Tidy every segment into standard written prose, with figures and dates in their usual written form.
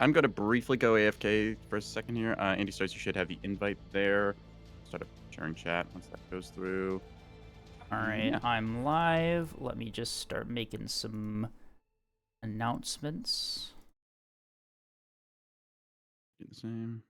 I'm gonna briefly go AFK for a second here. Andy starts, you should have the invite there. Start a sharing chat once that goes through. All And right, yeah, I'm live. Let me just start making some announcements. do the same.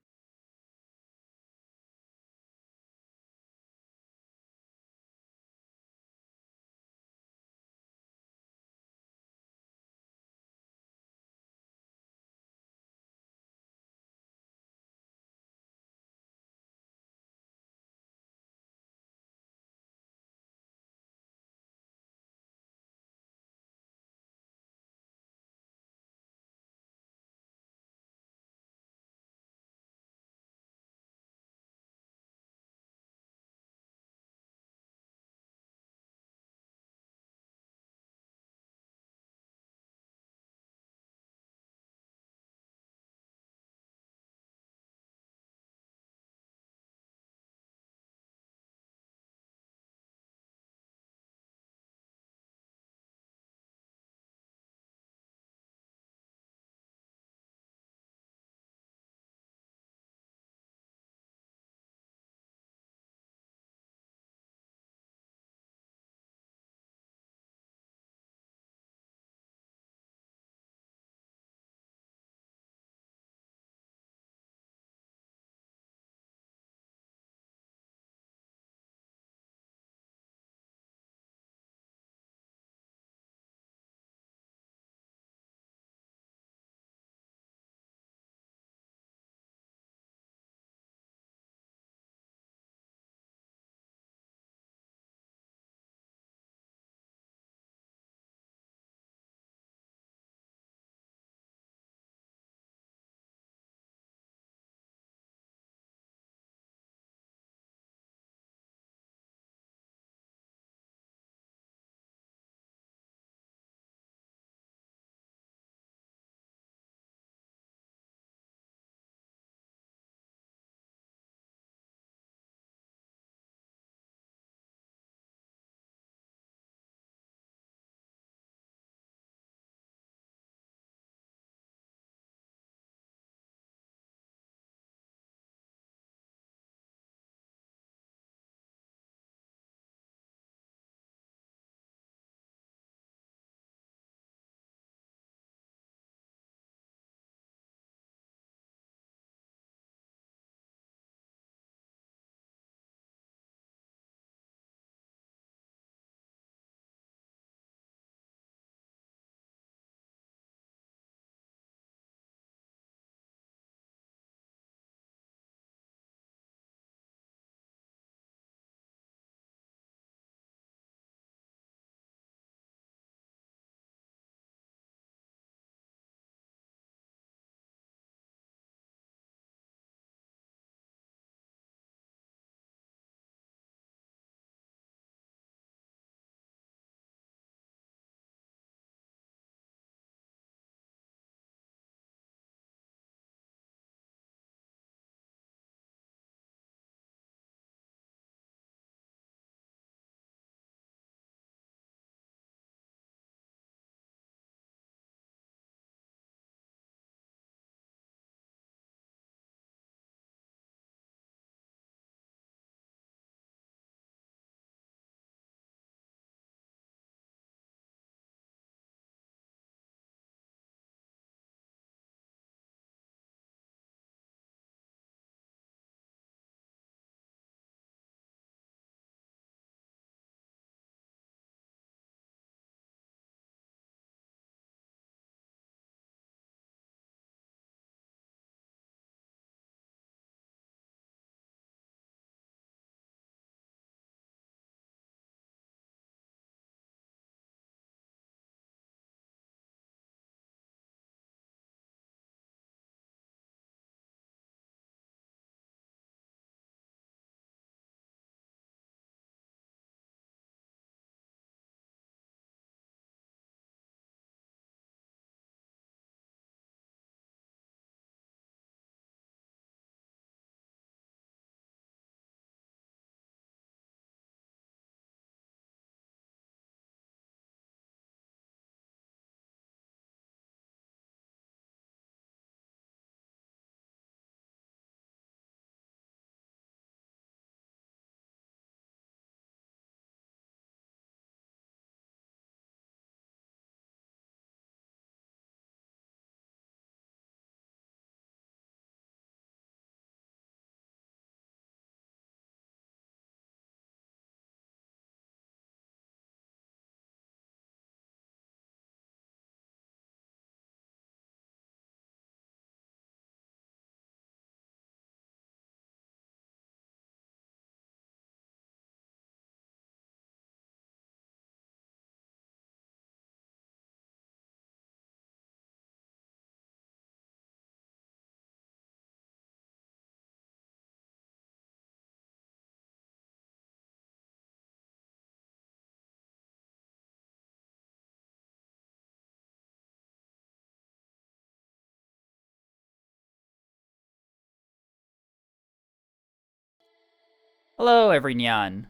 Hello, everyone.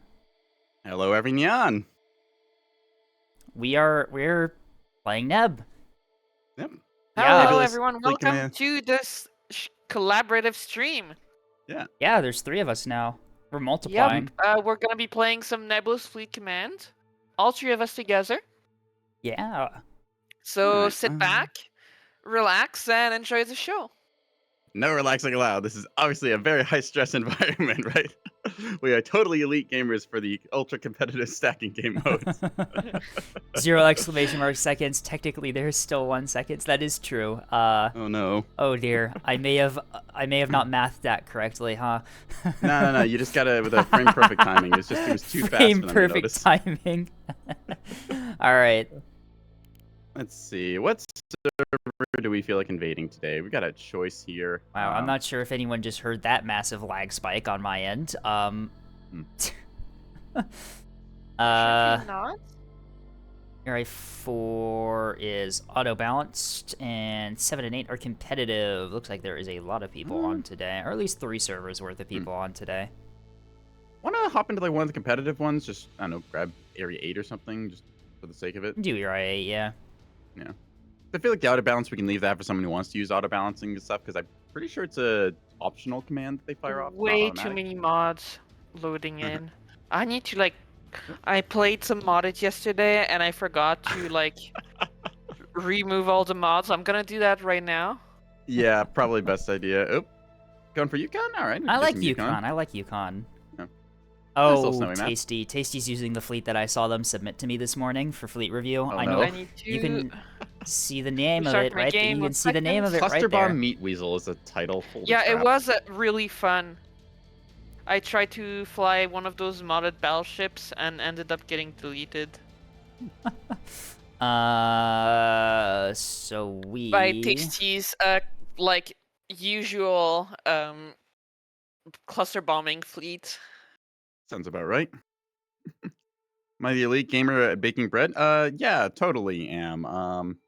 Hello, everyone. We're playing Neb. Yep. Yeah. Hello, Fabulous everyone. fleet Welcome command. to this collaborative stream. Yeah, there's 3 of us now. We're Yep. multiplying. We're gonna be playing some Nebulous Fleet Command. All 3 of us together. Yeah. So Alright, sit back, relax, and enjoy the show. No relaxing allowed. This is obviously a very high stress environment, right? We are totally elite gamers for the ultra competitive stacking game modes. 0 exclamation mark seconds. Technically, there's still 1 second. That is true. Oh no. Oh dear. I may have not mathed that correctly, huh? No. You just gotta with a frame perfect timing. It was too fast for Frame them to perfect notice. timing. All right. Let's see. What server do we feel like invading today? We got a choice here. Wow, I'm not sure if anyone just heard that massive lag spike on my end. Should we not? Area 4 is auto balanced, and 7 and 8 are competitive. Looks like there is a lot of people on today, or at least 3 servers worth of people on today. Wanna hop into like one of the competitive ones? Just I don't know, grab area 8 or something, just for the sake of it. Do your IA, yeah. Yeah. I feel like the auto balance, we can leave that for someone who wants to use auto balancing and stuff, because I'm pretty sure it's a optional command that they fire off. It's not Way too automatic. many mods loading in. I need to I played some modded yesterday and I forgot to remove all the mods. I'm gonna do that right now. Yeah, probably best idea. Oop. Going for Yukon? All right. I get like some Yukon. I like Yukon. Yeah. Nice little Oh, snowy map. Tasty. Tasty's using the fleet that I saw them submit to me this morning for fleet review. I no. know I need to. you can see the name of Restart it, my right? game, You 1 can see the name of it Cluster right there. Bomb Meat Weasel is a title. Holy Yeah, it crap. was really fun. I tried to fly one of those modded battleships and ended up getting deleted. So we... By Tasty's, usual, cluster bombing fleet. Sounds about right. Am I the elite gamer at baking bread? Yeah, totally am.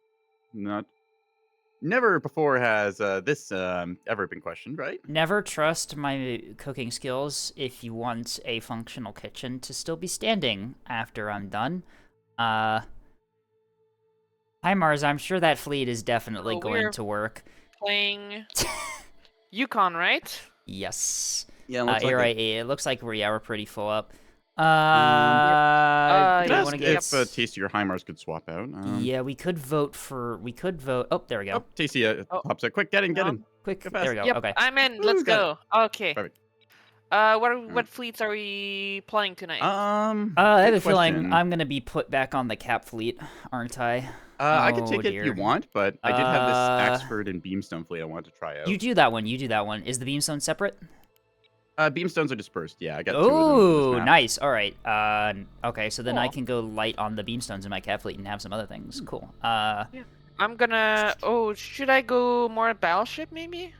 Never before has this ever been questioned, right? Never trust my cooking skills if you want a functional kitchen to still be standing after I'm done. Hi Mars, I'm sure that fleet is definitely Oh, going we're- to work. Playing Yukon, right? Yes. Yeah, looks like Area it. 8, it looks like we are pretty full up. Could Do I you ask want to get... if Tasty or Himars could swap out? Yeah, we could vote. Oh, there we go. Oh, Tasty pops out. Quick, get in. Quick, go there fast. we go. Yep, Okay. I'm in. Ooh, Let's got go. Okay. Perfect. What fleets are we playing tonight? I have good a feeling question. I'm gonna be put back on the cap fleet, aren't I? I could take Oh, it if you dear. want, but I did have this Axford and Beamstone fleet I wanted to try out. You do that one. You do that one. Is the beamstone separate? Beamstones are dispersed. Yeah, I got two of them. for Oh, this map. nice. All right. Okay, so then I Cool. can go light on the beamstones in my cap fleet and have some other things. Cool. I'm gonna. Oh, should I go more battleship maybe?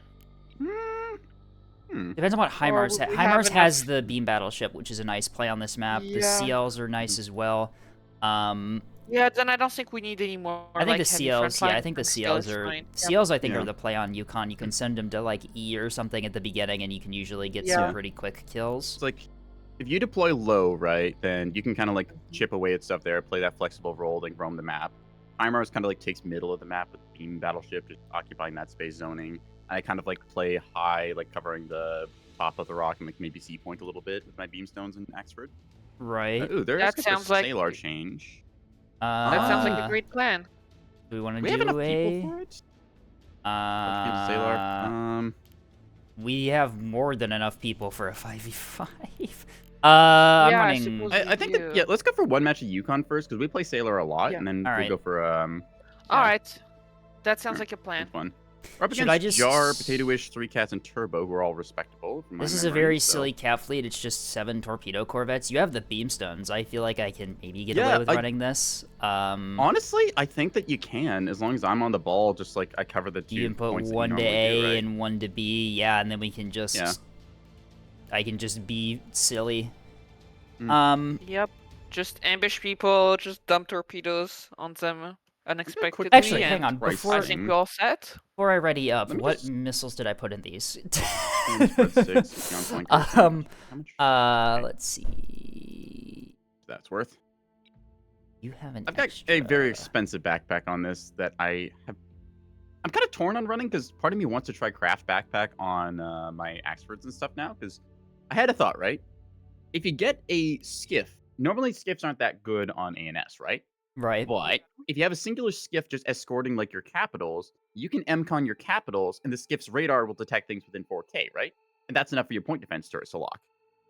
Depends on what Himars would we Himars have has the beam battleship, which is a nice play on this map. The Yeah. CLs are nice as well. Yeah, then I don't think we need any more. I think the heavy CLs, frontline. I think the CLs is are fine. Yep. CLs. I think Yeah. are the play on Yukon. You can send them to like E or something at the beginning, and you can usually get Yeah. some pretty quick kills. It's like if you deploy low, right, then you can kind of like chip away at stuff there, play that flexible role, then roam the map. Himars kind of like takes middle of the map with Beam Battleship, just occupying that space zoning. I kind of like play high, like covering the top of the rock and like maybe C point a little bit with my Beamstones and Axford. Right. Ooh, there's That a sounds like- Salar change. That sounds like a great plan. Do we want to We do have enough a? people for it. Salar. We have more than enough people for a 5v5. Yeah, I'm I running. suppose- I think that, yeah, let's go for one match of Yukon first because we play Sailor a lot, Yeah. and then Alright. we go for All Yeah. right, that sounds like a plan. good fun. We're up Should against I just- Jar, Potato-ish, Three Cats, and Turbo, who are all respectable. From my This is a memory, very so- silly cap fleet. It's just 7 torpedo corvettes. You have the beamstones. I feel like I can maybe get Yeah, away with I- running this. Honestly, I think that you can, as long as I'm on the ball. Just like I cover the two You can put points that you one to normally A do, right? and one to B, yeah, and then we can just. Yeah. I can just be silly. Mm. Yep, just ambush people, just dump torpedoes on them unexpectedly. Actually, and hang on. Right Before I think we're all set. I ready up, Let me what just- missiles did I put in these? Spread 6. Young flanker. How much? Let's see. That's worth. You have an I've got extra. a very expensive backpack on this that I'm kind of torn on running because part of me wants to try craft backpack on my Axfords and stuff now because I had a thought, right? If you get a skiff, normally skiffs aren't that good on ANS, right? Right. But if you have a singular skiff just escorting like your capitals, you can MCON your capitals and the skiff's radar will detect things within 4K, right? And that's enough for your point defense turrets to lock.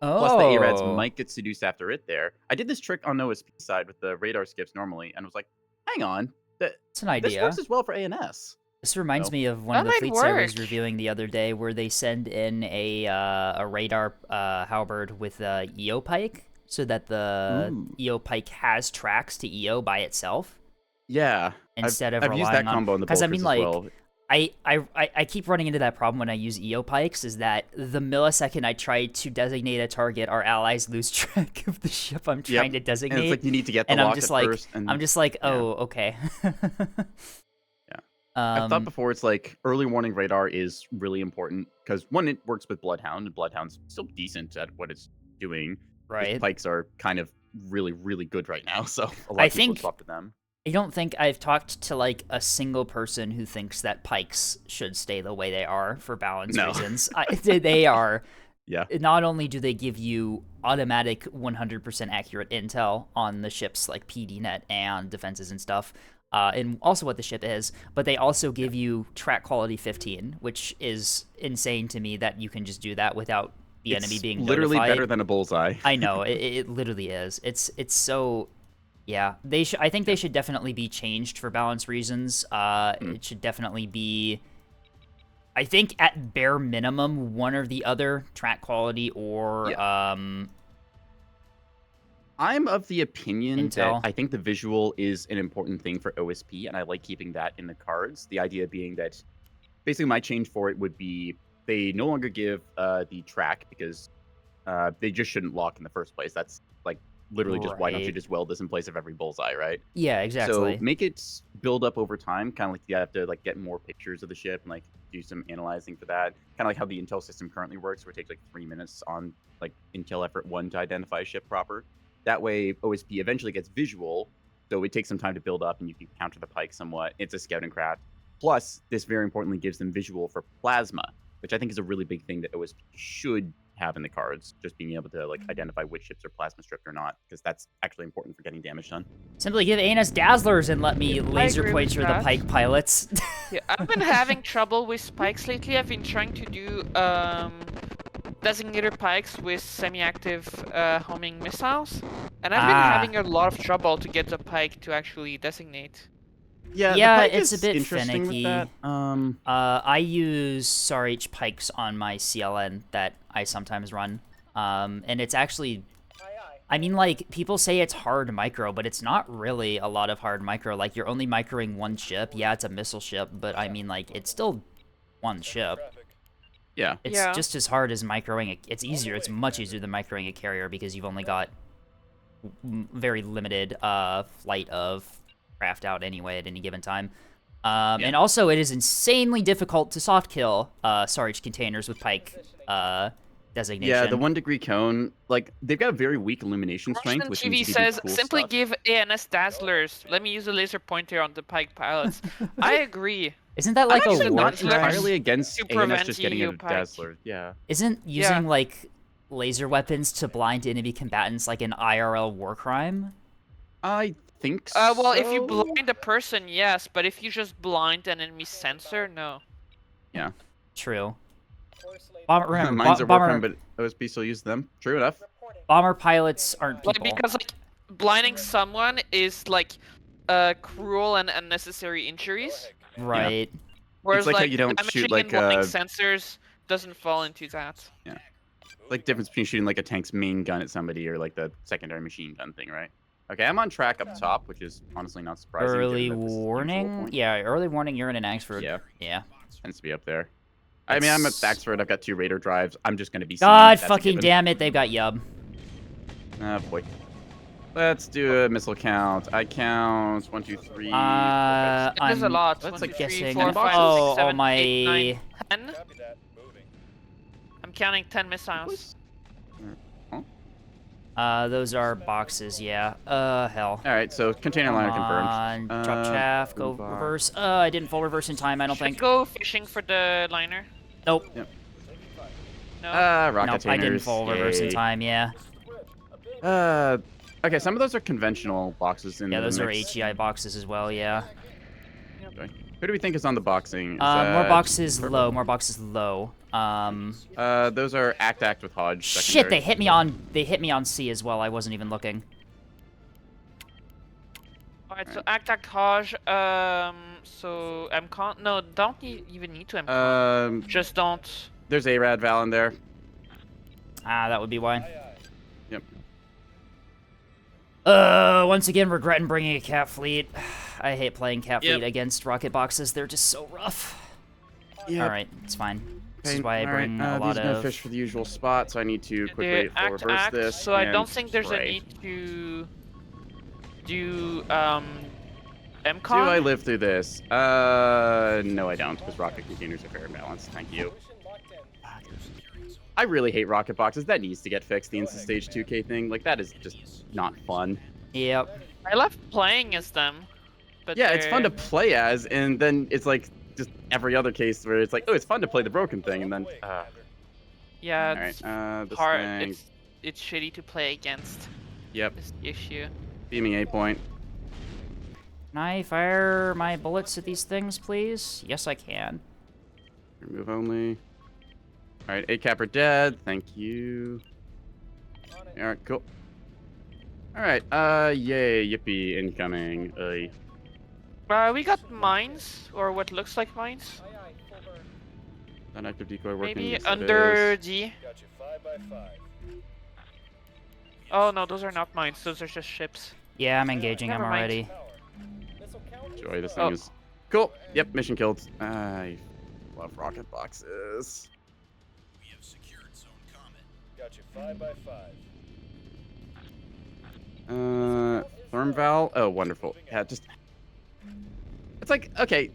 Plus, the ARADs Oh. might get seduced after it there. I did this trick on OSP side with the radar skiffs normally, and was like, hang on, It's an this idea. works as well for ANS. This reminds So- me of one of That the might fleets I was work. reviewing the other day, where they send in a radar halberd with EO pike, so that the Ooh. EO pike has tracks to EO by itself Yeah. instead of I've relying used that on. combo in the Because I mean, Bolters like, as well. I keep running into that problem when I use EO pikes, is that the millisecond I try to designate a target, our allies lose track of the ship I'm trying to And designate. it's like you need to get the and I'm lock just at like, first. And I'm just like, yeah. oh, okay. Yeah. I've thought Um, before, it's like early warning radar is really important because one, it works with Bloodhound, and Bloodhound's still decent at what it's doing. right. Pikes are kind of really, really good right now, so a lot I of people think- have swapped to them. I don't think I've talked to like a single person who thinks that pikes should stay the way they are for balance No. reasons. They are. Yeah. Not only do they give you automatic 100% accurate intel on the ship's like PDNet and defenses and stuff, and also what the ship is, but they also give you track quality 15, which is insane to me that you can just do that without the enemy being literally notified. better than a bullseye. I know it literally is. It's so. Yeah, I think they should definitely be changed for balance reasons. It should definitely be. I think at bare minimum, one or the other, track quality or I'm of the opinion Intel. that I think the visual is an important thing for OSP, and I like keeping that in the cards. The idea being that basically my change for it would be they no longer give the track because they just shouldn't lock in the first place. That's like literally just why don't you Right. just weld this in place of every bullseye, right? Yeah, exactly. So make it build up over time, kind of like you have to like get more pictures of the ship and like do some analyzing for that. Kind of like how the intel system currently works, where it takes like 3 minutes on like intel effort 1 to identify a ship proper. That way, OSP eventually gets visual, so it takes some time to build up, and you can counter the pike somewhat. It's a scouting craft. Plus, this very importantly gives them visual for plasma, which I think is a really big thing that OSP should have in the cards, just being able to like identify which ships are plasma stripped or not, because that's actually important for getting damage done. Simply give ANS dazzlers and let me laser agree with pointer the that. pike pilots. Yeah, I've been having trouble with spikes lately. I've been trying to do designator pikes with semi-active homing missiles, and I've been having a lot of trouble to get the pike to actually designate. Yeah, the Yeah, pike it's a is bit interesting finicky. with that. I use SAR-H pikes on my CLN that I sometimes run, and it's actually. I mean, like, people say it's hard micro, but it's not really a lot of hard micro. Like, you're only microing one ship. Yeah, it's a missile ship, but I mean, like, it's still one ship. Yeah. It's Yeah. just as hard as microing. It's easier. It's much easier than microing a carrier because you've only got very limited flight of craft out anyway at any given time. And also, it is insanely difficult to soft kill SAR-H containers with pike designation. Yeah, the 1 degree cone, like, they've got a very weak illumination strength, Russian which TV means you can do says, cool simply stuff. give ANS dazzlers. Let me use a laser pointer on the pike pilots. I agree. Isn't that like I'm a actually war Not Dazzlers entirely against to ANS prevent just getting you, a Pike. dazzler. Yeah. Isn't Yeah. using like laser weapons to blind enemy combatants like an IRL war crime? I think so. Well, if you blind a person, yes, but if you just blind an enemy sensor, no. True. Remember, Mines are bomber, working, but OSP still use them. True enough. bomber pilots aren't Like, people. because like blinding someone is like cruel and unnecessary injuries, Right. whereas like how like you don't damaging shoot, like, and blinding sensors doesn't fall into that. Like difference between shooting like a tank's main gun at somebody or like the secondary machine gun thing, right? Okay, I'm on track up top, which is honestly not surprising. Early given that this is the usual warning? point. Yeah, early warning, you're in an Axford. Yeah. Yeah. Tends to be up there. I mean, I'm at Baxford. I've got 2 radar drives. I'm just gonna be. God That's a fucking given. damn it, they've got Yub. Ah, boy. Let's do a missile count. I count 1, 2, 3. I'm There's a lot. That's 1, like 2, 3, guessing. 4, 5, 6, Oh, 7, my. 8, 9, 10. counting 10 missiles. Those are boxes, yeah. Hell. All right, so container Come liner on, confirmed. drop chaff, go box. reverse. I didn't full reverse in time, I don't Should think. go fishing for the liner. Nope. Yep. No. Rocket Nope, I didn't full reverse in yay. time, yeah. Okay, some of those are conventional boxes in Yeah, the those are mix. HEI boxes as well, yeah. Okay. Who do we think is on the boxing? Is More that boxes Purple? low, more boxes low. Those are act with Hodge. Shit, secondary. they hit me on C as well, I wasn't even looking. Alright, so act Haj. So MCon. No, don't even need to MCon. Just don't. There's A-Rad Val in there. Ah, that would be why. Yep. Once again, regretting bringing a cat fleet. I hate playing cat fleet against rocket boxes. They're just so rough. Yep. Alright, it's fine. This is Okay, why I alright, bring a lot these are gonna of... fish for the usual spot, so I need to quickly full Act reverse this. So I and don't think there's a spray. need to do Do MCon. I live through this? No, I don't, because rocket containers are fair and balanced. Thank you. I really hate rocket boxes. That needs to get fixed. The Insta Stage 2K thing, like that is just not fun. Yep. I love playing as them. But Yeah, it's fun to they're- play as, and then it's like just every other case where it's like, oh, it's fun to play the broken thing, and then. Yeah, All it's right. This hard. thing. It's shitty to play against. Yep. Is the issue. Beaming A point. Can I fire my bullets at these things, please? Yes, I can. Remove only. All right, A capper dead. Thank you. All right, cool. All right. Yay, yippee, incoming. We got mines, or what looks like mines. That active decoy working. Maybe Yes, it under is. D. Oh no, those are not mines. Those are just ships. Yeah, I'm engaging them Never mind. already. Joy, this thing is cool. Yep, mission killed. I love rocket boxes. We have secured zone comet. Got you 5 by 5. Therm Val. Oh, wonderful. Yeah, just. It's like, okay,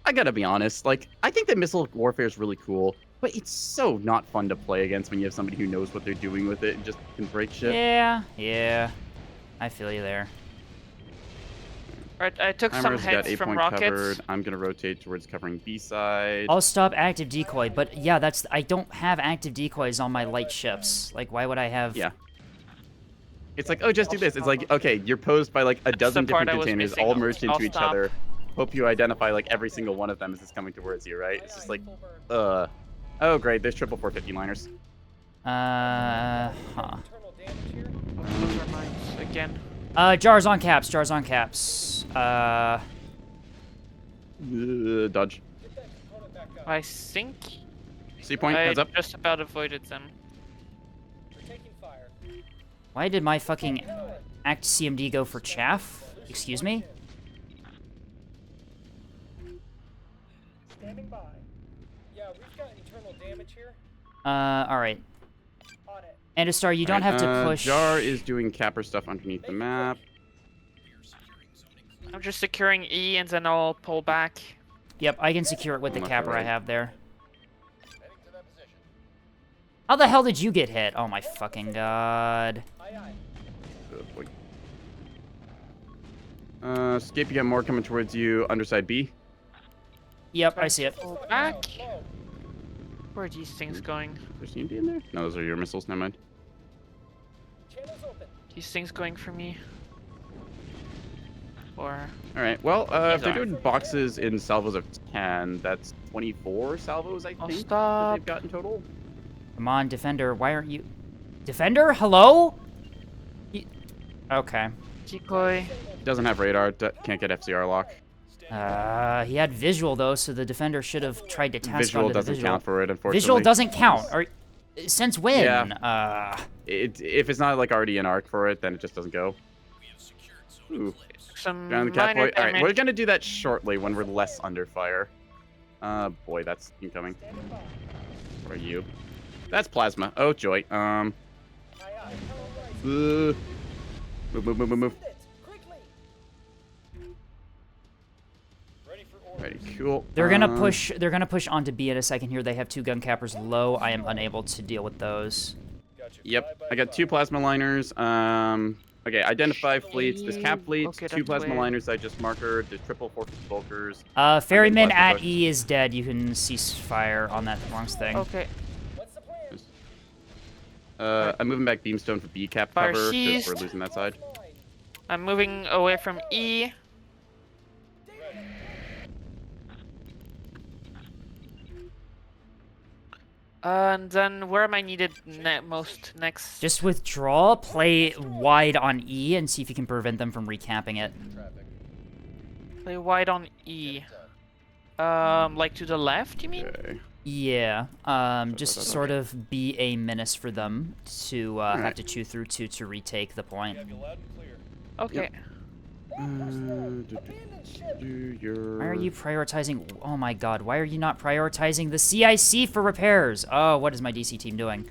I gotta be honest. Like, I think that missile warfare is really cool, but it's so not fun to play against when you have somebody who knows what they're doing with it and just can break shit. Yeah. I feel you there. Alright, I took some Timer's got hits A from point rockets. covered. I'm gonna rotate towards covering B side. I'll stop active decoy, but yeah, I don't have active decoys on my light ships. Like, why would I have... Yeah. It's like, oh, just do this. It's like, okay, you're posed by like a dozen the part different I was containers, missing. all merged into I'll each stop. other. Hope you identify like every single one of them as it's coming towards you, right? It's just like, Oh, great. There's triple 450 liners. Huh. Those are mines again. Jars on caps, Dodge. I think C point, I heads up. just about avoided them. Why did my fucking Act CMD go for chaff? Excuse me? Standing by. Yeah, we've got internal damage here. Alright. On it. Andestar, you don't have to push... Jar is doing capper stuff underneath the map. I'm just securing E and then I'll pull back. Yep, I can secure it with the Left or capper I right? have there. How the hell did you get hit? Oh my fucking god. Aye, aye. Good boy. Escape, you got more coming towards you. Underside B. Yep, I see it. Pull back. Where are these things going? There's CMD in there? No, those are your missiles. Never mind. Channel's open. These things going for me? Or All right. Well, if they're These are. doing boxes in salvos of 10, that's 24 salvos, I I'll think, that stop. they've got in total. Come on, Defender, why aren't you... Defender? Hello? Okay. Decoy. Doesn't have radar. Can't get FCR lock. He had visual though, so the Defender should have tried to task Visual onto the doesn't visual. count for it, unfortunately. Visual doesn't count. Or, since when? Yeah. If it's not like already an arc for it, then it just doesn't go. Ooh. Some Down the cap minor point. All right, damage. we're gonna do that shortly when we're less under fire. Boy, that's incoming. What are you? That's plasma. Oh joy. Aye, aye. Move. Move. Quickly. Ready for order. Alrighty, cool. They're gonna push. They're gonna push onto B in a second here. They have 2 gun cappers low. I am unable to deal with those. Yep, I got 2 plasma liners. Okay, identify fleets. This cap fleets, Okay, 2 that's plasma weird. liners I just markered. There's triple 450 bulkers. Ferryman plasma at bush. E is dead. You can cease fire on that Bronx thing. Okay. What's the plan? I'm moving back beamstone for B cap Fire cover because we're seized. losing that side. Offline. I'm moving away from E. And then where am I needed most next? Just withdraw, play wide on E, and see if you can prevent them from recapping it. Play wide on E. Like to the left, you mean? Okay. Yeah. Just sort of be a menace for them to have to chew through to retake the point. Okay. Abandoned ship. Do your... Why are you prioritizing? Oh my god, why are you not prioritizing the CIC for repairs? Oh, what is my DC team doing?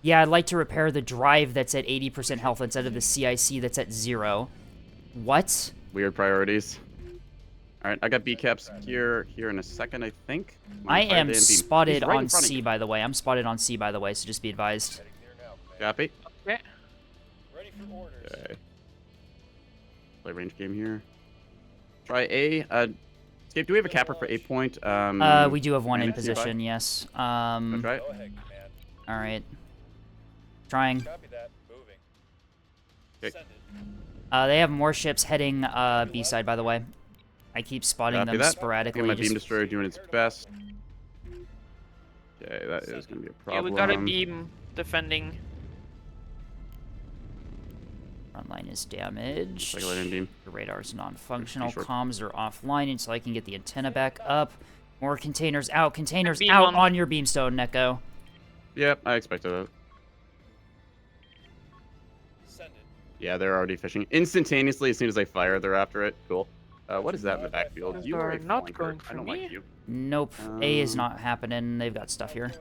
Yeah, I'd like to repair the drive that's at 80% health instead of the CIC that's at 0. What? Weird priorities. Alright, I got B caps here in a second, I think. I am spotted He's right in on front of C, you. by the way. I'm spotted on C, by the way, so just be advised. Copy. Okay. Ready for orders. Okay. Play range game here. Try A. Escape, do we have a capper for A point? We do have one in Manage nearby? position, yes. That's right. Go ahead, command. Alright. Trying. Copy that. Moving. Okay. Send it. They have more ships heading B side, by the way. I keep spotting Copy them that. sporadically. Okay, my just- beam destroyer doing its best. Okay, that is going to be a Yeah, problem. we got a beam defending. Front line is damaged. Like a lightning beam. The radar's non-functional. Pretty short. Comms are offline until I can get the antenna back up. More containers out. Containers Beam out on. on your beamstone, Neko. Yep, I expected that. Send it. Yeah, they're already fishing. Instantaneously, as soon as I fire, they're after it. Cool. What is that in the backfield? Those You are a are not flanker. going I for don't me. like you. Nope. A is not happening. They've got stuff here.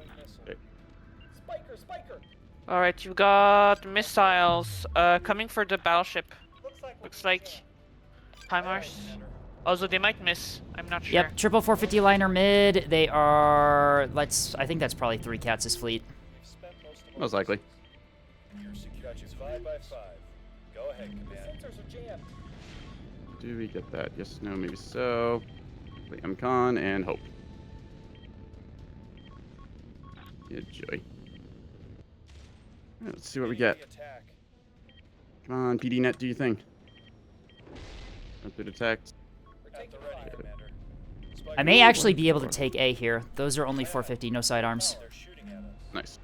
Spiker, spiker. All right, you got missiles coming for the battleship. Looks like HIMARS. Also, they might miss. I'm not sure. Yep, triple 450 liner mid. They are. I think that's probably 3 Cats' fleet. We've spent most of Most likely. You're secure. Got you 5 by 5. Go ahead, command. Sensors are jammed. Do we get that? Yes, no, maybe so. Play MCon and hope. Yeah, joy. Let's see what we get. Attack. Come on, PD net, do you think? Don't do detect. We're At taking the ready, fire. commander. I may actually be able to take A here. Those are only 450, no sidearms. They're shooting at us. Nice.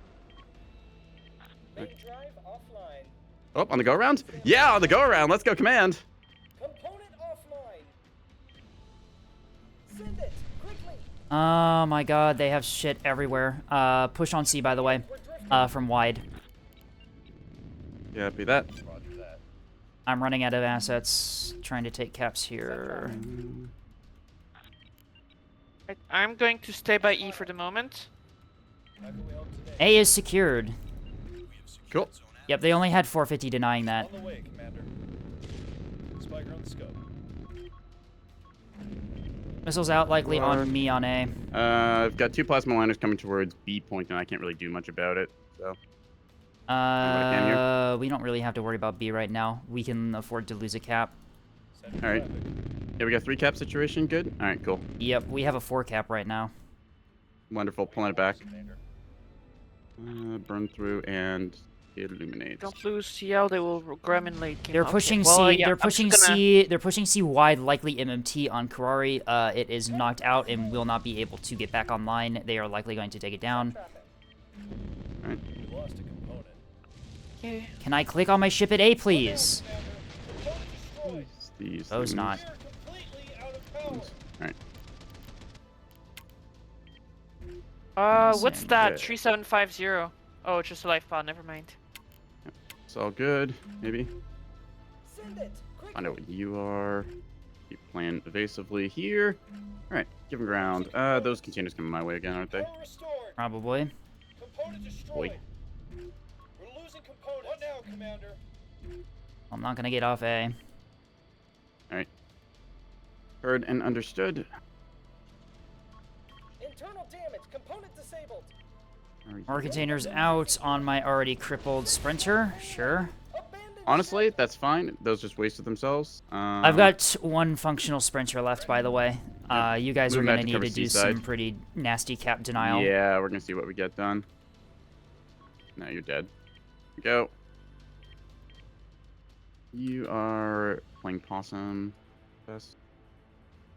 Main drive offline. Oh, on the go around? Yeah, on the go around. Let's go, command. Component offline. Send it quickly. Oh my god, they have shit everywhere. Push on C, by the way. We're drifting. From wide. Yeah, be that. Roger that. I'm running out of assets. Trying to take caps here. I'm going to stay by E for the moment. How can we help today? A is secured. We have secured Cool. zone A. Yep, they only had 450 denying that. On the way, commander. Spiker on the scope. Missiles out likely on me on A. I've got 2 plasma liners coming towards B point, and I can't really do much about it. So I can here. We don't really have to worry about B right now. We can afford to lose a cap. Send All right. traffic. Yeah, we got 3 cap situation. Good. All right, cool. Yep, we have a 4 cap right now. Wonderful. Pulling it back. Commander. Burn through and illuminate. Don't lose CL. They will gremlin late game. They're Okay, pushing well, C. yeah, They're I'm pushing just gonna- C. They're pushing C wide, likely MMT on Karari. It is knocked out and will not be able to get back online. They are likely going to take it down. Traffic. We lost a component. Okay. Can I click on my ship at A, please? Component destroyed. These Those things. not. We're completely out of power. All right. What's Send that? it. 3750. Oh, it's just a life pod. Never mind. It's all good. Maybe. Send it quickly. I know what you are. Keep playing evasively here. All right. Give them ground. Those containers coming my way again, aren't they? Power restored. Probably. Component destroyed. We're losing components. What now, Commander? I'm not gonna get off A. Heard and understood. Internal damage. Component disabled. More containers out on my already crippled sprinter. Sure. Abandoned Honestly, ship. that's fine. Those just wasted themselves. I've got one functional sprinter left, by the way. You guys are Moving gonna back to need cover to do seaside. some pretty nasty cap denial. Yeah, we're gonna see what we get done. No, you're dead. Go. You are playing possum. Yes.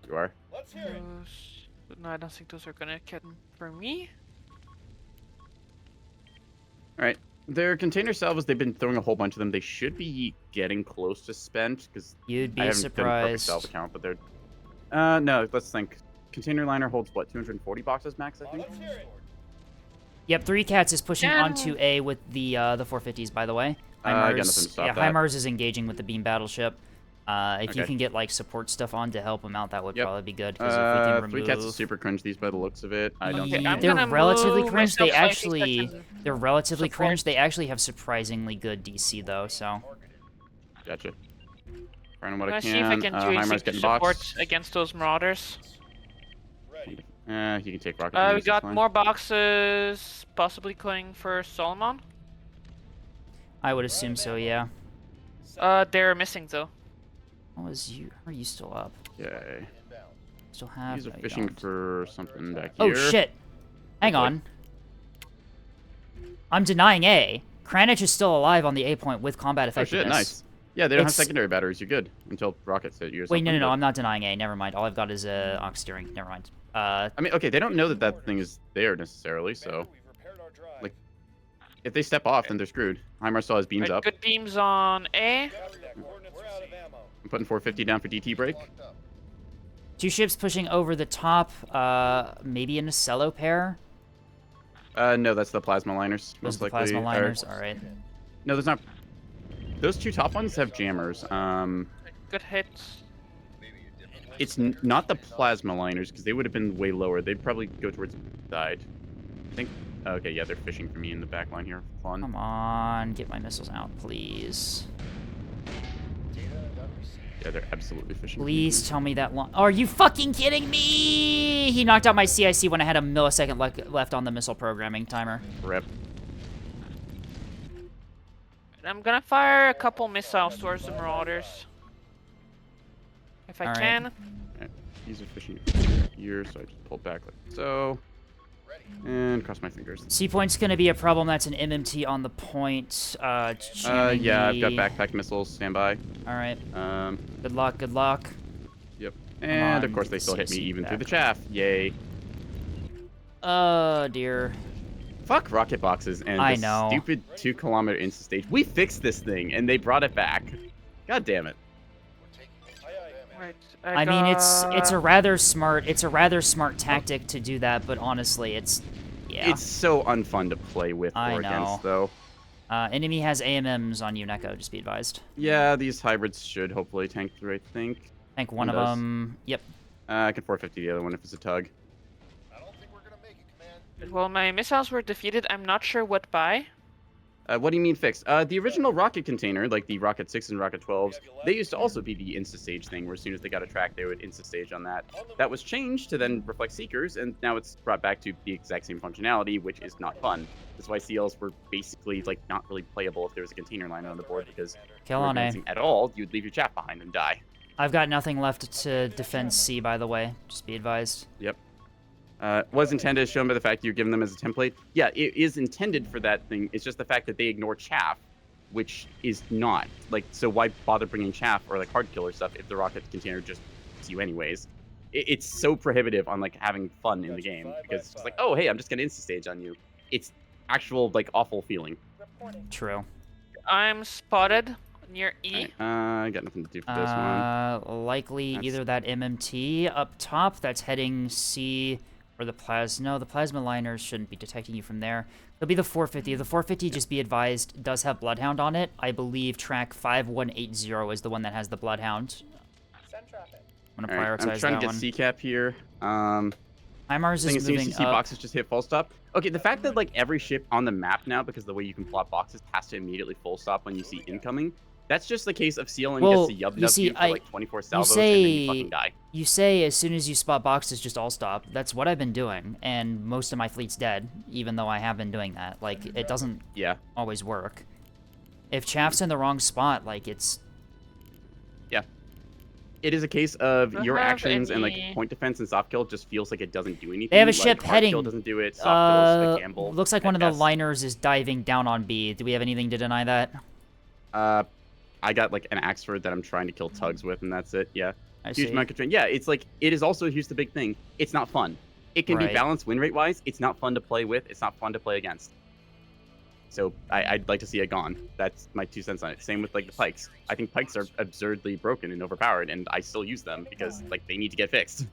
You are. Let's hear it. No, I don't think those are gonna get for me. All right. Their container salvos, they've been throwing a whole bunch of them. They should be getting close to spent because You'd I be haven't done a perfect surprised. salvo count, but they're. No, let's think. Container liner holds what, 240 boxes max, I think. Let's hear it. Yep, 3 Cats is pushing Yeah. onto A with the 450s, by the way. I got nothing to HIMARS, stop yeah, that. HIMARS is engaging with the beam battleship. If you Okay. can get like support stuff on to help them out, that would Yep. probably be good. Because if we can remove, 3 cats is super cringe these by the looks of it. I don't Yeah, think. I'm they're gonna relatively move cringe. They myself so I think actually, I can they're relatively support. cringe. They actually have surprisingly good DC though. So Gotcha. Trying what I'm I gonna see if I can. can do HIMARS anything to getting support boxed. against those marauders. Ready. You can take rocket. We launchers, got fine. more boxes, possibly going for Solomon. I would assume so. Yeah. They're missing though. What was you? Are you still up? Okay. Inbound. Still have? These are No, you fishing don't. for something back Oh here. shit! Hang Okay. on. I'm denying A. Kranich is still alive on the A point with combat Oh effectiveness. shit, nice. Yeah, they don't have It's- secondary batteries. You're good until rockets hit you. Or Wait, no, something, no, no. but- I'm not denying A. Never mind. All I've got is aux steering. Never mind. I mean, okay, they don't know that that thing is there necessarily. So Commander, we've repaired our drive. Like, if they step off, then they're screwed. HIMARS still has beams Right, up. good beams on A. Copy that. Coordinates we're out of ammo. I'm putting 450 down for DT break. Locked up. 2 ships pushing over the top. Maybe in a cello pair. No, that's the plasma liners. Those Most are the likely. plasma Or- liners. All right. No, there's not. Those 2 top ones have jammers. Good hits. It's not the plasma liners because they would have been way lower. They'd probably go towards the side. I think. Okay, yeah, they're fishing for me in the back line here. Fun. Come on, get my missiles out, please. Yeah, they're absolutely fishing. for me. Please tell me that long. Are you fucking kidding me? He knocked out my CIC when I had a millisecond left on the missile programming timer. Rip. I'm gonna fire a couple missiles towards the marauders. If I All right. can. These are fishing here, so I just pulled back like so. And cross my fingers. C point's gonna be a problem. That's an MMT on the point. Jamming Yeah, I've got me. backpack missiles. Stand by. All right. Um, Good luck. Good luck. yep. And of on, course they still hit me CC even through the back. chaff. Yay. Oh dear. Fuck rocket boxes and I the know. stupid 2-kilometer insta stage. We fixed this thing and they brought it back. God damn it. Right. I mean, it's a rather smart tactic to do that, but honestly, it's yeah. It's so unfun to play with I or know. against, though. Enemy has AMMs on you, Neko. Just be advised. Yeah, these hybrids should hopefully tank through, I think. I think one of does. them. Yep. I can 450 the other one if it's a tug. I don't think we're gonna make it, Command. Well, my missiles were defeated. I'm not sure what by. What do you mean fixed? The original rocket container, like the Rocket 6s and Rocket 12s, they used to also be the insta-stage thing, where as soon as they got a track, they would insta-stage on that. That was changed to then reflect Seekers, and now it's brought back to the exact same functionality, which is not fun. That's why CLs were basically, like, not really playable if there was a container liner on the board, because if Kill you were on A. advancing at all, you'd leave your chaff behind and die. I've got nothing left to defend C, by the way. Just be advised. Yep. Was intended as shown by the fact that you're giving them as a template. Yeah, it is intended for that thing. It's just the fact that they ignore chaff, which is not. Like, so why bother bringing chaff or, like, hard killer stuff if the rocket container just hits you anyways? It's so prohibitive on, like, having fun in the game. Because it's just like, oh, hey, I'm just going to insta-stage on you. It's actual, like, awful feeling. True. I'm spotted near E. Alright, I got nothing to do for this one. Likely That's- either that MMT up top that's heading C, or the plasma. No, the plasma liners shouldn't be detecting you from there. It'll be the 450. The 450, just be advised, does have Bloodhound on it. I believe track 5180 is the one that has the Bloodhound. Send traffic. I'm gonna Alright, prioritize I'm trying that to get one. C-cap here. HIMARS Thing is is, moving CC up. boxes just hit full stop. Okay, the fact that like every ship on the map now, because the way you can plot boxes, has to immediately full stop when you see incoming, That's just the case of CLN Well, gets to yub you nub see, you for like 24 salvos and then say- you fucking die. You say as soon as you spot boxes, just all stop. That's what I've been doing, and most of my fleet's dead, even though I have been doing that. Like, it doesn't Yeah. always work. If chaff's in the wrong spot, like, it's... Yeah. It is a case of Do I your have actions and like any- point defense and soft kill just feels like it doesn't do anything. They have a like, ship hard heading... kill doesn't do it, soft kill is a gamble. Looks like at one of the best. liners is diving down on B. Do we have anything to deny that? I got like an Axford that I'm trying to kill tugs with, and that's it. Yeah. I Huge see. amount of yeah, it's like it is also here's the big thing. It's not fun. It can be Right. balanced win rate wise. It's not fun to play with. It's not fun to play against. So I'd like to see it gone. That's my 2 cents on it. Same with like the pikes. I think pikes are absurdly broken and overpowered, and I still use them because like they need to get fixed.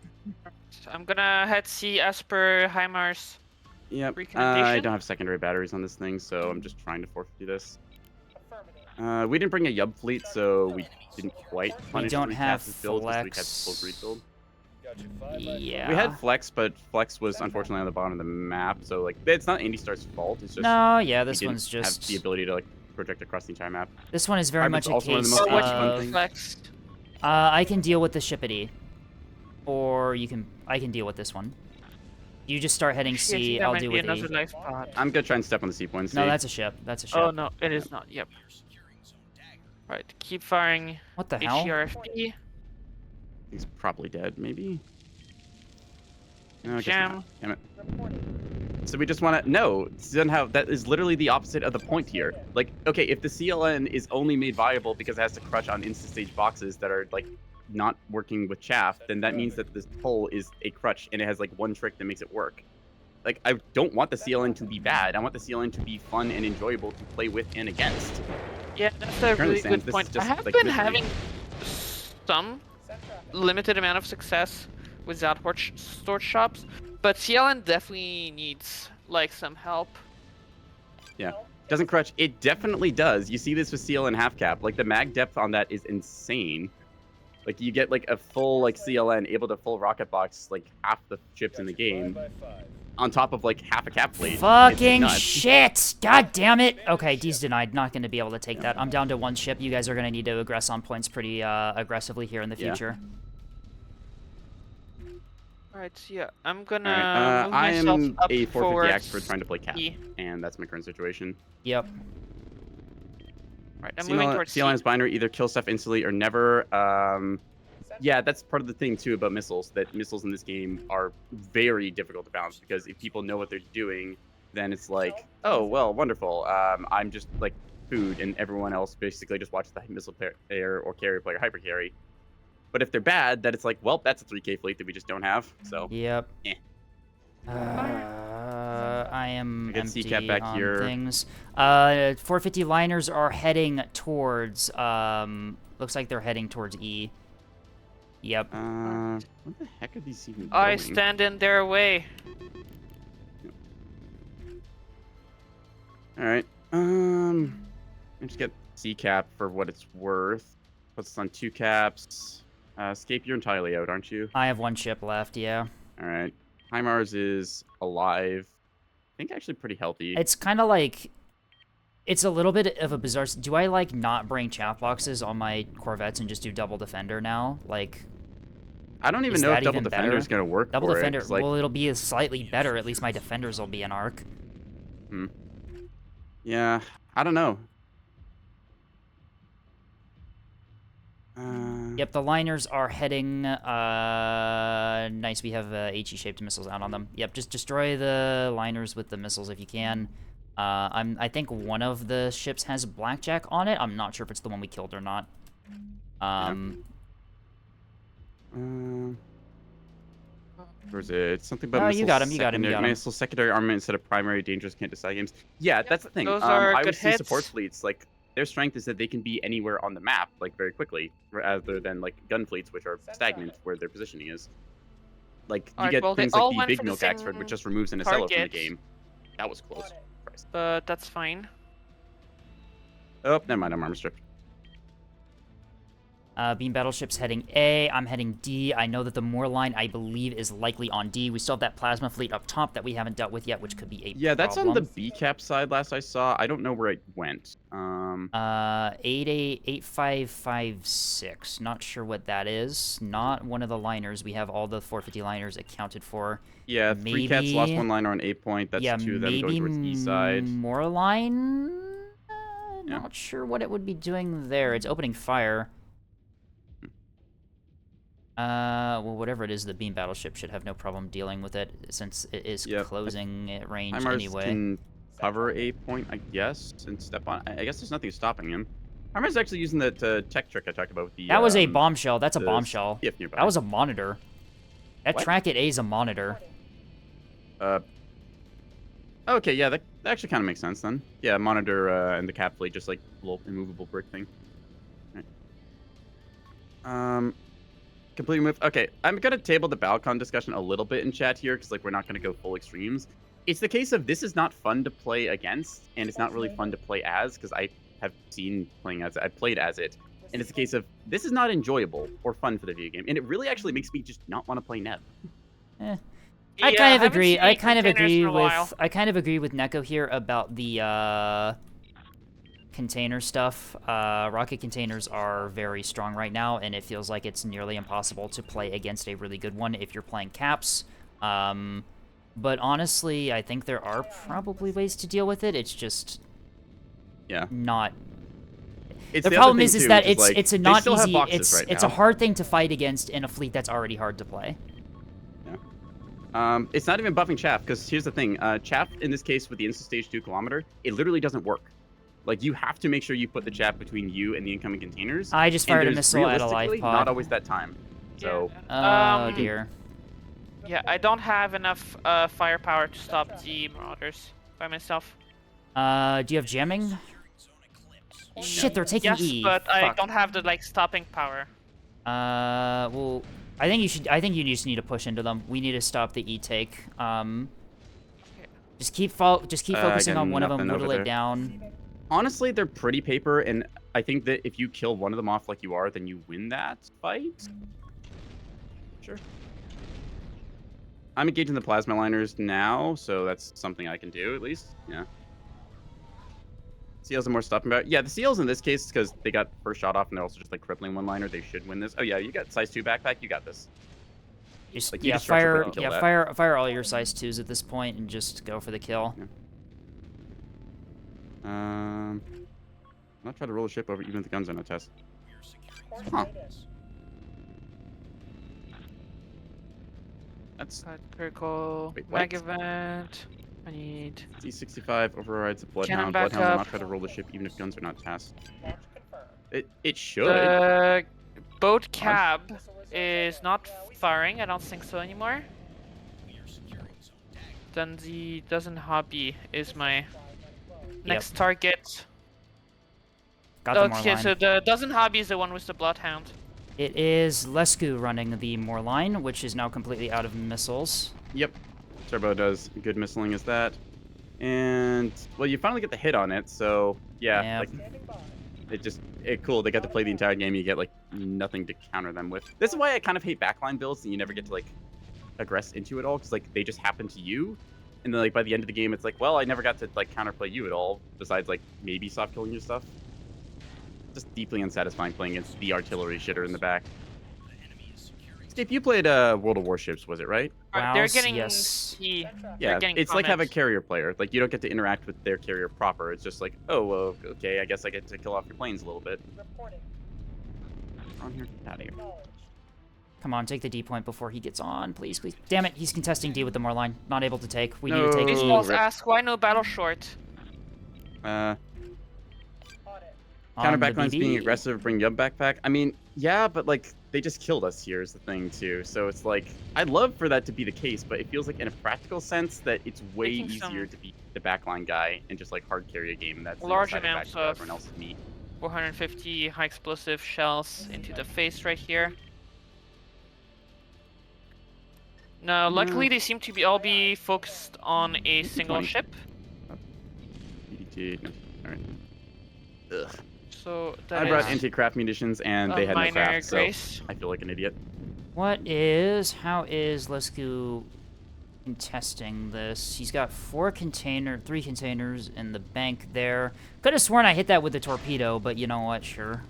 I'm gonna head C as per Heimar's Yep. I recommendation. don't have secondary batteries on this thing, so I'm just trying to forfeit this. Affirmative. We didn't bring a Yub fleet, so we didn't quite punish don't the have recast's build because we had flex. full greed build. Got you 5 by Yeah. We had flex, but flex was unfortunately on the bottom of the map, so like it's not Andy Star's fault. It's just No, yeah, we this didn't one's have just... the ability to like project across the entire map. This one is very Hybrid's much a also one of the case most So what fun you things. flexed? I can deal with the shippity. Or I can deal with this one. You just start heading Actually, I think C, there I'll might do be with another E. life pod. I'm gonna try and step on the C point. And No, see. that's a ship. That's a ship. Oh no, it is not. Yep. Right, keep firing What the hell? HRFP. He's probably dead, maybe. No, I guess Jam. not. Damn it. So we just want to no. Somehow that is literally the opposite of the point here. Like, okay, if the CLN is only made viable because it has to crutch on instant stage boxes that are like not working with chaff, then that means that this pull is a crutch and it has like one trick that makes it work. Like, I don't want the CLN to be bad. I want the CLN to be fun and enjoyable to play with and against. Yeah, that's a Currently really stands, good this point. is I just, have like, been misery. having some Set traffic. limited amount of success with Zatport store shops, but CLN definitely needs like some help. Doesn't crutch. It definitely does. You see this with CLN half cap. Like, the mag depth on that is insane. Like, you get like a full like CLN able to full rocket box like half the ships in the Got you 5 game by 5. on top of like half a cap fleet. It's Fucking nuts. shit! God damn it! Okay, D's denied. Not gonna be able to take that. I'm down to one ship. You guys are gonna need to aggress on points pretty aggressively here in the Yeah. future. Alright, so yeah, I'm gonna Alright, move I myself am up a 450 forward. axe for trying to play cap, E. and that's my current situation. Yep. Right, I'm moving towards CLN's C. binary, either kill stuff instantly or never. Yeah, that's part of the thing too about missiles, that missiles in this game are very difficult to balance, because if people know what they're doing, then it's like, oh, well, wonderful. I'm just like food, and everyone else basically just watches the missile player or carrier player hyper carry. But if they're bad, then it's like, well, that's a 3K fleet that we just don't have. So Yep. Eh. I am I get empty CCAP back on here. things. 450 liners are heading towards. Looks like they're heading towards E. Yep. What the heck are these even I going? stand in their way. All right. Let me just get C cap for what it's worth. Puts us on 2 caps. Escape, you're entirely out, aren't you? I have one ship left. Yeah. All right. HIMARS is alive. I think actually pretty healthy. It's kind of like. It's a little bit of a bizarre. Do I like not bring chaff boxes on my Corvettes and just do double defender now? Like. I don't even is know if that double even defender is better? gonna work Double for defender. it. 'cause, like, Well, it'll be slightly better. At least my defenders will be an arc. yeah, I don't know. Yep, the liners are heading. Nice. We have HE-shaped missiles out on them. Yep, just destroy the liners with the missiles if you can. I think one of the ships has blackjack on it. I'm not sure if it's the one we killed or not. Or is it something about No, missiles you got him, you got him, you secondary- got him. Missile secondary armament instead of primary dangerous can't decide games. Yeah, that's the thing. Those are I good would see support hits. fleets like their strength is that they can be anywhere on the map like very quickly, rather than like gun fleets which are stagnant where their positioning is. Like you Alright, get well, they things all like the went big for the milk Axford, same which just removes an Acello from the target. game. That was close. Christ. But that's fine. Oh, never mind. I'm armor stripped. Beam battleship's heading A. I'm heading D. I know that the Moor line, I believe, is likely on D. We still have that plasma fleet up top that we haven't dealt with yet, which could be a Yeah, that's on the problem. B cap side. Last I saw, I don't know where it went. 8556. Not sure what that is. Not one of the liners. We have all the 450 liners accounted for. Yeah, 3 cats lost Maybe- 1 liner on 8 point. That's yeah, 2 of them maybe going towards E side. Moor line. Yeah. Not sure what it would be doing there. It's opening fire. Well, whatever it is, the beam battleship should have no problem dealing with it since it is Yep. closing at range HIMARS anyway. can cover a point, I guess, and step on. I guess there's nothing stopping him. HIMARS actually using that tech trick I talked about with the. That was a bombshell. That's a the bombshell. skiff nearby. That was a monitor. That What? track at A is a monitor. Okay, yeah, that actually kind of makes sense then. Yeah, monitor and the cap fleet, just like a little immovable brick thing. Right. Completely move. Okay, I'm gonna table the Balcon discussion a little bit in chat here because like we're not gonna go full extremes. It's the case of this is not fun to play against, and it's not really fun to play as because I have seen playing as it. I've played as it, and it's a case of this is not enjoyable or fun for the video game, and it really actually makes me just not want to play Neb. I Yeah, kind of haven't agree. seen I kind of containers agree in a while. with. I kind of agree with Neko here about the container stuff. Rocket containers are very strong right now, and it feels like it's nearly impossible to play against a really good one if you're playing caps. But honestly, I think there are probably ways to deal with it. It's just not. It's The other problem thing, is too, that which is, like, it's a they not still have easy. boxes right It's a now. hard thing to fight against in a fleet that's already hard to play. It's not even buffing chaff, because here's the thing. Chaff, in this case, with the Insta-Stage 2 kilometer, it literally doesn't work. Like, you have to make sure you put the chaff between you and the incoming containers. I just and fired a there's missile at a live realistically pod. not always that time. So, Oh dear. Yeah, I don't have enough firepower to stop the marauders by myself. Do you have jamming? Shit, they're taking Yes, E. but I Fuck. don't have the like stopping power. Well, I think you should. I think you just need to push into them. We need to stop the E take. Just keep focusing got on one of them, nothing over whittle it there. down. honestly, they're pretty paper, and I think that if you kill one of them off like you are, then you win that fight. Sure. I'm engaging the plasma liners now, so that's something I can do, at least. Yeah. Seals are more stuff about. Yeah, the seals in this case, because they got first shot off and they're also just like crippling one liner, they should win this. Oh yeah, you got size 2 backpack, you got this. Just Like, you yeah, just structure fire break and kill yeah, that. fire all your size 2s at this point and just go for the kill. Yeah. I'm not trying to roll a ship over even if the guns are not test. Huh. That's Critical Wait, what? mag event. I need. D65 overrides the Cannon Bloodhound. Bloodhound will backup. not try to roll the ship even if guns are not tasked. Launch confirmed. It should. The boat cab is not firing. I don't think so anymore. Then the dozen hobby is my next target. Got the more Okay, line. so the dozen hobby is the one with the bloodhound. It is Lesku running the more line, which is now completely out of missiles. Yep. Turbo does good missiling as that. And, well, you finally get the hit on it, so, yeah. Yeah. Like, cool. They get to play the entire game. You get, like, nothing to counter them with. This is why I kind of hate backline builds, and you never get to, like, aggress into it all, because, like, they just happen to you. And then, like, by the end of the game, it's like, well, I never got to, like, counterplay you at all, besides, like, maybe soft killing your stuff. Just deeply unsatisfying playing against the artillery shitter in the back. Steve, you played World of Warships, was it, right? They're Rouse, getting yes. key. Yeah, getting it's like have a comments. carrier player. Like, you don't get to interact with their carrier proper. It's just like, oh, well, okay, I guess I get to kill off your planes a little bit. Reporting. On here, out of here. Acknowledged. Come on, take the D point before he gets on, please, please. Damn it, he's contesting D with the more line. Not able to take. We need to take No. These E. walls rip. ask why no battle short. On it. Counter on the backlines being BB. aggressive, bring Yub backpack. I mean, yeah, but like they just killed us here is the thing too. So it's like I'd love for that to be the case, but it feels like in a practical sense that it's way Making easier some- to be the backline guy and just like hard carry a game that's Large decided back amounts to what of- everyone else's meat. 450 high explosive shells into the face right here. No, luckily they seem to be all be focused on a Maybe single 20. ship. BDT. No. All right. Ugh. So that I brought is anti-craft munitions and a they had no minor craft, so grace. I feel like an idiot. How is Lesku contesting this? He's got 3 containers in the bank there. Could have sworn I hit that with the torpedo, but you know what, sure.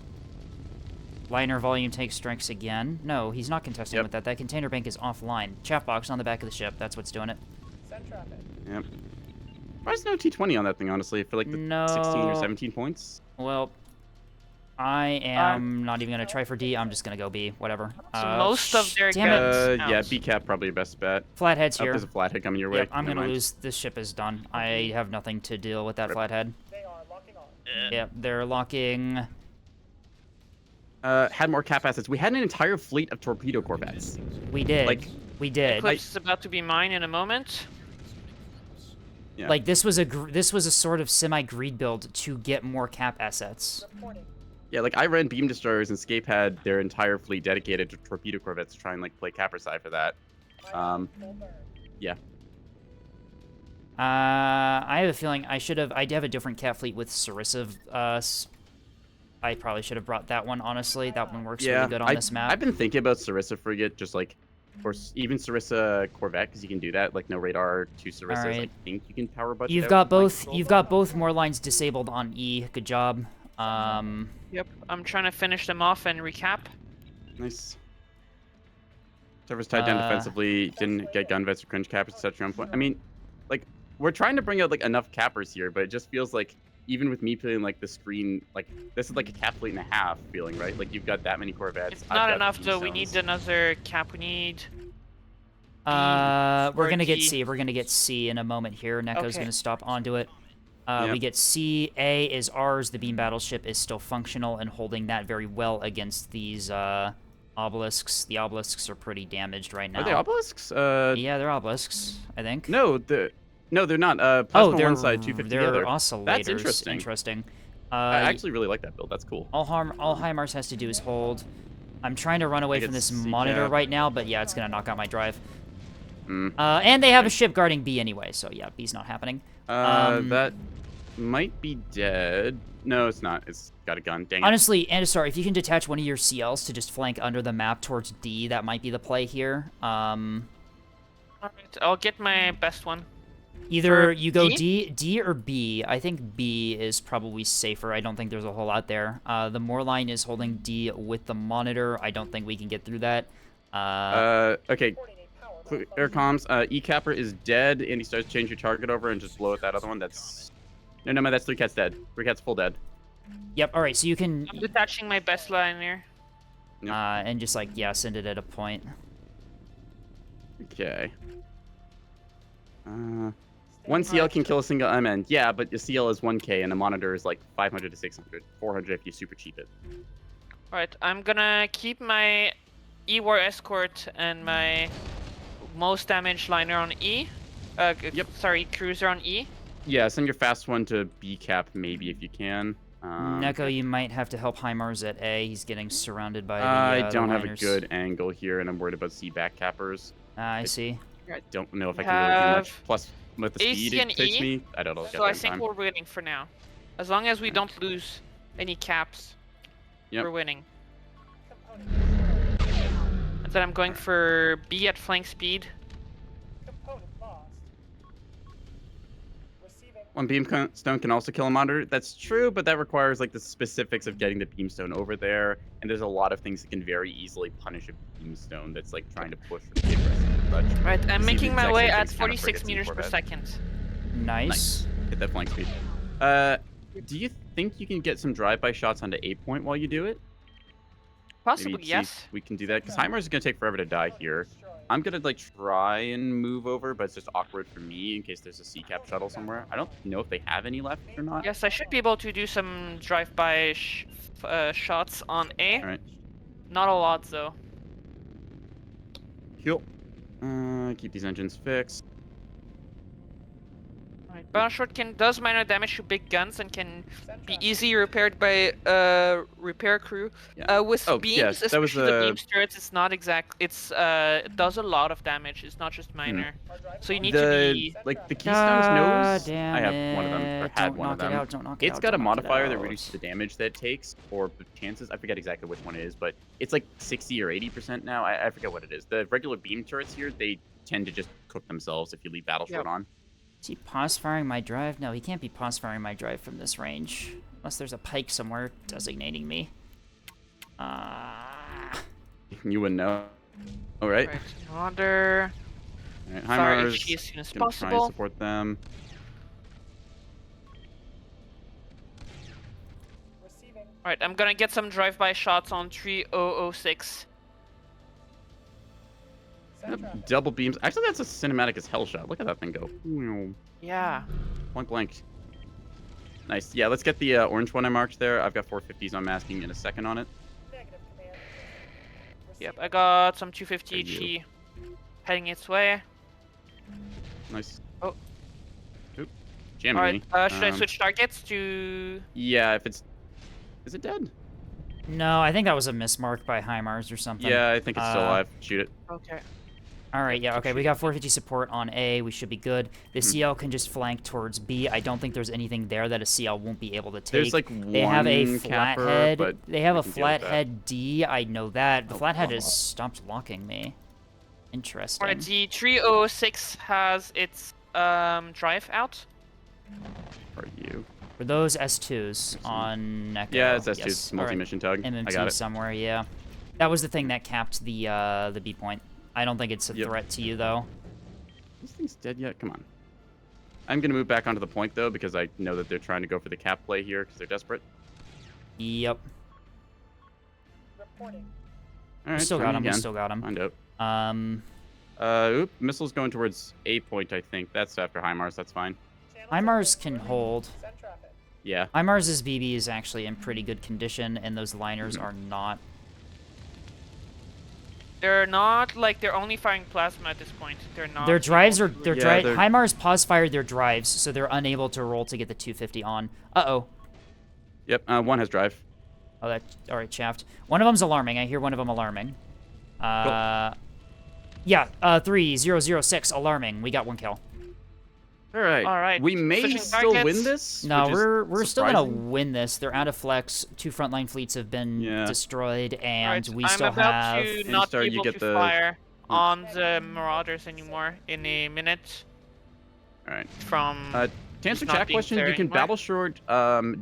Liner volume takes strengths again. No, he's not contesting Yep. with that. That container bank is offline. Chaff box on the back of the ship. That's what's doing it. Send traffic. Yep. Why's no T20 on that thing, honestly? For like the 16 or No. 17 points? Well, I am not even going to try for D. I'm just going to go B. Whatever. So most of their damn it. guns Yeah, out. B cap probably your best bet. Flathead's Oh, here. there's a flathead coming your way. Yep, I'm Never going to mind. lose. This ship is done. I have nothing to deal with that Rip. flathead. They are locking on. Yep, they're locking. Had more cap assets. We had an entire fleet of torpedo corvettes. We did. Like, we did. Eclipse is about to be mine in a moment. Yeah. Like this was a sort of semi-greed build to get more cap assets. Reporting. Yeah, like I ran beam destroyers and Scape had their entire fleet dedicated to torpedo corvettes to try and like play capper side for that. Full burn. Yeah. I have a feeling I do have a different cat fleet with Sarissa. I probably should have brought that one, honestly. That one works really good on this map. I've been thinking about Sarissa frigate, just like, or even Sarissa corvette, because you can do that. Like no radar, 2 Sarissas. I Alright. think you can power budget. You've out got with, both. You've got both more lines disabled on E. Good job. Yep, I'm trying to finish them off and recap. Nice. Server's tied down defensively. Didn't get gun vets or cringe cappers to set your own point. I mean, like we're trying to bring out like enough cappers here, but it just feels like even with me playing like the screen, like this is like a cap fleet and a half feeling, right? Like you've got that many corvettes. It's I've not got enough beam though. We stones. need another cap. We need. We're gonna get BSHRT. C. We're gonna get C in a moment here. Neko's Okay. gonna stop onto it. Yep. We get C. A is ours. The beam battleship is still functional and holding that very well against these obelisks. The obelisks are pretty damaged right now. Are they obelisks? Yeah, they're obelisks, I think. No, they're not. Plasma Oh, they're one side, 250 they're the other. oscillators. That's interesting. Interesting. I actually really like that build. That's cool. All HIMARS has to do is hold. I'm trying to run away Like from this it's monitor CCAP. right now, but yeah, it's gonna knock out my drive. Mm. And they have a ship guarding B anyway, so yeah, B's not happening. That might be dead. No, it's not. It's got a gun. Dang it. Honestly, Andestar, if you can detach one of your CLs to just flank under the map towards D, that might be the play here. Alright, I'll get my best one. Either For you go D? D or B. I think B is probably safer. I don't think there's a whole lot there. The Moore line is holding D with the monitor. I don't think we can get through that. Okay. Reporting a power Quick air comms. E-Capper is dead, and he starts to change your target over and just blow at that other one. That's... No, man, that's 3 cats dead. 3 cats full dead. Yep, alright, so you can... I'm detaching my best liner. and just, like, yeah, send it at a point. Okay. One CL can kill a single MN. Yeah, but the CL is 1K, and the monitor is like 500 to 600. 400 if you super cheap it. Alright, I'm gonna keep my E-War Escort and my most damaged liner on E. Yep. Sorry, cruiser on E. Yeah, send your fast one to B cap maybe if you can. Neko, you might have to help HIMARS at A. He's getting surrounded by the I the don't have a liners. good angle here, and I'm worried about C back cappers. I see. I don't know if I can really do much. Have Plus, with the AC speed it and takes E, me, I don't know. So I think we're winning for now. As long as we don't lose any caps, Yep. we're winning. component. And then I'm going for B at flank speed. Component lost. Receiving. One beamstone can also kill a monitor. That's true, but that requires like the specifics of getting the beamstone over there. And there's a lot of things that can very easily punish a beamstone that's like trying to push for the aggressive and such. Right, I'm See the making my exact way same at things counter 46 frigates and meters per corvettes. second. Nice. Hit that flank speed. Do you think you can get some drive-by shots onto A point while you do it? Possibly, Maybe see yes. if we can do that because HIMARS is gonna take forever to die here. I'm gonna like try and move over, but it's just awkward for me in case there's a C-cap shuttle somewhere. I don't know if they have any left or not. Yes, I should be able to do some drive-by shots on A. All right. Not a lot, though. Cool. Keep these engines fixed. Right, BSHRT does minor damage to big guns and can be easily repaired by repair crew. Yeah. With Oh, beams, yes, that was especially the a- beams turrets, it's not exact. It does a lot of damage. It's not just minor. So you need to be. Like the Keystone's nose. Damn I have one of them, or it. had Don't one knock of them. it out. Don't knock it It's out. got a don't knock it modifier that out. reduces the damage that it takes, or the chances. I forget exactly which one it is, but it's like 60 or 80% now. I forget what it is. The regular beam turrets here, they tend to just cook themselves if you leave BSHRT Yep. on. Is he pause firing my drive? No, he can't be pause firing my drive from this range. Unless there's a pike somewhere designating me. You wouldn't know. All right. Right, Marauder. All right. Fire HIMARS, HG as soon as gonna try and possible. support them. Receiving. Alright, I'm gonna get some drive-by shots on 3006. Send traffic. Double beams. Actually, that's a cinematic as hell shot. Look at that thing go. Yeah. Blank, blank. Nice. Yeah, let's get the orange one I marked there. I've got 450s on masking in a second on it. Negative, command. Yep, Receiving. I got some 250 Thank you. HE heading its way. Nice. Oh. Oop. Jamming Alright, me. should I switch targets to... Yeah, if it's... Is it dead? No, I think that was a mismark by HIMARS or something. Yeah, I think it's still alive. Shoot it. Okay. Alright, yeah, okay, we got 450 support on A. We should be good. The Hmm. CL can just flank towards B. I don't think there's anything there that a CL won't be able to take. There's like They have a one capper, flathead. but They have we a can deal with that. flathead D. I know that. The Oh, flathead wow. has stopped locking me. Interesting. Alright, the 3006 has its drive out. Are you? For those S2s on Echo. Yeah, it's S2. yes. It's Alright. multi-mission tug. MMT I got it. somewhere, yeah. That was the thing that capped the B point. I don't think it's a Yep. threat to you, though. This thing's dead yet? Come on. I'm going to move back onto the point, though, because I know that they're trying to go for the cap play here because they're desperate. Yep. Reporting. All We right, still try got me him. We again. still got him. Find out. Um, Missile's going towards A point, I think. That's after HIMARS. That's fine. Channel HIMARS separated. can hold. Send traffic. Yeah. HIMARS's BB is actually in pretty good condition, and those liners Mm-hmm. are not. They're not, like, they're only firing plasma at this point. They're not... Their drives are. able to- Their Yeah, they're- HIMARS pause fired their drives, so they're unable to roll to get the 250 on. Uh-oh. Yep. One has drive. Oh, that. Alright, shaft. One of them's alarming. I hear one of them alarming. Yeah, 3006 alarming. We got one kill. All right. All right, We may switching still targets. win this. No, which is we're still gonna surprising. win this. They're out of flex. 2 frontline fleets have been Yeah. destroyed, and Alright, we I'm still about have. to not Star, be you able get to the- fire on the Marauders anymore in a minute All right. from... To answer not chat being question, fair you can anymore. battle short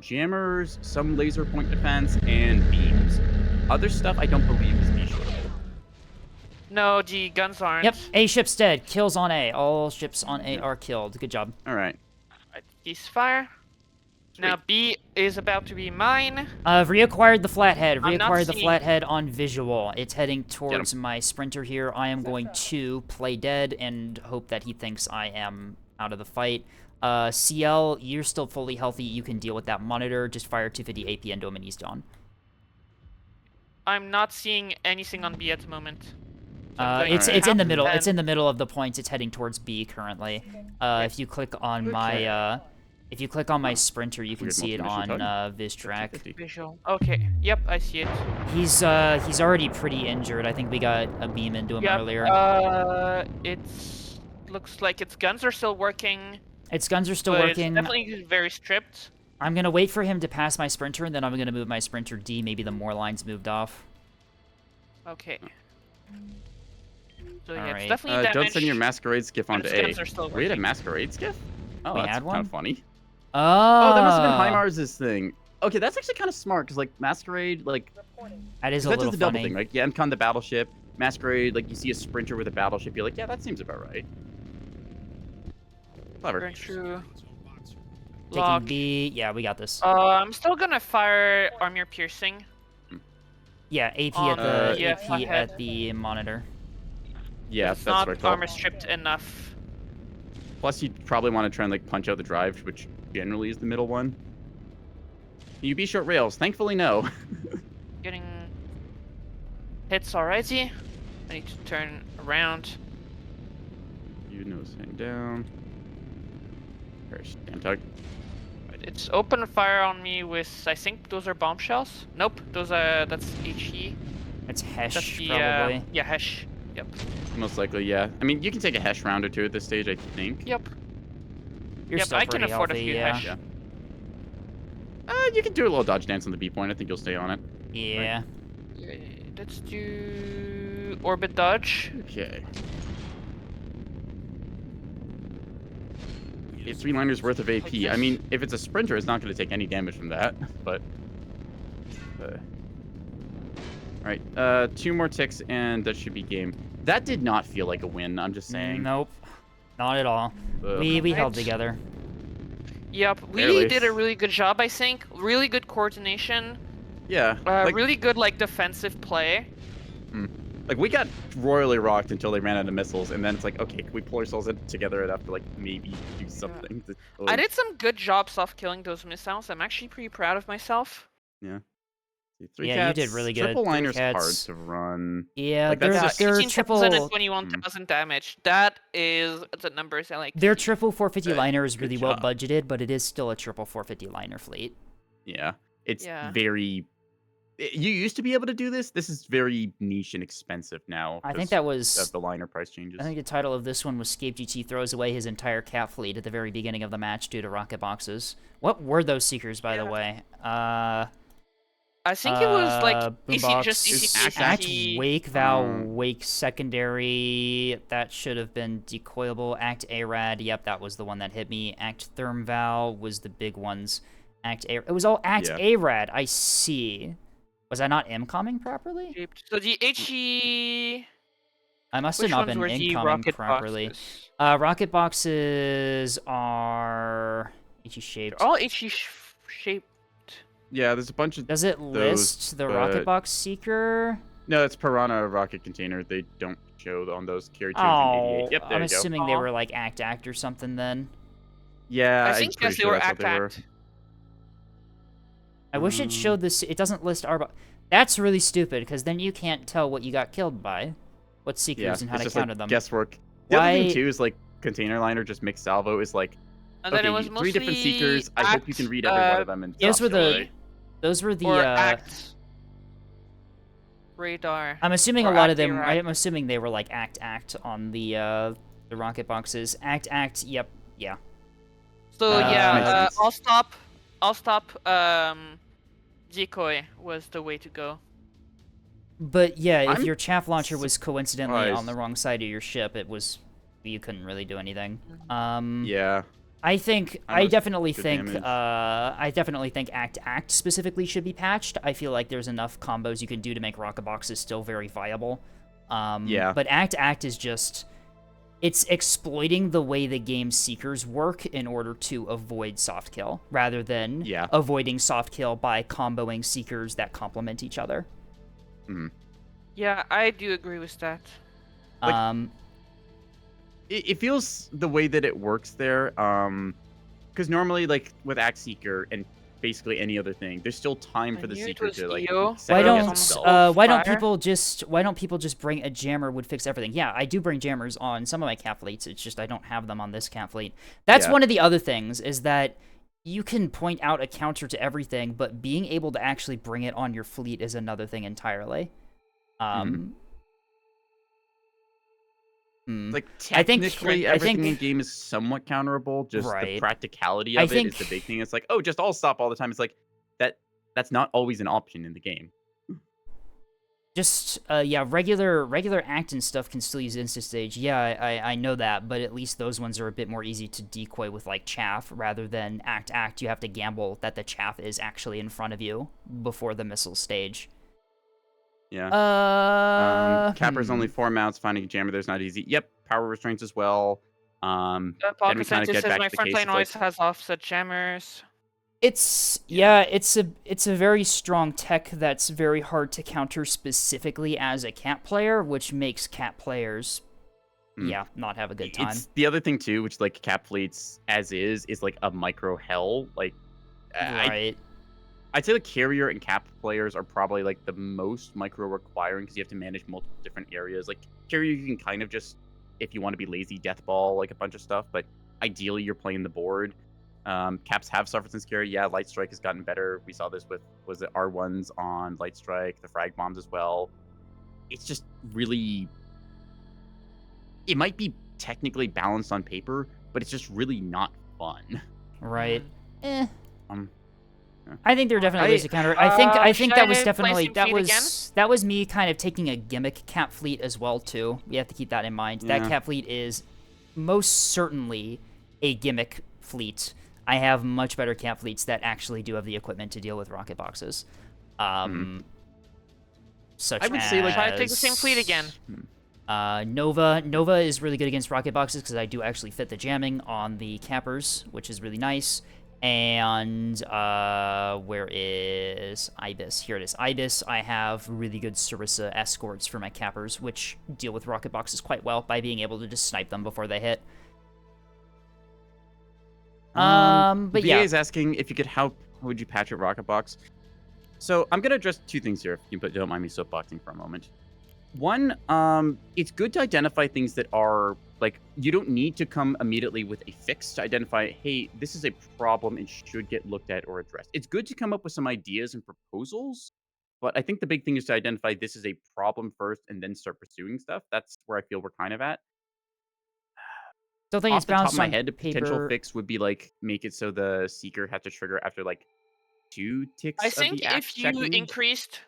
jammers, some laser point defense, and beams. Other stuff I don't believe is B-shortable. No, the guns aren't. Yep, A ship's dead. Kills on A. All ships on A are killed. Good job. All right. Right, ceasefire. Now Sweet. B is about to be mine. I've reacquired the flathead. I'm not Reacquired the seeing- flathead on visual. It's heading towards my sprinter here. I am going to play dead and hope that he thinks I am out of the fight. CL, you're still fully healthy. You can deal with that monitor. Just fire 250 AP into him and he's done. I'm not seeing anything on B at the moment. So I'm going It's to in the have middle. to It's in the middle of the points. It's heading towards B currently. If you click on my if you click on my sprinter, you can Weird see it multi-mission on tug. VizTrack. 50. Visual. Okay. Yep, I see it. He's already pretty injured. I think we got a beam into him Yep. earlier. It's looks like its guns are still working. Its guns are still but working. It's definitely very stripped. I'm gonna wait for him to pass my sprinter, and then I'm gonna move my sprinter D. Maybe the more lines moved off. Okay. So yeah, Alright. it's definitely damaged. Don't send your masquerade skiff but onto its A. guns are still We had a working. masquerade skiff? Oh, We that's had kind one? of funny. Oh, Oh, that must have been HIMARS' thing. Okay, that's actually kind of smart, because, like, masquerade, like, Reporting. That is a that little does the double funny. thing, right? Yeah, MCON the battleship, masquerade, like, you see a sprinter with a battleship, you're like, yeah, that seems about right. Clever. Going through. Taking Lock. B. Yeah, we got this. I'm still gonna fire armor piercing. Yeah, AP on at the the, AP flathead. at the monitor. Yeah, It's that's not what I call armor stripped enough. Plus, you probably want to try and, like, punch out the drive, which generally is the middle one. You be short rails? Thankfully, no. Getting hits already. I need to turn around. You nose hang down. First, damn tug. It's open fire on me with, I think those are bombshells. Nope, those are, that's HE. It's That's Hesh, the, probably. yeah, Hesh. Yep. Most likely, yeah. I mean, you can take a Hesh round or two at this stage, I think. Yep. You're Yep, still I can pretty afford a healthy, few yeah. Hesh. Yeah. You can do a little dodge dance on the B point. I think you'll stay on it. Yeah. Let's do orbit dodge. Okay. Get 3 liners worth of AP. I mean, if it's a sprinter, it's not going to take any damage from that, but... Alright, 2 more ticks, and that should be game. That did not feel like a win, I'm just saying. Nope. Not at all. We held Right. together. Yep, we Barely. did a really good job, I think. Really good coordination. Yeah. Like, Really good, like, defensive play. like, we got royally rocked until they ran out of missiles, and then it's like, okay, can we pull ourselves together enough to, like, maybe do something? To, I did some good job soft killing those missiles. I'm actually pretty proud of myself. Yeah. See, Yeah, you did really good. Triple 3 liner's hard cats. to run. Yeah, Like, they're, that's just- they're 18,000 triple... and 21,000 damage. That is the numbers I like. Their triple 450 Good- liner is good really well job. budgeted, but it is still a triple 450 liner fleet. Yeah. It's Yeah. very... You used to be able to do this. This is very niche and expensive now. I think 'cause that was... of the liner price changes. I think the title of this one was Scape GT throws away his entire cat fleet at the very beginning of the match due to rocket boxes. What were those seekers, by the way? I think it was like Boombox, just It's Act EC. Wake, Val, Um, Wake Secondary. That should have been decoyable. Act ARAD. Yep, that was the one that hit me. Act Therm Val was the big ones. Act A. It was all Act Yeah. ARAD. I see. Was I not M-comming properly? So the HE. I must have Which not ones been were the incoming rocket properly. boxes? Rocket boxes are HE shaped. They're all HE shaped. Yeah, there's a bunch of... Does it list the rocket but- box seeker? No, it's Piranha rocket container. They don't show on those carry 2 Oh, 88. Yep, there I'm you go. assuming they Aw. were like Act or something then. Yeah, I I'm think pretty yes, they sure were that's what Act they were. Act. I wish it showed this. It doesn't list our. That's really stupid because then you can't tell what you got killed by, what seekers Yeah, and how it's to just counter like them. guesswork. The other Why- thing too is like container liner just mixed salvo is like And then okay, it was 3 different mostly seekers. I hope you can read every one of them and Those stop were killing, the- right? Those were the. or Act radar. I'm assuming or a lot of Act them. ARAD. I'm assuming they were like Act on the rocket boxes. Act. Yep. Yeah. So makes yeah, sense. I'll stop. Decoy was the way to go. But yeah, if I'm your chaff launcher was coincidentally on the surprised. wrong side of your ship, it was. You couldn't really do anything. Yeah. I think That I was definitely good think damage. I definitely think Act specifically should be patched. I feel like there's enough combos you can do to make rocket boxes still very viable. Yeah. But Act is just it's exploiting the way the game seekers work in order to avoid soft kill rather than Yeah. avoiding soft kill by comboing seekers that complement each other. Yeah, I do agree with that. Like- It feels the way that it works there, because normally, like with Axe Seeker and basically any other thing, there's still time I for the knew it Seeker was to like. EO. set Why up don't itself. why don't Fire? people just bring a jammer would fix everything? Yeah, I do bring jammers on some of my cat fleets. It's just I don't have them on this cat fleet. That's Yeah. one of the other things is that you can point out a counter to everything, but being able to actually bring it on your fleet is another thing entirely. Like I think- technically, I everything think- in game is somewhat counterable. Just the Right. practicality I of it is think- the big thing. It's like, oh, just all stop all the time. It's like that's not always an option in the game. Just yeah, regular act and stuff can still use instant stage. Yeah, I know that, but at least those ones are a bit more easy to decoy with like chaff rather than act. You have to gamble that the chaff is actually in front of you before the missile stage. Yeah. Capper's only 4 mounts. Finding a jammer there's not easy. Yep. Power restraints as well. Then Pocket we kinda Scientist get says back my to the front case line of, always like- has offset jammers. It's a very strong tech that's very hard to counter specifically as a cat player, which makes cat players not have a good time. It's the other thing too, which like cap fleets as is like a micro hell. Like, Right. I'd say the carrier and cap players are probably like the most micro requiring because you have to manage multiple different areas. Like carrier, you can kind of just, if you want to be lazy, death ball like a bunch of stuff. But ideally you're playing the board. Caps have suffered since carry. Yeah, Light Strike has gotten better. We saw this with, was it R1s on Light Strike, the frag bombs as well. It's just really, it might be technically balanced on paper, but it's just really not fun. Right. Eh. Um, I think there are definitely ways to counter it. I think should that was I play definitely some fleet again? that was me kind of taking a gimmick cap fleet as well too. We have to keep that in mind. That Yeah. cap fleet is most certainly a gimmick fleet. I have much better cap fleets that actually do have the equipment to deal with rocket boxes. Such I would say, like, Try to take the same fleet again. Nova is really good against rocket boxes because I do actually fit the jamming on the cappers, which is really nice. And where is Ibis? Here it is. Ibis, I have really good Sarissa escorts for my cappers, which deal with rocket boxes quite well by being able to just snipe them before they hit. But VA yeah. is asking if you could, how would you patch a rocket box? So I'm gonna address two things here, if you don't mind me soapboxing for a moment. One, it's good to identify things that are, like, you don't need to come immediately with a fix to identify, hey, this is a problem and should get looked at or addressed. It's good to come up with some ideas and proposals, but I think the big thing is to identify this is a problem first and then start pursuing stuff. That's where I feel we're kind of at. Don't think Off it's the top balanced of my on head, a potential paper. fix would be, like, make it so the Seeker has to trigger after, like, 2 ticks I of think the act if you checking. increased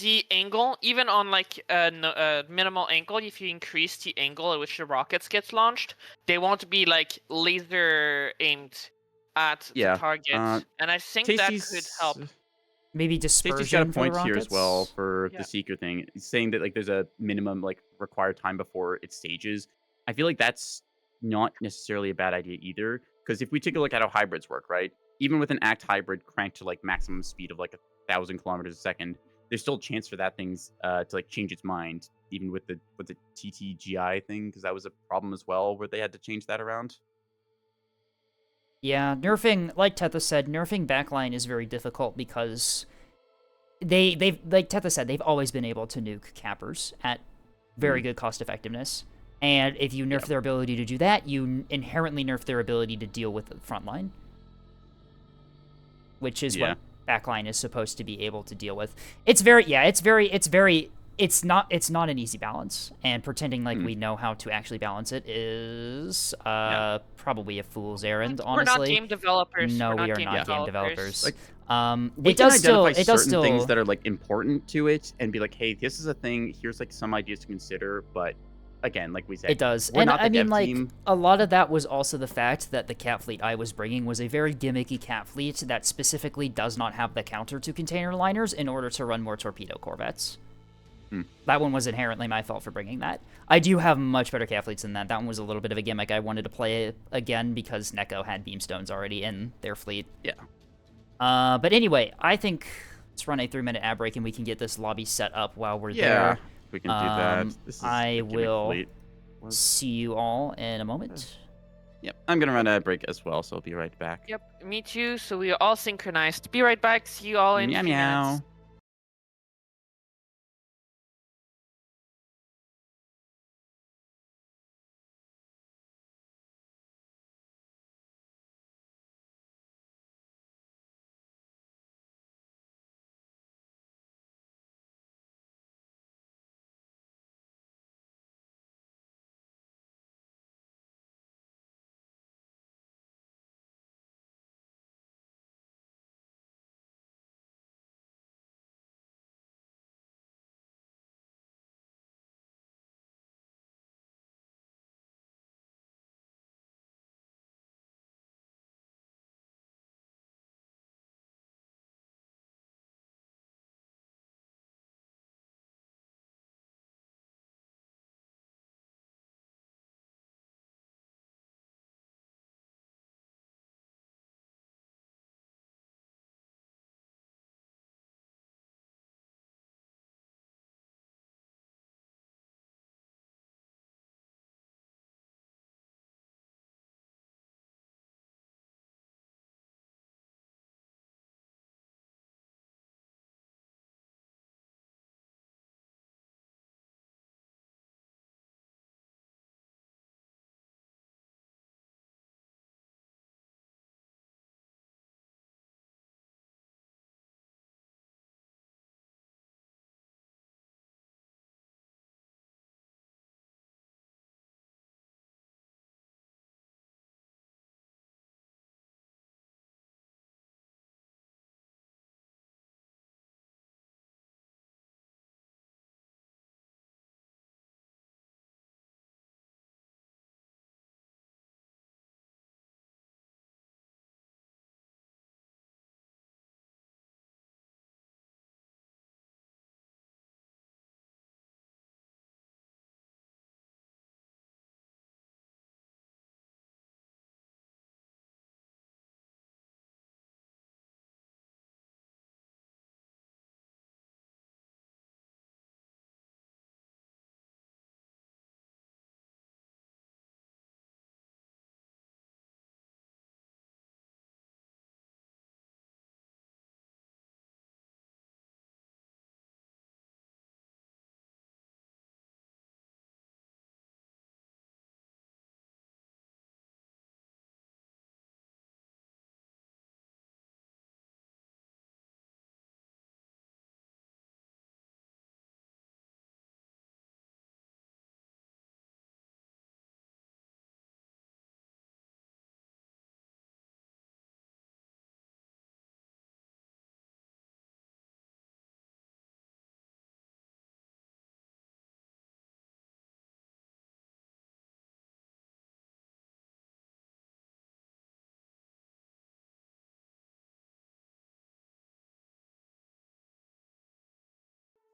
the angle, even on like a minimal angle, if you increase the angle at which the rockets gets launched, they won't be like laser aimed at Yeah, the target, and I think that could Tasty's help. Maybe Tasty's got a dispersion for the point here as well rockets. for Yeah. the Seeker thing. He's saying that, like, there's a minimum, like, required time before it stages. I feel like that's not necessarily a bad idea either, because if we take a look at how hybrids work, right? Even with an act hybrid cranked to, like, maximum speed of, like, 1,000 kilometers a second, there's still a chance for that thing's to, like, change its mind, even with the TTGI thing, because that was a problem as well, where they had to change that around. Yeah, nerfing, like Tetha said, nerfing backline is very difficult because they've like Tetha said, they've always been able to nuke cappers at very good cost effectiveness. And if you nerf their ability to do that, you inherently nerf their ability to deal with the front line, which is what backline is supposed to be able to deal with. It's not an easy balance, and pretending like we know how to actually balance it is probably a fool's errand, honestly. We're not game developers. No, We're we not are not game developers. Like, it can does still identify certain things that are, like, important to it and be like, hey, this is a thing. Here's, like, some ideas to consider. But again, like we said, it does. we're And not the I mean, dev like, team. a lot of that was also the fact that the cat fleet I was bringing was a very gimmicky cat fleet that specifically does not have the counter to container liners in order to run more torpedo corvettes. That one was inherently my fault for bringing that. I do have much better cat fleets than that. That one was a little bit of a gimmick. I wanted to play it again because Neko had beamstones already in their fleet. Yeah. But anyway, I think let's run a 3-minute ad break and we can get this lobby set up while we're there. We can do that. This is I a gimmick will fleet. see you all in a moment. Yep, I'm gonna run a break as well, so I'll be right back. Yep, me too. So we are all synchronized. Be right back. See you all in Meow a few meow. minutes.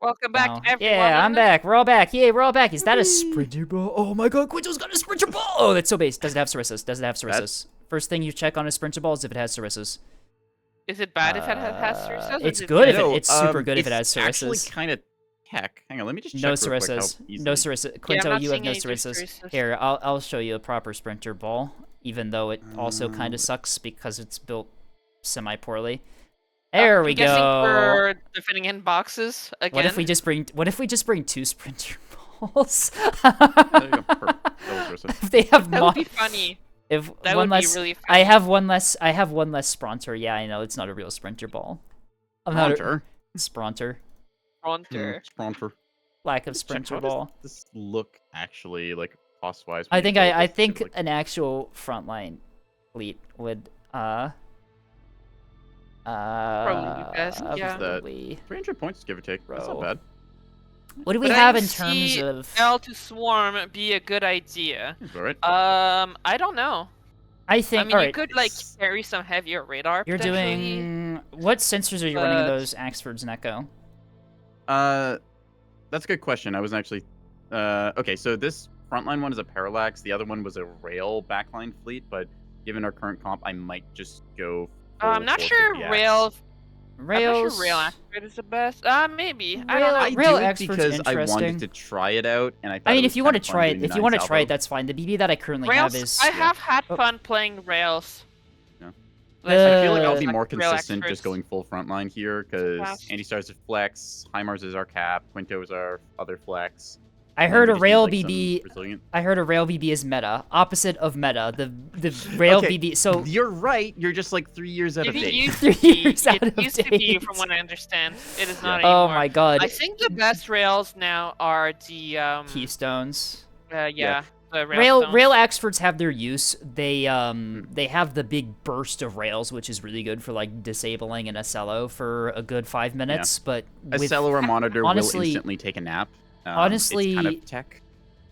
Welcome back, No. everyone. Yeah, I'm back. We're all back. Yay, we're all back. Is that a sprinter ball? Oh my god, Quinto's got a sprinter ball! Oh, that's so base. Does it have Sarissas? Does it have Sarissas? First thing you check on a sprinter ball is if it has Sarissas. Is it bad if it has Sarissas? It's good if No, it's super good if it has It's actually Sarissas. kind of tech. Hang on, let me just check No real quick how Sarissas. easily. No Sarissas. Quinto, not you have seeing no any Sarissas. Sarissas. Here, I'll show you a proper sprinter ball, even though it also kind of sucks because it's built semi-poorly. There we I'm guessing go. we're defending in boxes again. What if we just bring 2 sprinter balls? There you go. Perfect. That was Sarissa. If they have That not, would be funny. if That one would less, be really funny. I have one less sprinter. Yeah, I know it's not a real sprinter ball. I'm not a Spronter. sprinter. Fronter. Spronter. Lack of Check, sprinter how does ball. this look actually like cost-wise? I think I think think an actual frontline fleet would Probably be best, yeah. probably. 300 points, give or take. That's Bro. not bad. What do we But have I in terms see of? L to swarm be a good idea. It's all right. I don't know. I think. I mean, you Alright, could like carry some heavier radar. you're potentially. doing. What sensors are you running in but- those Axfords Necco? That's a good question. I wasn't actually. Okay, so this frontline one is a parallax. The other one was a rail backline fleet, but given our current comp, I might just go. I'm not full sure 450X. rail. I'm not Rails. sure rail accurate is the best. Maybe. I don't Rail- know. I Rail do it Expert's because I interesting. wanted to try it out, and I thought I mean, it if was you want to kinda fun try it, doing if you want to 9 try it, salvo. that's fine. The BB that I currently Rails. have is. I have had Oh. fun playing rails. Yeah. Like, I feel like I'll be like more rail consistent experts. just going full frontline here because Fast. Anti-Stars is flex, HIMARS is our cap, Quinto is our other flex. I and heard we a just need, rail like, some BB. resilient- I heard a rail BB is meta, opposite of meta. The rail Okay, BB. So You're right. You're just like 3 years out of It date. used 3 to be. years out It of used to be, date. from what I understand. It is not oh anymore. my god, I think the best rails now are the keystones. yeah, the rail Rail Axfords have their use. They have the big burst of rails, which is really good for like disabling an SLO for a good 5 minutes. But A with, cellular monitor honestly- will instantly take a nap. honestly- it's kind of tech.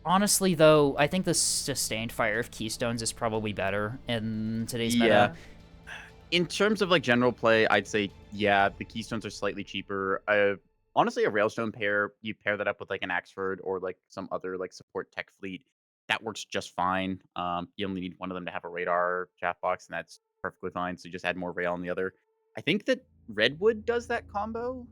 honestly though, I think the sustained fire of keystones is probably better in today's Yeah. meta. In terms of like general play, I'd say yeah, the keystones are slightly cheaper. Honestly, a railstone pair, you pair that up with like an Axford or like some other like support tech fleet, that works just fine. You only need one of them to have a radar chat box, and that's perfectly fine. So you just add more rail on the other. I think that Redwood does that combo.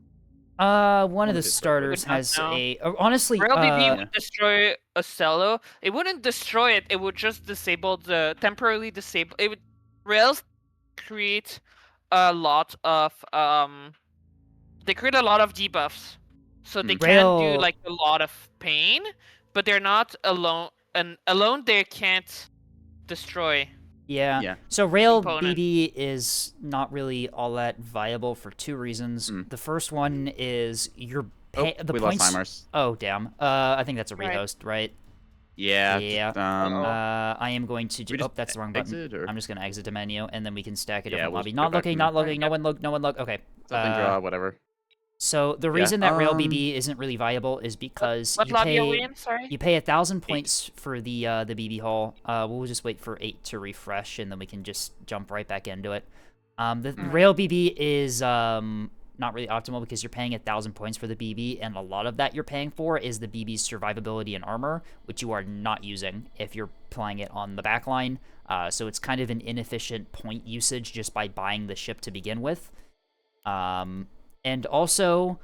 One of the is Redwood? starters Would not has know. a honestly. Rail BB Yeah. would destroy a cello. It wouldn't destroy it. It would just disable the temporarily disable. It would rails create a lot of They create a lot of debuffs, so they can Rail- do like a lot of pain, but they're not alone. And alone they can't destroy. Yeah. Yeah. So rail Component. BB is not really all that viable for 2 reasons. Mm. The first one is the we points. lost HIMARS. Oh damn. I think that's a Right. rehost, right? Yeah. Yeah. just, I am going to. we Oh, just that's the wrong button. exit, or? I'm just gonna exit the menu, and then we can stack a Yeah, different we'll lobby. just Not go back looking. in. Not looking. No one look. No one look. Okay. Something draw, whatever. So the Yeah, reason that rail BB isn't really viable is because What you lobby are we pay in? Sorry. you pay 1,000 points for the BB hull. We'll just wait for 8 to refresh, and then we can just jump right back into it. The rail BB is not really optimal because you're paying 1,000 points for the BB, and a lot of that you're paying for is the BB's survivability and armor, which you are not using if you're playing it on the back line. So it's kind of an inefficient point usage just by buying the ship to begin with. And also,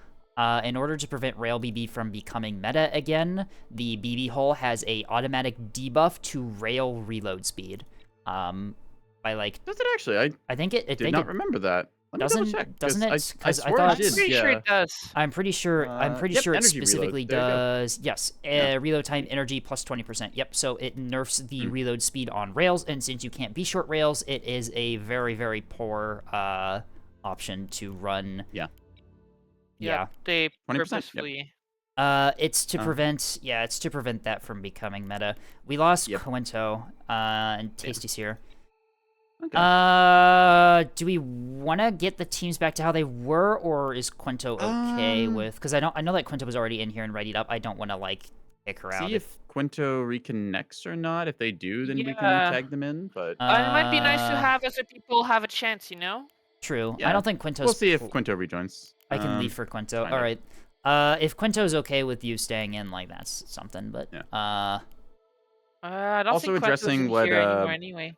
in order to prevent rail BB from becoming meta again, the BB hull has a automatic debuff to rail reload speed. By like, Does it actually? I I think it. I did think not it remember that. Let me double doesn't- check. 'cause doesn't it? I 'Cause I swear thought- it did. I'm pretty yeah. sure it does. I'm pretty sure. I'm pretty Yep, sure it energy reload. specifically There you go. does. Yes, Yeah. reload time, energy plus 20%. Yep. So it nerfs the Hmm. reload speed on rails, and since you can't be short rails, it is a very very poor option to run. Yeah. Yeah. They 20%, yep. purposefully. It's to prevent. Yeah, it's to prevent that from becoming meta. We lost Yep. Quinto, and Tasty's here. Okay. Do we want to get the teams back to how they were, or is Quinto okay with? Because I know that Quinto was already in here and readied up. I don't want to like kick her out. See if Quinto reconnects or not. If they do, then we can Yeah. tag them in. But It might be nice to Uh, have other people have a chance, you know? True. I Yeah. don't think Quinto's. we'll see if Quinto rejoins. I can leave for Quinto. find All out. right. If Quinto's okay with you staying in, like, that's something, but, Yeah. I don't Also think Quentin's addressing in what, here anymore anyway.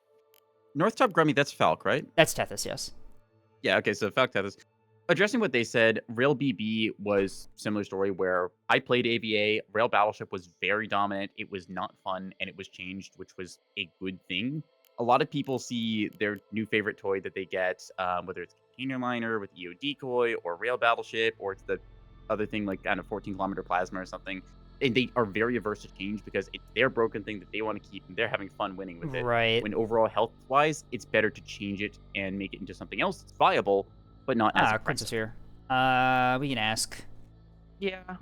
North Top Grummy, that's Falk, right? that's Tethys, yes. Yeah, okay, so Falk Tethys. Addressing what they said, Rail BB was similar story where I played AVA, Rail Battleship was very dominant, it was not fun, and it was changed, which was a good thing. A lot of people see their new favorite toy that they get, whether it's Container Liner with EO Decoy, or Rail Battleship, or it's the other thing like kind of 14-kilometer Plasma or something, and they are very averse to change because it's their broken thing that they want to keep, and they're having fun winning with it. Right. When overall health-wise, it's better to change it and make it into something else that's viable, but not as Quinto's aggressive. here. We can ask. Yeah. Uh,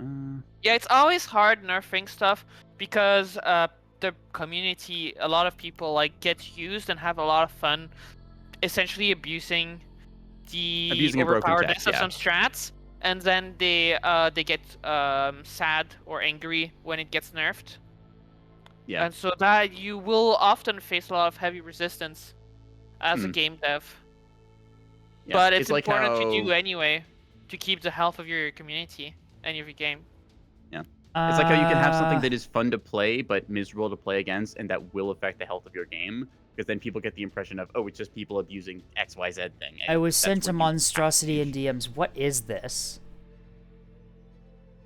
Yeah, it's always hard nerfing stuff because the community, a lot of people like get used and have a lot of fun, essentially abusing the Abusing a broken tech, overpoweredness of yeah. some strats, and then they get sad or angry when it gets nerfed. Yeah. And so that you will often face a lot of heavy resistance as a game dev. Yeah, But it's like important to how- do anyway to keep the health of your community and of your game. It's like how you can have something that is fun to play, but miserable to play against, and that will affect the health of your game. Because then people get the impression of, oh, it's just people abusing XYZ thing. I was that's sent a when you monstrosity in change. DMs. What is this?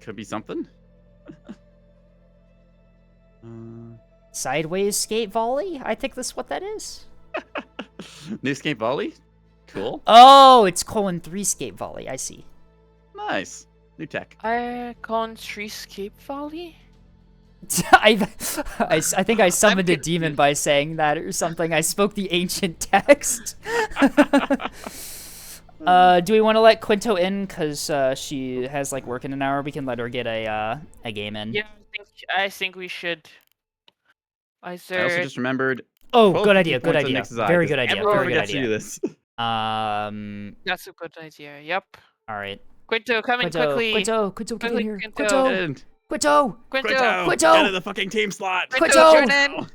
Could be something. Sideways skate volley? I think that's what that is. New skate volley? Cool. Oh, it's :3 skate volley. I see. Nice. New tech. Icon Treescape Volley? I think I summoned a demon by saying that or something. I spoke the ancient text. Do we want to let Quinto in because she has like work in an hour? We can let her get a game in. Yeah, I think we should. I also just remembered. Oh, 12 good idea. points Good on idea. Nix's eye, Very 'cause good idea. everyone Very good forgets to do idea. this. That's a good idea. Yep. All right. Quinto, come in quickly. Quinto, get in Quickly, here. Quinto. Quinto, Quinto, Quinto. Quinto! Get in the fucking team slot. Quinto, join in. No,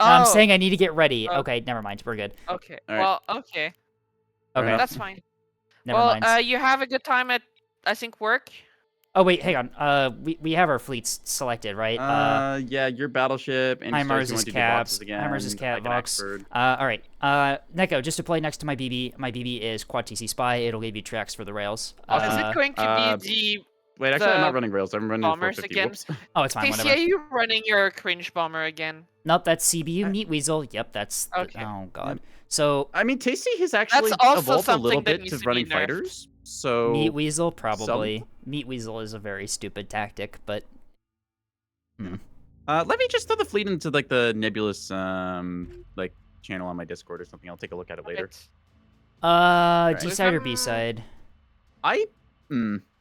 Oh, I'm saying I need to get ready. Oh. Okay, never mind. We're good. Okay. All right. Well, okay. Okay, That's fine. never Well, mind. you have a good time at, I think, work. Oh wait, hang on. We have our fleets selected, right? Yeah, your battleship. And Heimars is caps. Heimars is cat Vox. Oxford. All right. Neko, just to play next to my BB. My BB is Quad TC Spy. It'll give you tracks for the rails. Is it going to be Wait, actually, I'm the not running rails. I'm running bombers 450. again? Whoops. Oh, it's fine. Casey, Whatever. are you running your cringe bomber again? Nope, that's CBU Meat Weasel. Yep, that's. Okay. Oh god. So I mean, Tasty has actually also evolved a little something that bit needs to to be running nerfed. fighters. So Meat Weasel probably. Meat Weasel is a very stupid tactic, but. let me just throw the fleet into like the nebulous like channel on my Discord or something. I'll take a look at it later. Right. D side or B side? I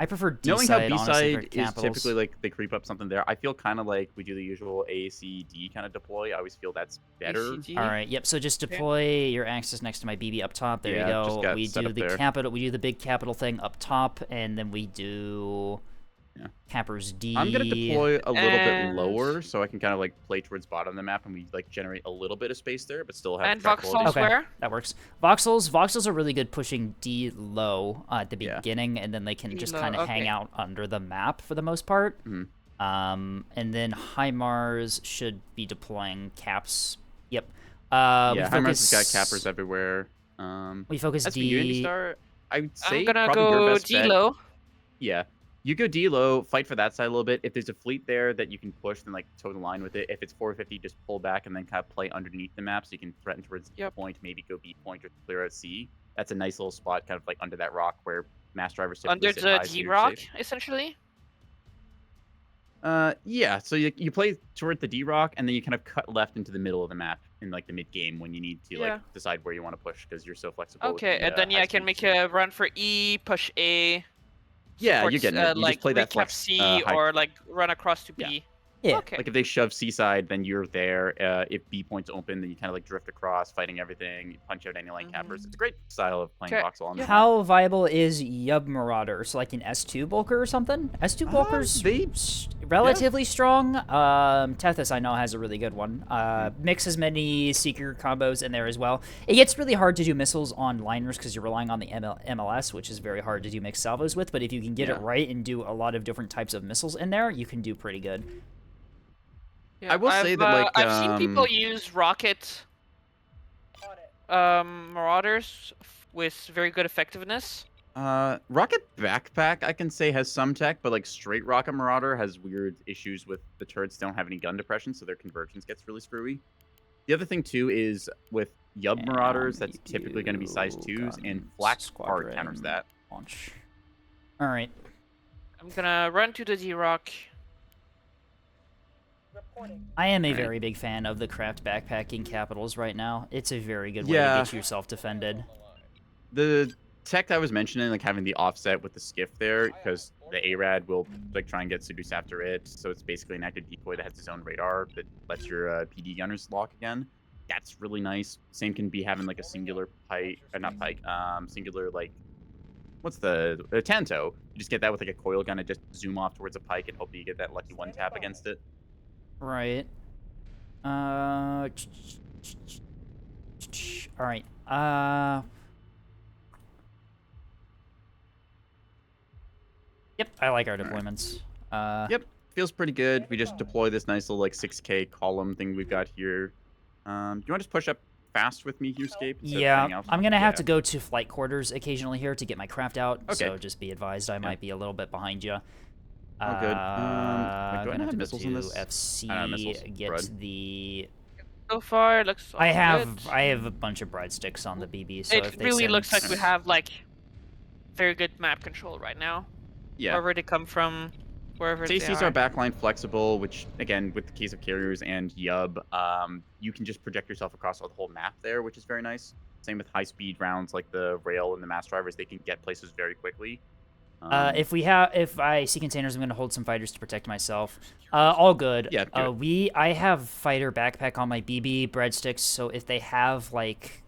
prefer D knowing how side. B honestly, for side is capitals. typically like they creep up something there. I feel kind of like we do the usual AAC-D kind of deploy. I always feel that's better. ACD? All right. Yep. So just deploy your axis next to my BB up top. There Yeah, you just go. got We set do up the there. capital. We do the big capital thing up top, and then we do Cappers D. I'm gonna deploy a little bit And- lower so I can kind of like play towards bottom of the map and we like generate a little bit of space there, but still have And track Voxels quality. Okay. where? That works. Voxels are really good pushing D low at the Yeah. beginning, and then they can D just low, kind of hang okay. out under the map for the most part. Mhm. And then HIMARS should be deploying caps. Yep. We Yeah, Heimars focus, has got cappers everywhere. We focus As for Unity D. Star, I would say I'm gonna probably your go best bet- D-low. Yeah. You go D-low, fight for that side a little bit. If there's a fleet there that you can push, then like toe the line with it. If it's 450, just pull back and then kind of play underneath the map so you can threaten towards D point, maybe go B point or clear out C. That's a nice little spot kind of like under that rock where mass drivers typically Under sit the high, so you're D-Rock, safe. essentially? Yeah, so you play toward the D-Rock and then you kind of cut left into the middle of the map in like the mid-game when you need to Yeah. like decide where you want to push because you're so flexible. with Okay, the, and then yeah, I can high-speed make a run for E, push A. Yeah, support, you're getting it. You like just play that recap flex, C high- or like run across to Yeah. B. Yeah. Okay. Like if they shove Seaside, then you're there. If B point's open, then you kind of like drift across, fighting everything. You punch out any lane cappers. It's a great style of playing Okay. voxel on the map. How viable is Yub Marauder? So like an S2 bulker or something? S2 bulker's They- relatively strong. Tethys I know has a really good one. Mix as many Seeker combos in there as well. It gets really hard to do missiles on liners because you're relying on the MLS, which is very hard to do mixed salvos with. But if you can get it right and do a lot of different types of missiles in there, you can do pretty good. Yeah, I will say that, like, I've seen people use rocket marauders with very good effectiveness. Rocket Backpack, I can say, has some tech, but like straight Rocket Marauder has weird issues with the turrets don't have any gun depression, so their convergence gets really screwy. The other thing too is with Yub Marauders, that's typically going to be size 2s, and Flak Heart counters that. Launch. All right. I'm gonna run to the D-Rock. I am a very big fan of the craft backpacking capitals right now. It's a very good way to Yeah. get yourself defended. The tech I was mentioning, like having the offset with the skiff there, because the ARAD will like try and get seduced after it, so it's basically an active decoy that has its own radar that lets your PD gunners lock again. That's really nice. Same can be having like a singular pike, not pike, singular like, what's the Tanto? You just get that with like a coil gun and just zoom off towards a pike and hope you get that lucky one tap against it. Right. All right. Yep, I like our deployments. Yep, feels pretty good. We just deploy this nice little like 6K column thing we've got here. Do you want to just push up fast with me here, Scape? Yeah, I'm gonna have to go to flight quarters occasionally here to get my craft out. Okay. So just be advised, I might be a little bit behind you. Oh, good. Wait, do I gonna not have have to missiles go in to this? FC, I don't have missiles. get Brud. the. So far, it looks all I good. have a bunch of breadsticks on the BB. So if It they really send... looks like we have like very good map control right now. Yeah. Wherever they come from, wherever they Stacy's are. our backline flexible, which again, with the case of carriers and Yub, you can just project yourself across the whole map there, which is very nice. Same with high-speed rounds like the rail and the mass drivers; they can get places very quickly. if I see containers, I'm gonna hold some fighters to protect myself. All good. Yeah, do it. I have fighter backpack on my BB breadsticks, so if they have like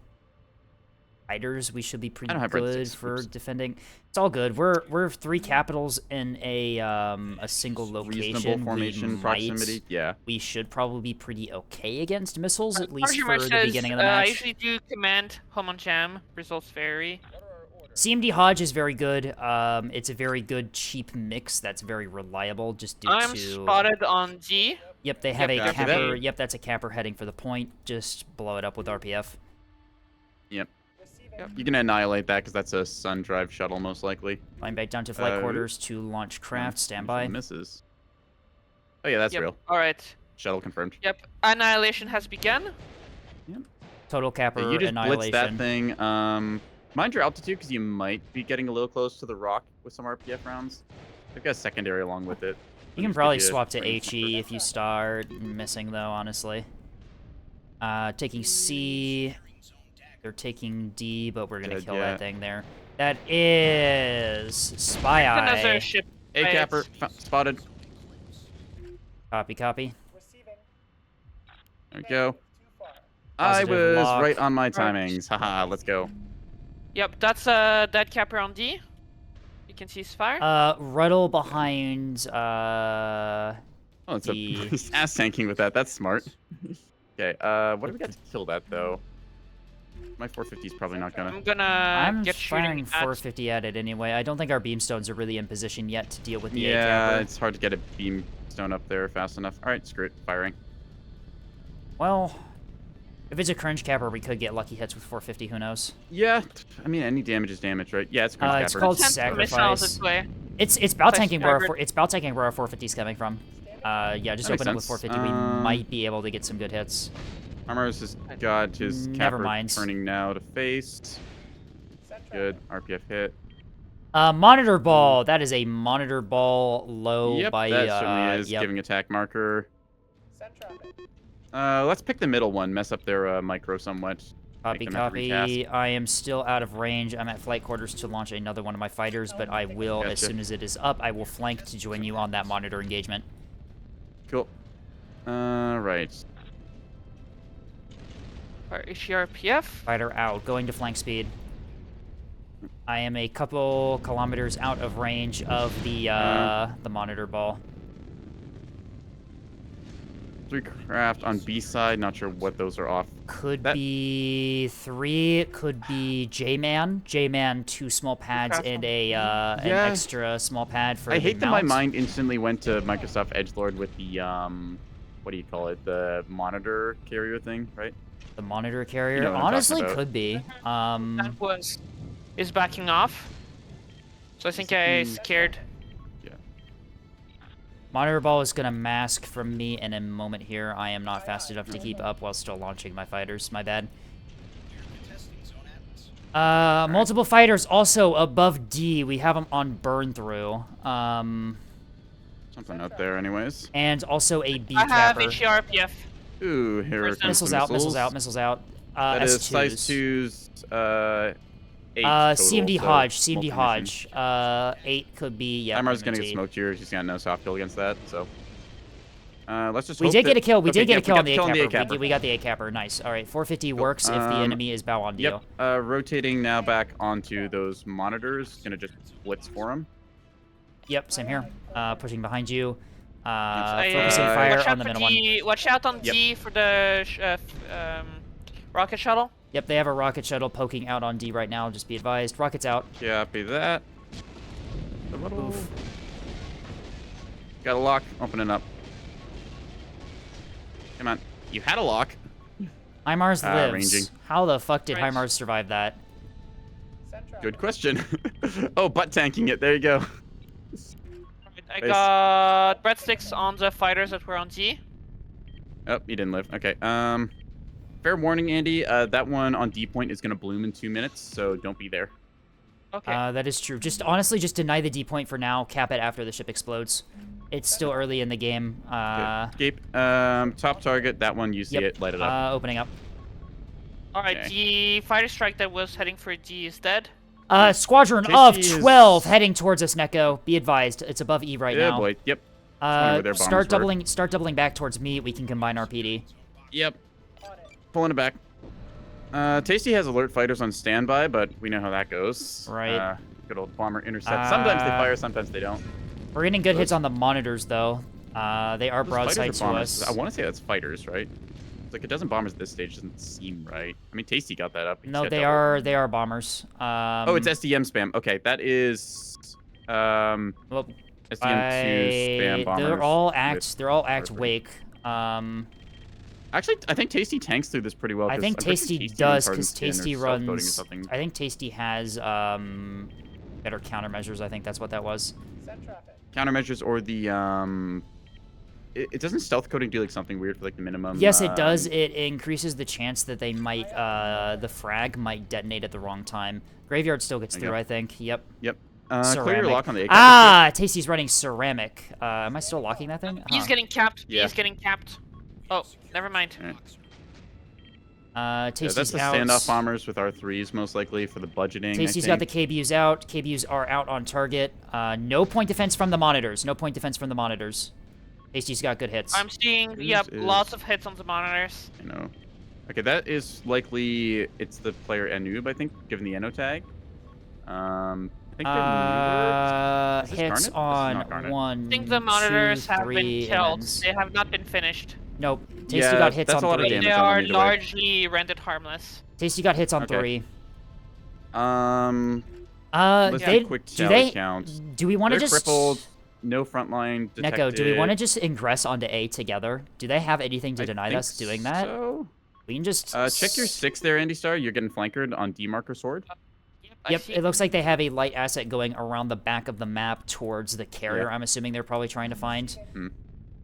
fighters, we should be pretty don't have good breadsticks. for Oops. defending. It's all good. We're 3 capitals in a single location. Reasonable formation proximity. Yeah. We should probably be pretty okay against missiles, at least Arjumar for the says, beginning of the I match. usually do command home on jam. Results vary. CMD Hodge is very good. It's a very good cheap mix that's very reliable. Just due I'm to spotted on G. Yep, they have Yep, a copy that. capper. Yep, that's a capper heading for the point. Just blow it up with RPF. Yep. Yep. You can annihilate that because that's a Sun Drive shuttle, most likely. Flying back down to flight quarters to launch craft. Standby. Misses. Oh yeah, that's Yep. real. All right. Shuttle confirmed. Yep. Annihilation has begun. Total capper Yeah, you just blitz annihilation. that thing. Mind your altitude because you might be getting a little close to the rock with some RPF rounds. They've got a secondary along with it. You can probably swap to HE if you start missing, though, honestly. Taking C. They're taking D, but we're going to Good, kill yeah. that thing there. That is Spy Another Eye. ship. A Right. capper spotted. Copy, copy. There we go. I Positive was lock. right on my timings. Haha, let's go. Yep, that's dead capper on D. You can see his fire. Ruddle behind, Oh, it's The- a ass tanking with that. That's smart. Okay, what do we got to kill that though? My 450 is probably not gonna. I'm gonna I'm get firing shooting at 450 at it anyway. I don't think our beamstones are really in position yet to deal with the A Yeah, capper. it's hard to get a beam stone up there fast enough. All right, screw it. Firing. Well, if it's a cringe capper, we could get lucky hits with 450. Who knows? Yeah, I mean any damage is damage, right? Yeah, it's a It's capper. called Send missiles sacrifice. its way. It's bow Place tanking where staggered. it's bow tanking where our 450 is coming from. Yeah, just That makes open it with sense. 450. We might be able to get some good hits. Armor's has got his Never capper mind. turning now to face. Good RPF hit. Monitor ball. That is a monitor ball low Yep, by that certainly is yep. giving attack marker. Let's pick the middle one. Mess up their micro somewhat. Copy, Make them have to copy. I am still out of range. I'm at flight quarters to launch another one of my fighters, but I will, as Gotcha. soon as it is up, I will flank to join you on that monitor engagement. Cool. Right. Or HRPF. Fighter out, going to flank speed. I am a couple kilometers out of range of the monitor ball. 3 craft on B side. Not sure what those are off. Could That- be 3. Could be J-Man. J-Man, 2 small pads Craft and a an Yeah. extra small pad for I the hate that my mount. mind instantly went to Microsoft Edgelord with the what do you call it? The monitor carrier thing, right? The monitor carrier. You know what I'm talking Honestly, about. could be. That is backing off. So I think I scared. Monitor ball is gonna mask from me in a moment here. I am not fast enough to keep up while still launching my fighters. My bad. Multiple fighters also above D. We have them on burn through. Something out there, anyways. And also a B I have capper. HRPF. Ooh, here First comes Missiles the out, missiles missiles. out, missiles out. That is size S2s. 2s. 8 total, CMD so Hodge, CMD multi-mission. Hodge. 8 could be, yeah. Timer's gonna MT. get smoked here. She's got no soft kill against that, so. Let's just We hope did get that- a kill. We okay, did get yep, a kill we on got the kill on A-capper. A-capper. We got the A-capper. Nice. All right, 450 Cool. works if the enemy is bow on deal. Yep. Rotating now back onto those monitors. Gonna just blitz for them. Yep, same here. Pushing behind you. I, Focusing fire watch on out the for middle one. D. Watch out on Yep. D for the rocket shuttle. Yep, they have a rocket shuttle poking out on D right now. Just be advised. Rocket's out. Copy that. Got a lock. Opening up. Come on. You had a lock. HIMARS lives. Ranging. How the fuck did Right. HIMARS survive that? Good question. Oh, butt tanking it. There you go. I Nice. got breadsticks on the fighters that were on D. Oh, he didn't live. Okay. Fair warning, Andy. That one on D point is gonna bloom in 2 minutes, so don't be there. Okay. That is true. Just honestly, just deny the D point for now. Cap it after the ship explodes. It's still early in the game. Okay. Escape. Top target. That one. You see Yep. it. Light it up. Opening up. All right, okay. the fighter strike that was heading for D is dead. Squadron Tasty of is- 12 heading towards us, Neko. Be advised, it's above E right Yeah, now. boy. Yep. where their bombers Start were. doubling back towards me. We can combine our PD. Yep. Pulling it back. Tasty has alert fighters on standby, but we know how that goes. Right. Good old bomber intercept. Sometimes they fire, sometimes they don't. We're getting good hits on the monitors, though. They are Those broadside fighters to are bombers. us. I want to say that's fighters, right? It's like a dozen bombers at this stage doesn't seem right. I mean, Tasty got that up. He's No, got they double. are bombers. Oh, it's SDM spam. Okay, that is Well, SDM2 spam bombers. they're all act with- wake. Actually, I think Tasty tanks through this pretty well. I 'cause think I'm pretty Tasty sure does runs because skin or Tasty self-voting or runs. something. I think Tasty has better countermeasures. I think that's what that was. Send traffic. Countermeasures or the it doesn't stealth coding do like something weird for like the minimum. Yes, it does. It increases the chance that they might the frag might detonate at the wrong time. Graveyard still gets There you through, go. I think. Yep. Yep. Clear your lock on the A. Ah, Tasty's running ceramic. Am I still locking that thing? He's Huh. getting capped. Yeah. He's getting capped. Oh, never mind. Yeah, Tasty's that's the out. standoff bombers with R3s most likely for the budgeting. Tasty's I got the think. KBUs out. KBUs are out on target. No point defense from the monitors. No point defense from the monitors. Tasty's got good hits. I'm seeing, Whose yep, is- lots of hits on the monitors. I know. Okay, that is likely it's the player Anub, I think, given the Eno tag. I think they're Is this Hits Garnet? This is on not Garnet. 1, I think the monitors 2, have 3, been and killed. then They have not been finished. Nope. Tasty Yeah, got hits that's on a lot of 3. damage They on them are either way. largely rendered harmless. Tasty got hits on Okay. 3. Let's They do quick do tally they count. do we want to They're just crippled. No frontline detected. Neko, do we want to just ingress onto A together? Do they have anything to I deny think us doing that? So. We can just Check your 6 there, Andy Star. You're getting flankered on D marker sword. Yep, I Yep, see. it looks like they have a light asset going around the back of the map towards the carrier. Yeah. I'm assuming they're probably trying to find. Hmm.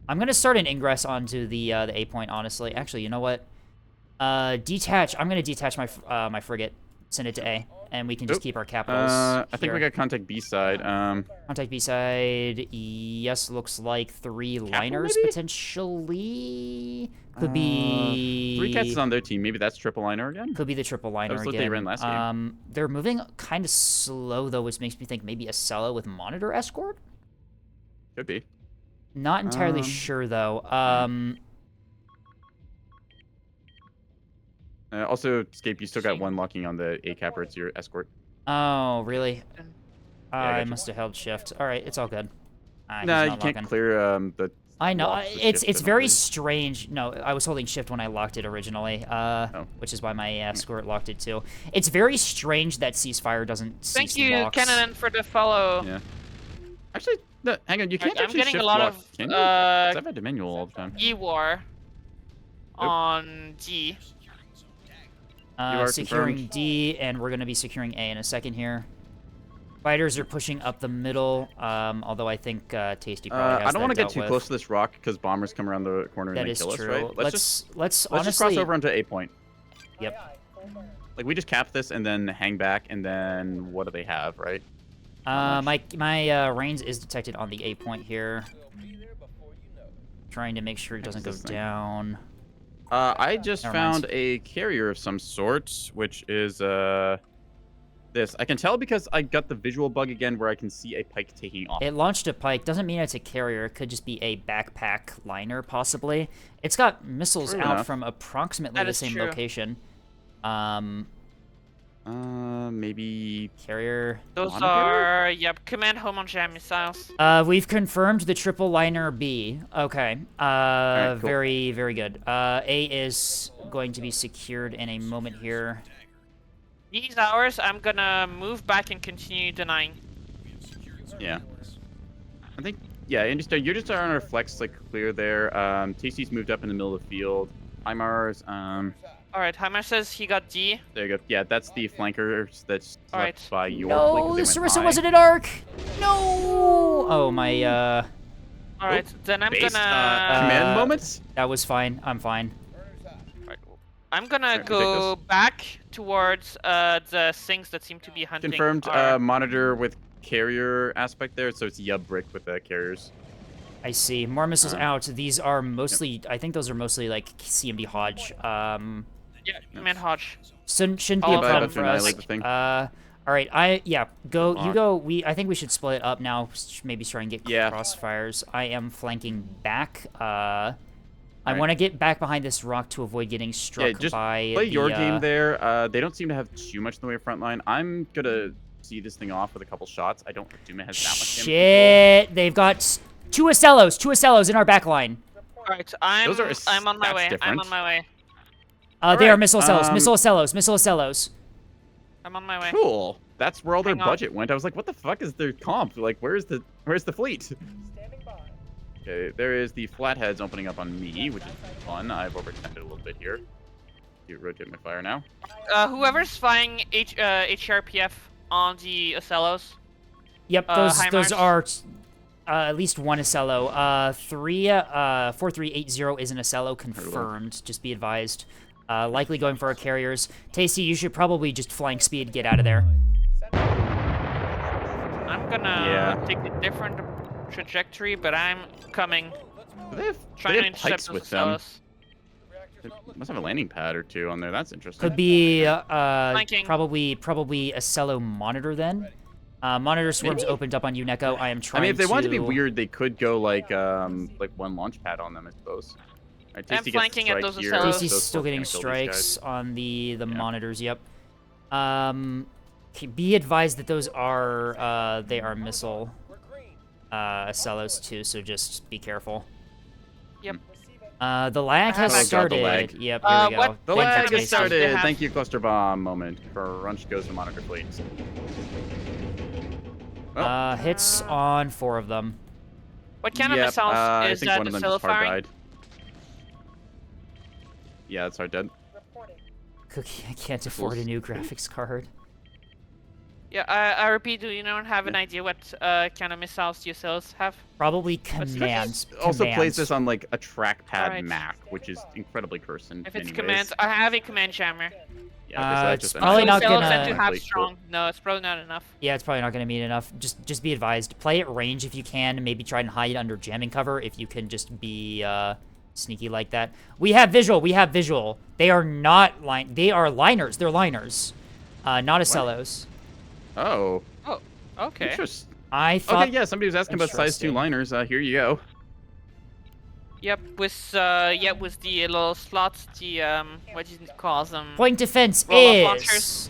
I'm gonna start an ingress onto the A point. Honestly, actually, you know what? Detach. I'm gonna detach my my frigate. Send it to A, and we can just Oop. keep our capitals. I think we here. got contact B side. Contact B side. Yes, looks like 3 liners maybe? potentially. Could be 3 cats is on their team. Maybe that's triple liner again. Could be the triple liner was what again. they ran last game. They're moving kind of slow though, which makes me think maybe a Cello with monitor escort. Could be. Not entirely sure though. Also, Escape, you still got See. one locking on the A capper. It's your escort. Oh, really? I I gotcha. must have held shift. All right, it's all good. He's Nah, not you can't locking. clear the. I know. locks with It's shift, I don't very believe. strange. No, I was holding shift when I locked it originally, which is why my escort locked it too. It's very strange that ceasefire doesn't Thank cease you, locks. Cannon, for the follow. Yeah. Actually, no, hang on. You can't I'm actually getting shift a lot lock, of can you? 'Cause I've had to manual all the time. E-War on G. are Securing confirmed. D, and we're going to be securing A in a second here. Fighters are pushing up the middle, although I think Tasty probably has I don't want to get dealt too with. close to this rock because bombers come around the corner and That they is kill true. us, right? Let's Let's honestly. just cross over onto A point. Yep. Like we just cap this and then hang back and then what do they have, right? My range is detected on the A point here. Trying to make sure it doesn't go this thing? down. I just Never found mind. a carrier of some sort, which is this. I can tell because I got the visual bug again where I can see a pike taking off. It launched a pike. Doesn't mean it's a carrier. It could just be a backpack liner, possibly. It's got missiles True out enough. from approximately That the is same true. location. Maybe Carrier. Those Monitor? are, yep, command home on jam missiles. We've confirmed the triple liner B. Okay. cool. Very, very good. A is going to be secured in a moment here. These hours, I'm gonna move back and continue denying. Yeah. I think yeah, you're just on our flex like clear there. Tasty's moved up in the middle of the field. Imars, Alright, Heimer says he got D. there you go. Yeah, that's the flankers that's Alright. left by your No, flank 'cause the they went Sarissa high. wasn't an arc. No. Oh my. Alright, then I'm Base, gonna... command moments. That was fine. I'm fine. Alright, I'm gonna Alright, we go take back towards the things that seem to be hunting. Confirmed. our- Monitor with carrier aspect there, so it's Yub brick with the carriers. I see. More missiles out. These are mostly. I think those are mostly like CMD Hodge. Yeah, command Hodge. Shouldn't be All a of problem them. for Annihilate us. the thing. All right. Go. You Lock. go. I think we should split it up now. Maybe try and get Yeah. crossfires. I am flanking back. I Alright. want to get back behind this rock to avoid getting struck Yeah, just by play the, your game there. They don't seem to have too much in the way of front line. I'm gonna see this thing off with a couple shots. I don't assume it has that much damage control. Shit! They've got two Ocellos in our back line. Alright, I'm Those are on my stats way. I'm different. on my way. They Alright, are missile Ocellos. I'm on my way. Cool. That's where all their Hang on. budget went. I was like, what the fuck is their comp? Like, where's the fleet? Standing by. Okay, there is the flatheads opening up on me, which is fun. I've overextended a little bit here. You rotate my fire now. Whoever's flying HRPF on the Ocellos. Yep, High those marks. are at least one Ocello. 4380 is an Ocello confirmed. Just be advised. Likely going for our carriers. Tasty, you should probably just flank speed, get out of there. I'm gonna take a different trajectory, but I'm coming. Do they have Trying to pikes intercept those with them? Ocellos. They must have a landing pad or two on there. That's interesting. Could be Flanking. probably Ocello monitor then. Monitor swarms Maybe. opened up on Uneko. I am I trying mean, if they wanted to be to- weird, they could go like one launch pad on them, I suppose. Right, I'm Tasty gets flanking at strike those here. Ocellos. Tasty's Those still folks getting are gonna kill these strikes on the Yeah. monitors. Yep. Be advised that those are they are missile Ocellos too, so just be careful. Yep. The lag has Oh god, the started. lag. Yep, here we go. what- The What lag kind of has missiles do they started. have? Thank you, cluster bomb moment. Crunch goes to monitor fleet. Hits on 4 of them. What kind of Yep, missiles I is think that one of them Ocello just hard firing? died. Yeah, that's hard dead. Reporting. Cookie, I can't afford a new graphics card. Yeah, I repeat, do you not have an idea what kind of missiles the Ocellos have? Probably Let's commands. Also commands. plays this on like a trackpad Alright. Mac, which is incredibly cursed. If it's commands, I have a command jammer. Yeah, okay, so that it's just probably ends up not Ocellos gonna- tend to have Cool. strong. No, it's probably not enough. Yeah, it's probably not going to be enough. Just be advised. Play at range if you can. Maybe try and hide under jamming cover if you can just be sneaky like that. We have visual. They are not line. They are liners. They're liners. Not Ocellos. Oh, Oh, okay. interesting. I thought. Okay, yeah, somebody was asking about size 2 Interesting. liners. Here you go. Yep, with the little slots, the what do you call them? Point defense Roll-up launchers. is...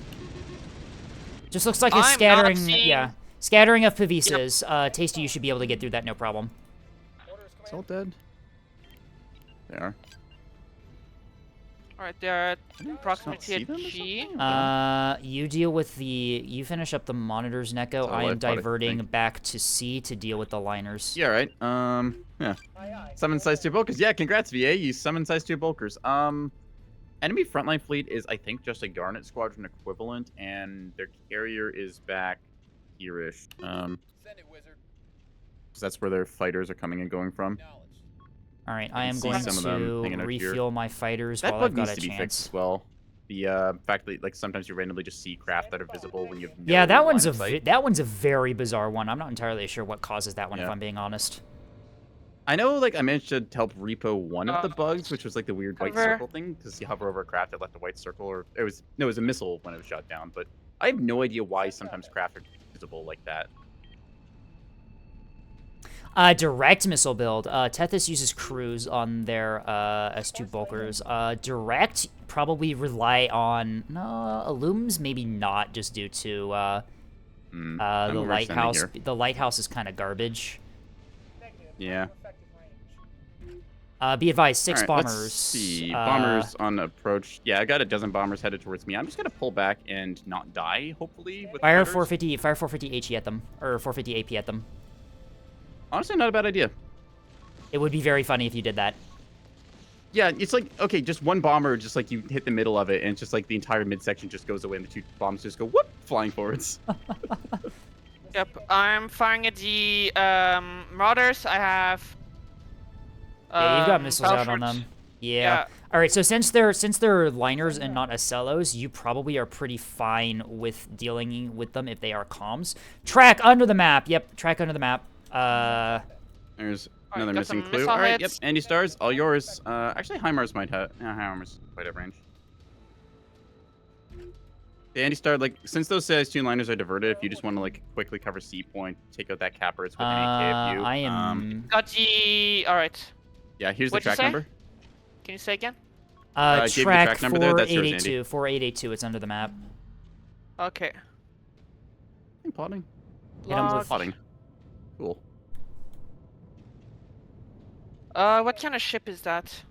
Just looks like a I'm not scattering... seeing- Yeah. Scattering of Pavises. Tasty, you should be able to get through that, no problem. Orders, It's all Commander. dead. They are. Alright, they're at see proximity them at or G. something? You deal with the... You finish up the monitors, Neko. That's all I I am thought, I diverting think. back to C to deal with the liners. Yeah, right. Yeah. Aye, aye. Summon size 2 bulkers. Yeah, congrats, VA. You summon size 2 bulkers. Enemy frontline fleet is, I think, just a Garnet Squadron equivalent, and their carrier is back here-ish. Send it, wizard. 'Cause that's where their fighters are coming and going from. Acknowledged. Alright, I I can am see going some of them to hanging out here. refuel my fighters That while bug I've got needs a to be fixed chance. as well. The fact that like sometimes you randomly just see craft that are visible when you have no Yeah, that line one's of a sight. that one's a very bizarre one. I'm not entirely sure what causes that one, if Yeah. I'm being honest. I know, like, I managed to help repo one of the bugs, which was like the weird white Cover. circle thing, because you hover over a craft that left a white circle, or it was a missile when it was shot down. But I have no idea why sometimes craft are visible like that. Direct missile build. Tethys uses cruise on their S2 bulkers. Direct probably rely on Illums, maybe not, just due to the I'm overextending lighthouse. here. The lighthouse is kind of garbage. Negative. Yeah. Effective range. Be advised, 6 All right, bombers. Let's see. Bombers on approach. Yeah, I got a dozen bombers headed towards me. I'm just gonna pull back and not die, hopefully. With Fire fighters. 450 HE at them, or 450 AP at them. Honestly, not a bad idea. It would be very funny if you did that. Yeah, it's like, okay, just one bomber, just like you hit the middle of it, and it's just like the entire midsection just goes away, and the 2 bombs just go whoop, flying forwards. Yep, I'm firing at the marauders. I have. Yeah, you've got missiles out on Belfort. them. Yeah. Yeah. All right. So since they're liners and not Acellos, you probably are pretty fine with dealing with them if they are comms. Track under the map. Yep. Track under the map. There's Alright, another got missing some clue. missile All right, yep, hits. Andy Stars, all yours. Actually, HIMARS might have. Yeah, HIMARS might have range. The Andy Star, like, since those size 2 liners are diverted, if you just want to like quickly cover C point, take out that capper, it's with an AK of you. I am. Got the. Alright. Yeah, here's What'd the you track say? number. Can you say again? gave you the Track track number there, that's yours, 4882. 4882. It's under the map. Okay. Plotting. Hit 'em with- Plotting. Cool. What kind of ship is that?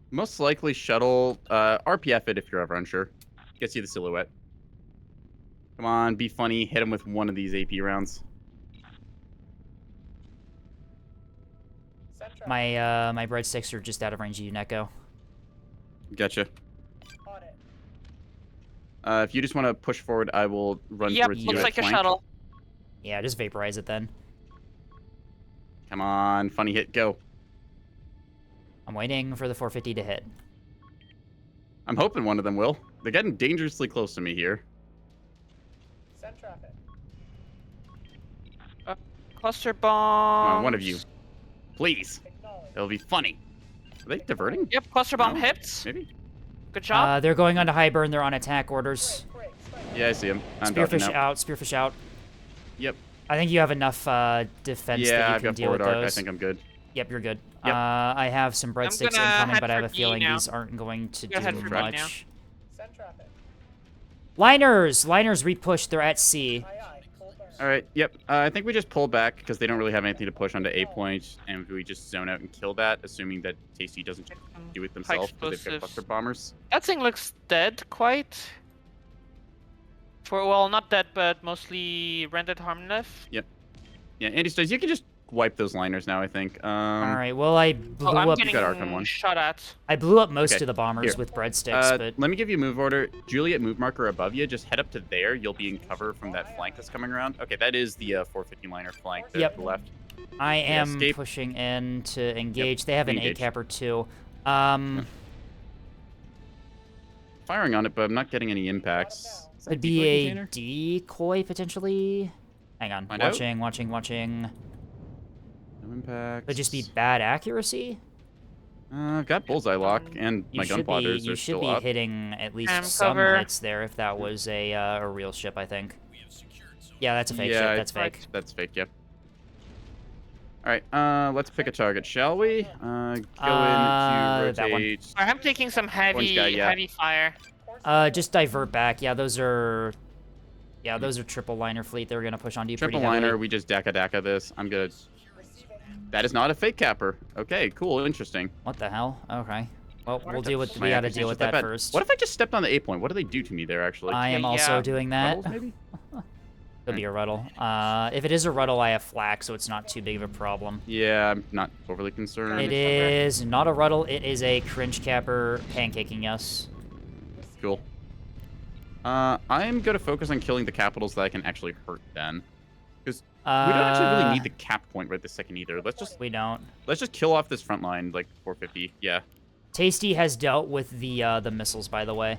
Most likely shuttle. RPF it if you're ever unsure. Gets you the silhouette. Come on, be funny. Hit him with one of these AP rounds. Send traffic. My breadsticks are just out of range of you, Neko. Gotcha. On it. If you just want to push forward, I will run Yep, towards you looks at like a flank. shuttle. Yeah, just vaporize it then. Come on, funny hit, go. I'm waiting for the 450 to hit. I'm hoping one of them will. They're getting dangerously close to me here. Send traffic. Cluster Come bomb. on, one of you. Please. Acknowledged. It'll be funny. Are they diverting? Yep, cluster bomb No. hits. Maybe? Good job. They're going on to high burn. They're on attack orders. Break. Strike. Yeah, I see him. I'm dodging Spearfish out. out. Spearfish out. Yep. I think you have enough defense Yeah, that you I've can got deal with forward arc. those. I think I'm good. Yep, you're good. Yep. I have some breadsticks gonna incoming, head but I have for a D feeling now. these aren't going to Go ahead do for D much. now. Send traffic. Liners repush. They're at C. Aye, aye. Full burn. All right. Yep. I think we just pull back because they don't really have anything to push onto A point, and we just zone out and kill that, assuming that Tasty doesn't do it themselves because they've got explosives. cluster bombers. That thing looks dead, quite. Well, not dead, but mostly rendered harmless. Yeah, Andy Stars, you can just wipe those liners now, I think. All right. Well, I blew Oh, I'm up. getting got arc on one. shot at. I blew up most Okay, of the bombers here. with breadsticks, but Let me give you a move order. Juliet move marker above you. Just head up to there. You'll be in cover from that flank that's coming around. Okay, that is the 450 liner flank there Yep. to the left. I am escape. pushing in to engage. They have an Engage. A-capper too. Firing on it, but I'm not getting any impacts. Is that Could be decoy a container? decoy potentially. Hang on. Find out. Watching. No impacts. Could just be bad accuracy. I've got bullseye lock, and You my should gun plotters you are should still be up. hitting at least Cam some cover. hits there if that was a real ship, I think. Yeah, that's a fake ship. Yeah, That's fake. That's fake. Yep. All right, let's pick a target, shall we? Go in to That one. rotate. I'm taking some heavy, guy, yeah. heavy fire. Just divert back. Yeah, those are triple liner fleet. They're gonna push onto you Triple pretty heavily. liner, we just daka this. I'm good. That is not a fake capper. Okay, cool, interesting. What the hell? Okay. Well, we'll deal with. My We gotta accuracy's deal just with that bad. first. What if I just stepped on the 8 point? What do they do to me there, actually? I am Yeah, also yeah. doing that. Ruddles, maybe? Could be a ruddle. If it is a ruddle, I have flak, so it's not too big of a problem. Yeah, I'm not overly concerned. It is not a ruddle. It is a cringe capper pancaking us. Cool. I'm going to focus on killing the capitals that I can actually hurt then. Because we don't actually really need the cap point right this second either. We don't. Let's just kill off this front line, like 450. Yeah. Tasty has dealt with the missiles, by the way.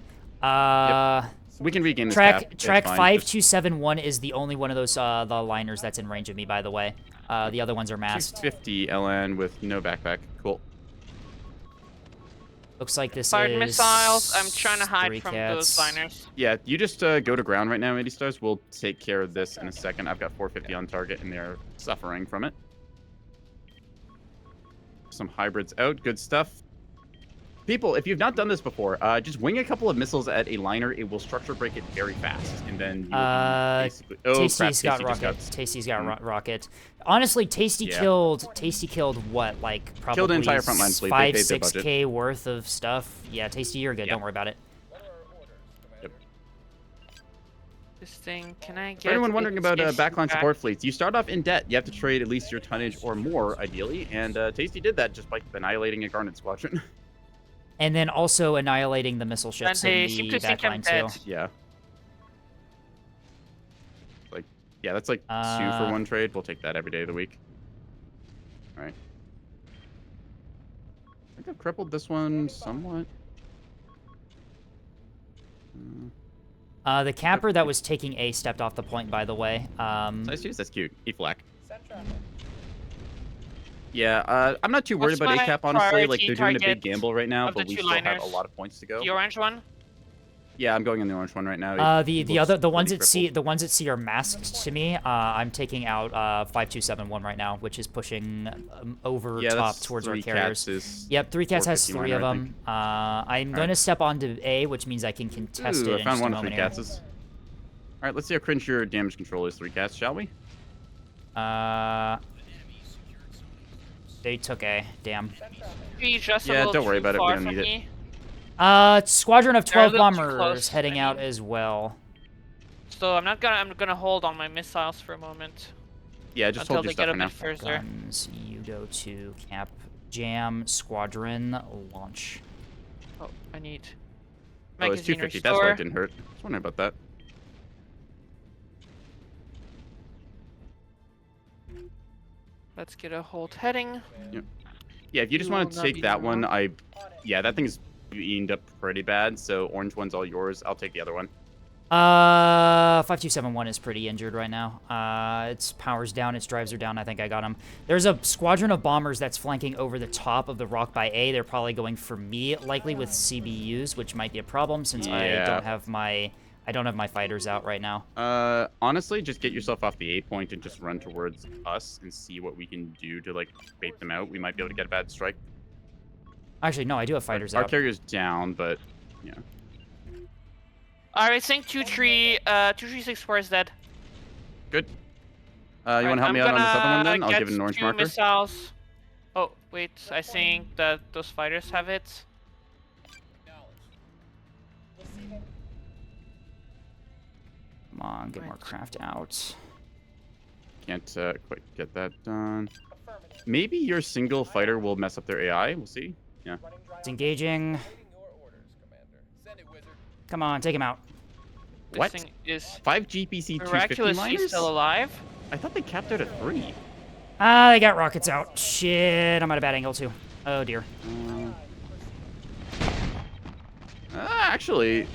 We can regain this Track cap. track It's fine. 5271 is the only one of those the liners that's in range of me, by the way. The other ones are masked. 250 LN with no backpack. Cool. Looks like this Fired is missiles. I'm trying to hide three from cats. those liners. Yeah, you just go to ground right now, 80 stars. We'll take care of this in a second. I've got 450 on target, and they're suffering from it. Some hybrids out. Good stuff. People, if you've not done this before, just wing a couple of missiles at a liner. It will structure break it very fast, and then you will basically... Oh, crap. Tasty's got Tasty just rocket. Tasty's got rocket. Honestly, Tasty Yeah. killed what, like probably Killed the entire frontline fleet. They paid their 5-6K worth of stuff. Yeah, Tasty, you're good. Yeah. Don't worry about it. What are our orders, Commander? Yep. This thing, can I get? For anyone wondering its about issue backline back? support fleets, you start off in debt. You have to trade at least your tonnage or more, ideally, and Tasty did that just by annihilating a Garnet Squadron. And then also annihilating the missile ships they in seem the to think I'm backline dead. too. Yeah. Like, yeah, that's like 2 Uh, for 1 trade. We'll take that every day of the week. All right. I think I've crippled this one somewhat. The capper that was taking A stepped off the point, by the way. Nice use. That's cute. E-flak. Send traffic. Yeah, I'm not too worried What's about my A-cap, honestly. Like, priority they're doing a big target gamble right now, of but the we two still have liners? a lot of points to go. The orange one. Yeah, I'm going in the orange one right now. The looks ones pretty at C crippled. the ones at C are masked to me. I'm taking out 5271 right now, which is pushing over Yeah, top that's towards our 3 carriers. cats is Yep, 3 cats has 450 3 of liner, I them. think. I'm going to step onto A, which means I can contest Ooh, it I in found just one a of 3 moment here. cats. All right, let's see how cringe your damage control is, 3 cats, shall we? They took A. Damn. He's just a Yeah, little don't worry too about it, we far don't from need it. me. Squadron of They're a 12 little too bombers close, heading I out mean. as well. So I'm gonna hold on my missiles for a moment Yeah, just until hold your they get stuff a for now. bit further. Guns, Udo 2, Cap, Jam, Squadron, launch. Oh, I need. Oh, it's Magazine 250. That's why it restore. didn't hurt. I was wondering about that. Let's get a hold heading. Yeah, if you just You want will to not take be that one, wrong. yeah, that thing's beamed up pretty bad. So orange one's all yours. I'll take the other one. 5271 is pretty injured right now. Its power's down, its drives are down. I think I got him. There's a squadron of bombers that's flanking over the top of the rock by A. They're probably going for me, likely with CBUs, which might be a problem since I Yeah. don't have my fighters out right now. Honestly, just get yourself off the A point and just run towards us and see what we can do to like bait them out. We might be able to get a bad strike. Actually, no, I do have fighters Our out. carrier's down, but yeah. Alright, I think 2364 is dead. Good. You want to help me out on this other one then? I'll give it an orange two marker. missiles. Oh, wait, I think that those fighters have it. Come on, get more craft out. Can't quite get that done. Maybe your single fighter will mess up their AI. We'll see. Yeah. It's engaging. Your orders, Commander. Send it, wizard. Come on, take him out. This What? thing is 5 GPC 250 miraculously miners? still alive. I thought they capped out at 3. They got rockets out. Shit, I'm at a bad angle too. Oh dear. Actually,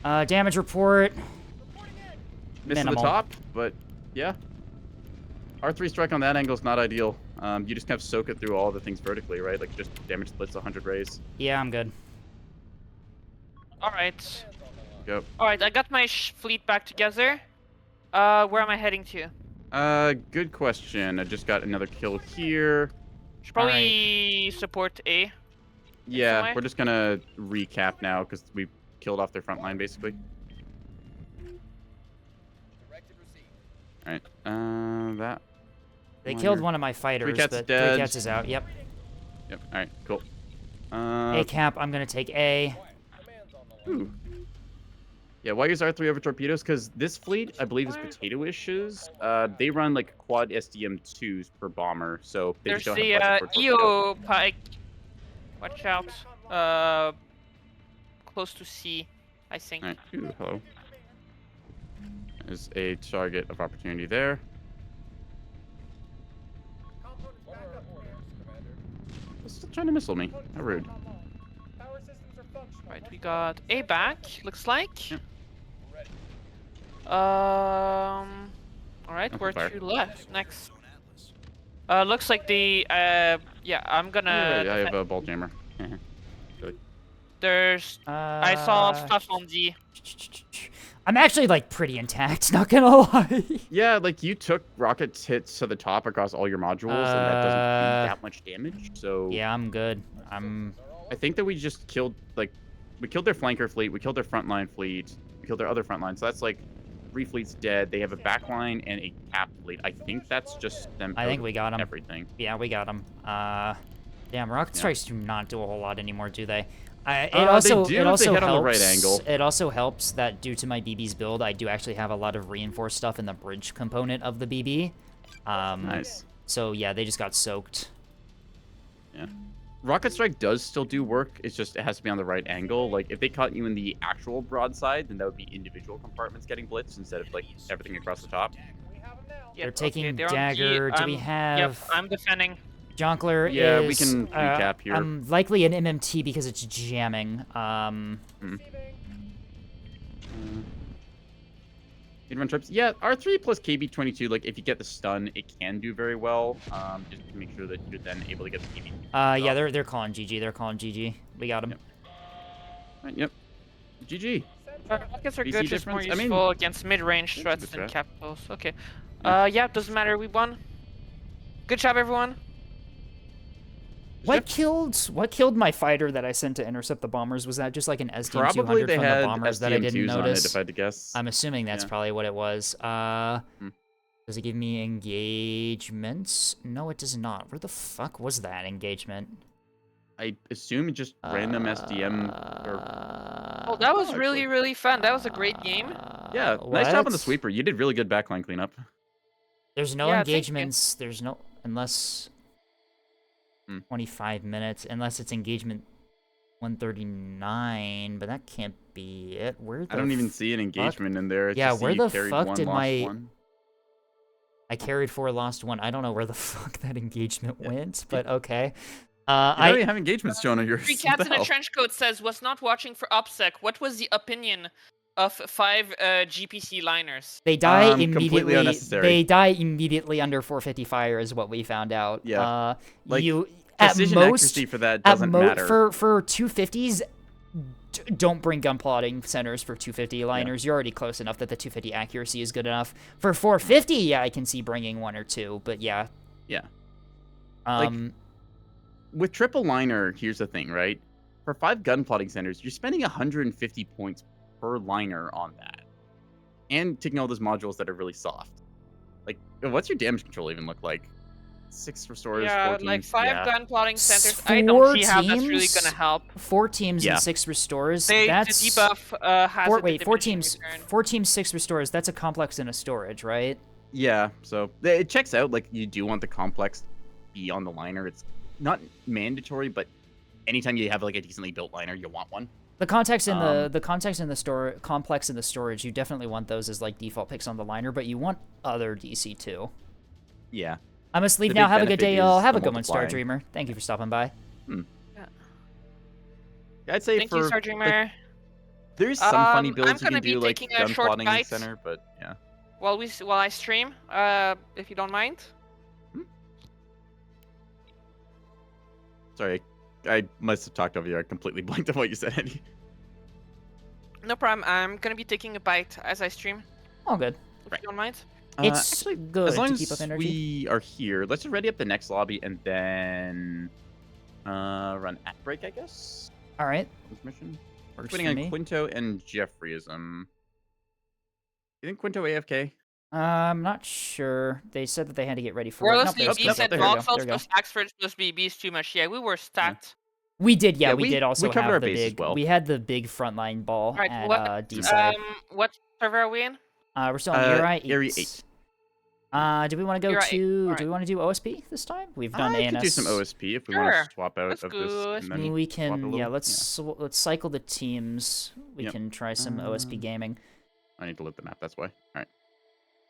Damage report. missed the Minimal. top, but yeah. R3 strike on that angle is not ideal. You just kind of soak it through all the things vertically, right? Like just damage splits 100 rays. Yeah, I'm good. Alright. Go. Alright, I got my fleet back together. Where am I heading to? Good question. I just got another kill here. Should probably support A. Yeah, way? we're just gonna recap now because we killed off their front line basically. Directive received. All right. That. They Liner. killed one of my fighters, Cat's but dead. 3 Cats is out. Yep. Yep. All right. Cool. A cap. I'm gonna take A. Command's on the line. Ooh. Yeah, why use R3 over torpedoes? Because this fleet, I believe, is potato-ishes. They run like quad SDM2s per bomber, so they There's just don't the have budget for torpedo. EO pike. Watch out. Close to C, I think. All right. Ooh, hello. There's a target of opportunity there. Components back up orders, Commander. They're still trying to missile me. How rude. Power systems are functional. Right, we got A back, looks like. Yep. Ready. Alright, Okay, where fire. to left next? Looks like the, yeah, I'm gonna... I have a ball jammer. There's... I saw stuff on D. I'm actually like pretty intact, not gonna lie. Yeah, like you took rocket hits to the top across all your modules, and that doesn't do that much damage. So Yeah, I'm good. I think that we just killed we killed their flanker fleet, we killed their frontline fleet, we killed their other front line. So that's like 3 fleets dead. They have a back line and a cap fleet. I think that's just them. I think we got 'em. Everything. Yeah, we got him. Damn, rocket strikes do not do a whole lot anymore, do they? It They also do it if also they hit helps. on the right angle. It also helps that due to my BB's build, I do actually have a lot of reinforced stuff in the bridge component of the BB. Nice. So yeah, they just got soaked. Yeah. Rocket strike does still do work. It's just it has to be on the right angle. Like if they caught you in the actual broadside, then that would be individual compartments getting blitzed instead of like everything across the top. We have them now. They're Yep, taking okay, they're on D. dagger. Do we Yep, have? I'm defending. Jonkler Yeah, is, we can recap here. likely an MMT because it's jamming. You'd run trips. Yeah, R3 plus KB22, like if you get the stun, it can do very well. Just to make sure that you're then able to get the KB. Yeah, they're calling GG. They're calling GG. We got him. Yep. Right, yep. GG. Rockets are BC good, just more difference? I useful mean, against mid-range that's a threats good than strat. capitals. Okay. Yeah. Yeah, doesn't matter, we won. Good job, everyone. What killed my fighter that I sent to intercept the bombers? Was that just like an Probably SDM-200 they from the had bombers that I didn't SDM2s on it, notice? if I had to guess. I'm assuming that's Yeah. probably what it was. Does it give me engagements? No, it does not. Where the fuck was that engagement? I assume just random SDM. Or... Oh, that was Oh, really, actually. really fun. That was a great game. Yeah, nice job on the what? sweeper. You did really good backline cleanup. There's no Yeah, thank you. engagements. There's no unless 25 minutes, unless it's engagement 139, but that can't be it. Where the I don't even see an engagement in there. It's Yeah, just where you the carried fuck one, did lost my- one. I carried 4, lost 1. I don't know where the fuck that engagement went, but okay. You don't I even have engagements shown on yours. 3 What Cats the in a hell? trench coat says, was not watching for OPSEC. What was the opinion of 5 GPC liners? They die Completely immediately. unnecessary. They die immediately under 450 fire, is what we found out. Yeah. Like, you at Precision most accuracy for that doesn't matter. for 250s. Don't bring gun plotting centers for 250 liners. You're already close enough that the 250 accuracy is good enough. For 450, yeah, I can see bringing 1 or 2, but yeah. Yeah. Like, with triple liner, here's the thing, right? For 5 gun plotting centers, you're spending 150 points per liner on that. And taking all those modules that are really soft. Like, what's your damage control even look like? 6 restorers, 4 Yeah, teams? like 5 yeah. gun plotting centers. 4 I don't see how that's really teams? gonna help. 4 teams Yeah. and 6 restores. The That's debuff has four, a wait, 4 diminishing teams. return. 4 teams, 6 restores. That's a complex and a storage, right? Yeah, so it checks out. Like, you do want the complex to be on the liner. It's not mandatory, but anytime you have like a decently built liner, you want one. The context in the context in the store complex and the storage, you definitely want those as like default picks on the liner, but you want other DC too. Yeah. I must leave The now. big Have a good benefit day, y'all. is Have the a good one, Star multiplying. Dreamer. Thank you for stopping by. I'd say Thank for you, Star Dreamer. like, there's some funny I'm builds you gonna can be do, like taking a gun short plotting in bite. center, but yeah. While I stream, if you don't mind. Sorry, I must have talked over you. I completely blanked on what you said, Eddie. No problem. I'm gonna be taking a bite as I stream. All good. If you don't mind. It's Actually, good as long to keep up as energy. we are here, let's just ready up the next lobby and then run at break, I guess. All right, Mission. works Waiting for on me. Quinto and Jeffreyism. You think Quinto AFK? I'm not sure. They said that they had to get ready for work. Warless Nope, League there's, B nope, said there we go. Voxels There we go. plus Axford plus BB is too much. Yeah, we were stacked. We did, yeah, Yeah, we did also we covered have our the base as big. well. We had the big frontline ball Alright, at D side. what server are we in? We're still on Uri 8. Area 8. Do we want to go Uri 8, to? Do alright. we want to do OSP this time? We've done I ANS. could do some OSP if we want Sure, to swap out let's of go this. OSP. And I mean, then we swap can. a Yeah, little. let's cycle the teams. We Yep. can try some OSP gaming. I need to load the map. That's why. All right.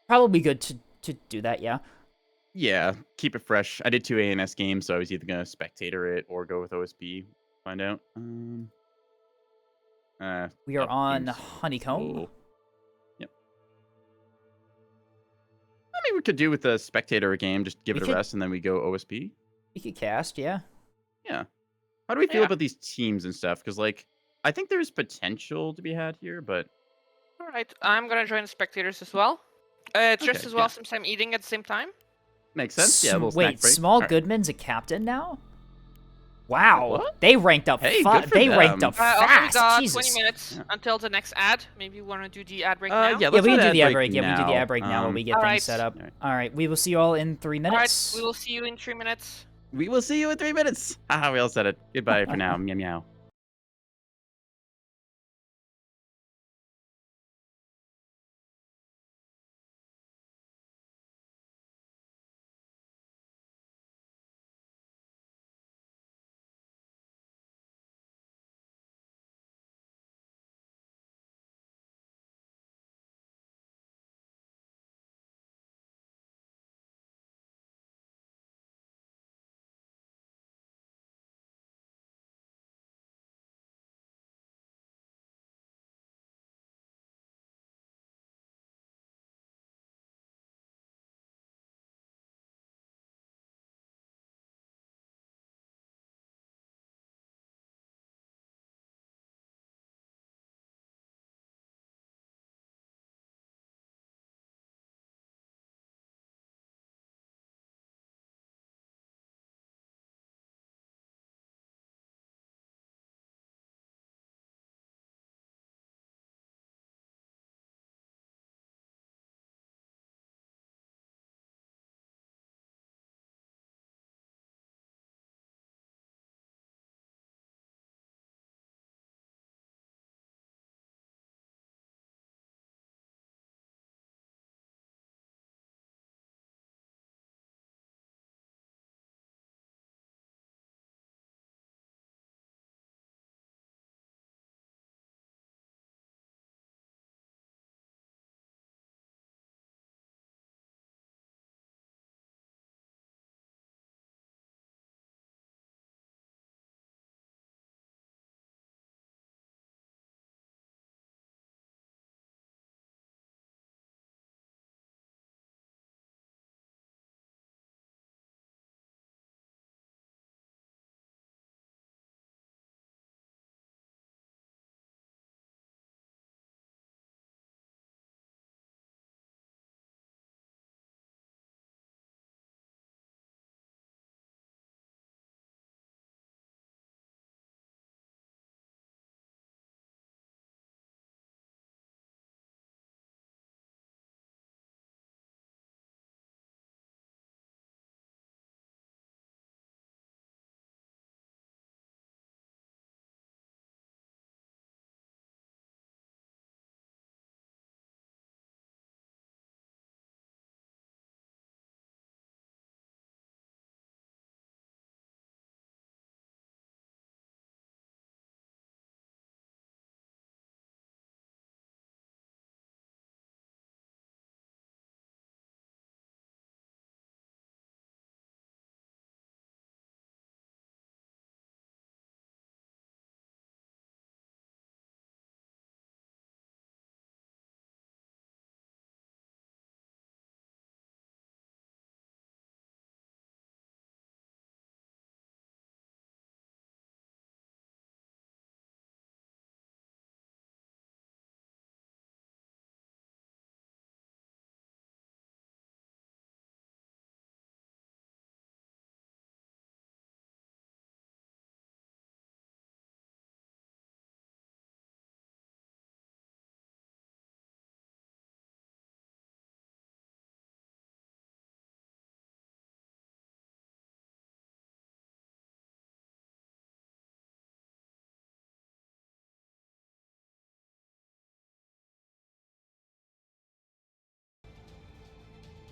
Probably good to do that. Yeah. Yeah, keep it fresh. I did 2 ANS games, so I was either gonna spectator it or go with OSP. Find out. We are on seems Honeycomb. cool. Yep. I mean, we could do with a spectator game. Just give We it a could- rest, and then we go OSP. We could cast. Yeah. Yeah. How do we feel Yeah. about these teams and stuff? Because like, I think there's potential to be had here, but Alright, I'm gonna join the spectators as well. Just Okay, as well yeah. since I'm eating at the same time. makes sense. Yeah, a little Wait, snack break. Small All right. Goodman's a captain now? Wow. What? They ranked up. Hey, good for They ranked them. up Also, we fast. got Jesus. 20 minutes Yeah. until the next ad. Maybe you want to do the ad break Yeah, now? Yeah, let's we can do do the ad break break. Yeah, we can do the now. ad break now while we get Alright. things set up. Alright. All right, we will see you all in 3 Alright, minutes. we will see you in 3 minutes. We will see you in 3 minutes. Haha, we all said it. Goodbye for now. Meow meow.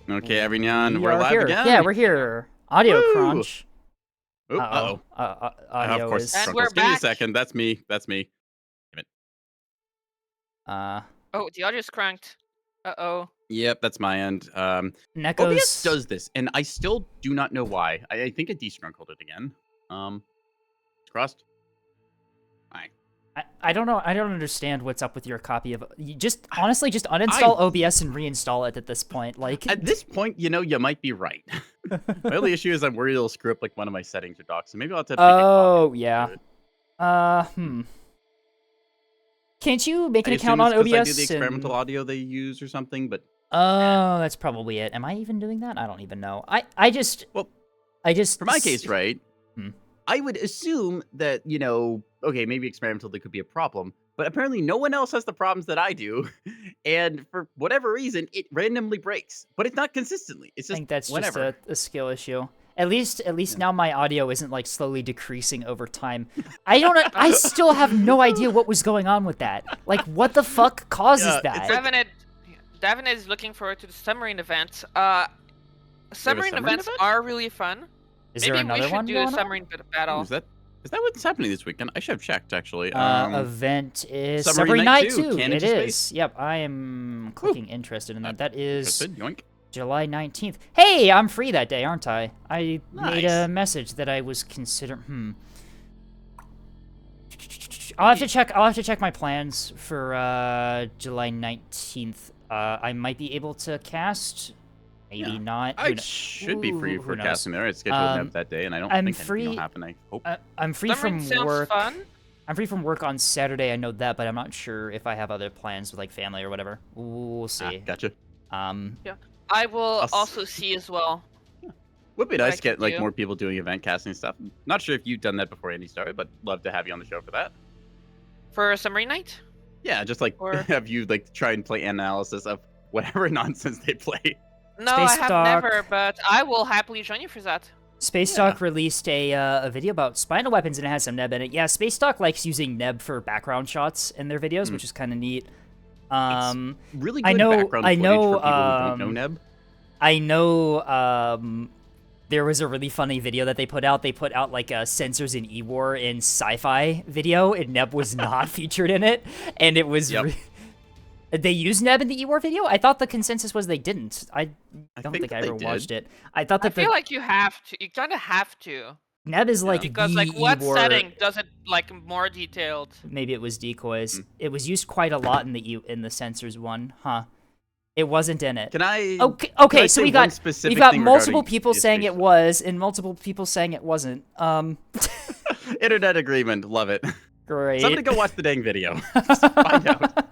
Okay, Avignon, We we're are live here. again. Yeah, we're here. Audio Woo! crunch. Oop, uh-oh. Audio Of course, is. And Trunkles. we're Give me a back. second. That's me. That's me. Uh, Oh, the audio's cranked. Uh-oh. Yep, that's my end. OBS Neko's. does this, and I still do not know why. I think I destrunkled it again. Crossed. I don't know. I don't understand what's up with your copy of. You just honestly just uninstall OBS and reinstall it at this point. Like At this point, you know, you might be right. My only issue is I'm worried it'll screw up like one of my settings or docs, so maybe I'll have to. Oh yeah. Can't you make an account on OBS? I do the experimental audio they use or something, but. Oh, that's probably it. Am I even doing that? I don't even know. I just. For my case, right? I would assume that, you know, okay, maybe experimental there could be a problem, but apparently no one else has the problems that I do, and for whatever reason, it randomly breaks, but it's not consistently. It's just I think that's whenever. just a skill issue. At least now my audio isn't like slowly decreasing over time. I don't. I still have no idea what was going on with that. Like, what the fuck causes that? Davin is looking forward to the submarine event. Submarine submarine events event? are really fun. Is Maybe there another we should one do going a on? submarine battle. Is that what's happening this weekend? I should have checked actually. Event is Submarine Submarine Night Night 2, 2. Cannon It to is. Space. Yep, I am clicking interested in that. That is Interested? Yoink. July 19th. Hey, I'm free that day, aren't I? I made Nice. a message that I was considering. I'll have to check my plans for July 19th. I might be able to cast. Maybe Yeah. not. I should be free Who for knows? casting there. It's scheduled to that day, and I don't I'm think free- anything will happen. I hope. I'm free Submarine from sounds work. fun. I'm free from work on Saturday. I know that, but I'm not sure if I have other plans with like family or whatever. We'll see. Gotcha. I will also see as well. Would be What I nice to get can like do. more people doing event casting stuff. Not sure if you've done that before Andy started, but love to have you on the show for that. For submarine night? Yeah, just like Or- have you like try and play analysis of whatever nonsense they play. No, Space I have Dock. never, but I will happily join you for that. Space Dock released a video about spinal weapons and it has some Neb in it. Yeah, Space Dock likes using Neb for background shots in their videos, which is kind of neat. Really good I know- background I footage know, for people who don't know Neb. I know there was a really funny video that they put out. They put out like sensors in E-War in sci-fi video, and Neb was not featured in it. And it was... Yep. They used Neb in the E-War video? I thought the consensus was they didn't. I don't think think I they ever did. watched it. I thought I that feel like you have to. You kind of have to. Neb is like Because, the like, what E-War... setting does it, like, more detailed? Maybe it was decoys. It was used quite a lot in the sensors one, huh? It wasn't in it. Can I? Okay, can I okay. So say we one got specific thing multiple regarding people the saying space it was, and multiple people saying it wasn't. Internet agreement, love it. Great. Somebody go watch the dang video. Just find out.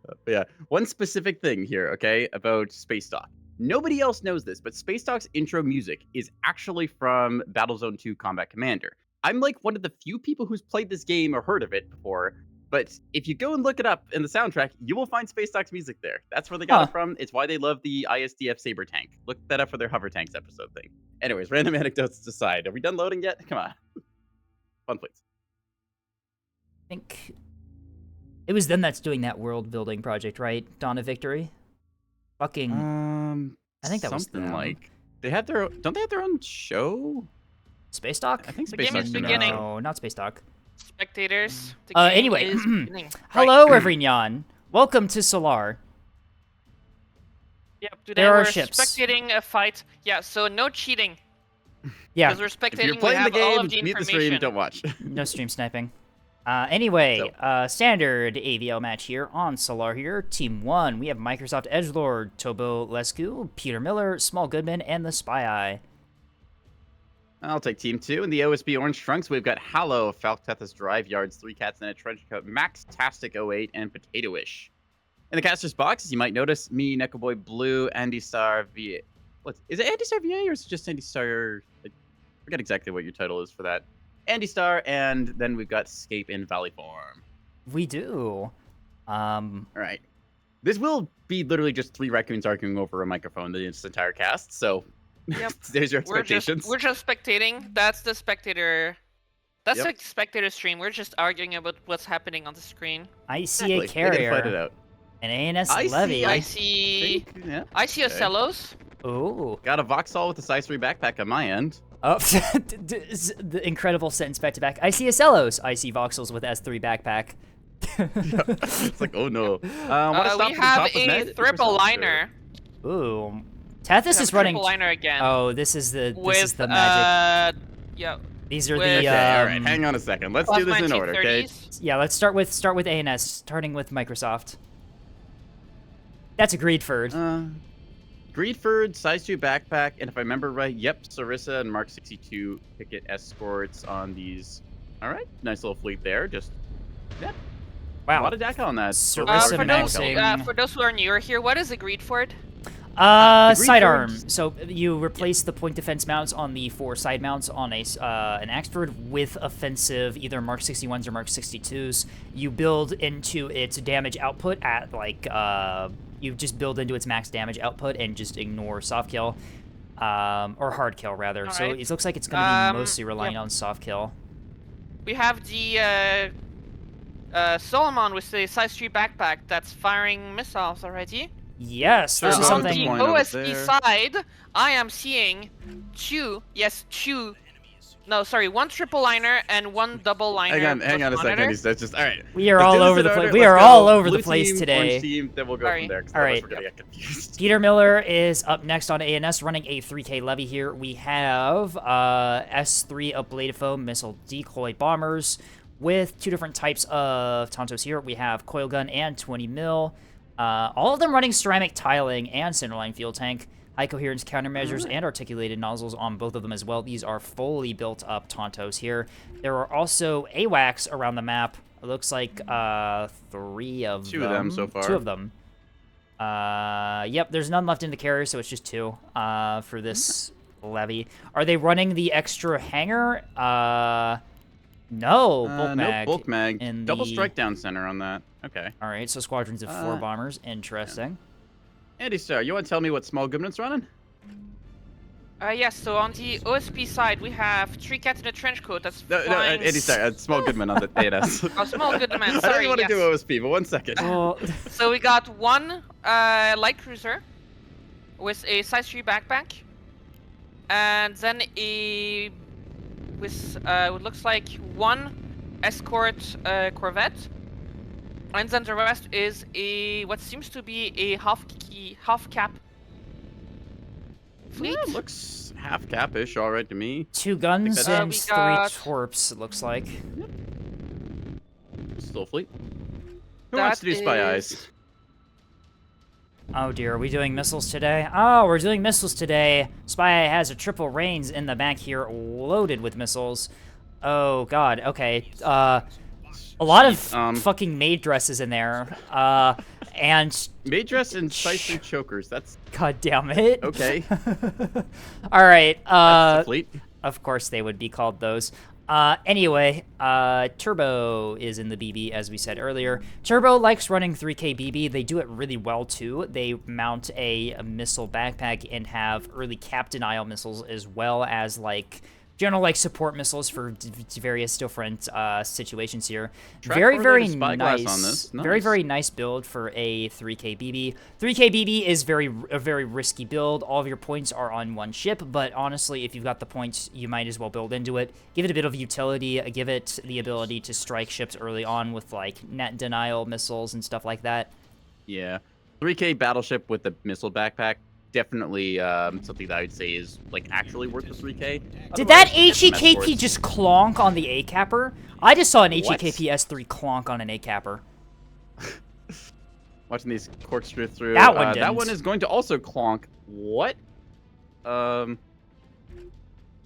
But yeah, one specific thing here, okay, about Space Dock. Nobody else knows this, but Space Dock's intro music is actually from Battlezone 2 Combat Commander. I'm like one of the few people who's played this game or heard of it before, but if you go and look it up in the soundtrack, you will find Space Dock's music there. That's where they got it from. It's why they love the ISDF Saber tank. Look that up for their hover tanks episode thing. Anyways, random anecdotes aside. Are we done loading yet? Come on. Fun, please. I think it was them that's doing that world building project, right? Dawn of Victory. Fucking. I think that was something them. like they have their. Don't they have their own show? Space Dock? I think The Space game is Dock's beginning. No, not Space Dock. Spectators. The game Anyway. is beginning. Hello, everyone. Welcome to Solar. Yep, today There are we're ships. spectating a fight. Yeah, so no cheating. Yeah, Because we're If spectating, you're we playing the have all game, of the mute the information. stream. Don't watch. no stream sniping. Anyway, standard AVL match here on Solar here. Team 1, we have Microsoft Edgelord, Tobo Lescu, Peter Miller, Small Goodman, and the Spy Eye. I'll take Team 2. In the OSB Orange Trunks, we've got Hallow, Falktethus Drive Yards, 3 Cats in a Trench Coat, Max Tastic 08, and Potatoish. In the caster's boxes, you might notice me, Nekoboy Blue, Andy Star VA. Is it Andy Star VA or is it just Andy Star? I forget exactly what your title is for that. Andy Star, and then we've got Scape in Valley Form. We do. All right. This will be literally just 3 raccoons arguing over a microphone this entire cast, so Yep. there's your We're expectations. just spectating. That's the spectator. That's Yep. the spectator stream. We're just arguing about what's happening on the screen. I see a Exactly. They gotta fight it carrier. out. An ANS I levy. I see. Yeah. I see okay. Ocellos. Ooh. Got a Vauxhall with a size 3 backpack on my end. Oh, the incredible sentence back to back. I see Ocellos. I see Voxels with S3 backpack. It's like, oh no. Want to stop We at the have top with a Med triple yourself, liner. Ooh. Tethys is Triple running. liner again. Oh, this is the with magic. yeah. These are with- the. Okay, all right. Hang on a second. Let's do this in order, okay? 1930s. Yeah, let's start with ANS, starting with Microsoft. That's a Greedford. Greedford, size 2 backpack, and if I remember right, yep, Sarissa and Mark 62 picket escorts on these. All right, nice little fleet there. Just a Wow. lot of DACA on that. Sarissa For those who are newer here, what is a Greedford? Sidearm. So you replace the point defense mounts on the 4 side mounts on a an Axford with offensive either Mark 61s or Mark 62s. You build into its damage output at like you just build into its max damage output and just ignore soft kill, or hard kill rather. So Alright. it looks like it's going to be mostly relying Yep. on soft kill. We have the Solomon with the size 3 backpack that's firing missiles already. Yes, this Sure, is bonus something. point On over the OSP there. side, I am seeing two. No, sorry, 1 triple liner and 1 double liner. Hang on a plus second. monitor. He's just all right. We are Let's do all this over in the order. place. We Let's are go all over the blue place team, today. Orange team, then we'll go Sorry. from there. 'Cause All otherwise right. we're gonna get confused. Peter Miller is up next on ANS, running a 3K levy here. We have S3 ablative foam missile decoy bombers with 2 different types of Tontos here. We have coil gun and 20 mil. All of them running ceramic tiling and centerline fuel tank. High coherence countermeasures and articulated nozzles on both of them as well. These are fully built up Tontos here. There are also AWACS around the map. It looks like 3 of them. 2 of them so far. 2 of them. Yep, there's none left in the carrier, so it's just 2 for this levy. Are they running the extra hangar? No, bulk mag. No bulk mag. in Double the- strike down center on that. Okay. All right, so squadrons of 4 bombers. Interesting. Andy Star, you want to tell me what small Goodman's running? Yes, so on the OSP side, we have 3 cats in a trench coat that's No, flying... Andy Star, small Goodman on the ANS. Oh, small good man, I sorry, didn't want to yes. do OSP, but 1 second. Well, So we got 1 light cruiser with a size 3 backpack, and then a with what looks like 1 escort corvette, and then the rest is a what seems to be a half cap fleet. Yeah, looks half cap-ish, all right to me. 2 guns that's- and we 3 got- torps, it looks like. Still fleet. Who wants to do spy That eyes? Oh dear, are we doing missiles today? Oh, we're doing missiles today. Spy has a triple range in the back here, loaded with missiles. Oh god, okay. A lot of fucking maid dresses in there. And Maid dress and sight chokers. That's god damn it. okay. All right. That's the fleet. Of course they would be called those. Anyway, Turbo is in the BB, as we said earlier. Turbo likes running 3K BB. They do it really well, too. They mount a missile backpack and have early cap denial missiles, as well as, like, general, like, support missiles for various different situations here. Track Very, very correlated spyglass nice. on this. Very, Nice. very nice build for a 3K BB. 3K BB is a very risky build. All of your points are on 1 ship, but honestly, if you've got the points, you might as well build into it. Give it a bit of utility. Give it the ability to strike ships early on with, like, net denial missiles and stuff like that. Yeah. 3K battleship with the missile backpack. Definitely something that I would say is like actually worth the 3K. Did that Otherwise, get some HEKP escorts. just clonk on the A-capper? I just saw an What? HEKP S3 clonk on an A-capper. Watching these corkscrew through. That one That didn't. one is going to also clonk. What?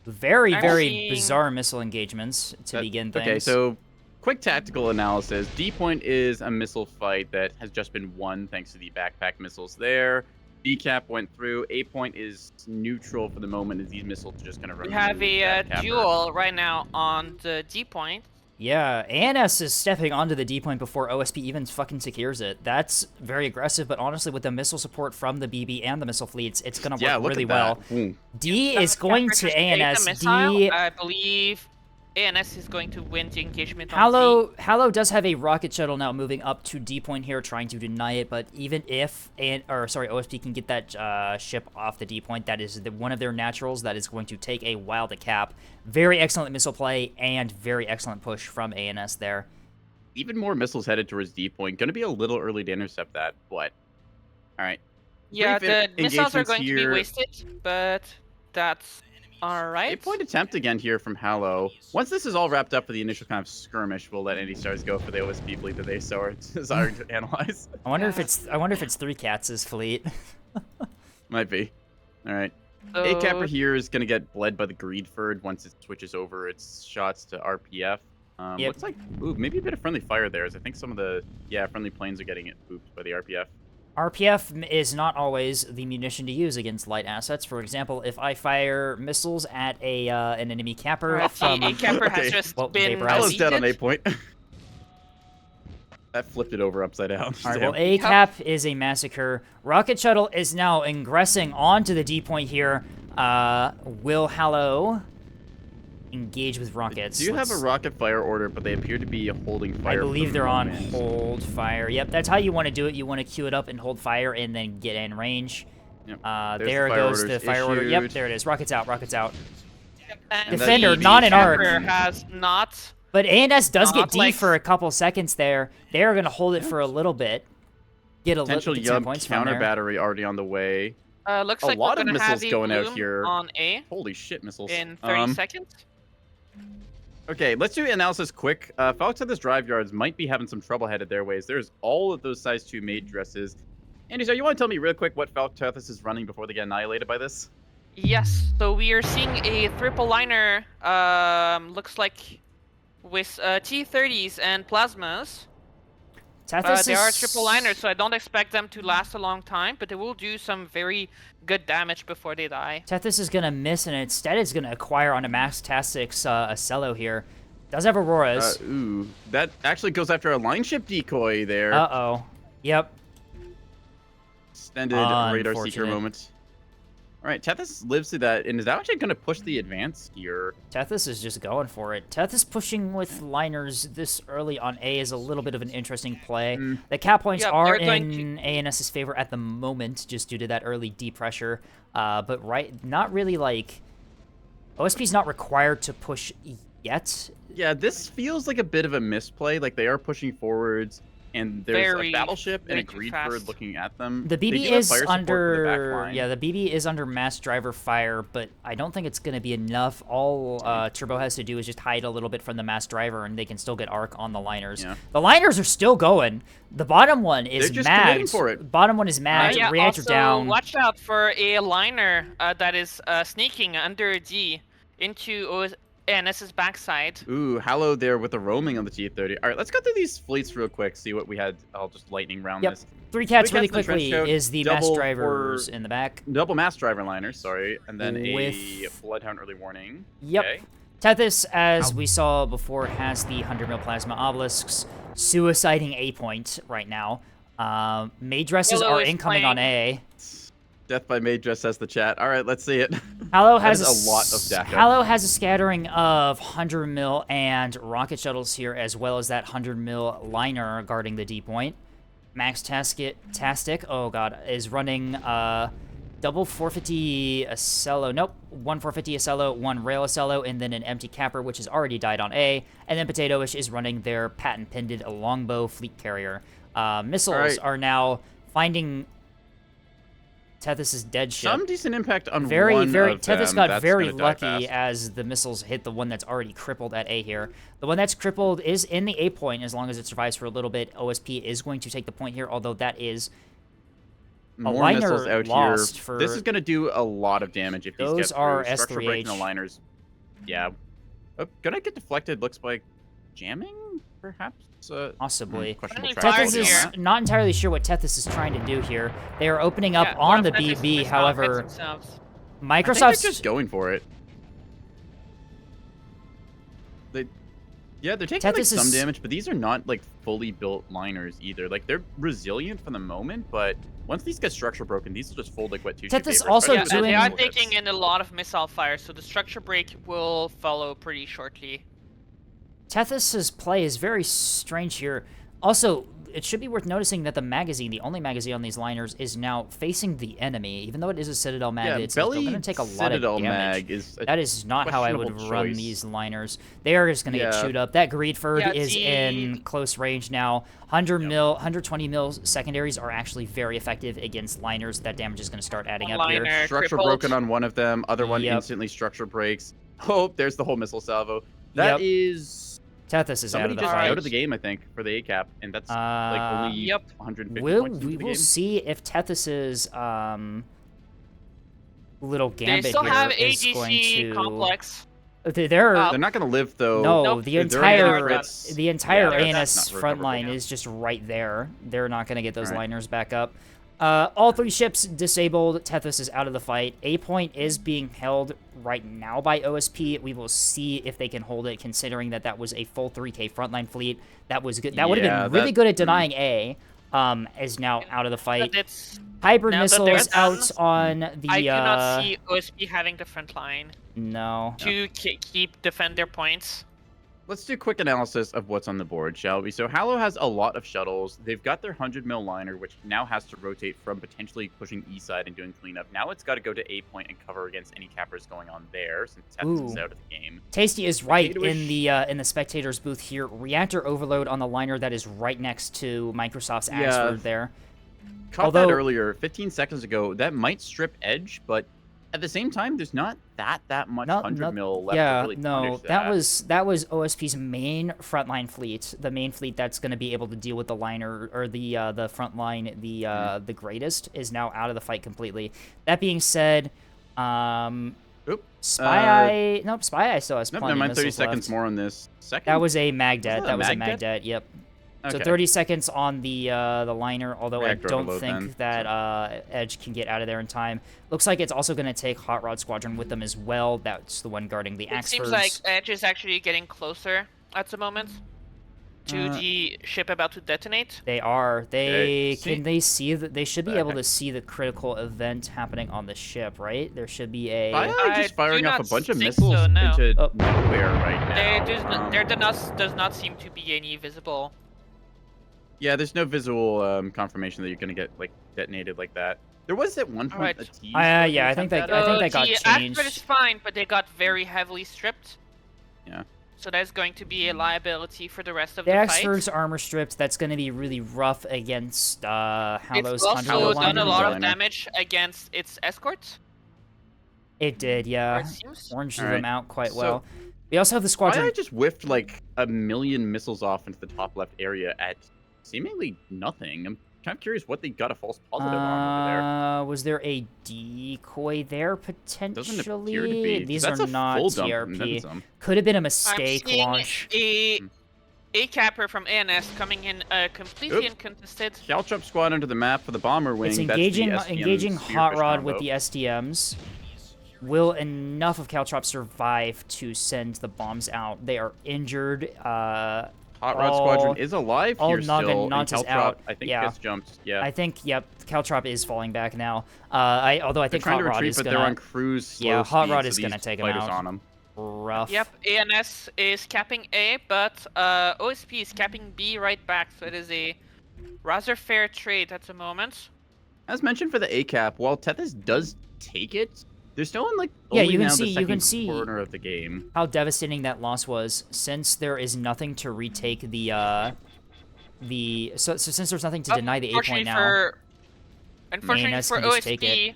Very, I'm very seeing- bizarre missile engagements to begin things. Okay, so quick tactical analysis. D point is a missile fight that has just been won thanks to the backpack missiles there. B cap went through. A point is neutral for the moment as these missiles are just going to run. We have through a that capper. duel right now on the D point. Yeah, ANS is stepping onto the D point before OSP even fucking secures it. That's very aggressive, but honestly, with the missile support from the BB and the missile fleets, it's gonna Yeah, work look really at well. that. Boom. D is going to Take the ANS. missile, D. I believe ANS is going to win the engagement on D. Hallow does have a rocket shuttle now moving up to D point here, trying to deny it. But even if OSP can get that ship off the D point, that is one of their naturals that is going to take a while to cap. Very excellent missile play and very excellent push from ANS there. Even more missiles headed towards D point. Going to be a little early to intercept that, but all right. Yeah, Brief the missiles are engagements going to be here. wasted, but that's alright. 8-point attempt again here from Hallow. Once this is all wrapped up for the initial kind of skirmish, we'll let any stars go for the OSP fleet that they so are desiring to analyze. I wonder if it's 3 Cats' fleet. Might be. All right. So, A-Capper here is going to get bled by the Greedford once it switches over its shots to RPF. Yep. Looks like, ooh, maybe a bit of friendly fire there, as I think some of the, friendly planes are getting it pooped by the RPF. RPF is not always the munition to use against light assets. For example, if I fire missiles at an enemy capper from... A-Capper has Okay. just Well, been Vaporized. Hallow's dead on deleted. 8-point. That flipped it over upside down. All right, Damn. well, A-Cap is a massacre. Rocket Shuttle is now ingressing onto the D point here. Will Hallow engage with rockets? Do you have a rocket fire order, but they appear to be holding fire. I for believe the they're on moment. hold fire. Yep, that's how you want to do it. You want to queue it up and hold fire and then get in range. Yep. There the fire goes the orders fire order. Yep, issued. there it is. Rockets out, rockets out. And Defender, the not an arc. A-Capper has not... But ANS does get Not D like- for a couple seconds there. They're going to hold it for a little bit. Get a Potential little 10 Yub points from counter there. battery already on the way. Looks A like lot we're of gonna have missiles a going out bloom here. on A Holy shit, missiles. in 30 seconds. Okay, let's do analysis quick. Falcons at this drive yards might be having some trouble headed their ways. There's all of those size 2 maid dresses. Andy, so you want to tell me real quick what Falcon is running before they get annihilated by this? Yes, so we are seeing a triple liner, looks like with T-30s and plasmas. Tethys They are is- triple liners, so I don't expect them to last a long time, but they will do some very good damage before they die. Tethys is going to miss, and instead is going to acquire on a Max Tactics Acello here. Does have Auroras. Ooh, that actually goes after a line ship decoy there. Uh-oh. Yep. Extended radar seeker Unfortunate. moment. All right, Tethys lives through that, and is actually going to push the advance here. Tethys is just going for it. Tethys pushing with liners this early on A is a little bit of an interesting play. The cap points Yep, are they're going in ANS's favor at the moment, just due to that early D pressure. But not really like... OSP's not required to push yet. Yeah, this feels like a bit of a misplay. Like, they are pushing forwards, and there's a Very, battleship and a way too Greedford fast. looking at them. The They BB do have is fire support for the back under... line. Yeah, the BB is under mass driver fire, but I don't think it's going to be enough. All Turbo has to do is just hide a little bit from the mass driver, and they can still get arc on the liners. Yeah. The liners are still going. The bottom one is They're just committing magged. for it. Bottom one is magged. Yeah, Reactor also down. watch out for a liner that is sneaking under D into ANS's backside. Ooh, Hallow there with the roaming on the T-30. All right, let's go through these fleets real quick, see what we had. I'll just lightning round Yep. this. 3 cats Three really cats in the trench quickly coat, is the mass double drivers for- in the back. Double mass driver liner, sorry, and then a With- Bloodhound early warning. Yep. Okay. Tethys, as we saw before, has the 100 mil plasma obelisks, suiciding A point right now. Maid dresses Willow are is incoming on A. Death by Maid just says the chat. All right, let's see it. Hallow That has is a lot of DACA. Hallow has a scattering of 100 mil and rocket shuttles here, as well as that 100 mil liner guarding the D point. Max Tastic, oh god, is running double 450 Acello. Nope, 1 450 Acello, 1 rail Acello, and then an empty capper, which has already died on A. And then Potatoish is running their patent-pended longbow fleet carrier. Missiles right. are now finding Tethys' dead ship. Some decent impact on Very, one very. of them. Tethys got That's very gonna die lucky fast. as the missiles hit the one that's already crippled at A here. The one that's crippled is in the A point as long as it survives for a little bit. OSP is going to take the point here, although that is More liner missiles out lost here. for- This is going to do a lot of damage if these Those get are through. Structure breaking the S3H. liners. Yeah. Oh, gonna get deflected. Looks like jamming, perhaps. Possibly. Questionable Friendly track fire Tethys quality on is that. not entirely sure what Tethys is trying to do here. They are opening up Yeah, on one the of them is BB, missed however, rockets themselves. I think they're Microsoft's just going for it. Yeah, they're taking like Tethys some is- damage, but these are not like fully built liners either. Like they're resilient for the moment, but once these get structure broken, these will just fold like what two. Tethys also Yeah, and they are doing- taking in a lot of missile fire, so the structure break will follow pretty shortly. Tethys's play is very strange here. Also, it should be worth noticing that the magazine, the only magazine on these liners, is now facing the enemy. Even though it is a Citadel mag, Yeah, it's still belly going to take a lot of Citadel damage. mag is a That is not how I would questionable run choice. these liners. They are just going to get Yeah. chewed up. That Greedford Yeah, is in close range now. 120 mil secondaries are actually very effective against liners. That damage is going to start adding up here. Liner Structure crippled. broken on one of them. Other one Yep. instantly structure breaks. Oh, there's the whole missile salvo. That Yep. is Tethys is out somebody of the just fight. out of the game, I think, for the ACAP, and that's like only Yep. 150 We points into the will game. see if Tethys's little They gambit still here have is going ADC to. complex. They're They're not going to live though. no, Nope. the They're entire already crits. the entire Yeah, ANS that's not front recoverable. line is just right there. They're not going to get those Alright. liners back up. All 3 ships disabled. Tethys is out of the fight. A point is being held right now by OSP. We will see if they can hold it, considering that was a full 3K frontline fleet. That was good. That would have Yeah, been really that- good at denying A. Is now out of the fight. But it's, Hybrid now that they're missiles done, out on the. I cannot see OSP having the front line No. to defend their points. Let's do a quick analysis of what's on the board, shall we? So Hallow has a lot of shuttles. They've got their 100 mil liner, which now has to rotate from potentially pushing E side and doing cleanup. Now it's got to go to A point and cover against any cappers going on there, since Tethys is Ooh. out of the game. Tasty is right Spectator in the spectators booth here. Reactor overload on the liner that is right next to Microsoft's Yeah. Axford there. Caught that Although- earlier, 15 seconds ago. That might strip edge, but at the same time, there's not that much 100 mil left to really punish that was OSP's main frontline fleet, the main fleet that's going to be able to deal with the liner or the front line, the greatest is now out of the fight completely. That being said, Oop. Spy Eye, nope, Spy Eye still has Nope, plenty never of mind, 30 missiles seconds left. more on this. Second? That was a mag det. Was That was a mag mag det? det. Yep. So Okay. 30 seconds on the liner, although Reactor I don't overload think then, that Edge can get out of there in time. Looks like it's also going to take Hot Rod Squadron with them as well. That's the one guarding the It seems Axfords. like Edge is actually getting closer at the moment to the ship about to detonate. They are. Okay, They see that they should be able Okay. to see the critical event happening on the ship, right? There should be a. Why are I they just firing do off a not bunch of think missiles so, no. into Oh. nowhere right now? There does not seem to be any visible. Yeah, there's no visual confirmation that you're gonna get like detonated like that. There was at one point Alright. a tease. Yeah, I think that- I think that got the changed. Axford is fine, but they got very heavily stripped. Yeah. So that's going to be a liability for the rest of The the fight. Axford's armor stripped. That's going to be really rough against Hallow's It's also 100 done a liner. lot of liner. damage against its escorts. It did, yeah. It seems. Orange All them right. out quite So- well. We also have the Why squadron. I just whiffed like a million missiles off into the top left area at seemingly nothing. I'm kind of curious what they got a false positive on over there. Was there a decoy there Doesn't potentially? appear to be. 'cause These that's are a not full dump and then TRP. some. Could have been a I'm mistake seeing launch. a capper from ANS coming in completely Oops. uncontested. Caltrop squad onto the map for the bomber wing. It's That's the engaging SDM Hot Spearfish Rod with combo. the SDMs. Will enough of Caltrop survive to send the bombs out? They are injured. Hot Rod all- Squadron is alive all here still. And Nugget is Caltrop, out. I think, Yeah. gets jumped. Yeah. I think, yep, Caltrop is falling back now. Although I They're think trying Hot to Rod retreat, is but gonna they're on cruise slow Yeah, Hot speed, Rod so is gonna these take 'em fighters out. on 'em. rough. Yep, ANS is capping A, but OSP is capping B right back, so it is a rather fair trade at the moment. As mentioned for the ACAP, while Tethys does take it, they're still in like Yeah, only you can now see- the you second can see- corner of the game. How devastating that loss was, since there is nothing to retake so since there's nothing to deny the A point now. Unfortunately ANS for can just take OSP,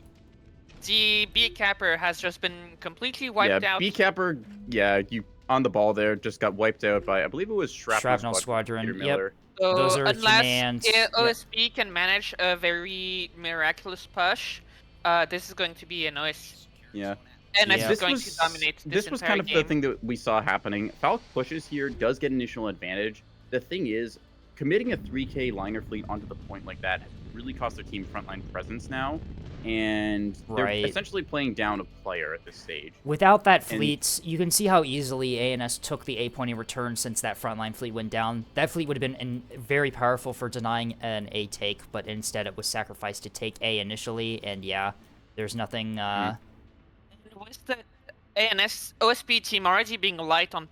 the B capper has just been completely wiped Yeah, out. B Capper, yeah, you on the ball there, just got wiped out by I believe it was Shrapnel Squadron. Squadron, Peter yep. Miller. So Those are unless commands. Yep. OSP can manage a very miraculous push, this is going to be an OS. Yeah. And Yeah. it's This going was to dominate this was entire kind of game. the thing that we saw happening. Falk pushes here, does get initial advantage. The thing is, committing a 3K liner fleet onto the point like that has really cost their team frontline presence now, and they're Right. essentially playing down a player at this stage. Without that fleet, you can see how easily ANS took the A point in return since that frontline fleet went down. That fleet would have been very powerful for denying an A take, but instead it was sacrificed to take A initially, and yeah, there's nothing... With the ANS OSP team already being light on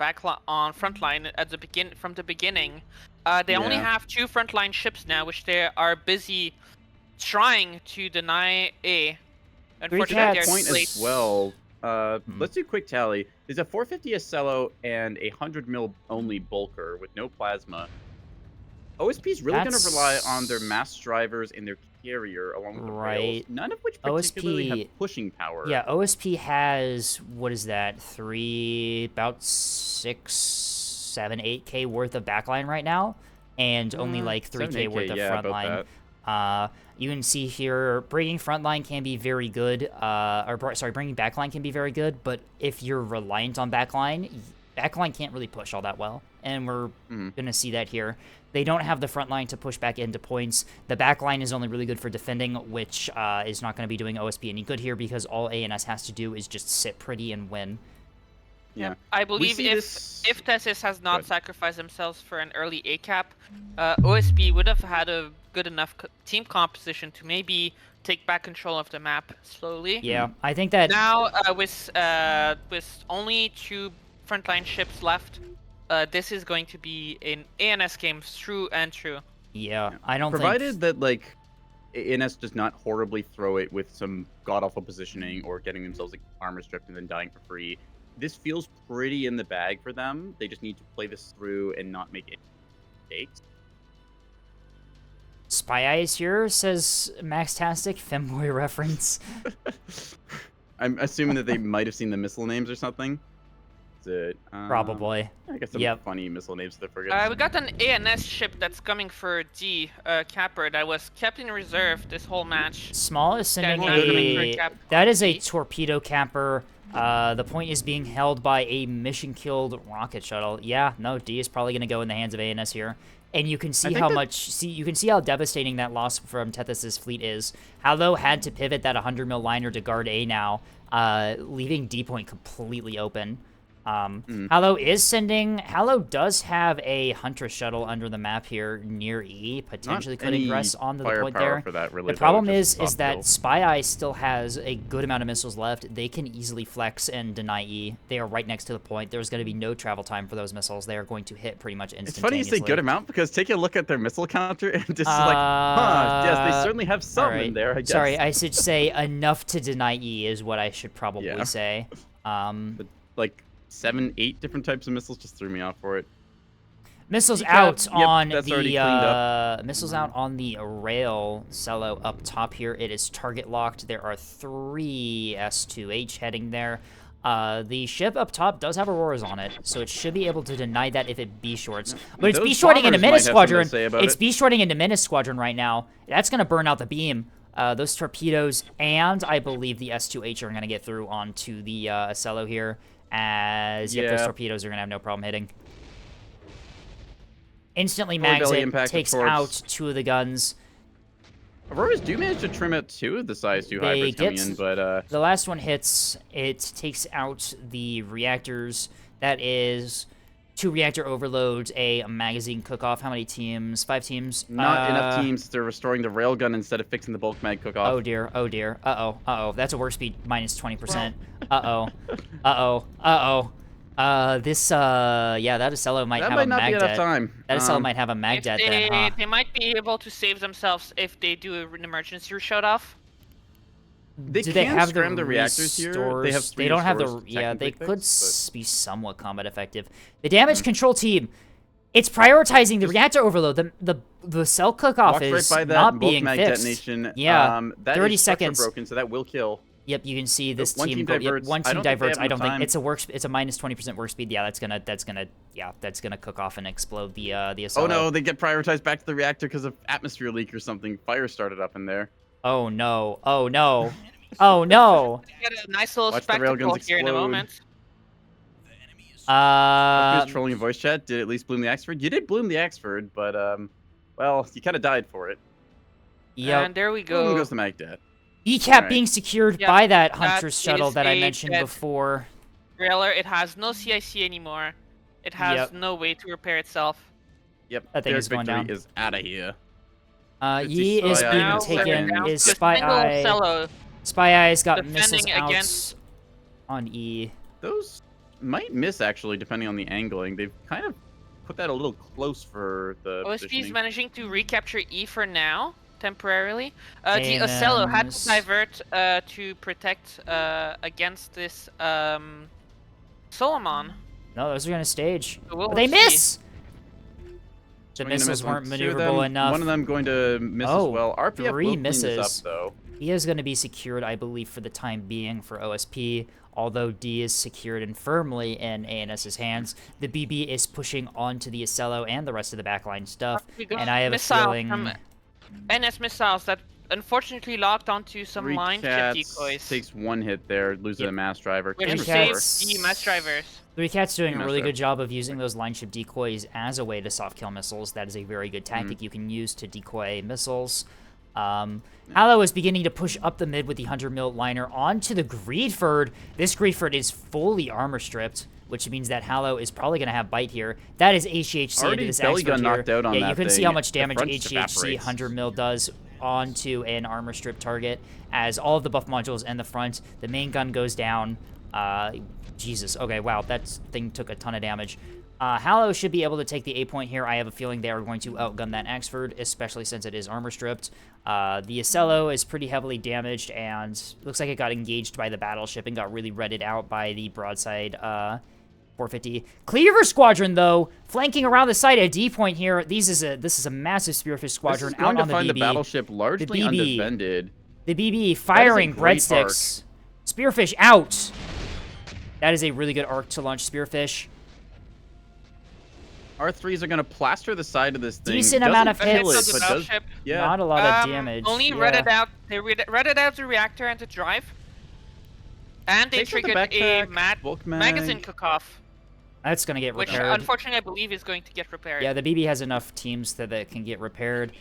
front line at the from the beginning. They only Yeah. have 2 frontline ships now, which they are busy trying to deny A. Unfortunately, To that they're point late. as well, Hmm. let's do a quick tally. There's a 450 Acello and a 100 mil only bulker with no plasma. OSP's really going to rely on their mass drivers and their carrier along with the rails, Right. none of which particularly OSP have pushing power. Yeah, OSP has, what is that, about 6, 7, 8K worth of backline right now, and only like 3K 7, worth 8K, of yeah, about frontline. that. You can see here, bringing frontline can be very good, bringing backline can be very good, but if you're reliant on backline can't really push all that well, and we're going to see that here. They don't have the front line to push back into points. The back line is only really good for defending, which is not going to be doing OSP any good here because all ANS has to do is just sit pretty and win. Yeah. I believe see if this- Tessis has not Good. sacrificed themselves for an early A cap, OSP would have had a good enough team composition to maybe take back control of the map slowly. Yeah, I think that... Now, with only 2 frontline ships left, this is going to be an ANS game through and through. Yeah, I don't Provided think... that, like, ANS does not horribly throw it with some god-awful positioning or getting themselves like, armor stripped and then dying for free, this feels pretty in the bag for them. They just need to play this through and not make any mistakes. Spy Eyes here, says Maxtastic, Femboy reference. I'm assuming that they might have seen the missile names or something. Is it, Probably. I guess some Yep. funny missile names that forget. We got an ANS ship that's coming for D capper that was kept in reserve this whole match. Small is sending Yeah, coming for a... cap That is a D. torpedo capper. The point is being held by a mission-killed rocket shuttle. Yeah, no, D is probably going to go in the hands of ANS here. And you can see think how that- you can see how devastating that loss from Tethys' fleet is. Hallow had to pivot that 100 mil liner to guard A now, leaving D point completely open. Hallow does have a Huntress shuttle under the map here near E, potentially could any ingress onto the point firepower there. for that, really, The though, problem just is soft that kill. Spy Eye still has a good amount of missiles left. They can easily flex and deny E. They are right next to the point. There's going to be no travel time for those missiles. They are going to hit pretty much It's funny you instantaneously. say good amount because take a look at their missile counter and just like, huh, yes, they certainly have some Alright. in there, I guess. Sorry, I should say enough to deny E is what I should probably Yeah. say. But, like 7, 8 different types of missiles just threw me off for it. Missiles Yep, out on that's already cleaned up. missiles out on the rail cello up top here. It is target locked. There are 3 S2H heading there. The ship up top does have Auroras on it, so it should be able to deny that if it B-shorts. But it's Those B-shorting into bombers might Menace have something to Squadron. say about It's it. B-shorting into Menace Squadron right now. That's going to burn out the beam. Those torpedoes and I believe the S2H are going to get through onto the Acello here. As yep, those Yeah. torpedoes are going to have no problem hitting. Instantly Belly mags it, impact, of takes course. out 2 of the guns. Auroras do manage to trim out 2 of the size 2 They hybrids coming get- in, but The last one hits, it takes out the reactors. That is 2 reactor overloads, a magazine cook-off. How many teams? 5 teams? not enough teams. They're restoring the railgun instead of fixing the bulk mag cook-off. Oh dear, oh dear. Uh-oh, uh-oh. That's a warp speed minus 20%. Uh-oh, uh-oh, uh-oh. Yeah, that Acello might that have might a not be mag enough det. time. That Acello might have a mag If det they, then, huh? they might be able to save themselves if they do an emergency shut off. They Do can they have scram the reactors here. They have 3 They don't have the. restores Yeah, they technically could fixed, be somewhat combat effective. The damage control team, it's prioritizing the reactor overload. The cell but cook-off walks is right by that not bulk being mag fixed. detonation. Yeah, that 30 is structure seconds. broken, so that will kill. Yep, you can see this one team yep, diverts. one I team don't think they diverts. have I don't enough think time. it's a minus 20% work speed. Yeah, that's gonna cook off and explode the Acello. Oh no, they get prioritized back to the reactor because of atmosphere leak or something. Fire started up in there. Oh no! Oh no! Oh no! Get a nice little Watch the spectacle railguns here in a explode. moment. Who's trolling in voice chat? Did at least bloom the Axford? You did bloom the Axford, but well, you kind of died for it. Yep. And there we Boom go. goes the Magdat. ECAP Alright. being secured Yep, by that that Huntress shuttle is that I a mentioned dead before. Trailer, it has no CIC anymore. It has Yep. no way to repair itself. Yep, That thing their is going victory down. is out of here. Yi is Spy being Eye taken. down Is to Spy single Eye? cello. Spy Eye's got missiles defending out against- on E. Those might miss, actually, depending on the angling. They've kind of put that a little close for the OSP is positioning. managing to recapture E for now, temporarily. The Ocello had to AMs. divert to protect against this Solomon. No, those are gonna stage. So we'll But they see. miss! The Swing and a missiles miss on weren't two of maneuverable them. enough. One of them going to miss Oh, as well. RPF 3 will clean this misses. up, though. E is going to be secured, I believe, for the time being for OSP, although D is secured and firmly in ANS's hands. The BB is pushing onto the Ocello and the rest of the backline stuff, We got and I have a missile feeling... from NS missiles that unfortunately locked onto some Three line ship Cats decoys. takes one hit there, loses Yep. a mass driver. Which Can Three restore. Cats- saves the mass drivers. 3Cat's doing a Master. really good job of using those line ship decoys as a way to soft kill missiles. That is a very good tactic you can use to decoy missiles. Hallow is beginning to push up the mid with the 100 mil liner onto the Greedford. This Greedford is fully armor stripped, which means that Hallow is probably going to have bite here. That is HHC into Already this belly gun Axford here. knocked out on Yeah, you that can see thing. how much The damage front HHC evaporates. 100 mil does onto an armor strip target as all of the buff modules and the front. The main gun goes down. Jesus. Okay, wow, that thing took a ton of damage. Hallow should be able to take the A point here. I have a feeling they are going to outgun that Axford, especially since it is armor stripped. The Ocello is pretty heavily damaged and looks like it got engaged by the battleship and got really redded out by the broadside 450. Cleaver Squadron, though, flanking around the site at D point here. This is a massive Spearfish Squadron This is going out on to find the the BB. battleship largely BB. undefended. The BB firing great breadsticks. Spearfish out. That is a really good arc to launch Spearfish. R3s are going to plaster the side of this thing. Decent amount of Doesn't kill hits. it, The but does, battleship. yeah. Not a lot of damage. Only yeah. redded out. They redded out the reactor and the drive, and they Takes out the triggered a backpack, bulk mag. magazine cook-off, That's gonna get which repaired. unfortunately I believe is going to get repaired. Yeah, the BB has enough teams that can get repaired.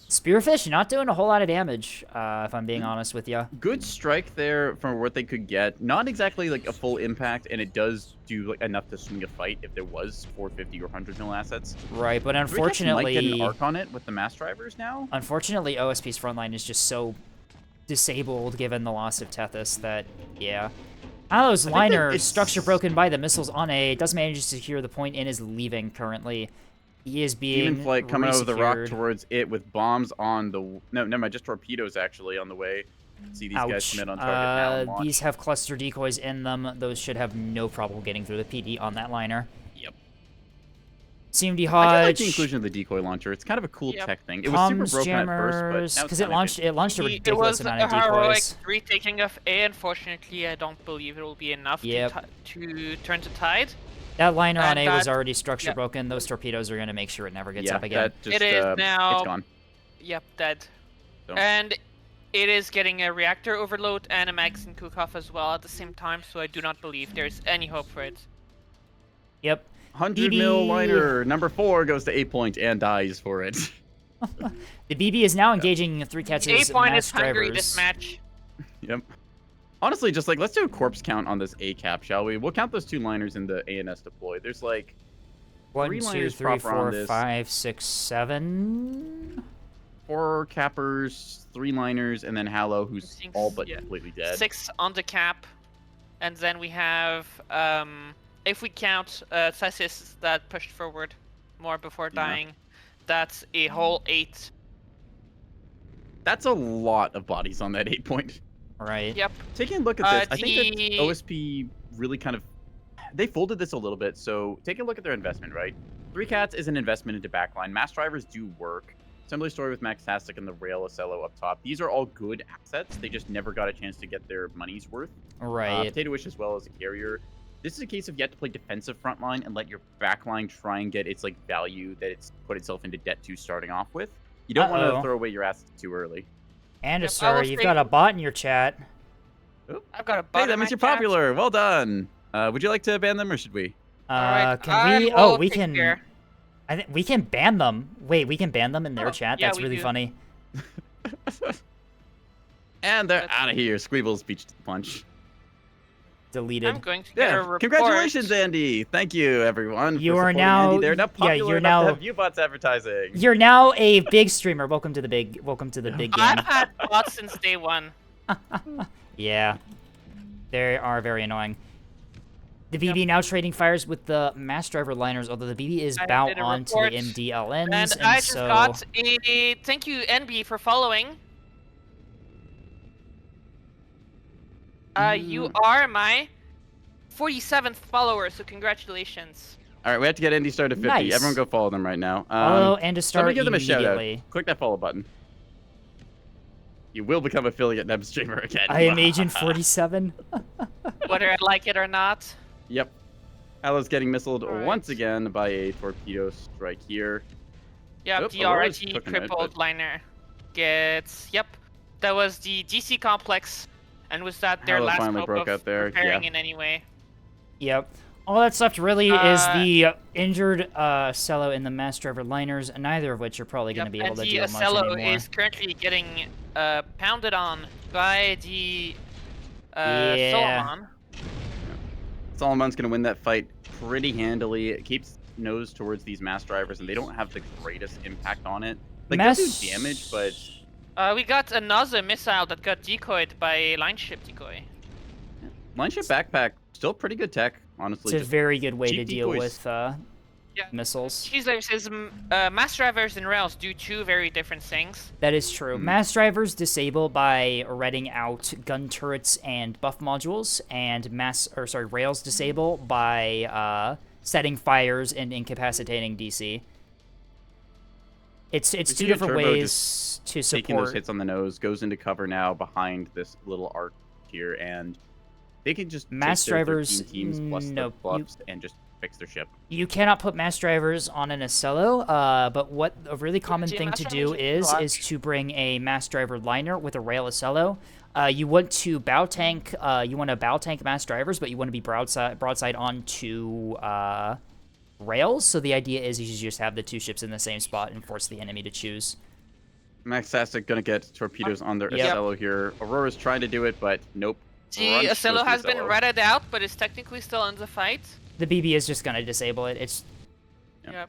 Spearfish not doing a whole lot of damage, if I'm being honest with you. Good strike there from what they could get. Not exactly like a full impact, and it does do like enough to swing a fight if there was 450 or 100 mil assets. Right, but Might get an unfortunately, arc on it with the mass drivers now. OSP's front line is just so disabled given the loss of Tethys that, yeah. Hallow's think liner, that it's- structure broken by the missiles on A, does manage to secure the point and is leaving currently. He is being Demon flight coming over the rock resecured. towards it with bombs on the... No, never mind, just torpedoes actually on the way. See these guys Ouch. commit on target now and launch. These have cluster decoys in them. Those should have no problem getting through the PD on that liner. Yep. CMD I Hodge. do like the inclusion of the decoy launcher. It's kind of a cool Yep. tech thing. It was super comms broken at first, but jammers, now because it's it launched a It ridiculous was amount a of heroic decoys. retaking of A. Unfortunately, I don't believe it will be enough Yep. to turn the tide. That liner on And A was that- already structure yep. broken. Those torpedoes are going to make sure it never gets yeah, up again. that just, It is now- It's gone. Yep, dead. So- And it is getting a reactor overload and a magazine cook-off as well at the same time, so I do not believe there's any hope for it. Yep. 100 BB. mil liner. Number 4 goes to 8 point and dies for it. The BB is now engaging 3 Cats' A point mass is hungry drivers. this match. Yep. Honestly, just like, let's do a corpse count on this A cap, shall we? We'll count those 2 liners in the ANS deploy. There's like 1, 3 2, liners 3, proper on 4, this. 5, 6, 7. 4 cappers, 3 liners, and then Hallow, who's think all but yeah. completely dead. 6 on the cap, and then we have, if we count Sissis that pushed forward more before Yeah. dying, that's a whole 8. That's a lot of bodies on that 8 point. Right. Yep. Taking a look at this, I think that the- OSP really kind of... They folded this a little bit, so take a look at their investment, right? 3 Cats is an investment into backline. Mass drivers do work. Similar story with Maxtastic and the Rail Ocello up top. These are all good assets. They just never got a chance to get their money's worth. Right. Potato Wish as well as a carrier. This is a case of you have to play defensive front line and let your backline try and get its like value that it's put itself into debt to starting off with. You don't want Uh-oh. to throw away your assets too early. And Yep, I sir, will you've say- got a bot in your chat. I've got a Hey, button that in means my you're chat. popular. Well done. Would you like to ban them or should we? Alright, Can I we? will Oh, we take can. care. I think we can ban them. Wait, we can ban them in their Oh, chat. yeah, That's we really do. funny. And they're That's- out of here. Squeeble's beach to the punch. Deleted. I'm going to get a Yeah. report. Congratulations, Andy. Thank you, everyone. You for are supporting now- Andy. They're now yeah, popular you're enough now- to have U-Bots advertising. You're now a big streamer. Welcome to the big game. I've had bots since day one. Yeah. They are very annoying. The BB now trading fires with the mass driver liners, although the BB is I bound did a onto the report, MDLNs, And and I just so got a thank you, NB, for following. You are my 47th follower, so congratulations. All right, we have to get Indy Star to 50. Nice. Everyone go follow them right now. follow and to start Somebody give them a shout out. immediately. Click that follow button. You will become affiliate Neb streamer again. I am Agent 47. Whether I like it or not. Yep. Halo's getting missiled Alright. once again by a torpedo strike here. Yep, Oop, the Aurora's RIT cooking it, crippled but- liner gets. Yep, that was the DC complex, and was that their Halo last finally hope broke of out there, repairing yeah. in any way? Yep. All that's left really is the injured Cello and the mass driver liners, neither of which are probably going to be able to and do the much Ocello anymore. is currently getting pounded on by the Yeah. Solomon. Solomon's going to win that fight pretty handily. It keeps nose towards these mass drivers, and they don't have the greatest impact on it. Like, they do damage, but... We got another missile that got decoyed by a line ship decoy. Line ship backpack, still pretty good tech, honestly. It's a Just very good way to cheap deal decoys. with missiles. Cheezer says mass drivers and rails do two very different things. That is true. Mass drivers disable by redding out gun turrets and buff modules, and rails disable by setting fires and incapacitating DC. It's We two see a different Turbo ways to taking those support. hits on the nose, goes into cover now behind this little arc here, and they can just Mass take their drivers, 13 teams plus no, their you- buffs and just fix their ship. You cannot put mass drivers on an Ocello, but what a really common See, thing mass to drivers do are is clutch. to bring a mass driver liner with a rail Ocello. You want to bow tank. You want to bow tank mass drivers, but you want to be broadside onto rails. So the idea is you just have the two ships in the same spot and force the enemy to choose. Maxastic gonna get torpedoes on their Yep. Ocello here. Aurora's trying to do it, but nope. The Runs Ocello goes the has been Ocello. redded out, but is technically still in the fight. The BB is just gonna disable it. It's Yep.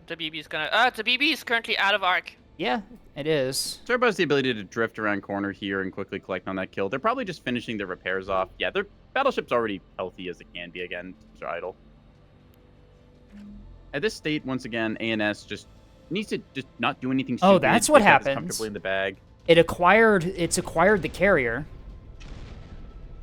The BB is gonna. The BB is currently out of arc. yeah, it is. Turbo has the ability to drift around corner here and quickly collect on that kill. They're probably just finishing their repairs off. Yeah, their battleship's already healthy as it can be again. They're idle. At this state, once again, ANS just needs to just not do anything stupid. Oh, that's what get that happens. Comfortably in the bag. It's acquired the carrier.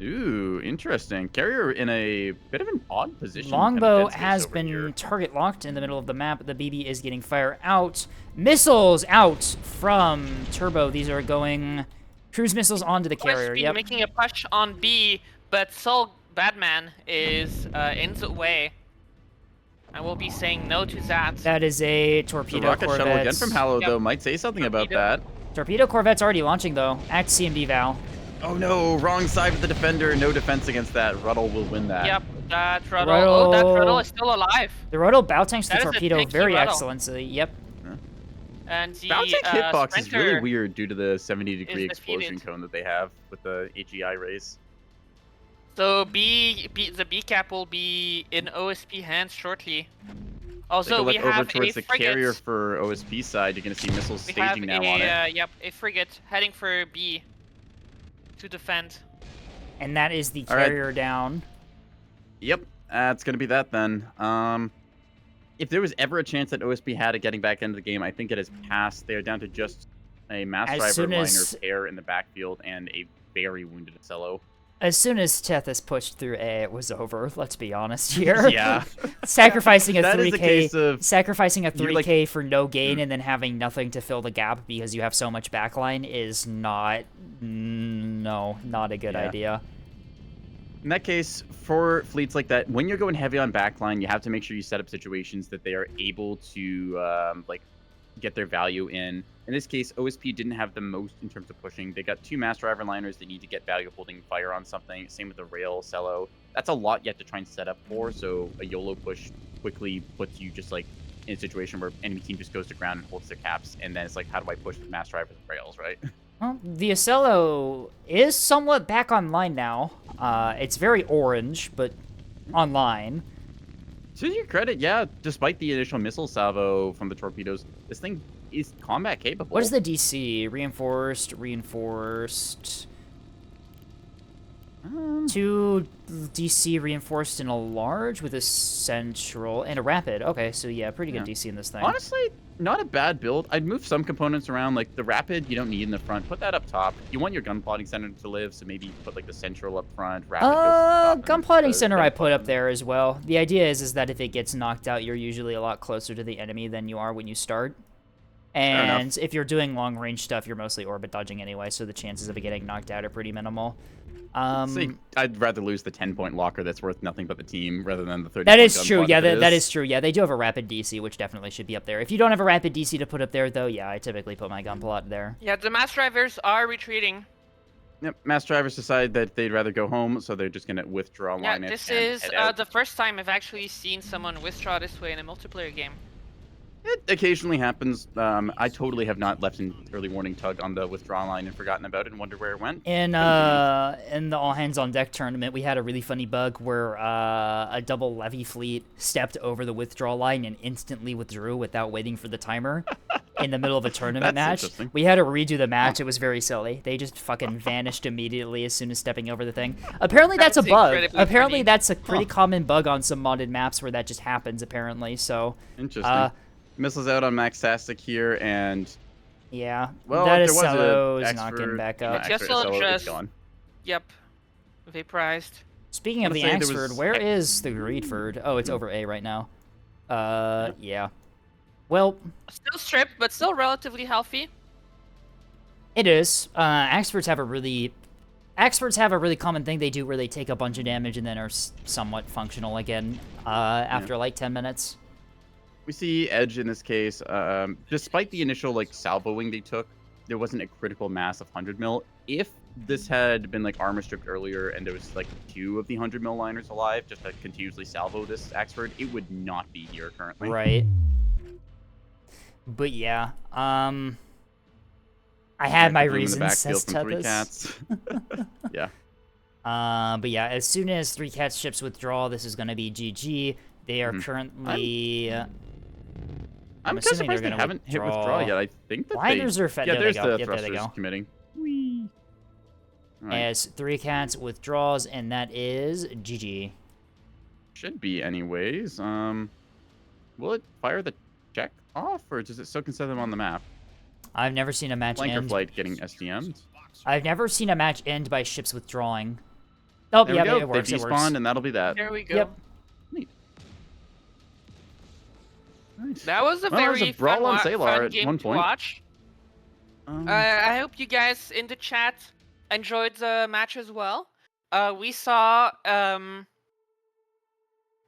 Ooh, interesting. Carrier in a bit of an odd position. kind of Longbow dead space has over been here. target locked in the middle of the map. The BB is getting fire out. Missiles out from Turbo. These are going cruise missiles onto the carrier. OSP Yep. making a push on B, but Sol Badman is in the way. I will be saying no to that. That is a The torpedo rocket shuttle corvette. again from Halo, Yep. though, might say something about Torpedo. that. Torpedo corvette's already launching though. Act CMD Val. Oh no, wrong side of the defender. No defense against that. Ruddle will win that. Yep, that Ruddle. Oh, that Ruddle. Ruddle is still alive. The Roto bow tanks the That is a torpedo tanky very Ruddle. excellently. Yep. And the Bounty hitbox is really Sprinter weird due to the 70-degree is explosion defeated. cone that they have with the HEI race. So the B cap will be in OSP hands shortly. Take Also, a we look over have towards a the carrier frigate. for OSP side. You're going to see missiles We have staging now on it. yep, a frigate heading for B to defend. And that is the All right. carrier down. Yep, that's going to be that then. If there was ever a chance that OSP had of getting back into the game, I think it has passed. They're down to just a mass As driver soon liner as- pair in the backfield and a very wounded Ocello. As soon as Tethys pushed through A, it was over. Let's be honest here. Yeah. Sacrificing a That is 3K, a case of- sacrificing a you're like- 3K for no gain and then having nothing to fill the gap because you have so much backline is not a good Yeah. idea. In that case, for fleets like that, when you're going heavy on backline, you have to make sure you set up situations that they are able to get their value in. In this case, OSP didn't have the most in terms of pushing. They got two mass driver liners. They need to get value holding fire on something. Same with the rail Cello. That's a lot yet to try and set up for. So a YOLO push quickly puts you just like in a situation where enemy team just goes to ground and holds their caps, and then it's like, how do I push the mass drivers and rails, right? Well, the Ocello is somewhat back online now. It's very orange, but online. To your credit, yeah, despite the initial missile salvo from the torpedoes, this thing is combat capable. What is the DC? Reinforced, reinforced. 2 DC reinforced and a large with a central and a rapid. Okay, so yeah, pretty good Yeah. DC in this thing. Honestly, not a bad build. I'd move some components around, like the rapid you don't need in the front. Put that up top. You want your gun plotting center to live, so maybe put like the central up front. Rapid goes up top, Gun and plotting the center gun I put up plotting- there as well. The idea is that if it gets knocked out, you're usually a lot closer to the enemy than you are when you start. enough. And if you're doing long range stuff, you're mostly orbit dodging anyway, so the chances of it getting knocked out are pretty minimal. See, I'd rather lose the 10-point locker that's worth nothing but the team rather than the 30. That is true. Yeah, that is true. Yeah, they do have a rapid DC, which definitely should be up there. If you don't have a rapid DC to put up there, though, yeah, I typically put my gun plot there. Yeah, the mass drivers are retreating. Yep, mass drivers decide that they'd rather go home, so they're just gonna withdraw Yeah, line it this and is head out. the first time I've actually seen someone withdraw this way in a multiplayer game. It occasionally happens. I totally have not left an early warning tug on the withdraw line and forgotten about it and wonder where it went. In the all hands on deck tournament, we had a really funny bug where a double levy fleet stepped over the withdrawal line and instantly withdrew without waiting for the timer in the middle of a tournament That's match. interesting. We had to redo the match. It was very silly. They just fucking vanished immediately as soon as stepping over the thing. Apparently that's a That's bug. incredibly Apparently funny. that's a pretty common bug on some modded maps where that just happens. Apparently, so Interesting. Missiles out on Max Tastic here, and yeah, well, that there is was a Cello's not expert- getting back yeah, up. Just expert SLO is just- gone. Yep, vaporized. Speaking of Let's the say there Axford, was- where is the Greedford? Oh, it's over A right now. Yeah. Well, Still stripped, but still relatively healthy. it is. Axfords have a really common thing they do where they take a bunch of damage and then are somewhat functional again after like 10 minutes. We see Edge in this case. Despite the initial like salvoing they took, there wasn't a critical mass of 100 mil. If this had been like armor stripped earlier and there was like 2 of the 100 mil liners alive, just to continuously salvo this Axford, it would not be here currently. Right. But yeah, I had my Room in the reasons backfield as from to 3 this. cats. Yeah. But yeah, as soon as 3 cats ships withdraw, this is going to be GG. They are currently. I'm kind of assuming they're surprised they gonna haven't hit withdraw yet. I think that Liners are fed. Yeah, There there's they go. the Yep, there they thrusters go. committing. Whee. All right. As 3 cats withdraws, and that is GG. Should be anyways. Will it fire the check off, or does it still consider them on the map? I've never seen a match Flanker end. flight getting SDM'd. I've never seen a match end by ships withdrawing. Oh, There yeah, we go. it works. They It works. despawned, and that'll be that. There we go. Yep. Nice. That was a Well, there was very a brawl on fun Salar at game one to point. watch. I hope you guys in the chat enjoyed the match as well. We saw that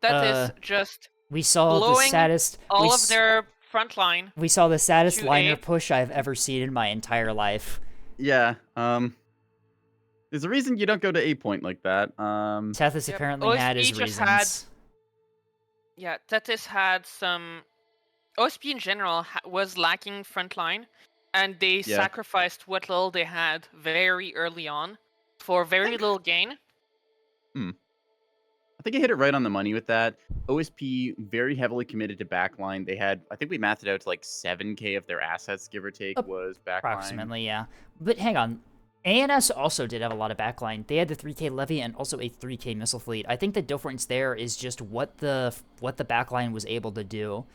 is just We saw the blowing saddest. all of their front line. We saw the saddest to liner A. push I've ever seen in my entire life. Yeah. There's a reason you don't go to A point like that. Tethys Yep. apparently had his OSP reasons. just had- Yeah, Tethys had some. OSP in general was lacking front line, and they Yeah. sacrificed what little they had very early on for very little gain. I think I hit it right on the money with that. OSP very heavily committed to backline. They had, I think we mathed it out to like 7K of their assets, give or take, was backline. Approximately, yeah. But hang on. ANS also did have a lot of backline. They had the 3K levy and also a 3K missile fleet. I think the difference there is just what the backline was able to do.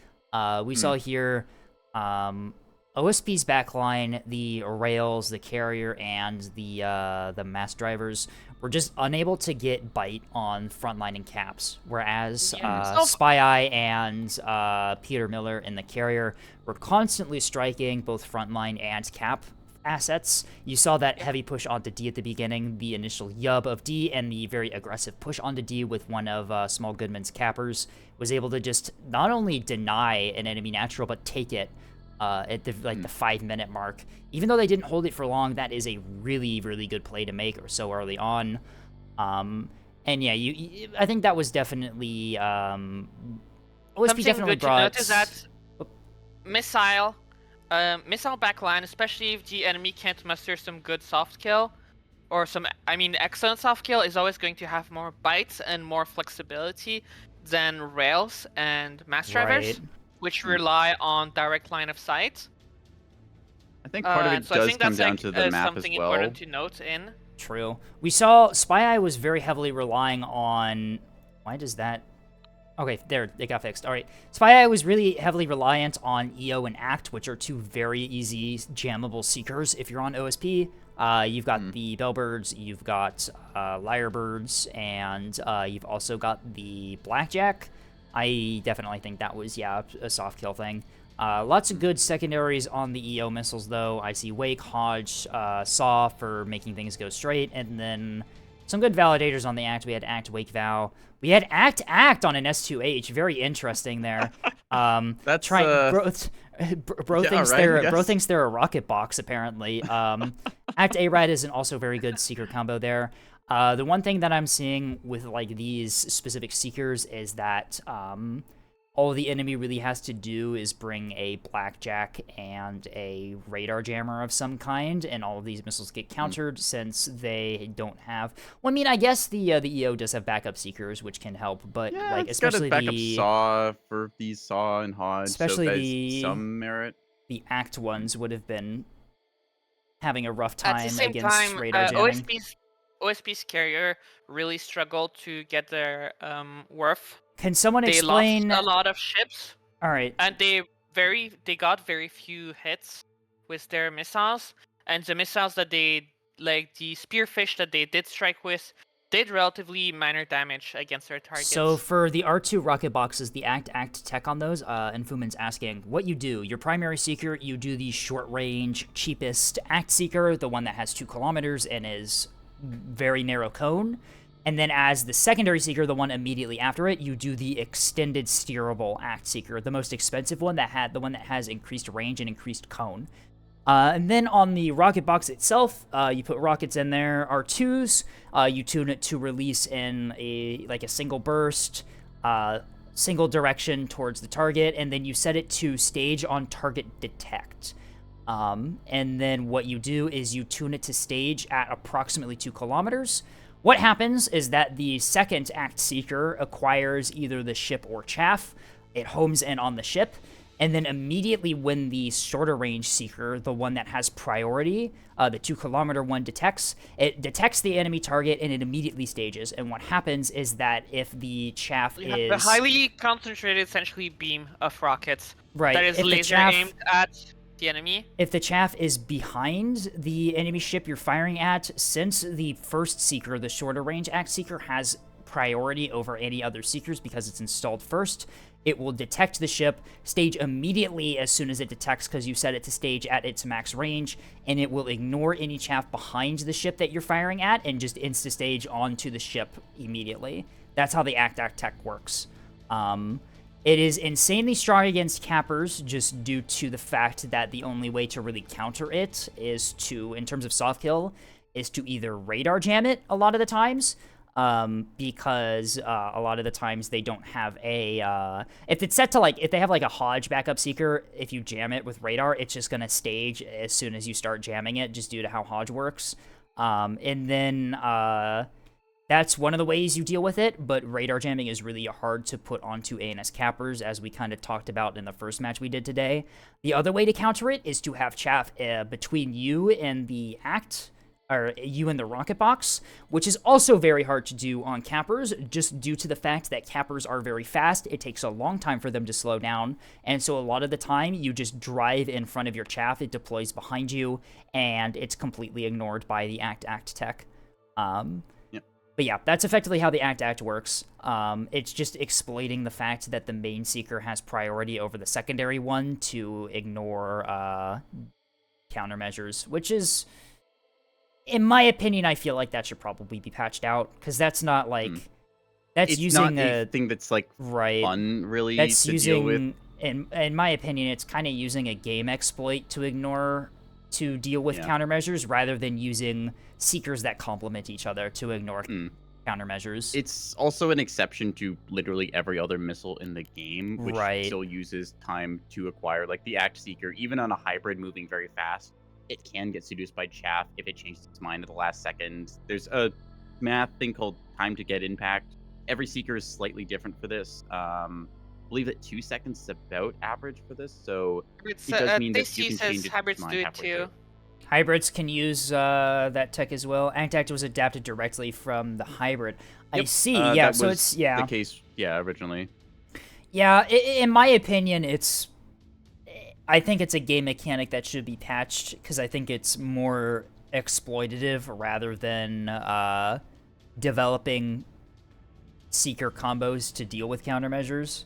We saw here OSP's backline, the rails, the carrier, and the mass drivers were just unable to get bite on frontline and caps, whereas Spy Eye and Peter Miller in the carrier were constantly striking both frontline and cap assets. You saw that heavy push onto D at the beginning, the initial yub of D, and the very aggressive push onto D with one of Small Goodman's cappers was able to just not only deny an enemy natural, but take it at the 5-minute mark. Even though they didn't hold it for long, that is a really, really good play to make or so early on. And yeah, I think that was definitely OSP Something definitely good to brought. note is that missile backline, especially if the enemy can't muster some good soft kill, or excellent soft kill, is always going to have more bites and more flexibility than rails and mass drivers, Right. which rely on direct line of sight. I think part of it So I does think come that's down to the map as something well. important to note in. True. We saw Spy Eye was very heavily relying on. Why does that? Okay, there, it got fixed. All right. Spy Eye was really heavily reliant on EO and Act, which are two very easy jammable seekers. If you're on OSP, you've got the Bellbirds, you've got Lyrebirds, and you've also got the Blackjack. I definitely think that was, yeah, a soft kill thing. Lots of good secondaries on the EO missiles, though. I see Wake, Hodge, Saw for making things go straight, and then some good validators on the Act. We had Act, Wake, Vow. We had Act on an S2H. Very interesting there. That's Bro yeah, thinks right, Bro thinks they're a rocket box apparently. Act A-Ride is also very good seeker combo there. The one thing that I'm seeing with like these specific seekers is that all the enemy really has to do is bring a Blackjack and a radar jammer of some kind, and all of these missiles get countered since they don't have. Well, I mean, I guess the EO does have backup seekers, which can help, but yeah, like it's got especially a backup the Saw for these Saw and Hodge, especially so there's the some merit. The Act ones would have been having a rough At the time same against time, radar jamming. OSP's carrier really struggled to get their worth. Can someone They explain? lost a lot of ships, All right. and they got very few hits with their missiles. And the missiles that they like the spearfish that they did strike with did relatively minor damage against their targets. So for the R2 rocket boxes, the Act tech on those, and Fumin's asking what you do. Your primary seeker, you do the short range, cheapest Act seeker, the one that has 2 kilometers and is very narrow cone. And then as the secondary seeker, the one immediately after it, you do the extended steerable Act seeker, the most expensive one, the one that has increased range and increased cone. And then on the rocket box itself, you put rockets in there. R2s, you tune it to release in a single burst, single direction towards the target, and then you set it to stage on target detect. And then what you do is you tune it to stage at approximately 2 kilometers. What happens is that the second Act Seeker acquires either the ship or chaff. It homes in on the ship. And then immediately when the shorter range Seeker, the one that has priority, the 2 kilometer one detects, it detects the enemy target and it immediately stages. And what happens is that if the chaff is... the highly concentrated, essentially, beam of rockets right. that is if laser aimed at the enemy. If the chaff is behind the enemy ship you're firing at, since the first Seeker, the shorter range Act Seeker, has priority over any other Seekers because it's installed first, it will detect the ship, stage immediately as soon as it detects because you set it to stage at its max range, and it will ignore any chaff behind the ship that you're firing at and just insta-stage onto the ship immediately. That's how the Act tech works. It is insanely strong against cappers just due to the fact that the only way to really counter it is to, in terms of soft kill, is to either radar jam it a lot of the times, because a lot of the times they don't have a, if it's set to if they have a Hodge backup seeker, if you jam it with radar, it's just going to stage as soon as you start jamming it, just due to how Hodge works. And then, that's one of the ways you deal with it, but radar jamming is really hard to put onto ANS cappers, as we kind of talked about in the first match we did today. The other way to counter it is to have chaff between you and the Act, or you and the rocket box, which is also very hard to do on cappers, just due to the fact that cappers are very fast. It takes a long time for them to slow down, and so a lot of the time you just drive in front of your chaff, it deploys behind you, and it's completely ignored by the Act tech. But yeah, that's effectively how the Act works. It's just exploiting the fact that the main Seeker has priority over the secondary one to ignore countermeasures, which is, in my opinion, I feel like that should probably be patched out, because that's not that's it's using not a thing that's right. fun, really. That's to using, deal with. in my opinion, it's kind of using a game exploit to deal with countermeasures, rather than using Seekers that complement each other to ignore countermeasures. It's also an exception to literally every other missile in the game, which still uses time to acquire. Like the Act Seeker, even on a hybrid moving very fast, it can get seduced by chaff if it changes its mind at the last second. There's a math thing called time to get impact. Every Seeker is slightly different for this. I believe that 2 seconds is about average for this, so it does mean that you can change its hybrids mind do it halfway too. through. Hybrids can use that tech as well. Antact was adapted directly from the hybrid. I Yep, see. Yeah, that so was it's yeah. the case. Yeah, originally. Yeah, in my opinion, it's. I think it's a game mechanic that should be patched because I think it's more exploitative rather than developing seeker combos to deal with countermeasures.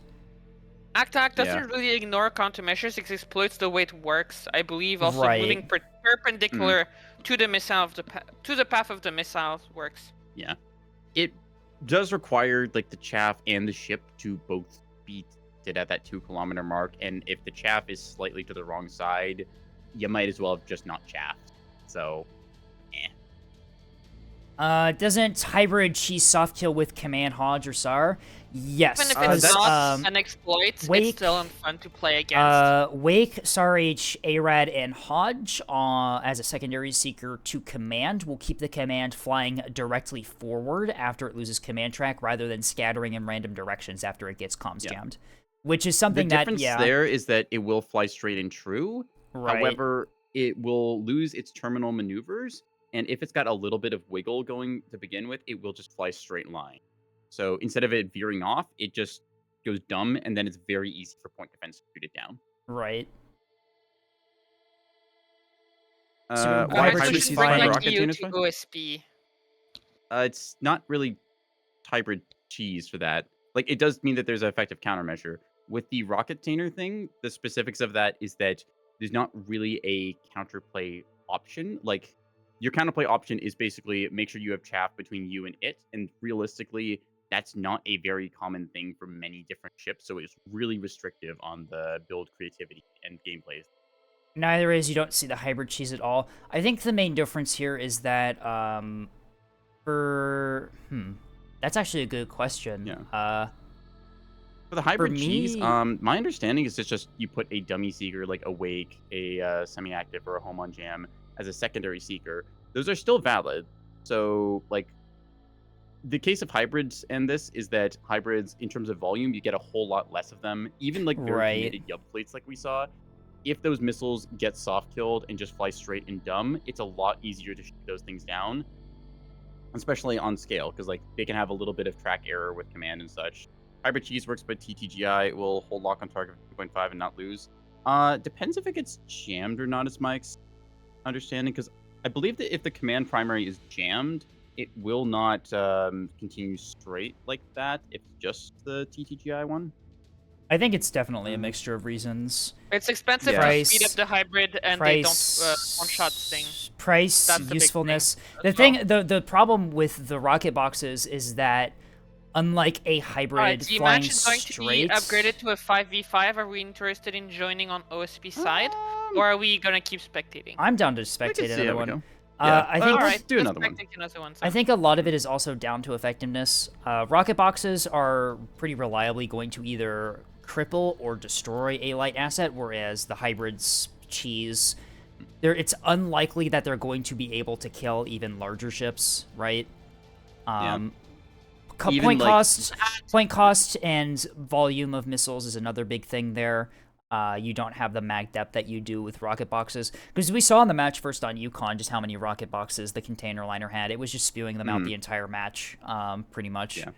Act Yeah. doesn't really ignore countermeasures, it exploits the way it works, I believe. Also, Right. moving perpendicular to the missile of to the path of the missile works. Yeah. It does require like the chaff and the ship to both be it at that 2 kilometer mark, and if the chaff is slightly to the wrong side, you might as well have just not chaffed. So, Doesn't hybrid cheese soft kill with command Hodge or SAR? Yes. Even if that's- it's not an exploit, Wake- it's still fun to play against. Wake, SAR-H, ARAD, and Hodge as a secondary seeker to command will keep the command flying directly forward after it loses command track rather than scattering in random directions after it gets comms jammed. Which is something the that, difference yeah. there is that it will fly straight and true. Right. However, it will lose its terminal maneuvers, and if it's got a little bit of wiggle going to begin with, it will just fly straight line. So instead of it veering off, it just goes dumb, and then it's very easy for point defense to shoot it down. Right. Why Hybrid Hybrid hybrid cheese should cheese bring fine. fine, like rocket EU tuners to fine? OSP. It's not really hybrid cheese for that. Like, it does mean that there's an effective countermeasure. With the rocket tainer thing, the specifics of that is that there's not really a counterplay option. Like, your counterplay option is basically make sure you have chaff between you and it, and realistically, that's not a very common thing for many different ships, so it's really restrictive on the build creativity and gameplay. Neither is you don't see the hybrid cheese at all. I think the main difference here is that that's actually a good question. Yeah. For the hybrid cheese, me- my understanding is it's just you put a dummy seeker like a Wake, a semi-active, or a home on jam as a secondary seeker. Those are still valid. So, like, the case of hybrids and this is that hybrids, in terms of volume, you get a whole lot less of them. Even like very Right. committed yub plates like we saw, if those missiles get soft killed and just fly straight and dumb, it's a lot easier to shoot those things down, especially on scale, because like they can have a little bit of track error with command and such. Hybrid cheese works, but TTGI will hold lock on target for 2.5 and not lose. Depends if it gets jammed or not, is my understanding, because I believe that if the command primary is jammed, it will not continue straight like that. It's just the TTGI one. I think it's definitely a mixture of reasons. It's expensive Yeah. to speed up the hybrid, and they don't one-shot thing. Price, That's the big thing usefulness. as The problem with the rocket boxes is that unlike a hybrid Alright, the flying match is going to straight, be upgraded to a 5v5. Are we interested in joining on OSP side, or are we gonna keep spectating? I'm down to We can spectate see another how we one. go. Yeah. I think Alright, do let's another one. spectate another one. I think a lot of it is also down to effectiveness. Rocket boxes are pretty reliably going to either cripple or destroy a light asset, whereas the hybrids cheese, it's unlikely that they're going to be able to kill even larger ships, right? Even, Point like- cost and volume of missiles is another big thing there. You don't have the mag depth that you do with rocket boxes. Because we saw in the match first on Yukon just how many rocket boxes the container liner had. It was just spewing them out the entire match, pretty much. Yeah.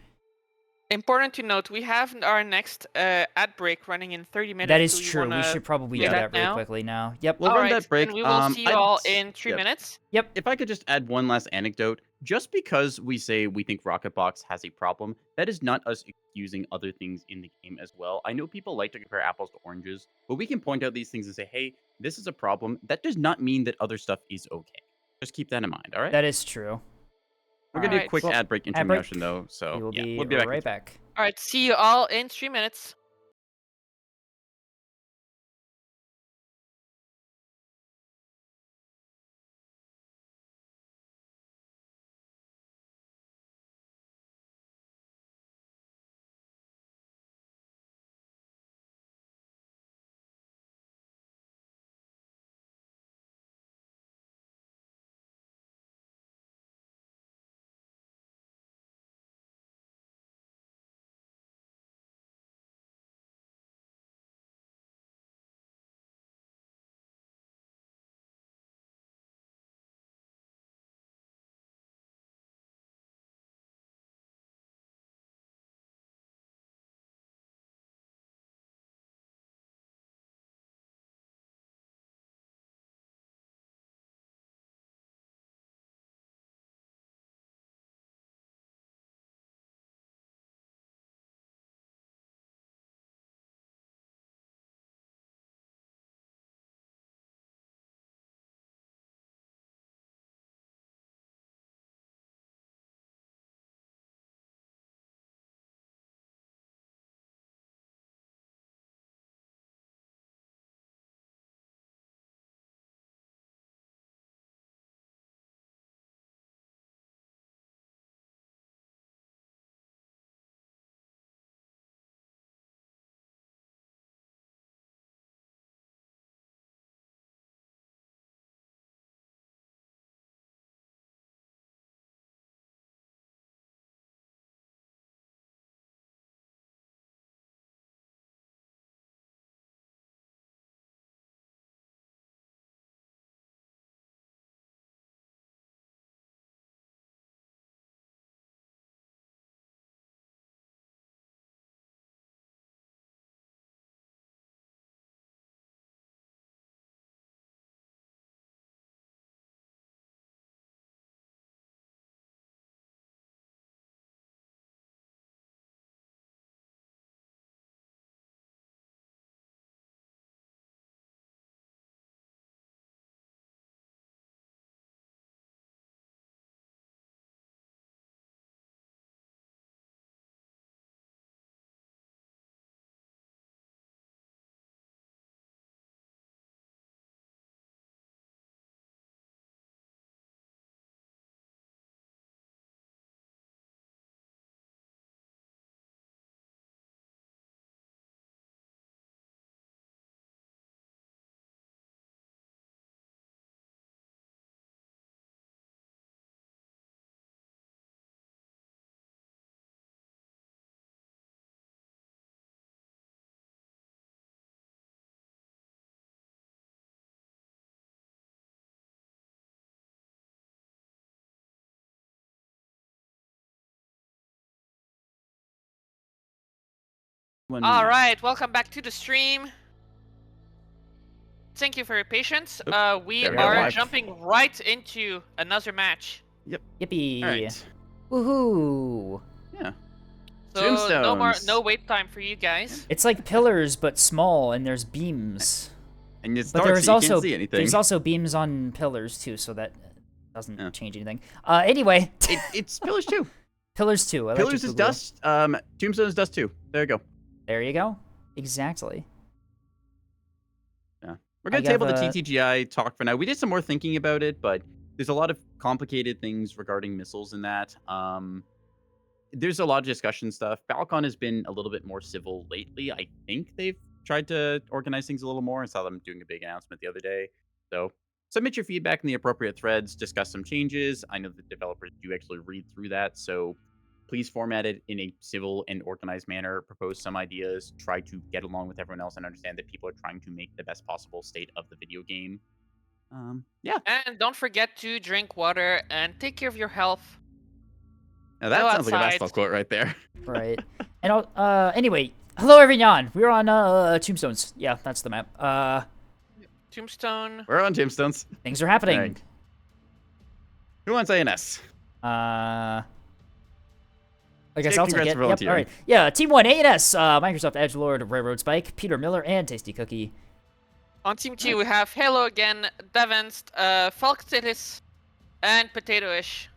Important to note, we have our next ad break running in 30 minutes. That is Do you true. We wanna should probably do do that that really now? quickly now. Yep. We'll run Alright, that break. and we will see you all in 3 yeah. minutes. If I could just add one last anecdote, just because we say we think Rocket Box has a problem, that is not us excusing other things in the game as well. I know people like to compare apples to oranges, but we can point out these things and say, hey, this is a problem. That does not mean that other stuff is okay. Just keep that in mind, all right? That is true. We're going to do a Alright. quick Well, ad break break. intermission, though, so We will yeah, be we'll be back. right back. Alright, see you all in 3 minutes. All right, welcome back to the stream. Thank you for your patience. We there we are go. jumping right into another match. Yippee. All right. Woohoo. Yeah. So no Tombstones. wait time for you guys. It's like pillars, but small, and there's beams. And it's But dark, there's so you also can't see anything. there's also beams on pillars too, so that doesn't change anything. Anyway, It's pillars too. pillars too. Pillars is dust. Tombstone is dust too. There you go. There you go. Exactly. Yeah. We're gonna table the TTGI talk for now. We did some more thinking about it, but there's a lot of complicated things regarding missiles in that. There's a lot of discussion stuff. Falcon has been a little bit more civil lately. I think they've tried to organize things a little more. I saw them doing a big announcement the other day. So submit your feedback in the appropriate threads, discuss some changes. I know the developers do actually read through that, so please format it in a civil and organized manner, propose some ideas, try to get along with everyone else and understand that people are trying to make the best possible state of the video game. Yeah. And don't forget to drink water and take care of your health. Now that Go sounds like a outside. basketball quote right there. Right. And anyway, hello everyone. We're on Tombstones. Yeah, that's the map. Tombstone. We're on Tombstones. Things are happening. Right. Who wants ANS? I guess Jake, I'll take congrats it. for Yep. All volunteering. right. Yeah. Team 1 ANS. Microsoft Edgelord, Railroad Spike, Peter Miller, and Tasty Cookie. On Team 2, we have Halo again, Devanced, Falktitis, and Potatoish.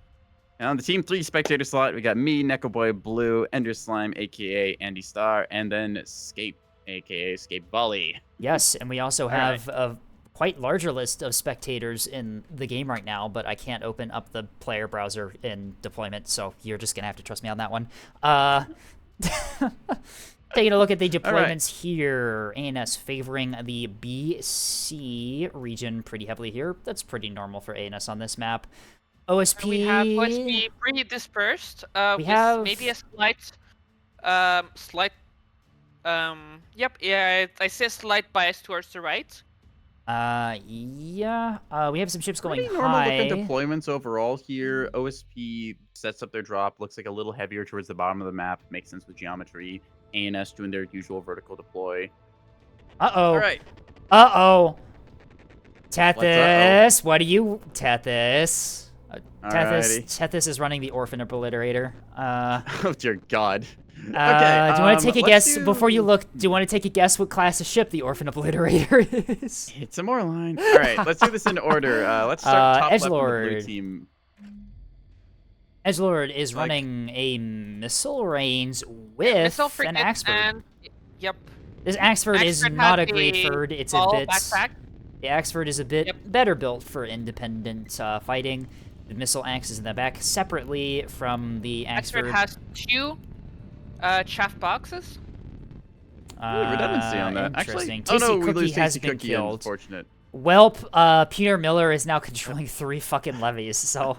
And on the Team 3 spectator slot, we got me, Neko Boy Blue, Ender Slime, aka Andy Star, and then Scape, aka Scape Volley. Yes, and we also All have a quite larger list of spectators in the game right now, but I can't open up the player browser in deployment, so you're just gonna have to trust me on that one. Taking a look at the deployments here, ANS favoring the BC region pretty heavily here. That's pretty normal for ANS on this map. OSP. We have OSP pretty dispersed. We with have maybe a yep, yeah, I say a slight bias towards the right. Yeah. We have some ships going Pretty normal high. looking deployments overall here. OSP sets up their drop, looks like a little heavier towards the bottom of the map. Makes sense with geometry. ANS doing their usual vertical deploy. Uh-oh. All right. Uh-oh. Tethys, what do you... Tethys. Tethys is running the Orphan Obliterator. Oh, dear God. Do you want to take a guess, do... before you look, do you want to take a guess what class of ship the Orphan Obliterator is? It's a more line. All right, let's do this in order. Let's start top left with the blue team. Edgelord is running a missile range with an Axford. And, yep. This Axford is not a great bird. It's a bit... backpack. The Axford is a bit better built for independent fighting. The missile axe is in the back separately from the Axford. Axford has 2 chaff boxes. Redundancy on that. Interesting. Actually, Tasty we Cookie lose has Tasty been Cookie. killed. Unfortunate. Welp, Peter Miller is now controlling 3 fucking levies, so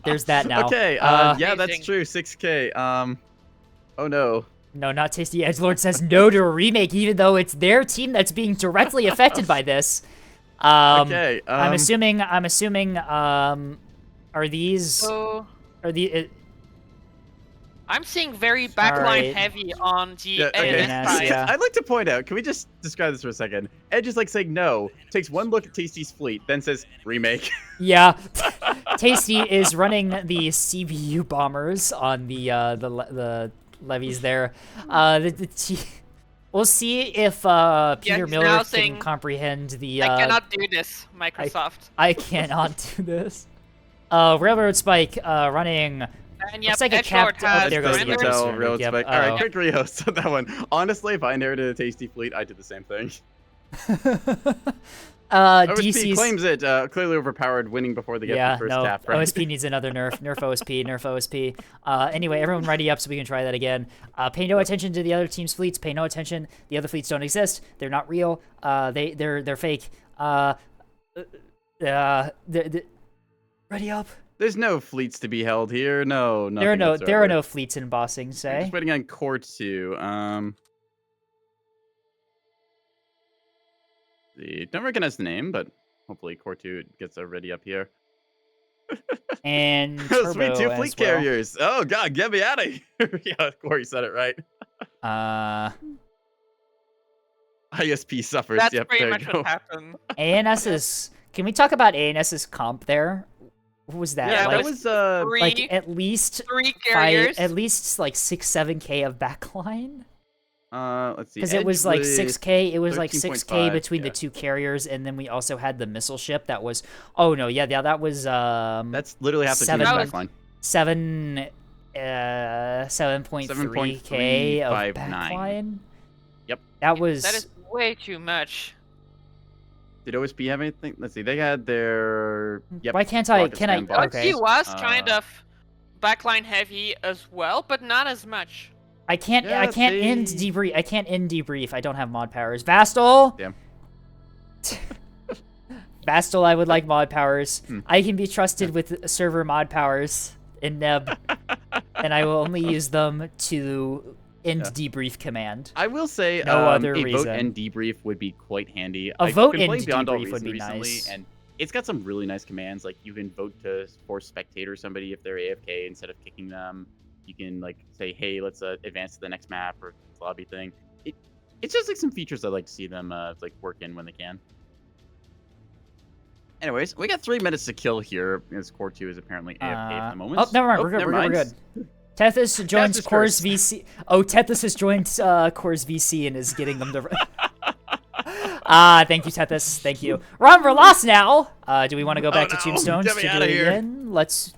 there's that now. Okay, yeah, Amazing. that's true. 6K. Oh no. No, not Tasty. Edgelord says no to a remake, even though it's their team that's being directly affected by this. Okay. I'm assuming. Are these? Are the? I'm seeing very backline heavy on the ANS side. Yeah. I'd like to point out, can we just describe this for a second? Edge is like saying no, takes one look at Tasty's fleet, then says remake. Yeah. Tasty is running the CBU bombers on the levies there. We'll see if Peter Miller can comprehend the... I cannot do this, Microsoft. I cannot do this. Railroad Spike running... And yep, looks like a Edgelord has there goes the Railroad Spike. Yep. Alright, quick rehost on that one. Honestly, if I inherited a Tasty fleet, I'd do the same thing. OSP DC's... claims it, clearly overpowered, winning before they get the first tap, right? OSP needs another nerf. Nerf OSP, nerf OSP. Anyway, everyone ready up so we can try that again. Pay no attention to the other team's fleets. Pay no attention. The other fleets don't exist. They're not real. They're fake. Ready up. There's no fleets to be held here. No, there are no fleets in Bossing, say. I'm just waiting on Core 2. Don't recognize the name, but hopefully Core 2 gets ready up here. And sweet, 2 fleet carriers. Oh god, get me out of here. Yeah, Corey said it right. ISP suffers. That's Yep, pretty there much you go. what happened. ANS's. Can we talk about ANS's comp there? What was that? Yeah, like, that was Three, like at least three carriers. at least like 6-7K of backline. Let's see. Because it was Edge like with 6K. It was like 6K 13.5, between the yeah. two carriers, and then we also had the missile ship that was. Oh no, yeah, that was That's literally half the team's seven- backline. 7.3K of 7.359. backline. Yep. That was. That is way too much. Did OSP have anything? Let's see. They had their. Yep, Why can't I? rocket Can I? standby. Okay. He was kind Uh, of backline heavy as well, but not as much. I can't. Yeah, I can't end they- debrief. I can't end debrief. I don't have mod powers. Vastal. Damn. Vastal, I would like mod powers. Hmm. I can be trusted with server mod powers in Neb, and I will only use them to end debrief command. I will say, No other a vote reason. and debrief would be quite handy. A I've vote been and playing Beyond All debrief would Reason be recently, nice. and it's got some really nice commands. Like you can vote to force spectate or somebody if they're AFK instead of kicking them. You can like say, hey, let's advance to the next map or lobby thing. It's just like some features I like to see them like work in when they can. Anyways, we got 3 minutes to kill here, as Core 2 is apparently AFK at the moment. Oh, never mind. Oh, We're good. never We're good. mind. We're good. Tethys joins Tethys Core's first. VC. Oh, Tethys has joined Core's VC and is getting them to. Thank you, Tethys. Thank you. Ron, we're lost now. Do we want to go back to no. Tombstones Get me to do outta it here. again? Let's.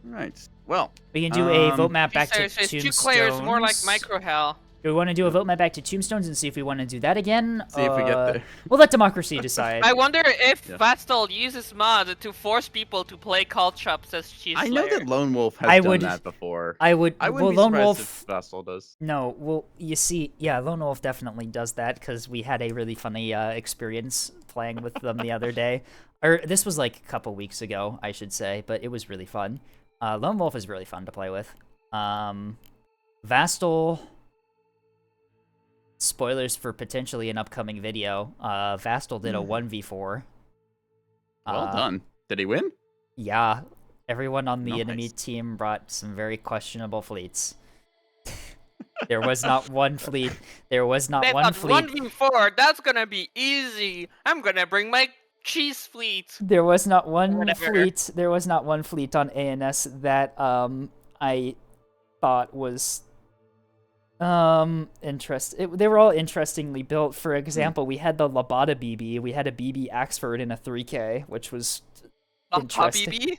Right. Well, We can do a vote map back to There's Tombstones. 2 players, more like micro hell. Do we want to do a vote map back to Tombstones and see if we want to do that again? see if we get there. We'll let democracy decide. I wonder if Yeah. Vastal uses mod to force people to play cult shops as cheese I know slayer. that Lone Wolf has I done would- that before. I would. I well, wouldn't be Lone surprised Wolf. if Vassal does. No, well, you see, yeah, Lone Wolf definitely does that because we had a really funny experience playing with them the other day. Or this was like a couple weeks ago, I should say, but it was really fun. Lone Wolf is really fun to play with. Vastal. Spoilers for potentially an upcoming video. Vastal did a 1v4. Well done. Did he win? Yeah, everyone on the enemy Nice. team brought some very questionable fleets. There was not one fleet. There was not They one thought fleet. 1v4, that's gonna be easy. I'm gonna bring my cheese fleet. There was not one Whatever. fleet. There was not one fleet on ANS that I thought was they were all interestingly built. For example, we had the Labada BB. We had a BB Axford in a 3K, which was interesting. BB?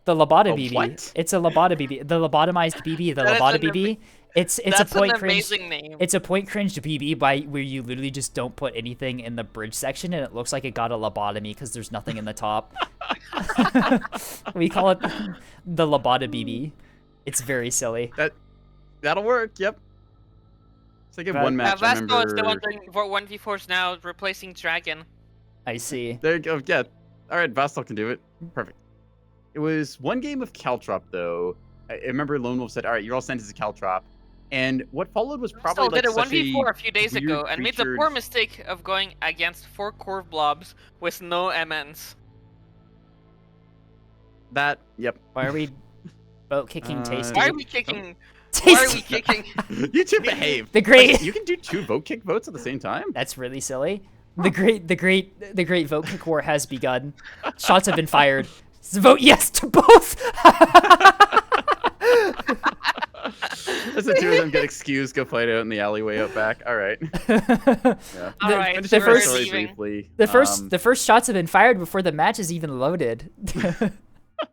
The Labada A BB. what? It's a Labada BB. The lobotomized BB. The That is Labada an BB. It's That's a point an cringe. amazing name. It's a point cringed BB by where you literally just don't put anything in the bridge section and it looks like it got a lobotomy because there's nothing in the top. We call it the Labada BB. It's very silly. That'll work. Yep. It's like But- one match. I Vasco is the one remember. doing 1v4s now, replacing Dragon. I see. There you go. Yeah. All right. Vastal can do it. Perfect. It was one game of Caltrop though. I remember Lone Wolf said, "All right, you're all sent as a Caltrop," and what followed was probably Vastal like did a such 1v4 a few days weird ago and made the poor creatured- mistake of going against 4 Corv blobs with no MNs. That. Yep. Why are we boat kicking Tasty? Why are we kicking? Why are we Tasty. kicking? You two behave. The great. Like, you can do 2 vote kick votes at the same time. That's really silly. The great vote kick war has begun. Shots have been fired. Vote yes to both. As the 2 of them get excused, go fight out in the alleyway out back. All right. Yeah. All right, Finish the our first- story leaving. briefly. The first shots have been fired before the match is even loaded.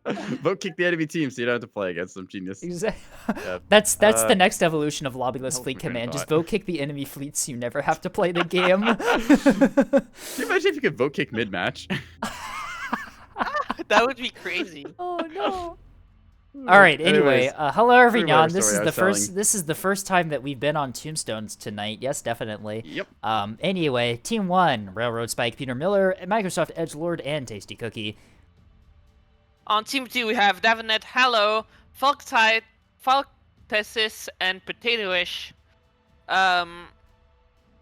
Vote kick the enemy team so you don't have to play against them. Genius. Yeah. That's the next evolution of lobbyless That was fleet my train of command. Just thought. vote kick the enemy fleets. So you never have to play the game. Can you imagine if you could vote kick mid match? That would be crazy. Oh no. All right. Anyway, hello everyone. This is story I the was first. telling. This is the first time that we've been on Tombstones tonight. Yes, definitely. Yep. Anyway, Team 1, Railroad Spike, Peter Miller, Microsoft Edgelord, and Tasty Cookie. On Team 2, we have Davinet, Hallow, Falktide, Falktesis, and Potatoish.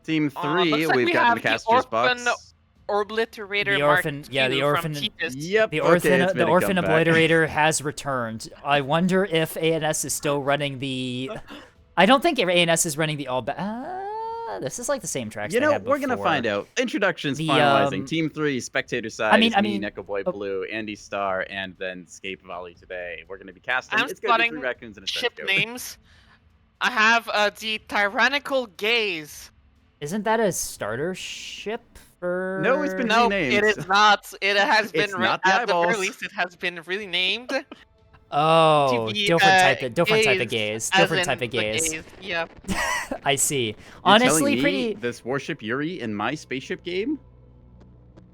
Team looks 3, like we've we got have the the Caster's Orphan Box. Obliterator The Mark Orphan- yeah, the II Orphan- from Cheapest. Yep. The okay, Orphan, it's the made a Orphan comeback. Obliterator has returned. I wonder if ANS is still running the I don't think ANS is running the all. This is like the same tracks. You they know, had we're gonna before. find out. Introductions The, finalizing. Team 3, spectator side. I mean, Neko Boy oh. Blue, Andy Star, and then Scape Volley today. We're gonna be casting. I'm It's gonna be spotting 3 raccoons and a ship trench coat. names. I have the Tyrannical Gaze. Isn't that a starter ship for? No, it's been No, renamed. it is not. It has been It's not the at the very eyeballs. least. It has been renamed. Oh, to be, different type of gaze, gaze. as Different in type of the gaze. Yeah. I see. You're Honestly, telling me pretty. this warship Yuri in my spaceship game?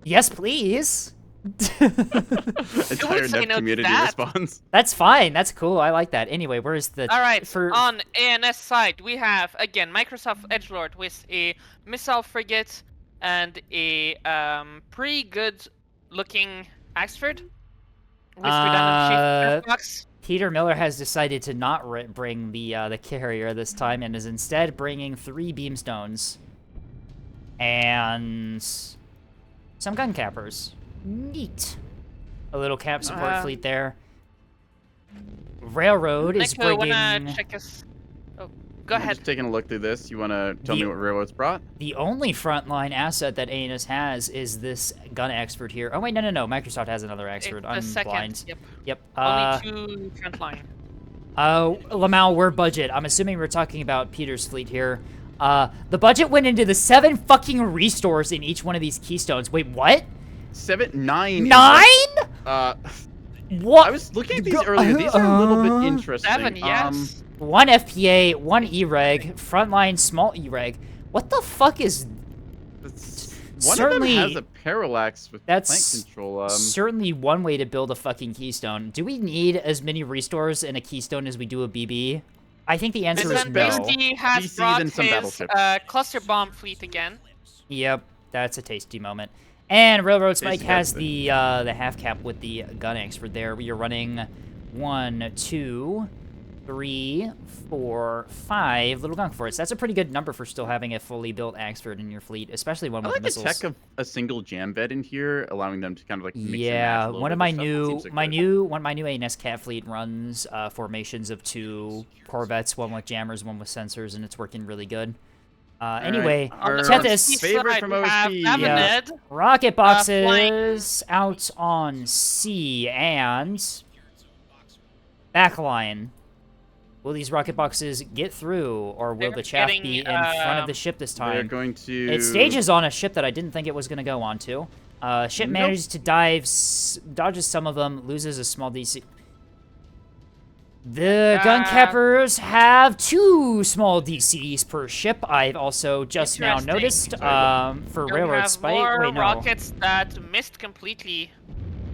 Yes, please. Entire say Nep no to community that. response. That's fine. That's cool. I like that. Anyway, where's the? All right. For On ANS side, we have again Microsoft Edgelord with a missile frigate and a pretty good looking Axford with redundant chief box. Peter Miller has decided to not bring the carrier this time and is instead bringing 3 beamstones and some gun cappers. Neat. A little cap support fleet there. Railroad is Nico, bringing wanna check us? Oh, go I'm ahead. just taking a look through this. You want to tell me what Railroad's brought? the only frontline asset that ANS has is this gun expert here. Oh wait, no. Microsoft has another expert. The I'm second. blind. Yep. Yep. Only 2 frontline. Lamau, we're budget. I'm assuming we're talking about Peter's fleet here. The budget went into the 7 fucking restores in each one of these keystones. Wait, what? 9? 9? What? I was looking at these earlier. These are a little bit interesting. 7, yes. 1 FPA, 1 E-Reg, frontline small E-Reg. What the fuck is... One Certainly- of them has a parallax with That's plant control. certainly one way to build a fucking keystone. Do we need as many restores in a keystone as we do a BB? I think the answer is Vincent no. Tasty has DCs brought and some his battleships. cluster bomb fleet again. Yep, that's a tasty moment. And Railroad Spike Tasty has husband. the half cap with the gun expert there. We are running 1, 2, 3, 4, 5 little gun forts. That's a pretty good number for still having a fully built Axford in your fleet, especially one I with like the missiles. tech of a single jam vet in here, allowing them to kind of like mix and match Yeah, a little one bit of my stuff. It new seems like good. one of my new ANS cat fleet runs formations of 2 corvettes, one with jammers, one with sensors, and it's working really good. Anyway, Our check this. favorite from OSP. Yeah. Avaned. Rocket flying. boxes out on C and backline. Will these rocket boxes get through, or will They're the chaff getting, be in front of the ship this They're time? going to. It stages on a ship that I didn't think it was going to go onto. Ship Nope. manages to dive, dodges some of them, loses a small DC. The gun cappers have 2 small DCs per ship. I've also just now Interesting. noticed. For We Railroad have Spike. more Wait, no. rockets that missed completely.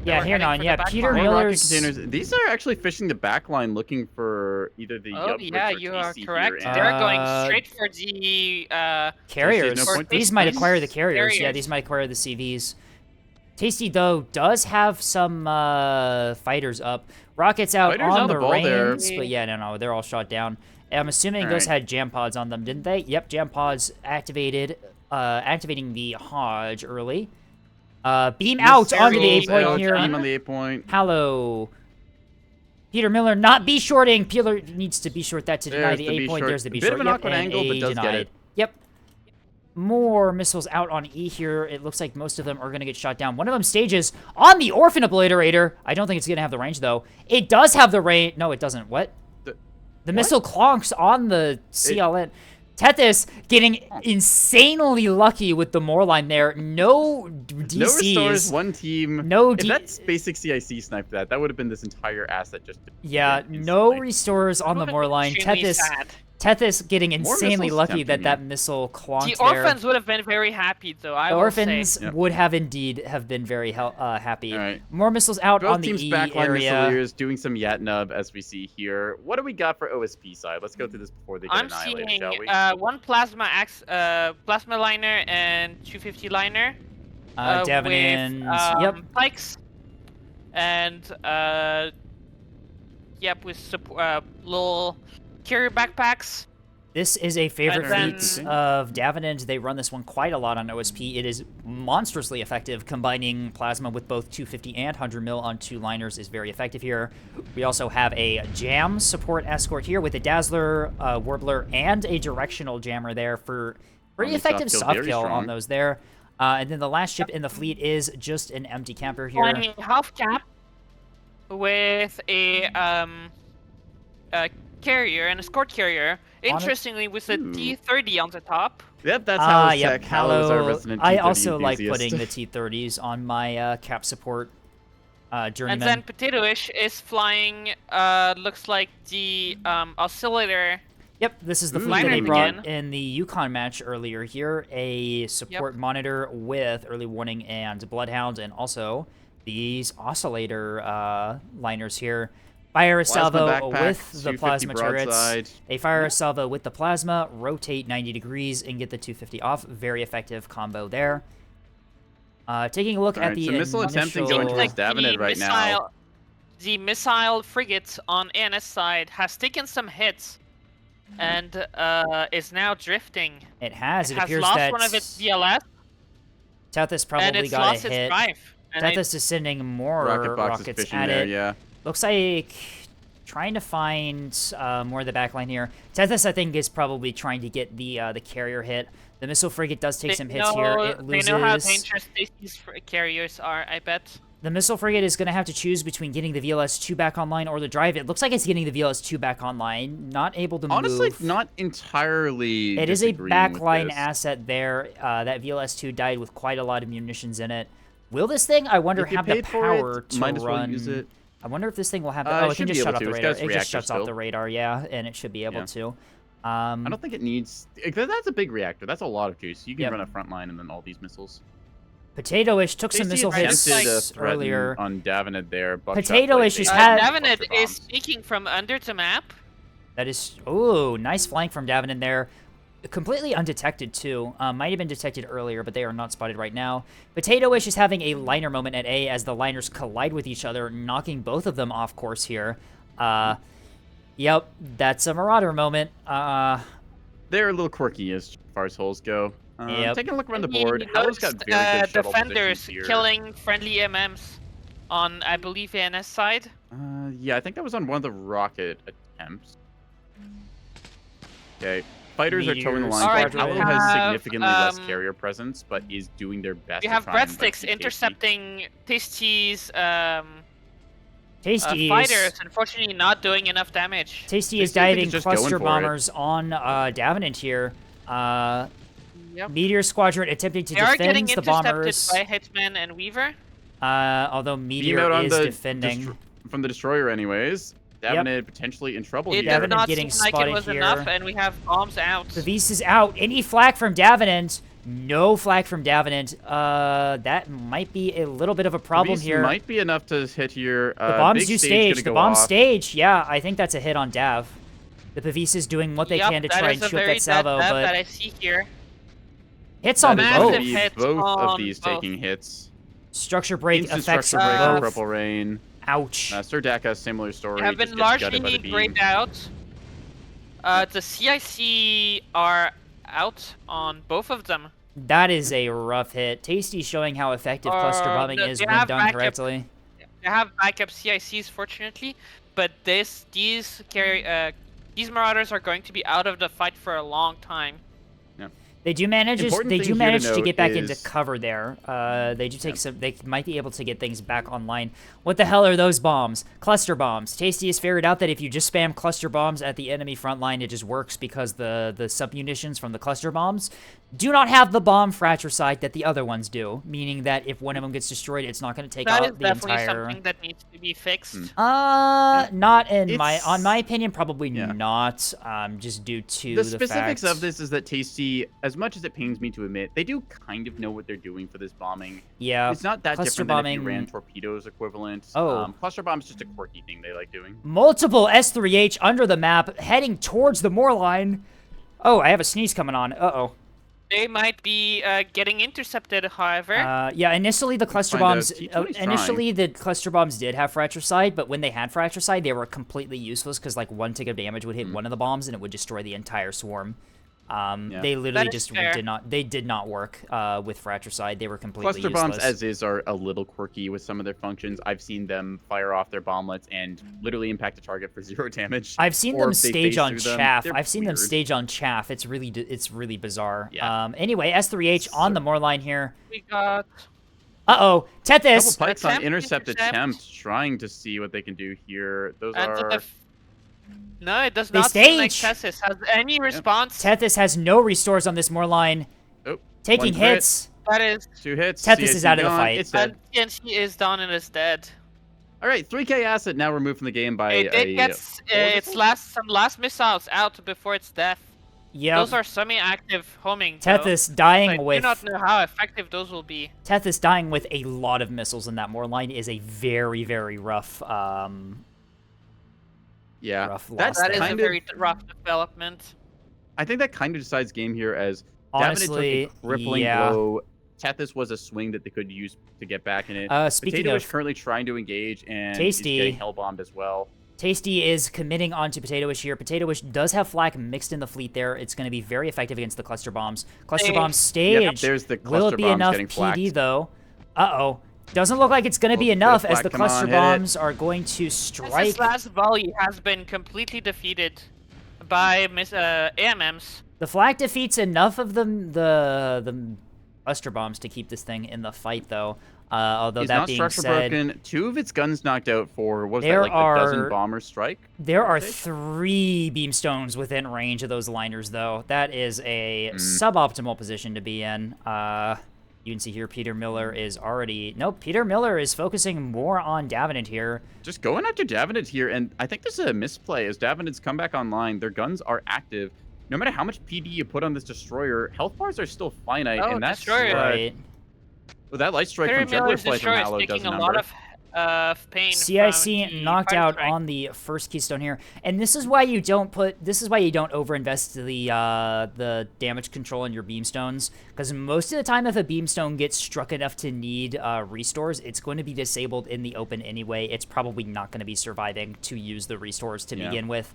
Yeah, we're here heading on. for Yeah, the back Peter line. More rocket Miller's. containers. These are actually fishing the back line, looking for either the Oh, Yup yeah, Bridge or you are TC correct. here, They're and- going straight for the Carriers. no point These to might space. acquire the carriers. Yeah, Carriers. these might acquire the CVs. Tasty, though, does have some fighters up. Rockets out Fighters on on the the ball there. range, but yeah, no, they're all shot down. I'm assuming those Alright. had jam pods on them, didn't they? Yep, jam pods activated, activating the Hodge early. Beam out onto the 8 Missiles point out, here. Beam on the 8 point. Hello. Peter Miller not B shorting. Peter needs to B short that to deny There's the the 8 B point. short. There's the B Bit of short. an Yep, awkward and angle, but A does get denied. it. Yep. More missiles out on E here. It looks like most of them are going to get shot down. One of them stages on the Orphan Obliterator. I don't think it's going to have the range, though. It does have the range. No, it doesn't. What? The missile clonks on the CLN. Tethys getting insanely lucky with the Moorline there. No DCs. No restores, one team. No If D- that basic CIC sniped that would have been this entire asset just to Yeah, instantly. no restores on the Moorline. Extremely Tethys sad. Tethys getting insanely missiles lucky tempting that me. missile clonked The there. orphans would have been very happy, though. I The will orphans say. Yep. would have indeed have been very happy. All right. More missiles out Both on the teams E backline area. missileers doing some Yatnub as we see here. What do we got for OSP side? Let's go through this before they get I'm annihilated, seeing shall we? one plasma liner and 250 liner. Davenins. With Yep. pikes. And yep, with little carrier backpacks. This is a favorite And feat then- of Davenant. They run this one quite a lot on OSP. It is monstrously effective. Combining plasma with both 250 and 100 mil on 2 liners is very effective here. We also have a jam support escort here with a Dazzler, Warbler, and a directional jammer there for pretty These effective soft kill, very soft kill on strong. those there. And then the last ship in the fleet is just an empty camper here. Flying half cap with a carrier, an escort carrier. Interestingly, with a Ooh. T-30 on the top. Yep, that's how it's Yep, Hallows our Hallow. resident I T30 also like enthusiast. putting the T30s on my cap support journeyman. And then Potatoish is flying, looks like the oscillator. Yep, this is the Ooh. fleet that they Liner brought again. in the Yukon match earlier here. A support monitor with early warning and Bloodhound, and also these oscillator liners here. Fire a Plasma salvo backpack, with the 250 plasma turrets. broadside. They fire a salvo with the plasma, rotate 90 degrees, and get the 250 off. Very effective combo there. Taking a look at Alright, the so missile attempting going initial- towards Davenant right now. The missile frigate on ANS side has taken some hits and is now drifting. It has. It It has appears lost that one of its DLS, Tethys and probably it's got lost a its hit. drive. And I- Tethys is sending more Rocket box is rockets fishing at there, it. yeah. Looks like trying to find more of the backline here. Tethys, I think, is probably trying to get the carrier hit. The missile frigate does take some hits here. It They loses. know how dangerous these carriers are, I bet. The missile frigate is going to have to choose between getting the VLS-2 back online or the drive. It looks like it's getting the VLS-2 back online. Not able to Honestly, move. not entirely. It is a disagreeing with backline this. asset there. That VLS-2 died with quite a lot of munitions in it. Will this thing, I wonder, If you have the paid for power it, to might as well run? use it. I wonder if this thing will have. It Oh, it should can be just shut able off to. the It's radar. got It just reactor shuts off still. the radar, yeah, and it should be able Yeah. to. I don't think it needs. That's a big reactor. That's a lot of juice. You can Yep. run a front line and then all these missiles. Potatoish took some Tasty missile hits attempted to threaten earlier. on Davenant there. Potatoish is Davenant is speaking from under the map. That is, ooh, nice flank from Davenant there. Completely undetected, too. Might have been detected earlier, but they are not spotted right now. Potatoish is having a liner moment at A as the liners collide with each other, knocking both of them off course here. Yep, that's a Marauder moment. They're a little quirky as far as holes go. Yep. Taking a look around the He board, Hallow's got noticed, very good shuttle defenders positions here. killing friendly MMs on, I believe, ANS side. Yeah, I think that was on one of the rocket attempts. Okay, fighters are towing the Meteors. line. Alright, Hallow we has have, significantly less um, carrier presence, but is doing their best. We to have try and, like, breadsticks keep Tasty. intercepting Tasty's Tasty fighters, unfortunately not doing enough damage. Tasty is Tasty, I think, diving is just going cluster for it. bombers on Davenant here. Yep. Meteor Squadron attempting to They are getting defend the intercepted bombers. by Hitman and Weaver. Although Beam Meteor out on is the defending. from the destroyer, anyways. Davenant potentially in trouble It here. did Davenant not getting seem like it spotted was here. enough, and we have bombs out. Bevis is out. Any flak from Davenant? No flak from Davenant. That might be a little bit of a problem These here. might be enough to hit here. The bombs big do stage stage. gonna The go bombs off. stage. Yeah, I think that's a hit on Dav. The Pavis is doing what they Yep, can to that try is and a shoot very that salvo, bad but that I see here. hits on That is Massive both. indeed hits both of on these both. taking hits. Structure break Instant affects structure break on both. Purple Rain. Ouch. Sir Daka, similar story. They have just been gets gutted by largely the beam. grayed out. The CIC are out on both of them. That is a rough hit. Tasty showing how effective cluster bombing no, is they when have done backup- correctly. They have backup CICs, fortunately, but these Marauders are going to be out of the fight for a long time. They do manage. Important They thing do here to manage to note get back into is- cover there. They do take some. They might be able to get things back online. What the hell are those bombs? Cluster bombs. Tasty has figured out that if you just spam cluster bombs at the enemy front line, it just works because the sub munitions from the cluster bombs do not have the bomb fratricide that the other ones do. Meaning that if one of them gets destroyed, it's not going to take That is out the definitely entire. something that needs to be fixed. Not in my. It's- On my opinion, probably Yeah. not. Just due to The the specifics fact. of this is that Tasty, as much as it pains me to admit, they do kind of know what they're doing for this bombing. Yeah. It's not that cluster different than if you bombing- ran Torpedo's equivalent. Oh. Cluster bomb's just a quirky thing they like doing. Multiple S3H under the map, heading towards the moor line. Oh, I have a sneeze coming on. Uh-oh. They might be getting intercepted, however. Yeah, initially the cluster find out. bombs. T20's Initially the cluster bombs did have fratricide, but when they had fratricide, they were completely useless because like one tick of damage would hit one of the bombs and it would destroy the entire swarm. Yeah. They literally That is just fair. did not work with fratricide. They were completely Cluster useless. bombs, as is, are a little quirky with some of their functions. I've seen them fire off their bomblets and literally impact a target for 0 damage. I've seen or them if they stage phase on through them, chaff. they're I've seen them weird. stage on chaff. It's really bizarre. Yeah. Anyway, S3H on the more line here. We got Uh-oh, Couple Tethys. pikes on Attempt, intercept intercept. attempt, trying to see what they can do here. Those and are... no, it does They not seem like stage. Tessis has any response. Tethys has no restores on this more line. Oh, Taking one crit, hits. That is, 2 hits. Tethys CIC is out of the gone, fight. It's dead. and TNT is done and is dead. All right, 3k asset now removed from the game by It did get its some last missiles out before its death. Yep. Those are semi-active homing. though. Tethys dying I do with not know how effective those will be. Tethys dying with a lot of missiles in that more line is a very rough Yeah, rough that's loss That is there. a very rough development. I think that kind of decides game here as Honestly, Davenant took a crippling yeah. blow. Tethys was a swing that they could use to get back in it. Speaking Potato of is currently trying to engage and Tasty. is getting hellbombed as well. Tasty is committing onto Potatoish here. Potatoish does have flak mixed in the fleet there. It's going to be very effective against the cluster bombs. Cluster Hey. bomb stage. Yep, there's the Will cluster it be bombs enough getting PD flacked. though? Uh-oh. Doesn't look like it's going to be Little bit of enough as flak, the come on, cluster hit it. bombs are going to strike. This last volley has been completely defeated by AMMs. The flak defeats enough of the cluster bombs to keep this thing in the fight though. Although He's that not being structure said, broken. 2 of its guns knocked out for, what was There that, like a dozen are- bomber strike? there are Okay. 3 beamstones within range of those liners though. That is a Mm. suboptimal position to be in. You can see here Peter Miller is already... Nope, Peter Miller is focusing more on Davenant here. Just going after Davenant here, and I think this is a misplay. As Davenant's come back online, their guns are active. No matter how much PD you put on this destroyer, health bars are still finite, Oh, and that's destroyer. Right. well, that light strike Peter from Juggler Miller's Flight from destroyer is Hallow taking does a a lot number. of pain. from CIC the knocked fire out strike. on the first keystone here, and this is why you don't overinvest the damage control in your beamstones, because most of the time if a beamstone gets struck enough to need restores, it's going to be disabled in the open anyway. It's probably not going to be surviving to use the restores to Yeah. begin with.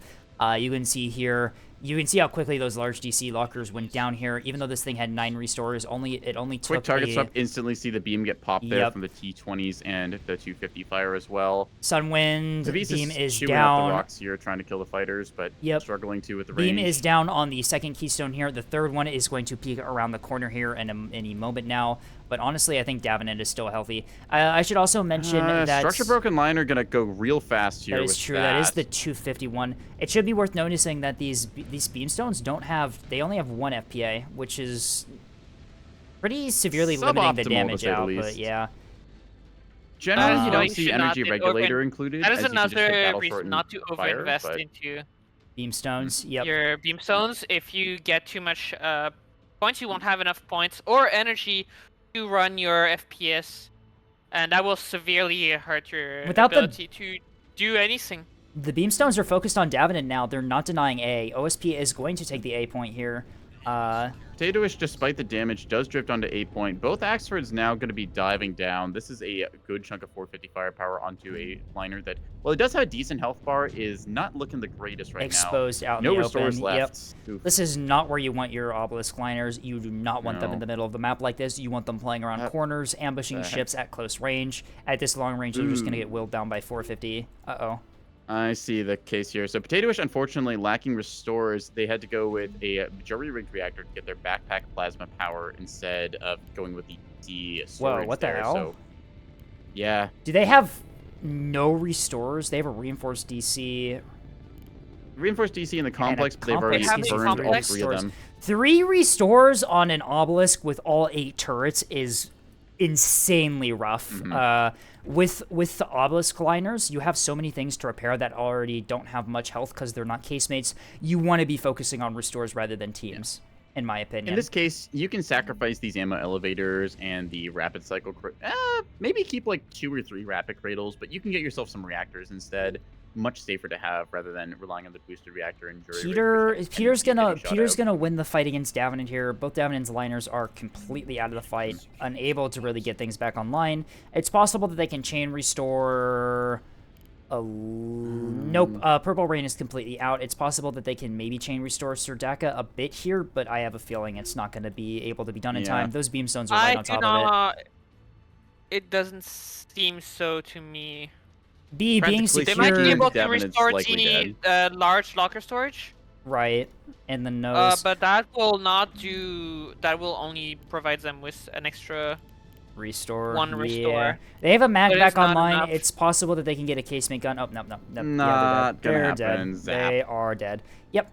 You can see here. You can see how quickly those large DC lockers went down here. Even though this thing had 9 restores, it only took Quick target a swap, instantly see the beam get popped there Yep. from the T20s and the 250 fire as well. Sunwind. Tavis Beam is chewing up the down. rocks here, trying to kill the fighters, but Yep. struggling to with the Beam range. is down on the second keystone here. The third one is going to peek around the corner here in any moment now. But honestly, I think Davenant is still healthy. I should also mention that Structure broken line are gonna go real fast here. that is with true. That is the 251. It should be worth noticing that these beamstones don't have. They only have 1 FPA, which is pretty severely limiting the Suboptimal, to damage say the output. least. Yeah. Generally, you you don't see should not energy be regulator over- included. That is as you can just hit another battle reason short not to and fire, overinvest but- into Beamstones. Yep. your beamstones. If you get too much points, you won't have enough points or energy to run your FPS, and that will severely hurt your Without the- ability to do anything. The beamstones are focused on Davenant now. They're not denying A. OSP is going to take the A point here. Potatoish, despite the damage, does drift onto 8 point. Both Axfords now going to be diving down. This is a good chunk of 450 firepower onto a liner that, well, it does have a decent health bar, is not looking the greatest right Exposed out in now. No the restores open. Yep. left. Oof. This is not where you want your obelisk liners. You do not want them in No. the middle of the map like this. You want them playing around corners, ambushing the heck? ships at close range. At this long range, they're just going to get willed down by 450. Uh-oh. I see the case here. So Potatoish, unfortunately, lacking restores, they had to go with a jury-rigged reactor to get their backpack plasma power instead of going with the D storage what the there. hell? So, yeah. Do they have no restores? They have a reinforced DC. Reinforced DC in the complex, but they've already complex burned all complex 3 of them. 3 restores on an obelisk with all 8 turrets is insanely rough. Mm-hmm. With the obelisk liners, you have so many things to repair that already don't have much health because they're not casemates. You want to be focusing on restores rather than teams, in my opinion. In this case, you can sacrifice these ammo elevators and the rapid cycle. Maybe keep like 2 or 3 rapid cradles, but you can get yourself some reactors instead. much safer to have rather than relying on the boosted reactor and jury. Peter's gonna win the fight against Davenant here. Both Davenant's liners are completely out of the fight, unable to really get things back online. It's possible that they can chain restore. Nope. Purple Rain is completely out. It's possible that they can maybe chain restore Serdaka a bit here, but I have a feeling it's not going to be able to be done in time. Those beamstones are right on top of it. It doesn't seem so to me. Being secure. They might be able to restore the large locker storage. Right, and the nose. But that will not do. That will only provide them with an extra restore. One restore. They have a mag back online. It's possible that they can get a casement gun. Oh no. Not they're gonna dead. happen. They are dead. Yep.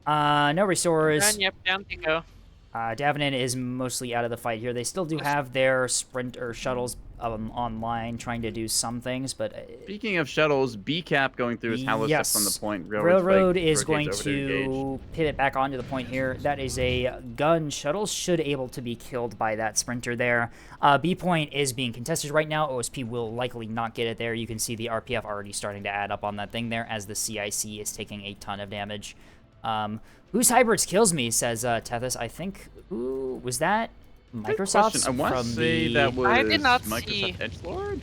No restores. And yep, down they go. Davenant is mostly out of the fight here. They still do have their sprint or shuttles online trying to do some things, but... Speaking of shuttles, B-Cap going through his Hallow steps on the point. Railroad is going to pivot back onto the point here. That is a gun. Shuttle should able to be killed by that sprinter there. B-point is being contested right now. OSP will likely not get it there. You can see the RPF already starting to add up on that thing there as the CIC is taking a ton of damage. Whose hybrids kills me, says Tethys. I think, was that Microsoft's? I want to say that was Microsoft Edgelord?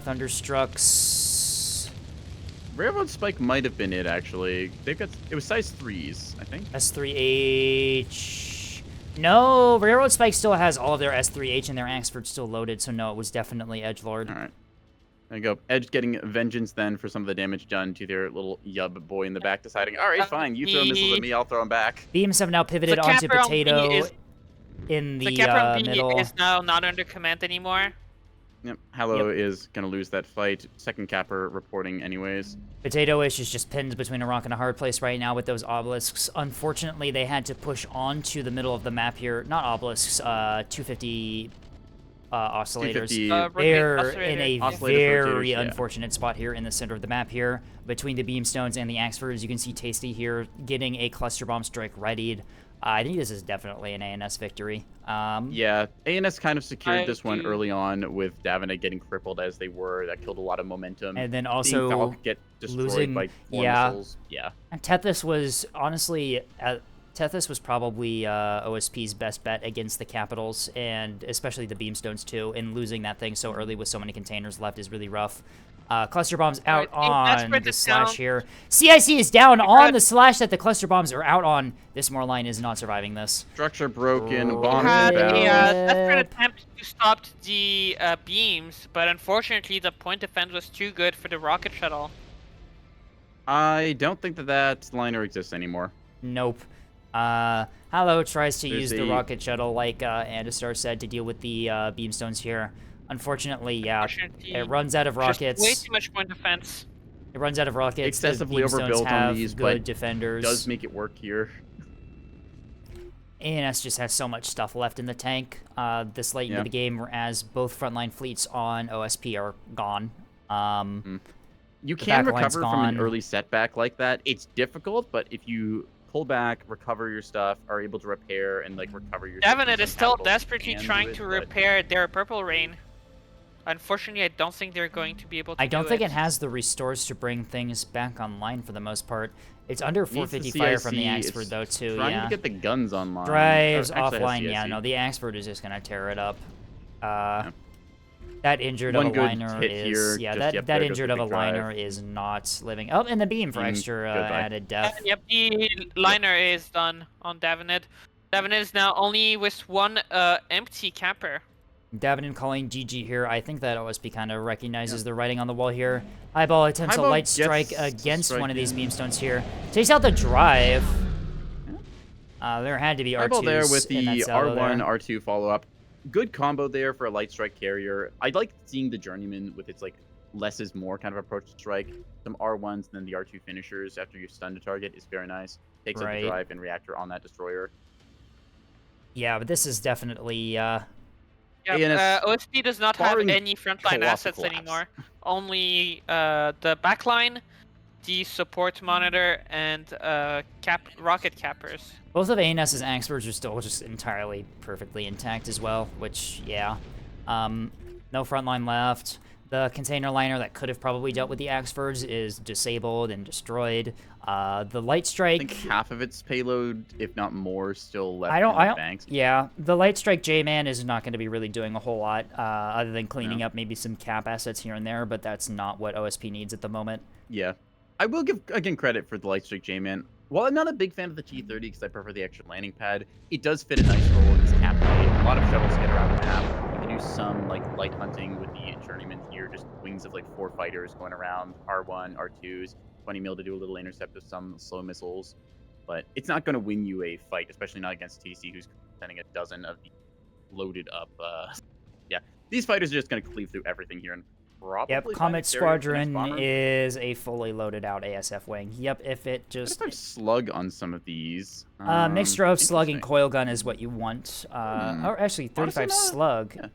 Thunderstruck's... Railroad Spike might have been it, actually. It was size 3s, I think. S3H... No, Railroad Spike still has all of their S3H and their Axford still loaded, so no, it was definitely Edgelord. All right. There you go. Edge getting vengeance then for some of the damage done to their little yub boy in the back, deciding, all right, fine, you throw missiles at me, I'll throw them back. Beams have now pivoted onto Potato in the middle. Is now not under command anymore. Yep, Hallow is going to lose that fight. Second Capper reporting anyways. Potato-ish is just pinned between a rock and a hard place right now with those obelisks. Unfortunately, they had to push onto the middle of the map here. Not obelisks, 250... oscillators. They're in a very unfortunate spot here in the center of the map here. Between the beamstones and the Axfords, you can see Tasty here getting a cluster bomb strike readied. I think this is definitely an ANS victory. Yeah, ANS kind of secured this one early on with Davenant getting crippled as they were. That killed a lot of momentum. And then also get destroyed by 4 missiles. Yeah. And Tethys was honestly... Tethys was probably OSP's best bet against the Capitals, and especially the Beamstones, too, and losing that thing so early with so many containers left is really rough. Cluster bombs out on the slash here. CIC is down on the slash that the cluster bombs are out on. This Moorline is not surviving this. Structure broken, bombs had inbound. a desperate attempt to stop the beams, but unfortunately the point defense was too good for the rocket shuttle. I don't think that liner exists anymore. Nope. Hallow tries to use the rocket shuttle, like Andestar said, to deal with the beamstones here. Unfortunately, yeah, it runs out of rockets. Way too much point defense. It runs out of rockets. Excessively overbuilt on these, good defenders. Does make it work here. ANS just has so much stuff left in the tank this late into the game, whereas both frontline fleets on OSP are gone. You can recover from an early setback like that. It's difficult, but if you pull back, recover your stuff, are able to repair and recover your. Davenant is still desperately trying to repair their Purple Rain. Unfortunately, I don't think they're going to be able to. I don't think it has the restores to bring things back online for the most part. It's under 450 fire from the Axford though too. Trying to get the guns online. Drives offline. Yeah, no, the Axford is just gonna tear it up. That injured of a liner is that injured of a liner is not living. Oh, and the beam for extra added death. Yep, the liner is done on Davenant. Davenant is now only with one empty capper. Davenant calling GG here. I think that OSP kind of recognizes the writing on the wall here. Eyeball attempts a light strike against one of these beamstones here. Takes out the drive. There had to be R2s Eyeball there with in the that salvo R1 there. R2 follow up. Good combo there for a light strike carrier. I like seeing the Journeyman with its less is more kind of approach to strike. Some R1s and then the R2 finishers after you stun the target is very nice. Takes out the drive and reactor on that destroyer. Yeah, but this is definitely OSP does not have any frontline assets anymore. Only the backline, the support monitor, and rocket cappers. Both of ANS's Axfords are still just entirely perfectly intact as well, which, yeah. No frontline left. The container liner that could have probably dealt with the Axe Verge is disabled and destroyed. The Light I Strike... think half of its payload, if not more, still left I don't, in the banks. yeah, the Light Strike J-Man is not going to be really doing a whole lot, other than cleaning No. up maybe some cap assets here and there, but that's not what OSP needs at the moment. Yeah. I will give, again, credit for the Light Strike J-Man. While I'm not a big fan of the T-30 because I prefer the extra landing pad, it does fit a nice role in this cap play. A lot of shuttles get around the map. You can do some like light hunting with the journeyman here, just wings of like 4 fighters going around, R1, R2s, 20 mil to do a little intercept of some slow missiles. But it's not going to win you a fight, especially not against TC, who's sending a dozen of the loaded up. Yeah, these fighters are just going to cleave through everything here and probably. Yep, find a Comet carrier for the next Squadron bomber. is a fully loaded out ASF wing. Yep, if it What just... if I slug on some of these? mixture of slug and interesting. coil gun is what you want. Or actually, 35 Honestly, slug. yeah.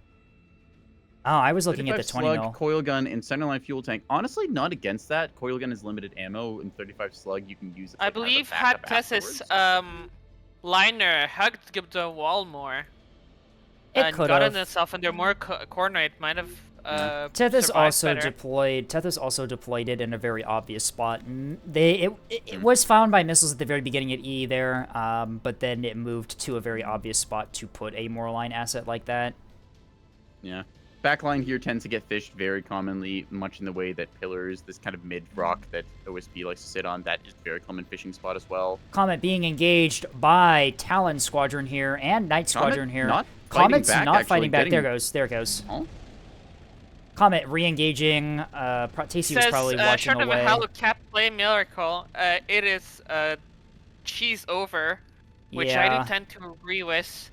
Oh, I was looking at the 35 20 slug, mil. coil gun, and centerline fuel tank. Honestly, not against that. Coil gun is limited ammo, and 35 slug you can use it. I like, kind of a believe backup Hat's afterwards. liner hugged the wall more. It And could gotten have. itself under more corner. It might have Tethys survived also better. deployed. Tethys also deployed it in a very obvious spot. It was found by missiles at the very beginning at E there, but then it moved to a very obvious spot to put a Moorline asset like that. Yeah. Backline here tends to get fished very commonly, much in the way that pillars, this kind of mid-rock that OSP likes to sit on, that is a very common fishing spot as well. Comet being engaged by Talon Squadron here and Night Squadron here. Not fighting Comet's back, not actually, fighting back. getting- There it goes. Oh. Comet re-engaging. Tasty was Says, probably watching short of a away. Hello Cap play miracle, it is cheese over, which I Yeah. do tend to agree with.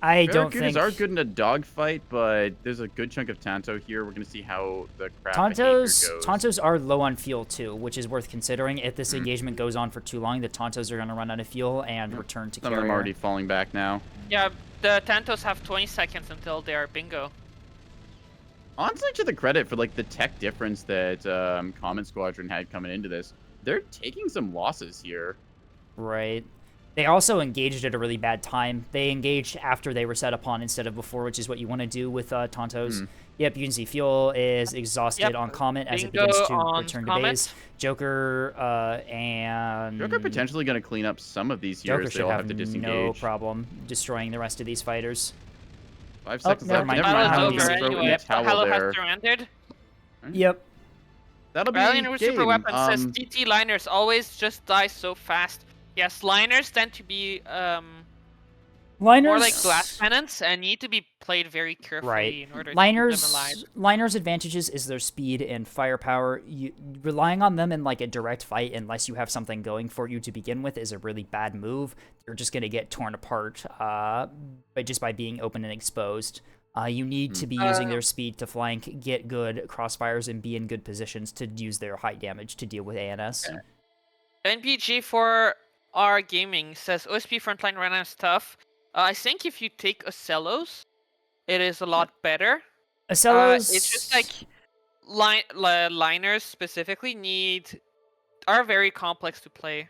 I don't Barracudas think are good in a dogfight, but there's a good chunk of Tanto here. We're going to see how the craft behavior goes. Tontos are low on fuel too, which is worth considering. If this engagement goes on for too long, the Tontos are going to run out of fuel and return to Some of carrier. them are already falling back now. Yeah, the Tantos have 20 seconds until they are bingo. Honestly, to the credit for like the tech difference that Comet Squadron had coming into this, they're taking some losses here. Right. They also engaged at a really bad time. They engaged after they were set upon instead of before, which is what you want to do with Tontos. Yep, you can see fuel is exhausted Yep, on Comet as it bingo begins to on return to Comet. base. Joker and... Joker potentially going to clean up some of these here Joker as they should all have have to disengage. no problem destroying the rest of these fighters. 5 Oh, seconds never left. mind. Never mind Battle's how Hello he's over throwing anyway. the towel Hello there. has surrendered. Yep. That'll be Rallying with Super game. Weapon says DT liners always just die so fast. Yes, liners tend to be Liners... more like glass cannons and need to be played very carefully Right. in order to keep them alive. Liners' advantages is their speed and firepower. Relying on them in like a direct fight, unless you have something going for you to begin with, is a really bad move. You're just gonna get torn apart by being open and exposed. You need to be using their speed to flank, get good crossfires, and be in good positions to use their high damage to deal with ANS. NPG for our gaming says OSP frontline right now is tough. I think if you take Ocellos, it is a lot better. Ocellos... It's just like liners specifically are very complex to play.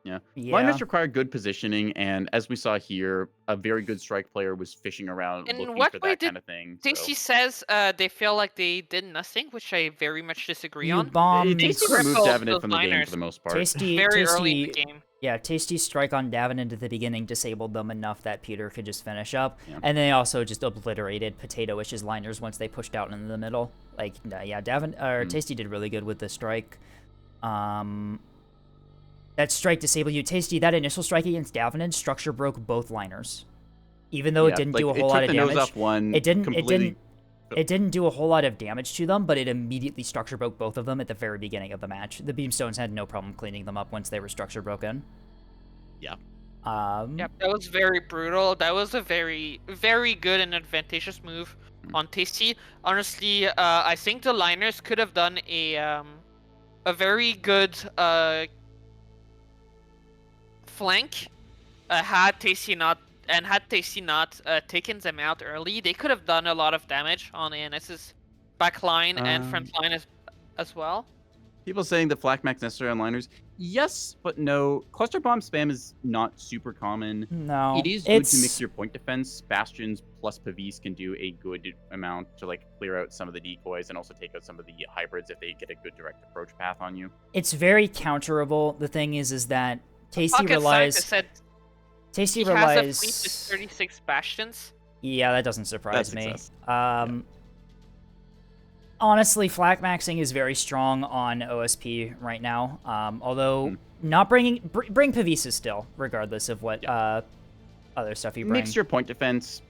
Yeah. Yeah. Liners require good positioning, and as we saw here, a very good strike player was fishing around In looking what for way that did kind of thing. Tasty says they feel like they did nothing, which I very much disagree You on. bombed... Tasty crippled removed Davenant those from the game liners. for the most part. Very early in the game. Yeah, Tasty's strike on Davenant at the beginning disabled them enough that Peter could just finish up. Yeah. And they also just obliterated Potato-ish's liners once they pushed out into the middle. Like, yeah, Tasty did really good with the strike. That strike disabled you. Tasty, that initial strike against Davenant, structure broke both liners. Even though it didn't do a whole lot of damage. It took the nose off one. It didn't do a whole lot of damage to them, but it immediately structure broke both of them at the very beginning of the match. The Beamstones had no problem cleaning them up once they were structure broken. Yeah. Yep, that was very brutal. That was a very, very good and advantageous move on Tasty. Honestly, I think the liners could have done a very good flank had Tasty not taken them out early. They could have done a lot of damage on ANS's back line and front line as well. People saying the flak max necessary on liners. Yes, but no. Cluster bomb spam is not super common. No, It is good to mix your point defense. Bastions plus Pavis can do a good amount to like clear out some of the decoys and also take out some of the hybrids if they get a good direct approach path on you. It's very counterable. The thing is that Tasty Pocket relies. Scientist said Tasty he relies. has a fleet with 36 bastions. Yeah, that doesn't surprise That's me. success. Honestly, flak maxing is very strong on OSP right now. Although not bring Pavises still, regardless of what other stuff you bring. Mix your point defense.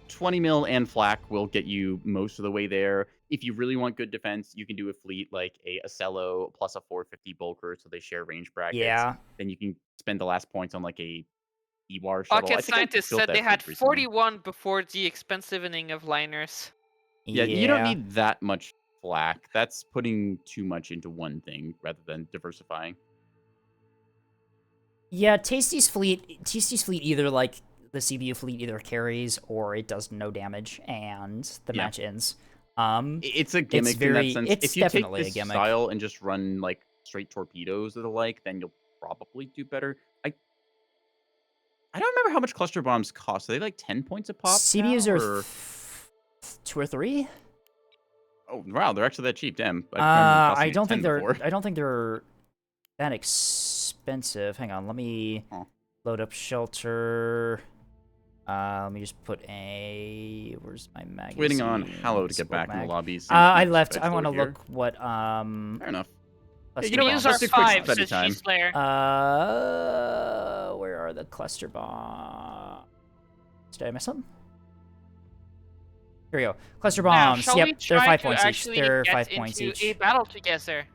20 mil and flak will get you most of the way there. If you really want good defense, you can do a fleet like a Acello plus a 450 Bulker, so they share range brackets. Yeah. Then you can spend the last points on like a EWAR shuttle. Pocket Scientist said they had 41 before the expensivening of liners. Yeah, you don't need that much flak. That's putting too much into one thing rather than diversifying. Yeah, Tasty's fleet either like the CBU fleet either carries or it does no damage and the match ends. It's a gimmick in that sense. It's if you take definitely this a gimmick. style and just run like straight torpedoes or the like, then you'll probably do better. I don't remember how much cluster bombs cost. Are they like 10 points a pop? CBUs now, are or... 2 or 3. Oh wow, they're actually that cheap. Damn. I don't think they're that expensive. Hang on, let me load up shelter. Let me just put a. Where's my magazine? Waiting on Hallow to get back in the lobby. I left. I want to look what. Fair enough. Yeah, you know, use our 5 says Cheese Slayer. Where are the cluster bombs? Did I miss them? Here we go. Cluster bombs. Now, yep, they're 5 points each. They're 5 points each. A battle together.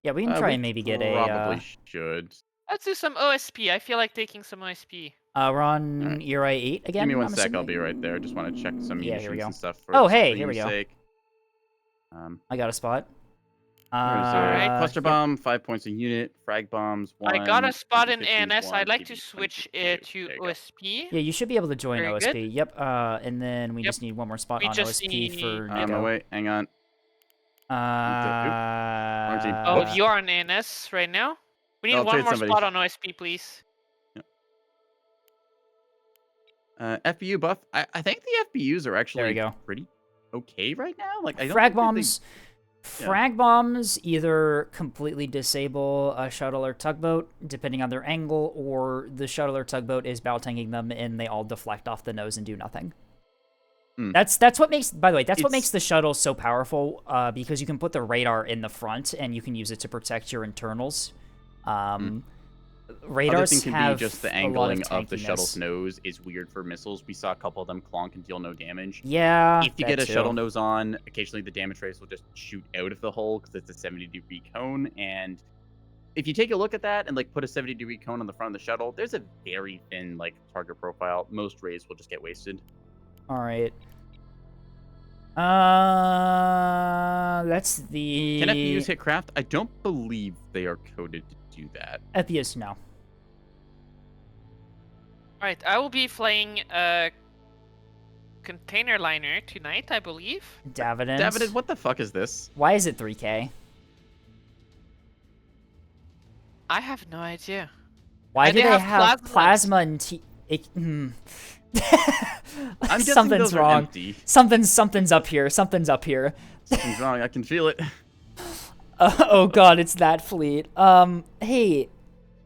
Yeah, we can try and maybe get a. Probably should. Let's do some OSP. I feel like taking some OSP. We're on ERI 8 again. Give me one sec. I'll be right there. Just want to check some munitions and stuff. For hey, here we go. sake. I got a spot. Cluster bomb, 5 points a unit. Frag bombs, 1. I got a spot in ANS. I'd like to switch it to OSP. Yeah, you should be able to join Very OSP. good. Yep. And then we just need one more spot on OSP for Nico. Wait, hang on. Oh, you're on ANS right now? We need one more spot on OSP, please. FBU buff. I think the FBUs are actually go. pretty okay right now. Like I don't frag think bombs. Frag bombs either completely disable a shuttle or tugboat, depending on their angle, or the shuttle or tugboat is battle tanking them and they all deflect off the nose and do nothing. That's what makes. By the way, that's what makes the shuttle so powerful. Because you can put the radar in the front and you can use it to protect your internals. Radars Other thing can have be just the angling of the shuttle's nose is weird for missiles. We saw a couple of them clonk and deal no damage. Yeah. If you get a shuttle nose on, occasionally the damage race will just shoot out of the hull because it's a 70-degree cone. And if you take a look at that and like put a 70-degree cone on the front of the shuttle, there's a very thin like target profile. Most rays will just get wasted. All right. That's the. Can FBUs hit craft? I don't believe they are coded to do that. FBUs, no. Alright, I will be flying a container liner tonight, I believe. Davident, what the fuck is this? Why is it 3K? I have no idea. Why do they have plasma and I'm something's wrong. Something's up here. Something's up here. Something's wrong. I can feel it. Oh god, it's that fleet. Hey.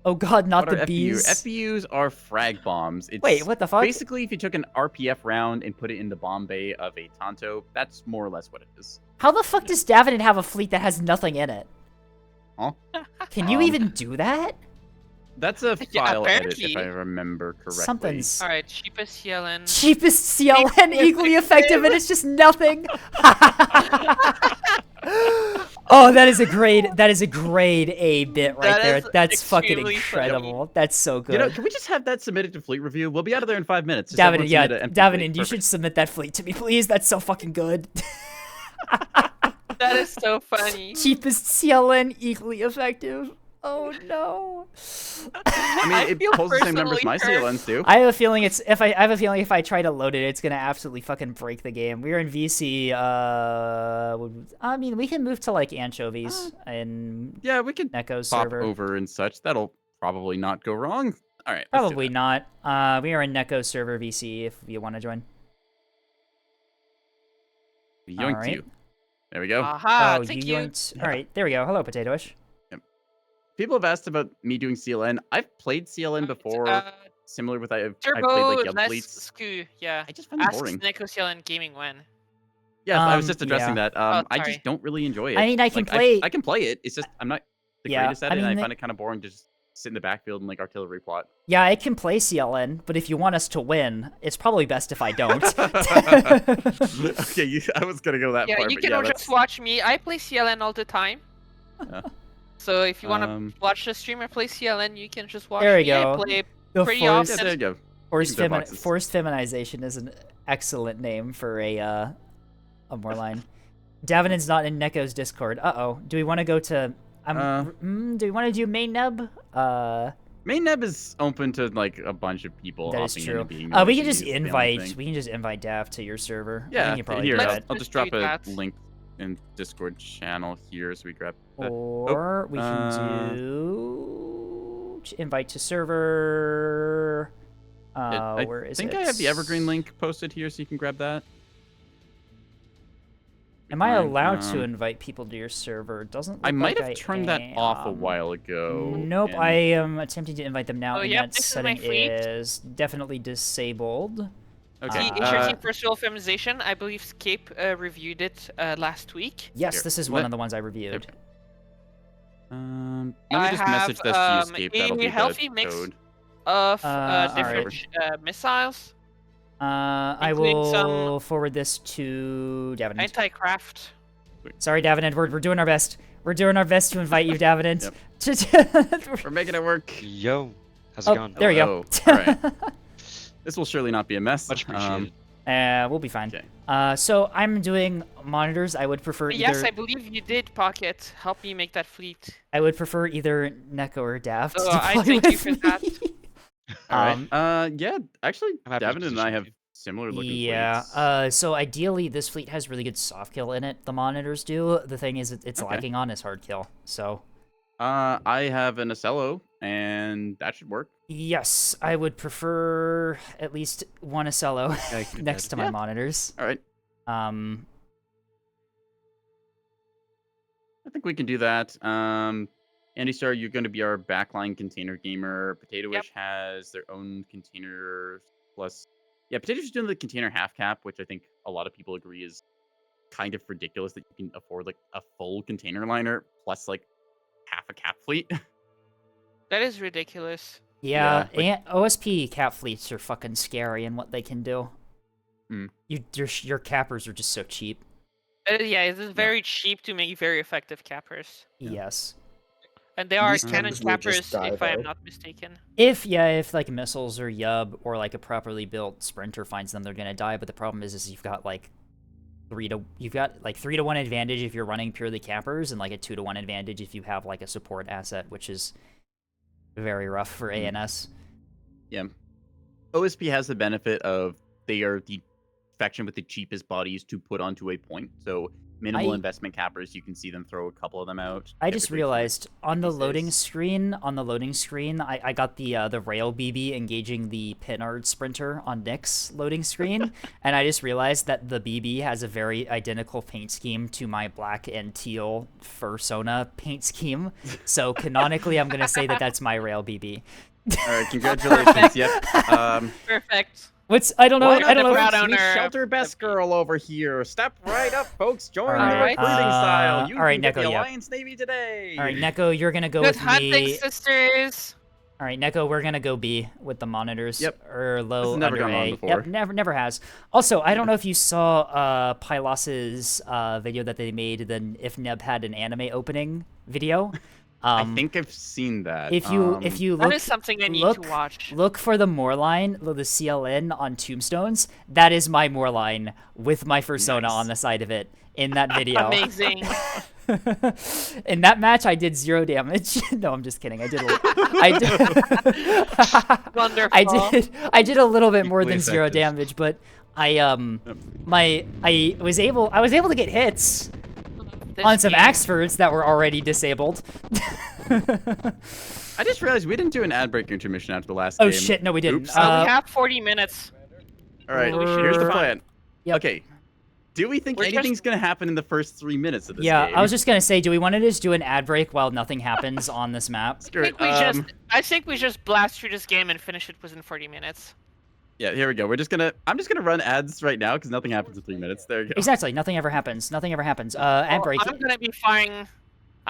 Oh god, not the bees. FBUs are frag bombs. Wait, what the fuck? Basically, if you took an RPF round and put it in the bomb bay of a Tonto, that's more or less what it is. How the fuck does Davenant have a fleet that has nothing in it? Huh? Can you even do that? That's a file edit, apparently. if I rember correctly. Something's... Alright, cheapest CLN. Cheapest CLN, equally effective, and it's just nothing. Oh, that is a grade A bit right there. That's fucking incredible. Funny. That's so good. You know, can we just have that submitted to fleet review? We'll be out of there in 5 minutes. Davenant, yeah, Davenant, you should submit that fleet to me, please. That's so fucking good. That is so funny. Cheapest CLN, equally effective. Oh no. I mean, it feel pulls the same numbers my personally hurt. CLNs do. I have a feeling if I try to load it, it's gonna absolutely fucking break the game. We're in VC. I mean, we can move to like anchovies and Yeah, we could Neko's pop server. over and such. That'll probably not go wrong. All right. let's do Probably that. not. We are in Neko's server VC if you want to join. Yoink Alright. you. There we go. Aha, Oh, thank you you. yoinked. All right, there we go. Hello, Potatoish. People have asked about me doing CLN. I've played CLN before, similar with I played Turbo, like Yub less Fleets. skew, yeah. I just find them Ask boring. Necrociel Gaming when. Yeah, I was just addressing yeah. that. Oh, I sorry. just don't really enjoy it. I mean, I can Like, play. I can play it. It's just I'm not the Yeah, greatest at I it, and mean, I find it kind of boring to just sit in the backfield and like artillery plot. Yeah, I can play CLN, but if you want us to win, it's probably best if I don't. Okay, I was gonna go that Yeah, far, you but can yeah, all that's just watch me. I play CLN all the time. Yeah. So if you want to Um, watch the streamer play CLN, you can just watch There we me. I go. play The pretty yeah, often. there you go. forced, You can throw boxes. forced feminization is an excellent name for a Moorline. Davenant's not in Neko's Discord. Uh-oh. Do we want to go to... do we want to do main nub? Main Neb is open to like a bunch of people. That is hopping in true. and being We can OSCs, just the only invite. thing. We can just invite Dav to your server. I Yeah, think you probably here do Let's that. I'll just just drop do a that. link in Discord channel here, so we grab. Or we can do invite to server. Where is it? I think I have the Evergreen link posted here, so you can grab that. Am I Fine. allowed to invite people to your server? It doesn't. I look might like have turned that off a am. while ago. Nope, and- I am attempting to invite them now, Oh, and yep, that this is my setting fleet. is definitely disabled. Okay. HRT Virtual Optimization, I believe Scape reviewed it last week. Yes, Here, this is one let- of the ones I reviewed. Let me I just message have, this to you, Escape. That'll a be healthy the mix code. Of alright. different missiles, I including will some forward this to Davenant. anti-craft. Sorry, Davenant, we're doing our best. We're doing our best to invite you, Davenant. We're making it work. Yo, how's it going? There we go. Hello. All right. This will surely not be a mess. Much appreciated. We'll be fine. Okay. So I'm doing monitors. I would prefer either. Yes, I believe you did, Pocket. Help me make that fleet. I would prefer either Neko or Dav to Oh, deploy I thank you with for me. that. All right. Yeah, actually, I'm happy to Davin and I position have you. similar looking Yeah. fleets. So ideally, this fleet has really good soft kill in it. The monitors do. The thing is, it's Okay. lacking on is hard kill. So I have an Acello, and that should work. yes, I would prefer at least one Acello Yeah, I can do next that. to my Yeah. monitors. All right. Um, I think we can do that. Andy Star, you're going to be our backline container gamer. Potato Wish has their own container plus. Yeah, Potato Wish is doing the container half cap, which I think a lot of people agree is kind of ridiculous that you can afford like a full container liner plus like half a cap fleet. That is ridiculous. yeah, Yeah, and OSP cap fleets are fucking scary in what they can do. Hmm. Your cappers are just so cheap. Yeah, it is very cheap to make very effective cappers. Yes. And they are These cannon tends will just cappers, die, if I am though. not mistaken. If like missiles or Yub or like a properly built sprinter finds them, they're gonna die. But the problem is you've got like 3 to 1 advantage if you're running purely cappers, and like a 2 to 1 advantage if you have like a support asset, which is very rough for ANS. Yeah. OSP has the benefit of they are the faction with the cheapest bodies to put onto a point. So minimal investment cappers, you can see them throw a couple of them out. I just typically for realized on the these loading days. screen, I got the rail BB engaging the Pinard Sprinter on Nick's loading screen, and I just realized that the BB has a very identical paint scheme to my black and teal Fursona paint scheme. So canonically, I'm gonna say that that's my rail BB. All right, congratulations. Yep. Perfect. I don't know. Why not I don't the know. proud If, owner? Shelter best girl over here. Step right up, folks. Join All the right, recruiting style. You all right, can get Neko, the yeah. Alliance Navy today. all right, Neko, you're gonna go Good with hunting, me. sisters. All right, Neko, we're gonna go B with the monitors. Yep. Or low This has never under gone wrong A. before. Yep, never has. Also, I don't know if you saw Pylas's video that they made, then if Neb had an anime opening video. I think I've seen that. If you That look is something I need look, to watch. Look for the Moorline, the CLN on Tombstones. That is my Moorline with my Fursona Nice. on the side of it in that video. Amazing. In that match, I did 0 damage. No, I'm just kidding. I did. Wonderful. I did a little bit more Equally than 0 effective. damage, but I was able to get hits This on some game- Axfords that were already disabled. I just realized we didn't do an ad break intermission after the last Oh game. shit, no we didn't. Oops. we have 40 minutes. All right, we should here's the be fine. plan. Yep. Okay. Do we think We're just- anything's gonna happen in the first 3 minutes of this Yeah, game? I was just gonna say, do we want to just do an ad break while nothing happens on this map? Screw it. I think we just blast through this game and finish it within 40 minutes. Yeah, here we go. I'm just gonna run ads right now because nothing happens in 3 minutes. There you go. Exactly, nothing ever happens. Nothing ever happens. Ad break. I'm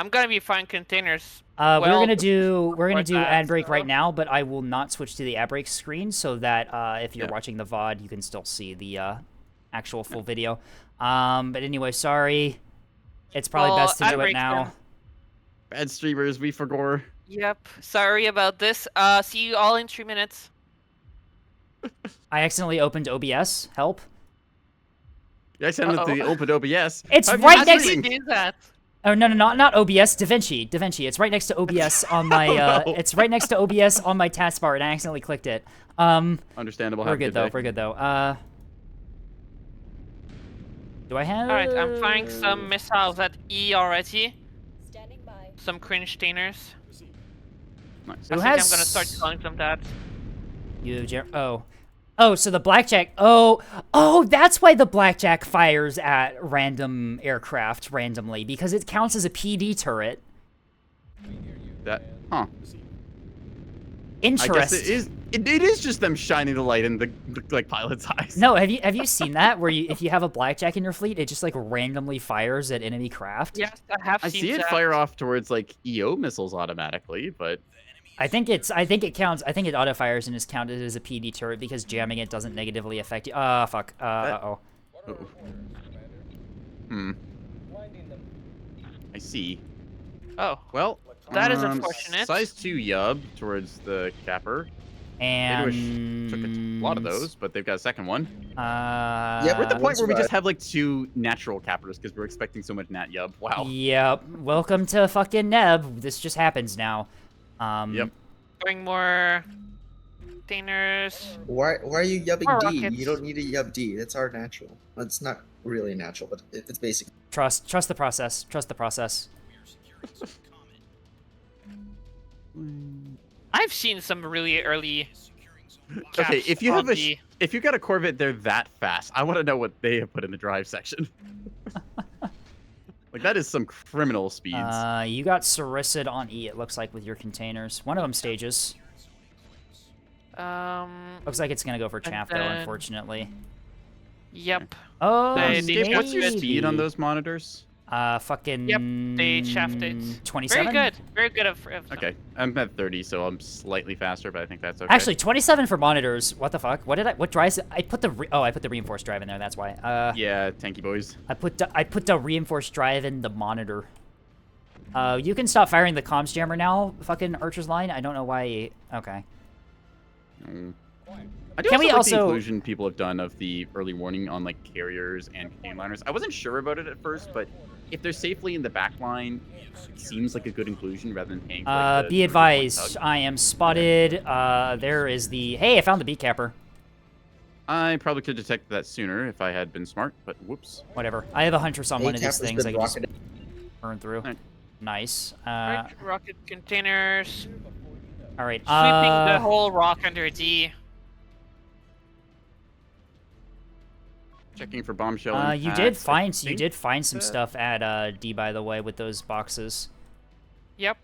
gonna be firing containers. We're well gonna do that, ad break so- right now, but I will not switch to the ad break screen so that if you're Yeah. watching the VOD, you can still see the actual full video. But anyway, sorry. It's probably Well, best to ad do it breaks now. are- Bad streamers, we forgore. Yep. Sorry about this. See you all in 3 minutes. I accidentally opened OBS. Help. I sent it to the open OBS. It's How right you next- streaming? Do that. Oh no, not OBS. DaVinci. It's right next to OBS on my. no. It's right next to OBS on my taskbar, and I accidentally clicked it. Understandable. We're Have a good though. day. We're good though. Do I have? All right, I'm firing some missiles at E already. Standing by. Some cringe stainers. Nice. Who I think has- I'm gonna start calling them that. Oh, so the blackjack. Oh, that's why the blackjack fires at random aircraft randomly because it counts as a PD turret. That, huh? I Interesting. guess it is. It is just them shining the light in the like pilot's eyes. No, have you seen that where if you have a blackjack in your fleet, it just like randomly fires at enemy craft? Yes, I have I seen see it that. fire off towards like EO missiles automatically, but I think it auto fires and is counted as a PD turret because jamming it doesn't negatively affect you. Fuck. Uh-oh. Blinding them. I see. Oh, Well, That is unfortunate. Size 2 Yub towards the capper. And Wish took a lot of those, but they've got a second one. Yeah, We're at the point where we right. just have like 2 natural cappers because we're expecting so much nat Yub. Wow. Yep. Welcome to fucking Neb. This just happens now. Yep. bring more stainers. Why are you yubbing More D? rockets. You don't need to yub D. It's our natural. Well, it's not really natural, but it's basic. Trust the process. Trust the process. I've seen some really early. Okay, caps if you on have a the- if you got a Corvette, they're that fast. I want to know what they have put in the drive section. Like that is some criminal speeds. You got Sarissad on E, it looks like, with your containers. One of them stages. Looks like it's gonna go for chaff, though, then- unfortunately. Yep. Oh, They Escape, what's your maybe. speed on those monitors? Fucking... Yep, they shafted it. 27? Very good. Very good of them. Okay, I'm at 30, so I'm slightly faster, but I think that's okay. Actually, 27 for monitors. What the fuck? What drives it? I put the reinforced drive in there. That's why. Yeah, tanky boys. I put the reinforced drive in the monitor. You can stop firing the comms jammer now. Fucking Archer's line. I don't know why. Okay. I do Can also we like also- the inclusion people have done of the early warning on like carriers and container liners. I wasn't sure about it at first, but if they're safely in the back line, it seems like a good inclusion rather than paying for like, the Be sort of one advised, tug. I am spotted. There is the... Hey, I found the beat capper. I probably could detect that sooner if I had been smart, but whoops. Whatever. I have a huntress on one of these A-Cap has things I been can just rocketed. burn through. Alright. Nice. Right, rocket containers. All right. Sweeping the whole rock under D. Checking for bombshell. impacts. you I did find some that- stuff at D, by the way, with those boxes. Yep.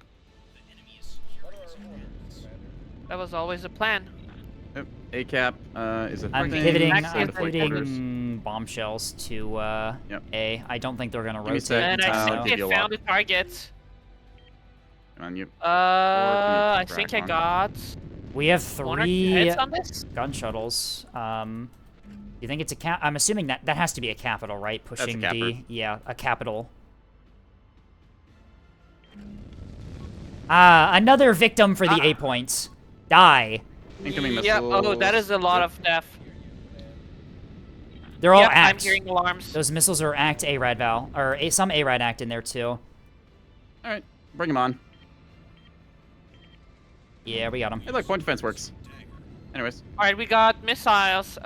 That was always a plan. Yep, ACAP is a I'm thing. pivoting. Actually, I'm it's like quarters. pivoting bombshells to Yep. A. I don't think they're gonna Give me a rotate. sec. And I'll I give think you a I found lot. a target. Come on, you. I drag think I on? got We have 1 or 2 3 hits on this. gun shuttles. You think it's a cap? I'm assuming that has to be a capital, right? a Pushing capper. D. Yeah, a capital. Another victim for the A points. Die. Incoming Yep. missiles. Oh, that is a lot of death. They're all Yep, I'm ACT. hearing alarms. Those missiles are ACT ARAD Val, or some ARAD ACT in there too. All right, bring him on. Yeah, we got him. Hey, look, point defense works. Anyways, All right, we got missiles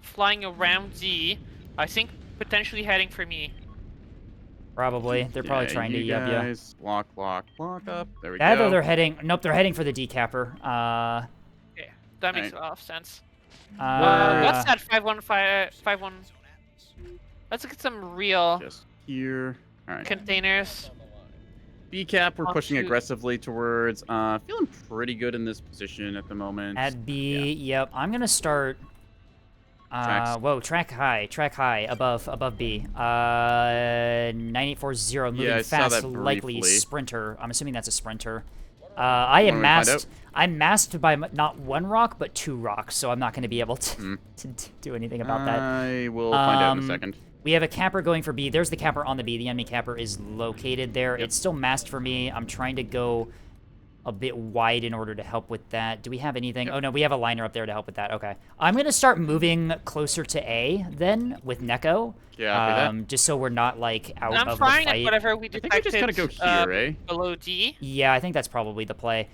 flying around Z. I think potentially heading for me. Probably. They're probably yeah, trying to you yub ya. guys block up. There we That go. though they're heading. Nope, they're heading for the decapper. Okay, that makes Alright. a lot of sense. Uh, What's that? 51551. Let's get some real Just here. All right. containers. B cap, we're Oh, pushing shoot. aggressively towards. Feeling pretty good in this position at the moment. At B, yep. I'm gonna start. Tracks. Whoa, track high, above B. 9840, moving I saw fast, that likely briefly. sprinter. I'm assuming that's a sprinter. I am Wanna find out? masked. I'm masked by not one rock, but 2 rocks, so I'm not going to be able to, Hmm. to do anything about that. I will find out in a second. We have a capper going for B. There's the capper on the B. The enemy capper is located there. Yep. It's still masked for me. I'm trying to go a bit wide in order to help with that. Do we have anything? Yep. Oh, no, we have a liner up there to help with that. Okay. I'm going to start moving closer to A then with Neko. Yeah, with Just so we're not, like, out I'm of the fine at fight. whatever we I think we detected. just gotta go here, eh? Below D. Yeah, I think that's probably the play.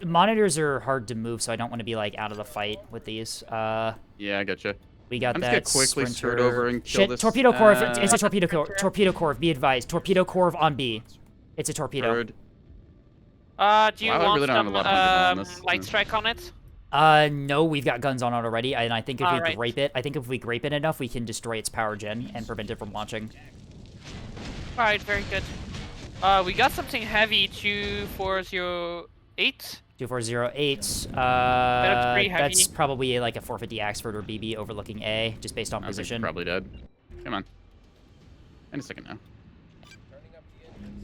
Monitors are hard to move, so I don't want to be, like, out of the fight with these. Yeah, I gotcha. We got I'm that just gonna quickly sprinter. skirt over and kill Shit, this. torpedo core. It's a torpedo core. Torpedo core. Be advised. Torpedo core on B. It's a torpedo. Bird. Do you Wow, I want really don't have a some lot of hunting on this. light strike on it? No, we've got guns on it already, and I think if we Alright. grape it, enough, we can destroy its power gen and prevent it from launching. Alright, very good. We got something heavy, 2408. 2408. pretty That's heavy. probably like a 450 Axford or BB overlooking A, just based on I think position. probably dead. Come on. In a second now.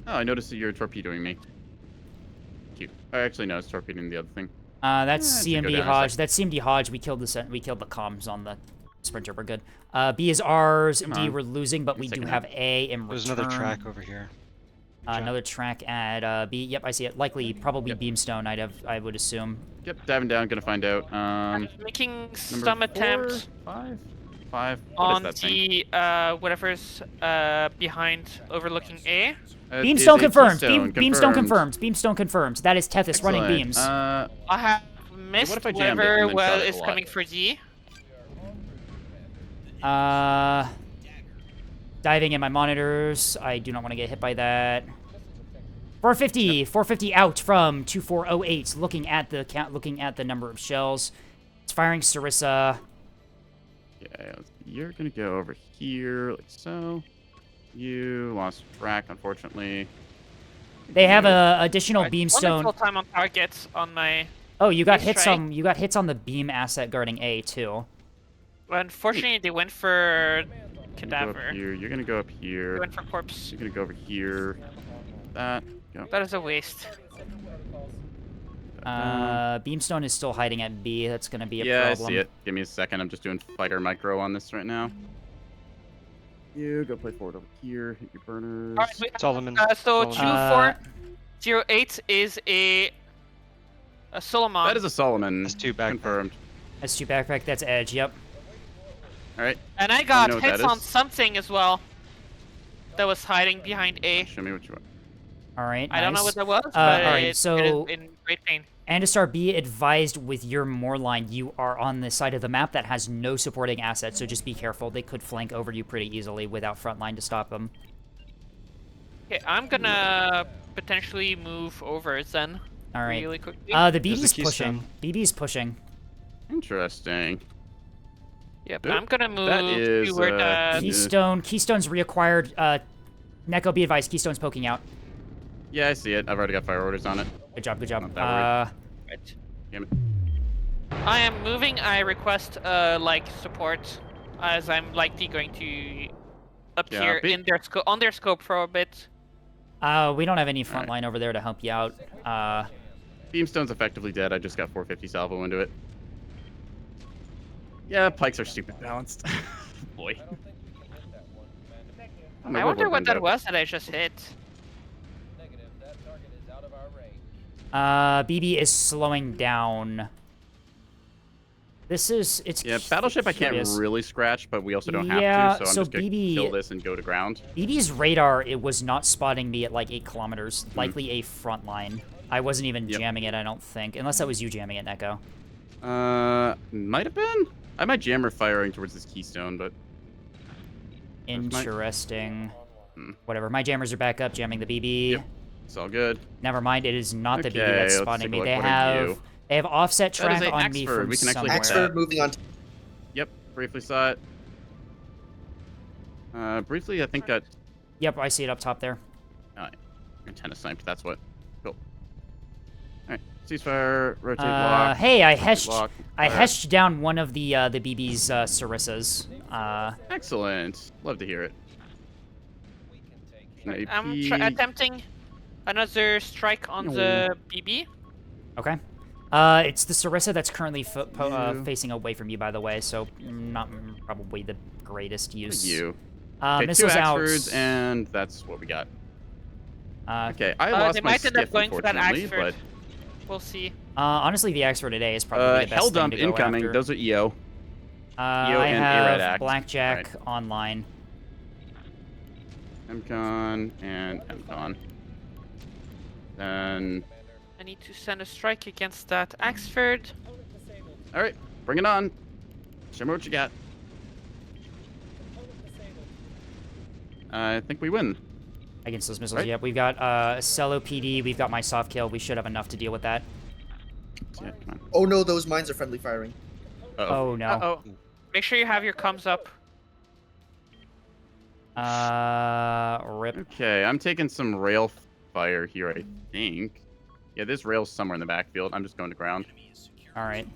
Oh, I noticed that you're torpedoing me. Cute. I actually know it's torpedoing the other thing. That's it should go CMD down in a Hodge. sec. That's CMD Hodge. We killed the comms on the sprinter. We're good. B is ours. Come D on. we're losing, but Give me we a do second have A in return. There's another track over here. Another track at B. Yep, I see it. Likely, probably Yep. Beamstone. I would assume. Yep, diving down, gonna find out. Making Number some attempts 4, 5. What on is that thing? the whatever's behind overlooking A. It Beamstone is a confirmed. keystone Beamstone confirmed. Beamstone confirmed. That is Tethys running Excellent. beams. I have missed what if I jammed it whatever and then shot it a is lot? coming for D. Diving in my monitors. I do not want to get hit by that. 450 out from 2408. Looking at the count, looking at the number of shells. It's firing Sarissa. Yeah, you're gonna go over here, like so. You lost track, unfortunately. They have a additional Right, beamstone. Full time on target on my. Oh, you got Beam hits strike. on you got hits on the beam asset guarding A too. Unfortunately, they went for You're gonna go up cadaver. here. You're gonna go up They here. went for corpse. You're gonna go over here. That. Go. That is a waste. Beamstone is still hiding at B. That's gonna be a Yeah, problem. I see it. Give me a second. I'm just doing fighter micro on this right now. You go play forward over here. Hit your burners. Alright, we have, Solomon. so Solomon. 2408 is a Solomon. That is a Solomon. That's 2 back. Confirmed. That's 2 backpack. That's Edge. Yep. All right. And I got know what hits that on is. something as well. That was hiding behind A. Show me what you want. All right. I don't know nice. what that was, but alright, it so- is in great pain. And to start, be advised with your Moor line, you are on the side of the map that has no supporting assets, so just be careful. They could flank over you pretty easily without front line to stop them. Okay, I'm gonna potentially move over then. All right. Really quickly. The There's BB's the pushing. keystone. BB's pushing. Interesting. Yep, Oop, I'm gonna move that is, to where yeah. Keystone's reacquired. Neko, be advised. Keystone's poking out. Yeah, I see it. I've already got fire orders on it. Good job. Good job. Not that Right. Damn it. I am moving. I request like support, as I'm likely going to appear be- in their on their scope for a bit. We don't have any front Alright. line over there to help you out. Beamstone's effectively dead. I just got 450 salvo into it. Yeah, pikes are stupid balanced. Boy. I wonder what that was that I just hit. Negative. That target is out of our range. BB is slowing down. This is it's Yeah, Battleship I can't curious. really scratch, but we also don't Yeah, have to, so I'm so just gonna BB kill this and go to ground. BB's radar, it was not spotting me at like 8 kilometers, Hmm. likely a front line. I wasn't even Yep. jamming it, I don't think, unless that was you jamming it, Neko. Might have been. I might jammer firing towards this keystone, but Interesting. Hmm. Whatever, my jammers are back up, jamming the BB. Yep. It's all good. Never mind, it is not the BB Okay, that's let's spotting take a me. look. They What are you? have offset That is track a on me Axford. from We can actually somewhere. hit that. Axford moving on. Yep, briefly saw it. Briefly, I think got Yep, I see it up top there. antenna sniped. That's what. Cool. All right, ceasefire, rotate, lock. Hey, I rotate, heshed lock, I fire. heshed down one of the BB's Sarissas. Excellent. Love to hear it. An I'm AP. attempting another strike on the BB. Okay. It's the Sarissa that's currently facing away from you, by the way, so not probably the greatest use. You. Okay, 2 missiles out. Axfords, and that's what we got. Okay, I They lost my might end up skiff, going for that unfortunately, Axford. We'll see. Honestly, the Axford today is probably the best Hell thing dump to go incoming. after. Those are EO. I and have ARAD Act. Blackjack online. MCon and MCon. Then, I need to send a strike against that Axford. all right, bring it on. Show me what you got. I think we win. Against those missiles, Right. yep. We've got Cello PD, we've got my soft kill. We should have enough to deal with that. Yeah, come on. Oh no, those mines are friendly firing. Uh-oh. Oh, no. Uh-oh. Make sure you have your comms up. Rip. Okay, I'm taking some rail fire here, I think. Yeah, this rail's somewhere in the backfield. I'm just going to ground. Alright.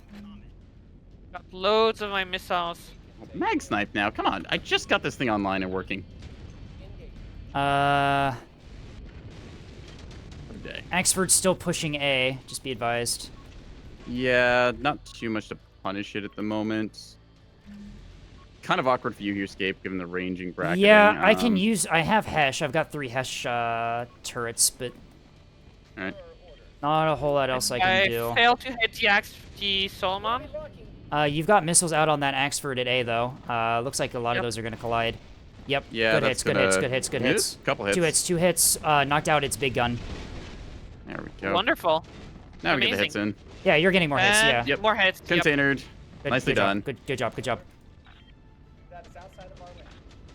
Got loads of my missiles. Mag snipe now. Come on. I just got this thing online and working. What a day. Axford's still pushing A, just be advised. Yeah, not too much to punish it at the moment. Kind of awkward for you here, Scape, given the ranging bracketing. Yeah, I can use... I have Hesh. I've got 3 Hesh turrets, but Alright. not a whole lot else I can do. failed to hit the Solomon. You've got missiles out on that Axford at A, though. Looks like a lot of those are going to collide. Yep, Yeah, good that's hits, good hits, gonna- good hits, good Hit? hits. Couple hits. 2 hits. Knocked out its big gun. There we go. Wonderful. Now we get the Amazing. hits in. Yeah, you're getting more hits, And yeah. Yep. more hits. Yep. Containered. Good, Nicely good job, done. Good job, good job.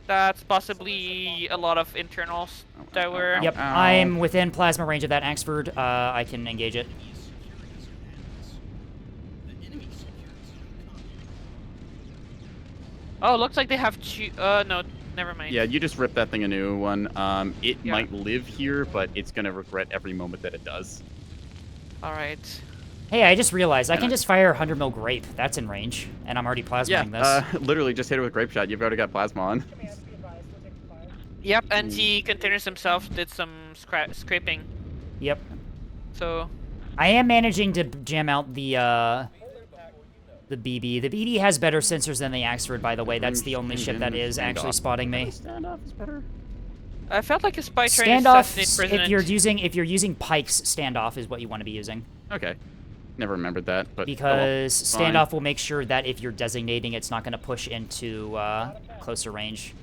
That's possibly a lot of internals that were... Yep, Ow. I'm within plasma range of that Axford. I can engage it. Oh, looks like they have two... no, never mind. Yeah, you just ripped that thing a new one. It Yeah. might live here, but it's gonna regret every moment that it does. Alright. Hey, I just realized I can Yeah. just fire 100 mil grape. That's in range, and I'm already plasmaing this. Literally just hit it with grape shot. You've already got plasma on. Yep, and the containers themselves did some scraping. Yep. So, I am managing to jam out the BB. The BB has better sensors than the Axford, by the way. That's the only ship that is actually spotting me. Standoff is better. I felt like a spy trying to Standoff, assassinate President. if you're using pikes, standoff is what you want to be using. Okay. Never remembered that, but Because fine. standoff will make sure that if you're designating, it's not going to push into closer range.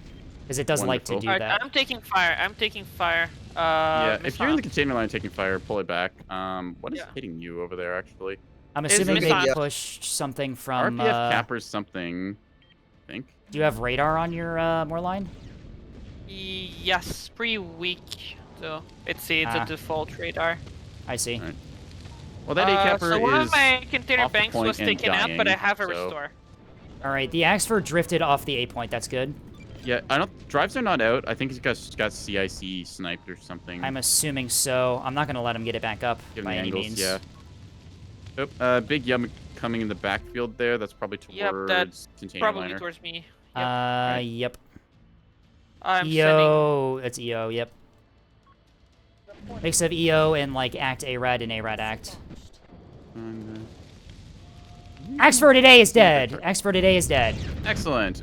Because it does like to Wonderful. do Alright, that. I'm taking fire. I'm taking fire. Yeah, if you're in the missile. containment line taking fire, pull it back. What is Yeah. hitting you over there, actually? I'm Is assuming they missile- pushed something from... RPF cappers something, I think. Do you have radar on your more line? Yes, pretty weak. So, it's a Ah. default radar. I see. Alright. Well, that A-capper so one is of my container off the banks point was and taken out, but I dying, have a so- restore. Alright, the Axford drifted off the A point. That's good. Yeah, I don't. Drives are not out. I think he's got CIC sniped or something. I'm assuming so. I'm not going to let him get it back up Given by the any angles, means. yeah. Oh, big yum coming in the backfield there. That's probably towards Yep, that's container Probably liner. towards me. Yep. Yep. I'm EO, it's EO, yep. Mix of EO and like Act ARAD and ARAD Act. Axford at A is dead. Axford at A is dead. Excellent.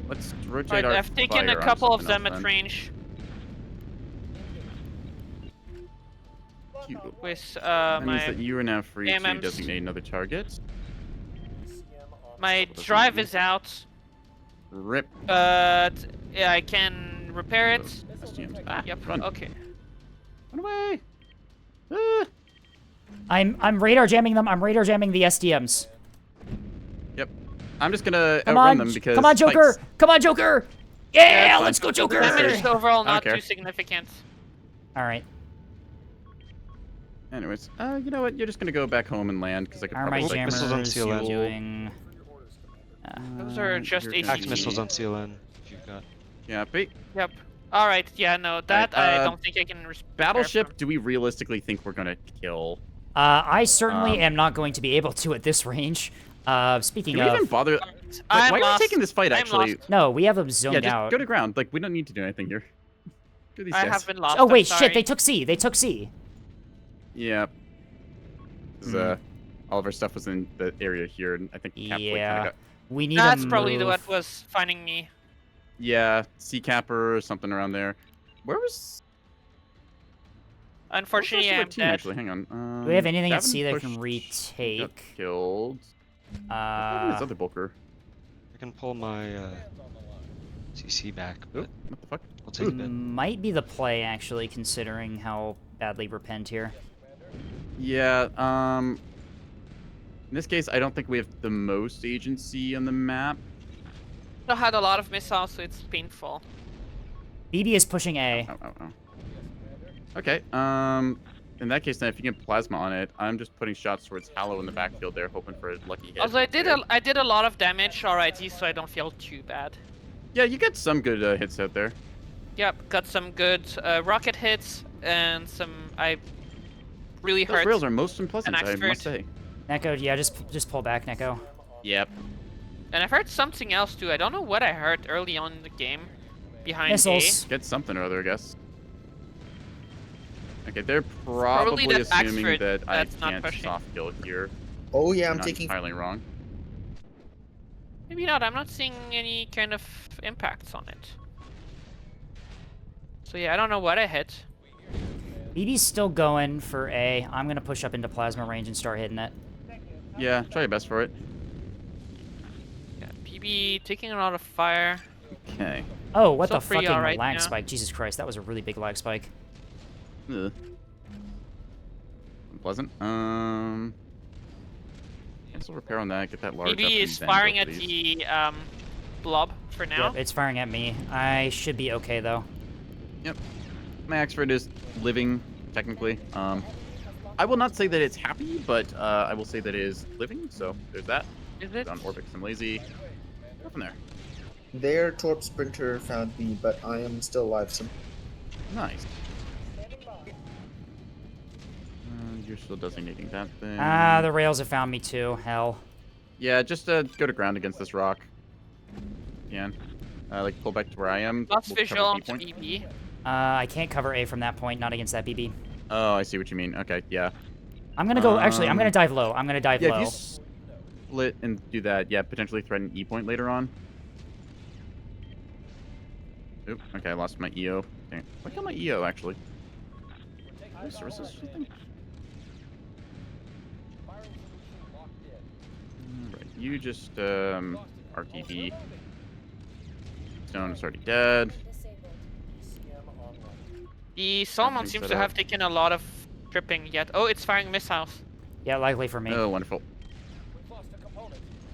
Let's rotate Alright, our I've taken fire a on couple of something them else at then. range Cute. with That means my... that you are now free to AMMs. designate another target. My Doesn't drive matter. is out. Rip. But yeah, I can repair it. STMs. Ah, Yep. run. Okay. Run away. Ah. I'm radar jamming them. I'm radar jamming the SDMs. Yep. I'm just gonna Come outrun on, them because come on, Joker! spikes. Come on, Joker! Yeah, Yeah, it's let's go, The Joker! damage is overall I don't not care. too significant. All right. Anyways, you know what? You're just gonna go back home and land because I could How are my probably missiles on jammers CLN. doing? Those are just you're AC. gonna Axe missiles be- on CLN. If you've got. Yeah, but Yep. All right. Yeah. No, that I uh, don't think I can. Repair Battleship. Do we realistically think we're gonna kill? I certainly Um, am not going to be able to at this range. Speaking Do we of, even bother? from. Like, I'm why are we lost. taking this fight? I'm Actually, lost. no, we have them zoned yeah, just out. go to ground. Like, we don't need to do anything here. Do these I guys. have been lost. Oh I'm wait, sorry. shit! They took C. They took C. Yeah. 'Cause, all of our stuff was in the area here, and I think Cap kind Yeah. of got. We need That's to probably move. what was finding me. Yeah, Sea Capper or something around there. Where was? Unfortunately, where's the I'm rest of our team, dead. actually? Hang on. Do we have anything at Gavin C that pushed- can got retake? killed. What happened to this Uh, other bulker? I can pull my CC back, Oop, but what the fuck? we'll take a bit. might be the play actually, considering how badly we're penned here. Yeah. In this case, I don't think we have the most agency on the map. I had a lot of missiles, so it's painful. BB is pushing A. Oh. Okay. In that case, then, if you get plasma on it, I'm just putting shots towards Hallow in the backfield there, hoping for a lucky hit. Also, there. I did a lot of damage already, so I don't feel too bad. Yeah, you get some good hits out there. Yep, got some good rocket hits and some I really Those hurt. rails are most unpleasant, an I expert. must say. Neko, yeah, just pull back, Neko. Yep. And I've heard something else too. I don't know what I heard early on in the game behind Missiles. Get something or other, I guess. Okay, they're probably that assuming Axford that I that's not can't pushing. soft kill here. Oh yeah, I'm Not taking. entirely wrong. A. Maybe not. I'm not seeing any kind of impacts on it. So yeah, I don't know what I hit. BB's still going for A. I'm gonna push up into plasma range and start hitting it. Yeah, try your best for it. Yeah, PB taking a lot of fire. Okay. Oh, what So the pretty fucking alright lag now. spike? Jesus Christ, that was a really big lag spike. Ugh. Unpleasant. Cancel repair on that. Get that large. up PB and is then firing go at for these. the blob for now. Yep, it's firing at me. I should be okay though. Yep. My Axford is living, technically. I will not say that it's happy, but I will say that it is living, so there's that. Is it? On Orbix and Lazy. Go from there. Their Torp Sprinter found me, but I am still alive. So Nice. You're still designating that thing. Ah, the rails have found me too. Hell. Yeah, just go to ground against this rock. Yeah. Like pull back to where I am. Lost We'll cover visual B onto point. BB. I can't cover A from that point, not against that BB. Oh, I see what you mean. Okay, yeah. I'm gonna go, actually, I'm gonna Um, dive low. I'm gonna dive Yeah, low. if you split and do that, yeah, potentially threaten E point later on. Oop, okay, I lost my EO. Dang it. Look at my EO, actually. Services or something? Alright, you just, RTD. Stone is already dead. The Solomon Everything's seems set to up. have taken a lot of tripping yet. Oh, it's firing missiles. Yeah, likely for me. Oh, wonderful.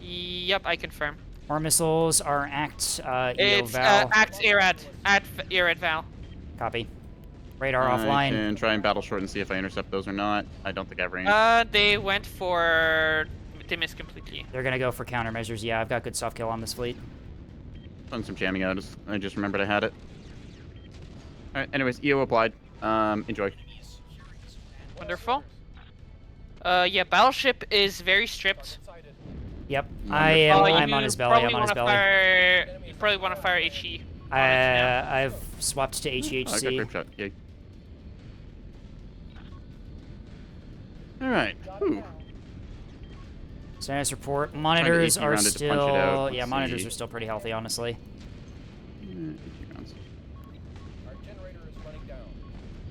Yep, I confirm. More missiles are ACT, EO It's Val. ACT IRAD. IRAD Val. Copy. Radar I offline. can try and battle short and see if I intercept those or not. I don't think I have range. They went for... They missed completely. They're gonna go for countermeasures. Yeah, I've got good soft kill on this fleet. Done some jamming out. I just remembered I had it. Alright, anyways, EO applied. Enjoy. Wonderful. Yeah, Battleship is very stripped. Yep, Wonderful. I'm on his belly. I'm on his belly. You probably want to fire HE. I've swapped to Oh, I got HEHC. grape shot. Yay. Alright. Whew. Status report. Monitors AP are rounded to punch it out. still... Let's Yeah, monitors see. are still pretty healthy, honestly. AP rounds. Our generator is running down.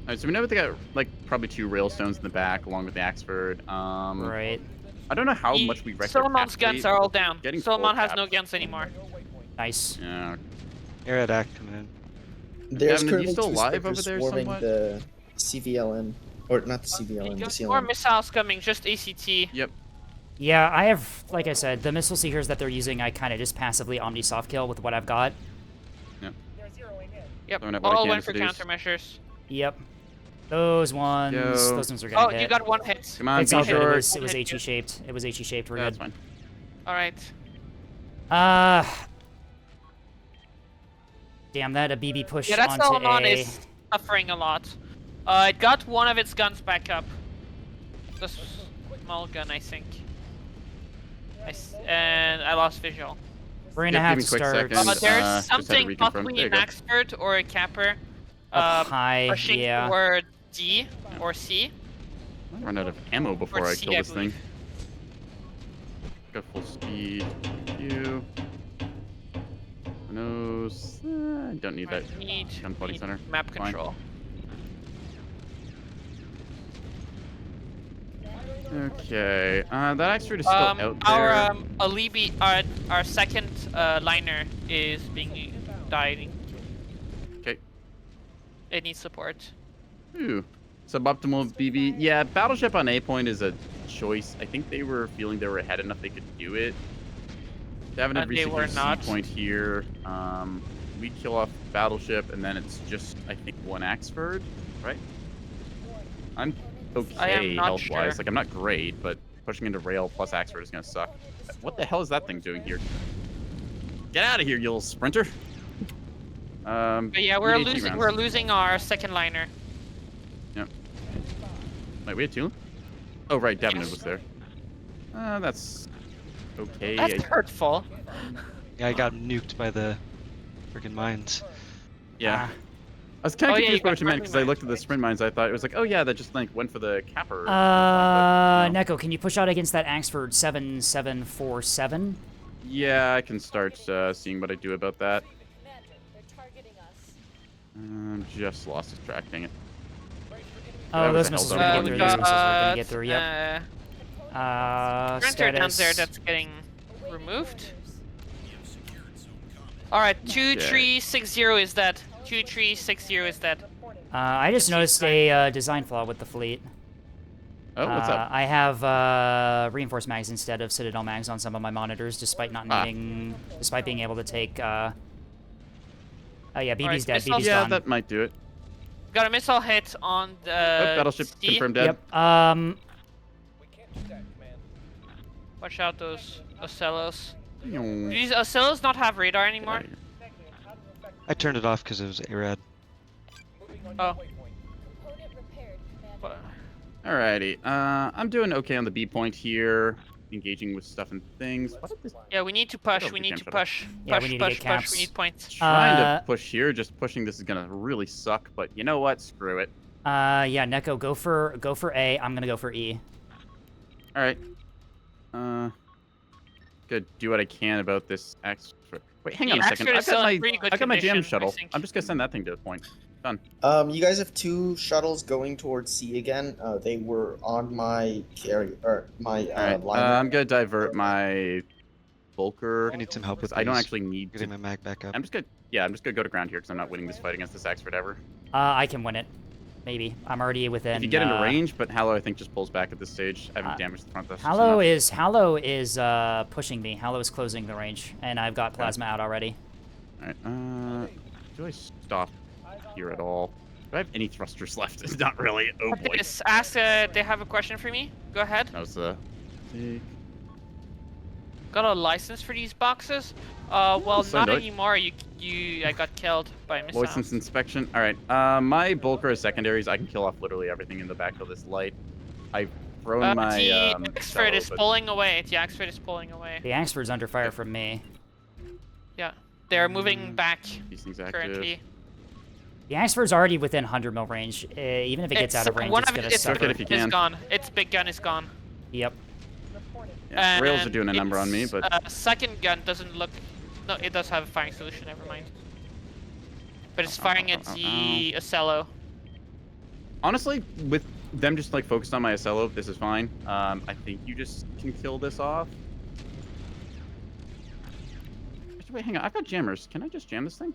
Alright, so we know they got like probably 2 railstones in the back along with the Axford. Right. I don't know how much we wrecked their Solomon's cap guns fleet. are all down. Getting Solomon full has no caps. guns anymore. Nice. Yeah. Air at act coming in. There's Devin, are you currently still two alive Spectres over there swarming somewhat? the CVLN, or not the CVLN, the More CLN. missiles coming, just ACT. Yep. Yeah, I have, like I said, the missile seekers that they're using, I kind of just passively omni soft kill with what I've got. They're zeroing in. Yep, Throwing out what I all can went to for seduce. countermeasures. Yep. Those ones, Yo. those ones are gonna Oh, hit. you got one hit. Come on, It's all be good. It short. was One hit, HE good. shaped. It was HE shaped. We're Yeah, good. that's fine. Alright. Damn that, a BB push Yeah, that onto Solomon A. is suffering a lot. It got one of its guns back up. The small gun, I think. And I lost visual. We're gonna Yep, have give to me a quick start second. There's just had to something reconfirm. possibly There you an go. expert or a capper up high. pushing Yeah. toward D or C. I'll run out of ammo before Or I C, kill I this thing. believe. Go full speed. You. Nose. Don't need that. Need gunfighting center. map Fine. control. Okay. That expert is still out there. Our Alibi, our second liner is being dying. Okay. It needs support. Ooh. Suboptimal BB. Yeah, battleship on A point is a choice. I think they were feeling they were ahead enough they could do it. Devin had And they were recently C not. point here. We kill off battleship, and then it's just, I think, one Axford, right? I'm I am okay not health-wise. sure. Like, I'm not great, but pushing into rail plus Axford is gonna suck. What the hell is that thing doing here? Get out of here, you little sprinter! But yeah, we're need 80 losing. rounds. We're losing our second liner. Wait, we had two? Oh, right, Devin Yes. was there. That's okay. That's hurtful. Yeah, I got nuked by the freaking mines. Yeah. I was kind of Oh, yeah, confused you by got what you meant friendly because I looked at the mines, sprint mines. I thought it was like, oh yeah, that just like went for the capper. or something, but no. Neko, can you push out against that Axford 7747? Yeah, I can start seeing what I do about that. Commander, they're targeting us. Just lost his track, dang it. Oh, was those a missiles hell are zone. gonna We get through. Those missiles are gonna got, get through. Yep. Sprinter down there Status. that's getting removed. Alright, 2360 is dead. 2360 is dead. I just noticed a design flaw with the fleet. Oh, what's up? I have reinforced mags instead of Citadel mags on some of my monitors, despite not needing, despite being able to take. Oh yeah, BB's dead. missiles BB's Yeah, gone. that might do it. Got a missile hit on the Battleship C. confirmed dead. Yep. We can't do that, command. Watch out those Ocellos. Do Get these Ocellos not have radar anymore? outta here. Negative. How does it affect I turned it off because it was ARAD. moving on Oh. your waypoint? Component repaired, Commander. What? Alrighty. I'm doing okay on the B point here. Engaging with stuff and things. What is this? Yeah, we need to push. Oh, We we need can't to shut up. push. Yeah, push, we need to push, get push. caps. We need points. Trying Uh, to push here. Just pushing this is gonna really suck. But you know what? Screw it. Yeah, Neko, go for A. I'm gonna go for E. All right. Good. Do what I can about this X. Wait, hang on a The second. Axford I've is still got in my pretty good I got my jam condition, I shuttle. think. I'm just gonna send that thing to the point. Done. You guys have two shuttles going towards C again. They were on my carry or my All right. liner. I'm gonna divert my Volker I need some help with because I don't these. actually need to. Getting my mag back up. I'm just gonna go to ground here because I'm not winning this fight against this Axford ever. I can win it. Maybe. I'm already within. If you get into range, but Hallow I think just pulls back at this stage. I haven't damaged the front. That's Hallow is pushing me. Hallow is closing the range, and I've got plasma out already. All right. Do I stop here at all? Do I have any thrusters left? It's not really. Oh boy. Just ask. They have a question for me. Go ahead. That was the. Got a license for these boxes? Well, so not do I. anymore. I got killed by a missile. License inspection. All right. My Volker is secondaries. I can kill off literally everything in the back of this light. I've thrown my. The Shallow, Axford is but- pulling away. The Axford is pulling away. The Axford's under fire from me. Yeah, they're moving back These things active. currently. The Axford's already within 100 mil range. Even if it gets out of range, one it's of gonna its Circuit suffer. if you is can. gone. Its big gun is gone. Yep. Yeah, rails are And doing a number on me, its, but second gun doesn't look. No, it does have a firing solution. Never mind. But it's firing at the Ocello. honestly, with them just like focused on my Ocello. This is fine. I think you just can kill this off. Actually, wait, hang on. I've got jammers. Can I just jam this thing?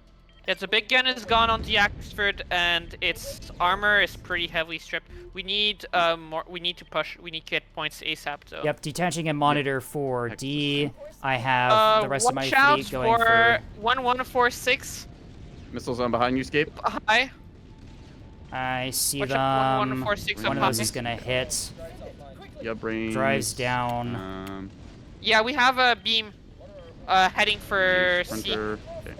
Yeah, the big gun is gone on the Axford, and its armor is pretty heavily stripped. We need more. We need to push. We need to get points ASAP though. Yep, detaching a monitor for D. I have the rest of my watch out fleet going for... 1146. Missiles on behind you, Scape. Hi. I see Watch them. out, 1146 One on of those popping. is gonna hit. Yeah, brains. Drives down. Yeah, we have a beam heading for C. Sprinter. Okay.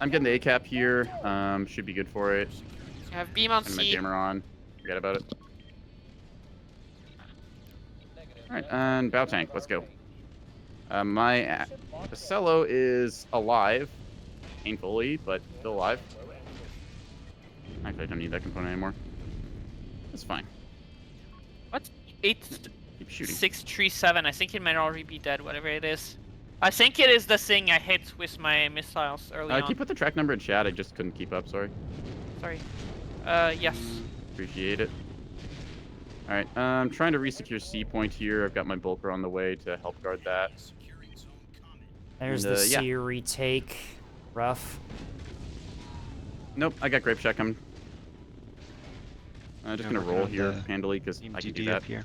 I'm getting the A cap here. Should be good for it. We have beam on And my C. jammer on. Forget about it. Alright, and bow tank. Let's go. My Ocello is alive. Painfully, but still alive. Actually, I don't need that component anymore. That's fine. What? Keep shooting. 8637. I think it might already be dead, whatever it is. I think it is the thing I hit with my missiles early on. Can you put the track number in chat? I just couldn't keep up, sorry. Sorry. Yes. Appreciate it. Alright, I'm trying to resecure C point here. I've got my Bulker on the way to help guard that. There's And, the yeah. C retake. Rough. Nope, I got Grape Shack coming. I'm just Yeah, gonna working roll on here the handily because I can do MTD that. up here.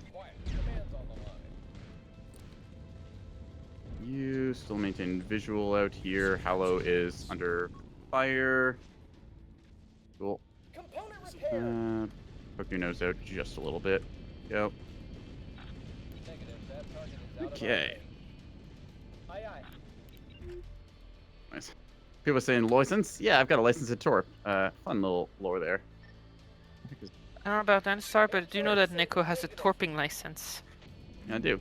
You still maintain visual out here. Hallow is under fire. Cool. Component repair. Poke your nose out just a little bit. Go. Negative. That target is out of Okay. our way. Aye, aye. Nice. People saying license? Yeah, I've got a license at Torp. Fun little lore there. I don't know about Anstar, but I do know that Nico has a torping license. Yeah, I do.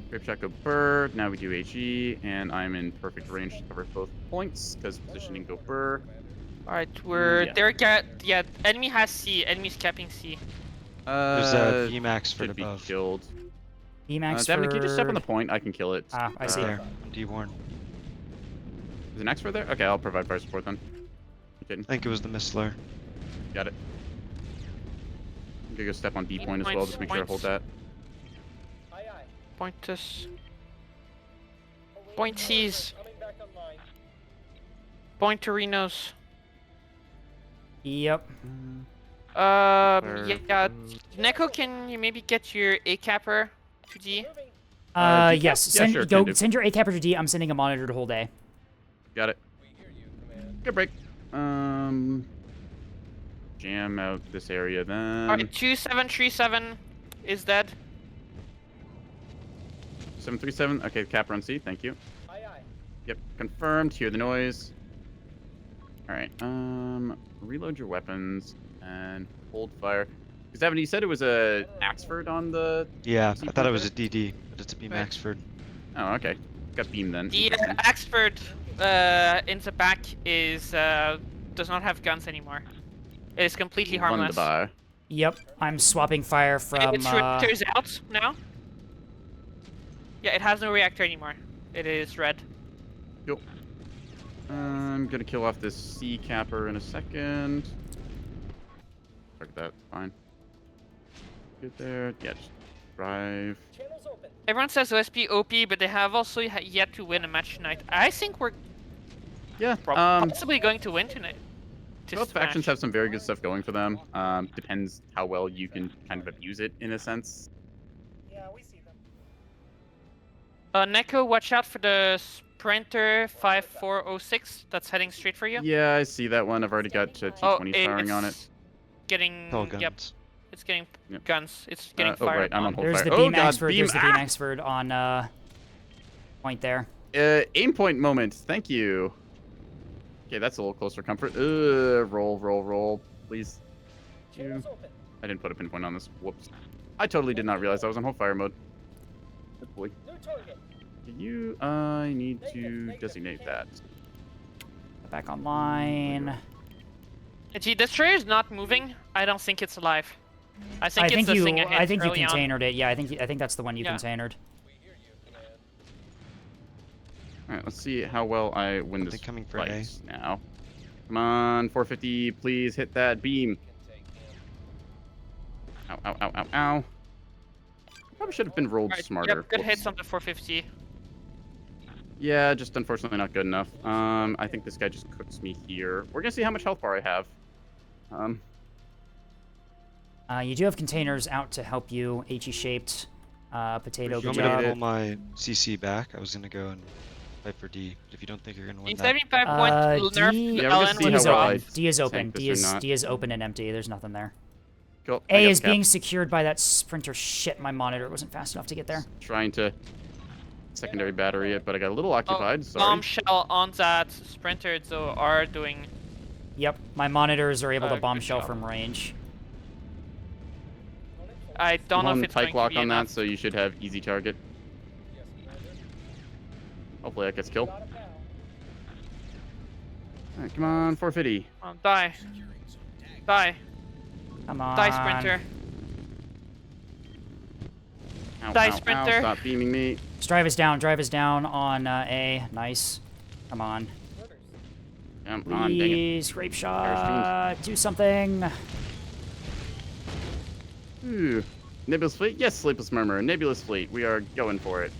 Grape Shack go Burr. Now we do HE, and I'm in perfect range to cover both points because positioning go Burr. Alright, we're Yeah. yeah, enemy has C, enemy's capping C. There's a VMAX for should be above. killed. Emax Devin, can you just step on the for... point? I can kill it. Ah, I see. There, D1. Is an expert there? Okay, I'll provide fire support then. You kidding? I think it was the Missler. Got it. I'm gonna go step on B point as well. Points, Just make sure I hold points. that. Aye, aye. Point us. Awaiting Point orders. C's. Coming back online. Point to Renos. Yep. Yeah, Neko, can you maybe get your A capper to D? Moving. G-cap? Yes. Yeah, Send, sure, go can do. send your A capper to D. I'm sending a monitor to hold A. Got it. We hear you, command. Good break. Jam out this area then. Alright, 2737 is dead. 737. Okay, cap run C. Thank you. Aye, aye. Yep, confirmed. Hear the noise. All right. Reload your weapons and hold fire. Because Evan, you said it was a Axford on the. Yeah, C I thought it was a point DD, but it's a BMAXford. Oh, okay. Got beam then. The Interesting. Axford in the back is does not have guns anymore. It is completely harmless. Wunderbar. Yep. I'm swapping fire from... Its reactor's out now. Yeah, it has no reactor anymore. It is red. Yep. I'm gonna kill off this C capper in a second. Target that. Fine. Good there. Yeah, just drive. Channels open. Everyone says OSP OP, but they have also yet to win a match tonight. I think we're Yeah. possibly going to win tonight. Both factions have some very good stuff going for them. Depends how well you can kind of abuse it in a sense. Yeah, we see them. Neko, watch out for the Sprinter 5406 that's heading straight for you. Yeah, I see that one. I've already got T20 firing on it. it's Getting All yep, guns. it's getting Yep. guns. It's getting Oh, fired. right, I'm on hold There's fire. the Oh, beam God, Axford. beam. There's the beam Ah! Axford on point there. Aim point moment. Thank you. Okay, that's a little closer comfort. Roll, please. Channels open. I didn't put a pinpoint on this. Whoops. I totally did not realize I was on hold fire mode. Good boy. New target. I need to designate that. Back online. The destroyer is not moving. I don't think it's alive. I think it's the thing I hit I think you early on. containered it. Yeah, I think that's the one you Yeah. containered. We hear you, command. All right, let's see how well I win Are this they coming for fight A? now. Come on, 450, please hit that beam. Ow, ow, ow, ow, ow. Probably should have been rolled Alright, smarter. yep, good Whoops. hits on the 450. Yeah, just unfortunately not good enough. I think this guy just cooks me here. We're gonna see how much health bar I have. You do have containers out to help you. HE-shaped potato. You You Good want me to job. pull my CC back? I was gonna go and fight for D. But if you don't think you're gonna win In that, 75 point nerf D, to Yeah, we're gonna LN see with how is well Rob. I open. D is open. tank this D or is not. D is open and empty. There's nothing there. Cool. I A got is the cap. being secured by that sprinter. Shit, my monitor wasn't fast enough to get there. Trying to secondary battery it, but I got a little occupied. Sorry. Bombshell on that sprinter, so are doing. Yep, my monitors are able to Good bombshell job. from range. I don't know I'm if on it's going Tyke to lock be on enough. that, so you should have easy target. Hopefully that gets kill. Alright, come on, 450. Die. Die. Come on. Die, sprinter. Ow, Die, ow, ow, sprinter. stop beaming me. Just drive us down. Drive us down on A. Nice. Come on. Come on, dang it. Please, grape shot. Do something. Ooh. Nebulous Fleet? Yes, Sleepless Murmur. Nebulous Fleet. We are going for it.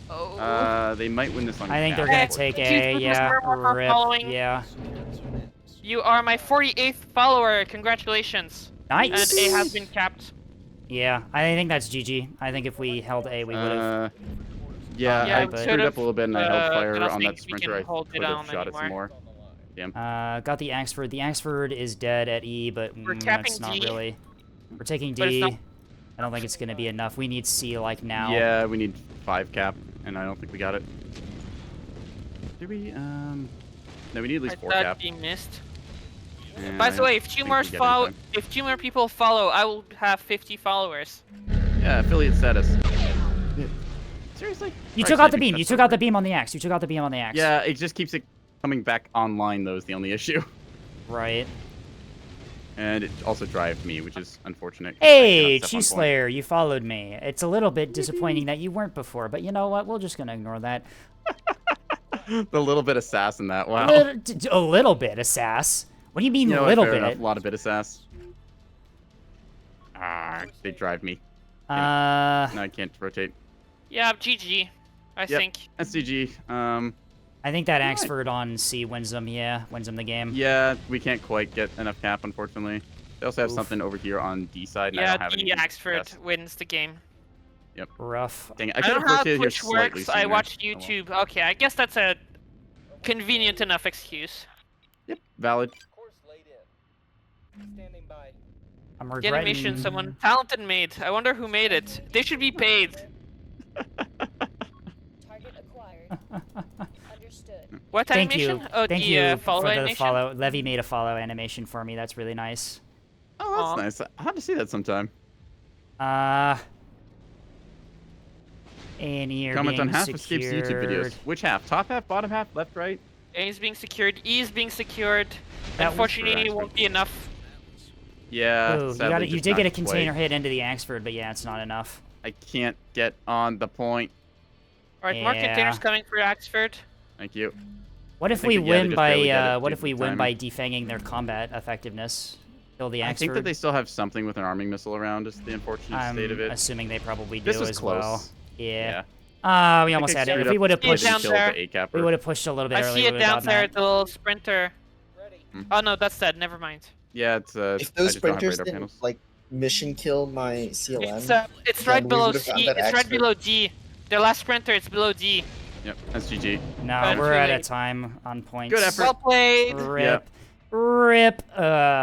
Oh. They might win this on I think they're cap, gonna Hey, take geez, A. Mr. Yeah. Murmur Rip. following. Yeah. You are my 48th follower. Congratulations. Nice. And A has been capped. Yeah, I think that's GG. I think if we held A, we would have. Yeah, Yeah, I we screwed up a little bit and I held could've, fire I don't on that think we sprinter. can I hold it could have down shot it some anymore. more. Got the Axford. The Axford is dead at E, but We're capping that's not D. really. We're taking But it's D. not- I don't think it's gonna be enough. We need C like now. Yeah, we need 5 cap, and I don't think we got it. Do we? No, we need at least 4 thought cap. he missed. and By I the don't way, if think two more we get it in time. if 2 more people follow, I will have 50 followers. Yeah, affiliate status. Seriously? You Right, took out the saving, beam. that's You so took out the weird. beam on the axe. You took out the beam on the axe. Yeah, it just keeps it coming back online, though, is the only issue. Right. And it also drives me, which is unfortunate. 'cause I Hey, cannot step on Chi point. Slayer, you followed me. It's a little bit disappointing that you weren't before, but you know what? We're just gonna ignore that. The little bit of sass in that, wow. A little bit of sass. What do you mean You know a what, little fair bit? enough, a lot of bit of sass. They drive me. Uh, No, I can't rotate. Yeah, GG. I Yep. think. SCG. I think that Alright. Axford on C wins them. Yeah, wins them the game. Yeah, we can't quite get enough cap, unfortunately. They also have Oof. something over here on D side, and I Yeah, don't have the anything to Axford test. wins the game. Rough. Dang it, I I could don't have know how rotated here Twitch slightly works. I sooner. watched Oh, well. YouTube. Okay, I guess that's a convenient enough excuse. Yep, valid. Course laid in. Standing by. I'm The regretting. animation someone talented made. I wonder who made it. They should be paid. Target acquired. Understood. What Thank animation? you. Oh, Thank the you follow for the animation. follow. Levy made a follow animation for me. That's really nice. Oh, that's nice. I have to see that sometime. And you're Comment being on half escapes YouTube videos. secured. Which half? Top half, bottom half, left, right? A is being secured. E is being secured. That was Unfortunately, it for won't be enough. Yeah, Ooh, sadly, you just did get a not quite. container hit into the Axford, but yeah, it's not enough. I can't get on the point. Alright, more Yeah. containers coming for Axford. Thank you. What if think we that, yeah, they win just barely get by it what due if to we the win by timing. defanging their combat effectiveness? Kill the I Axford. think that they still have something with an arming missile around, is the unfortunate I'm state of it. assuming they probably do This was as close. well. Yeah. Yeah. We almost I had it. screwed If we up would have Yeah, pushed, down killed there. the A-capper. we would have pushed a little bit I earlier. see we it would've down gotten there, that. the little sprinter. Ready. Oh no, that's dead. Never mind. Yeah, it's If I those just don't have sprinters radar didn't panels. like mission kill my CLM, It's then right we below would've gotten C. that It's right Axford. below D. Their last sprinter, it's below D. Yep, that's GG. No, But we're too out of late. time on points. Good effort. Well played. Rip. Rip.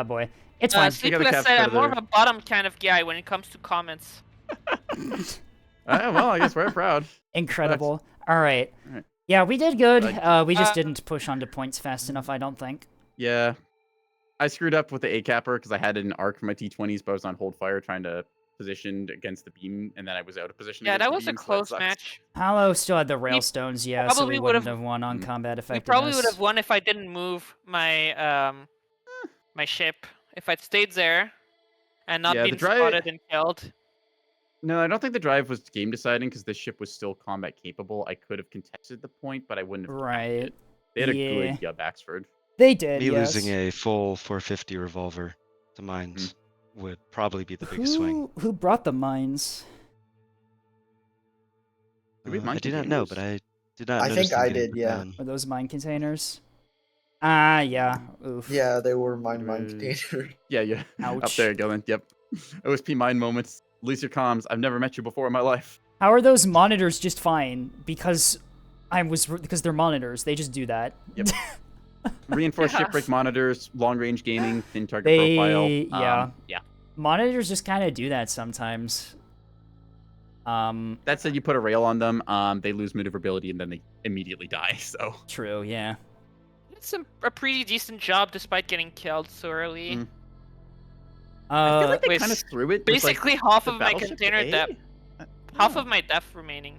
Boy. It's fine. Sleepless cap said I'm more of further. a bottom kind of guy when it comes to comments. Well, I guess we're proud. Incredible. All right. Alright. Yeah, we did good. Like- We just didn't push onto points fast enough, I don't think. Yeah. I screwed up with the A-capper because I had it in arc for my T20s, but I was on hold fire trying to position against the beam, and then I was out of position. Yeah, against that the was a beam, so that close sucks. match. Palo still had the railstones, yeah, so probably we wouldn't would've- have won on Mm. combat We effectiveness. probably would have won if I didn't move my my ship. If I'd stayed there and not Yeah, the been drive- spotted and killed. No, I don't think the drive was game deciding because the ship was still combat capable. I could have contested the point, but I wouldn't have. Right. It. They had a Yeah. good Axford. They did, Me yes. losing a full 450 revolver to mines would probably be the biggest swing. Who brought the mines? Do we have mine I do not know, but containers? I did not I notice think them I getting did, put yeah. down. Are those mine containers? Ah, yeah. Oof. Yeah, they were mine Right. container. Yeah. Up Ouch. there you go then. Yep. OSP mine moments. Lose your comms. I've never met you before in my life. How are those monitors just fine? Because they're monitors. They just do that. Yep. Reinforced Yeah. shipwreck monitors, long range gaming, thin target They profile. yeah. Monitors just kind of do that sometimes. That said, you put a rail on them, they lose maneuverability and then they immediately die. So True, yeah. It's a pretty decent job despite getting killed so early. Mm. I feel like they with kind of threw it. with, Basically like, half the of my battleship container A? depth. Half of my depth remaining.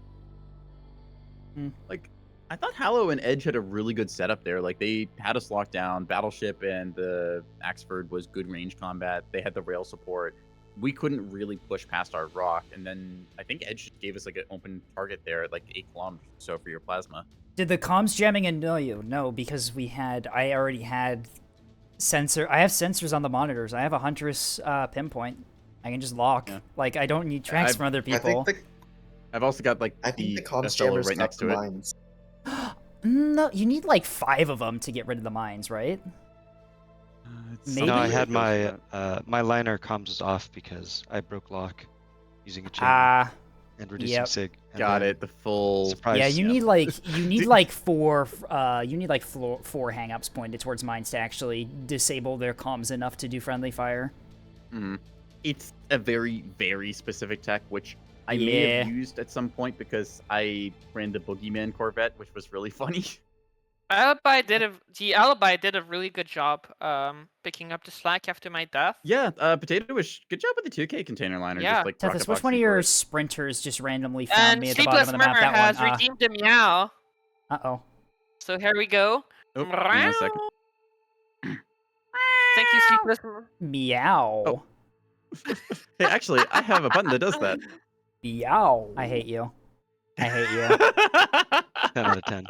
Like, I thought Hallow and Edge had a really good setup there. Like, they had us locked down. Battleship and the Axford was good range combat. They had the rail support. We couldn't really push past our rock. And then I think Edge gave us, like, an open target there at, like, 8 kilometers or so for your plasma. Did the comms jamming annoy you? No, because I already had I have sensors on the monitors. I have a Huntress pinpoint. I can just lock. Yeah. Like, I don't need tracks from other I people. think I've also got, like, the the comms SLO jammers right got next the to it. mines. No, you need like 5 of them to get rid of the mines, right? Maybe? No, I something had that goes my liner comms was off because I broke lock using a jammer Ah, and reducing yep. sig. And Got then it. The full. Surprise. yeah. You Yeah. need like like 4 4 hang-ups pointed towards mines to actually disable their comms enough to do friendly fire. It's a very, very specific tech, which I may Yeah. have used at some point because I ran the Boogeyman Corvette, which was really funny. The alibi did a really good job picking up the slack after my death. Yeah, Potato was good job with the 2K container liner. Yeah. Just like Tethys, rocket which one of boxing your for it. sprinters just randomly found And me at the bottom Sleepless of the map? Murmur That has one. redeemed the meow. Uh-oh. So here we go. Oh, hang on a second. Thank you, Sleepless Murmur. Meow. Oh. Hey, actually, I have a button that does that. Meow. I hate you. I hate you. 10 out of 10.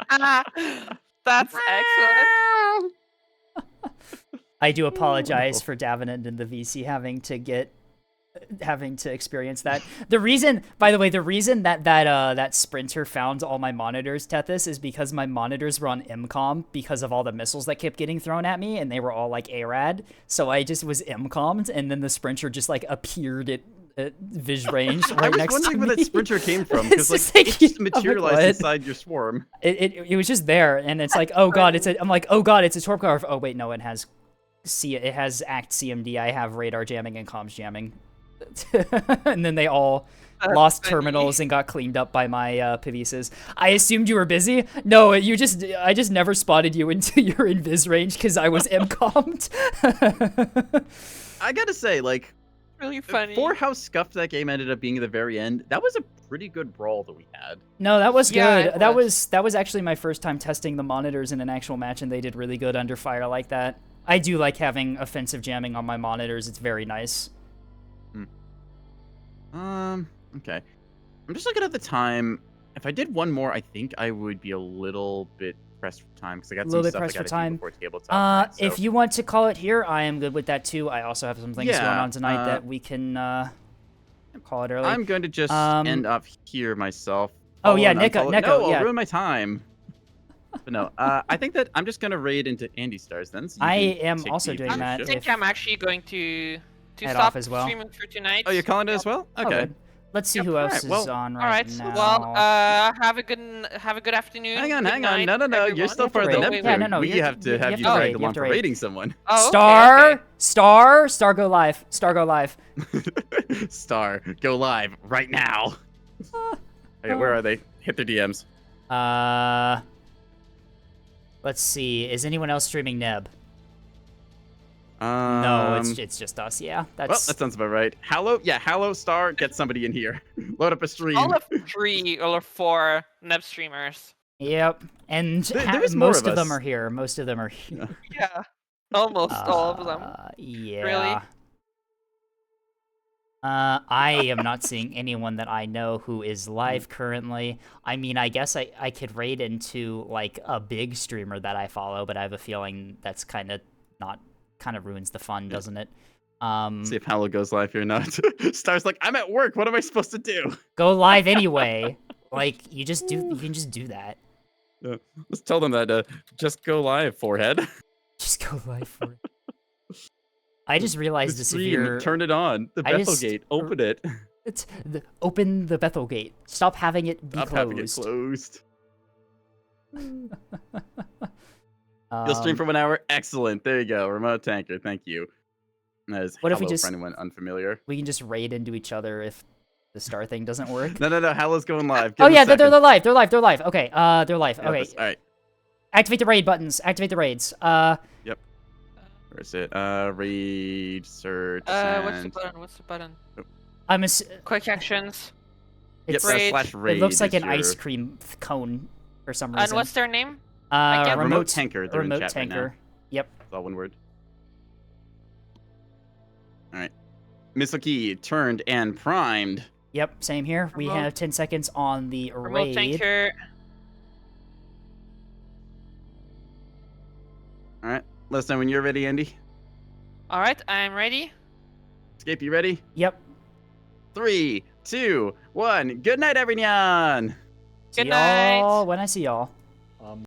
That's excellent. I do apologize Wonderful. for Davenant and the VC having to experience that. The reason, by the way, that sprinter found all my monitors, Tethys, is because my monitors were on MCOM because of all the missiles that kept getting thrown at me, and they were all like ARAD. So I just was MCOM'd, and then the sprinter just like appeared at vis range right I was next to wondering me. where that sprinter came from It's because like just like, it just I'm like, materialized what? inside your swarm. It was just there, and it's like, oh god, I'm like, oh god, it's a torp car. Oh wait, no, it has act CMD. I have radar jamming and comms jamming. And then they all lost funny. terminals and got cleaned up by my Pavises. I assumed you were busy. No, I just never spotted you until you're in vis range because I was MCOM'd. I gotta say, like, Really funny. for how scuffed that game ended up being at the very end, that was a pretty good brawl that we had. No, that was Yeah, good. it That was actually my first time testing the monitors in an actual match, and they did really good under fire like that. I do like having offensive jamming on my monitors. It's very nice. Okay. I'm just looking at the time. If I did one more, I think I would be a little bit pressed for time because I got Little some bit stuff I pressed for gotta time. do before tabletop. tonight, If so- you want to call it here, I am good with that too. I also have some things going Yeah, on tonight that we can call it early. I'm going to just Um, end up here myself. Oh, yeah, and Nico, unfollow- Nico, No, yeah. I'll ruin my time. But no, I think that I'm just gonna raid into Andy Stars then. So you I can am take also the doing that. I initiative. think I'm actually going to Head stop off as well. streaming for tonight. Oh, you're calling it as well? Oh, Okay. good. Let's see Yep, who else alright, is well, on All right right. now. Well, have a good afternoon. Hang on, good hang on. night, No, no, no. You're everyone. still have part to of the raid. Neptune. Yeah, no, no, We you have to have you to dragged raid, you along have to for raid. raiding someone. Oh, Star, okay. Star, go live. Star, go live. Star, go live right now. Okay, where are they? Hit their DMs. Let's see. Is anyone else streaming Neb? No, it's just us. Yeah, Well, that's. that sounds about right. Hallow, Star, get somebody in here. Load up a stream. All of 3 or 4 Neb streamers. Yep, and There's more most of of them us. are here. Most of them are here. Yeah, almost all of them. Yeah. Really? I am not seeing anyone that I know who is live currently. I mean, I guess I could raid into like a big streamer that I follow, but I have a feeling that's kind of ruins the fun, doesn't it? See if Hallow goes live here or not. Star's like, I'm at work. What am I supposed to do? Go live anyway. Like you can just do that. Yeah. Let's tell them that just go live, forehead. Just go live for it. I just realized the stream, severe. turn it on. The Bethel gate. Open it. Open the Bethel gate. Stop having it be Stop having it closed. You'll stream for 1 hour. Excellent. There you go. Remote tanker. Thank you. That is What if we Hallow just- for anyone unfamiliar. We can just raid into each other if the star thing doesn't work. No. Hallow's going live. Oh Give yeah, him a they're second. live. They're live. They're live. Okay. They're live. Got Okay. this. All right. Activate the raid buttons. Activate the raids. Where is it? Read, search, What's the send. button? What's the button? I'm a. Quick actions. Yep, It's, raid. slash raid. it looks like is an your- ice cream cone for some reason. And what's their name? I get Remote tanker. They're in remote chat right now. tanker. Yep. It's all one word. All right. Missile key turned and primed. Yep. Same here. We Remote- have 10 seconds on the Remote raid. tanker. All right. Let us know when you're ready, Andy. All right, I'm ready. Escape, you ready? Yep. 3, 2, 1. Good night, everyone. See Good night. y'all when I see y'all.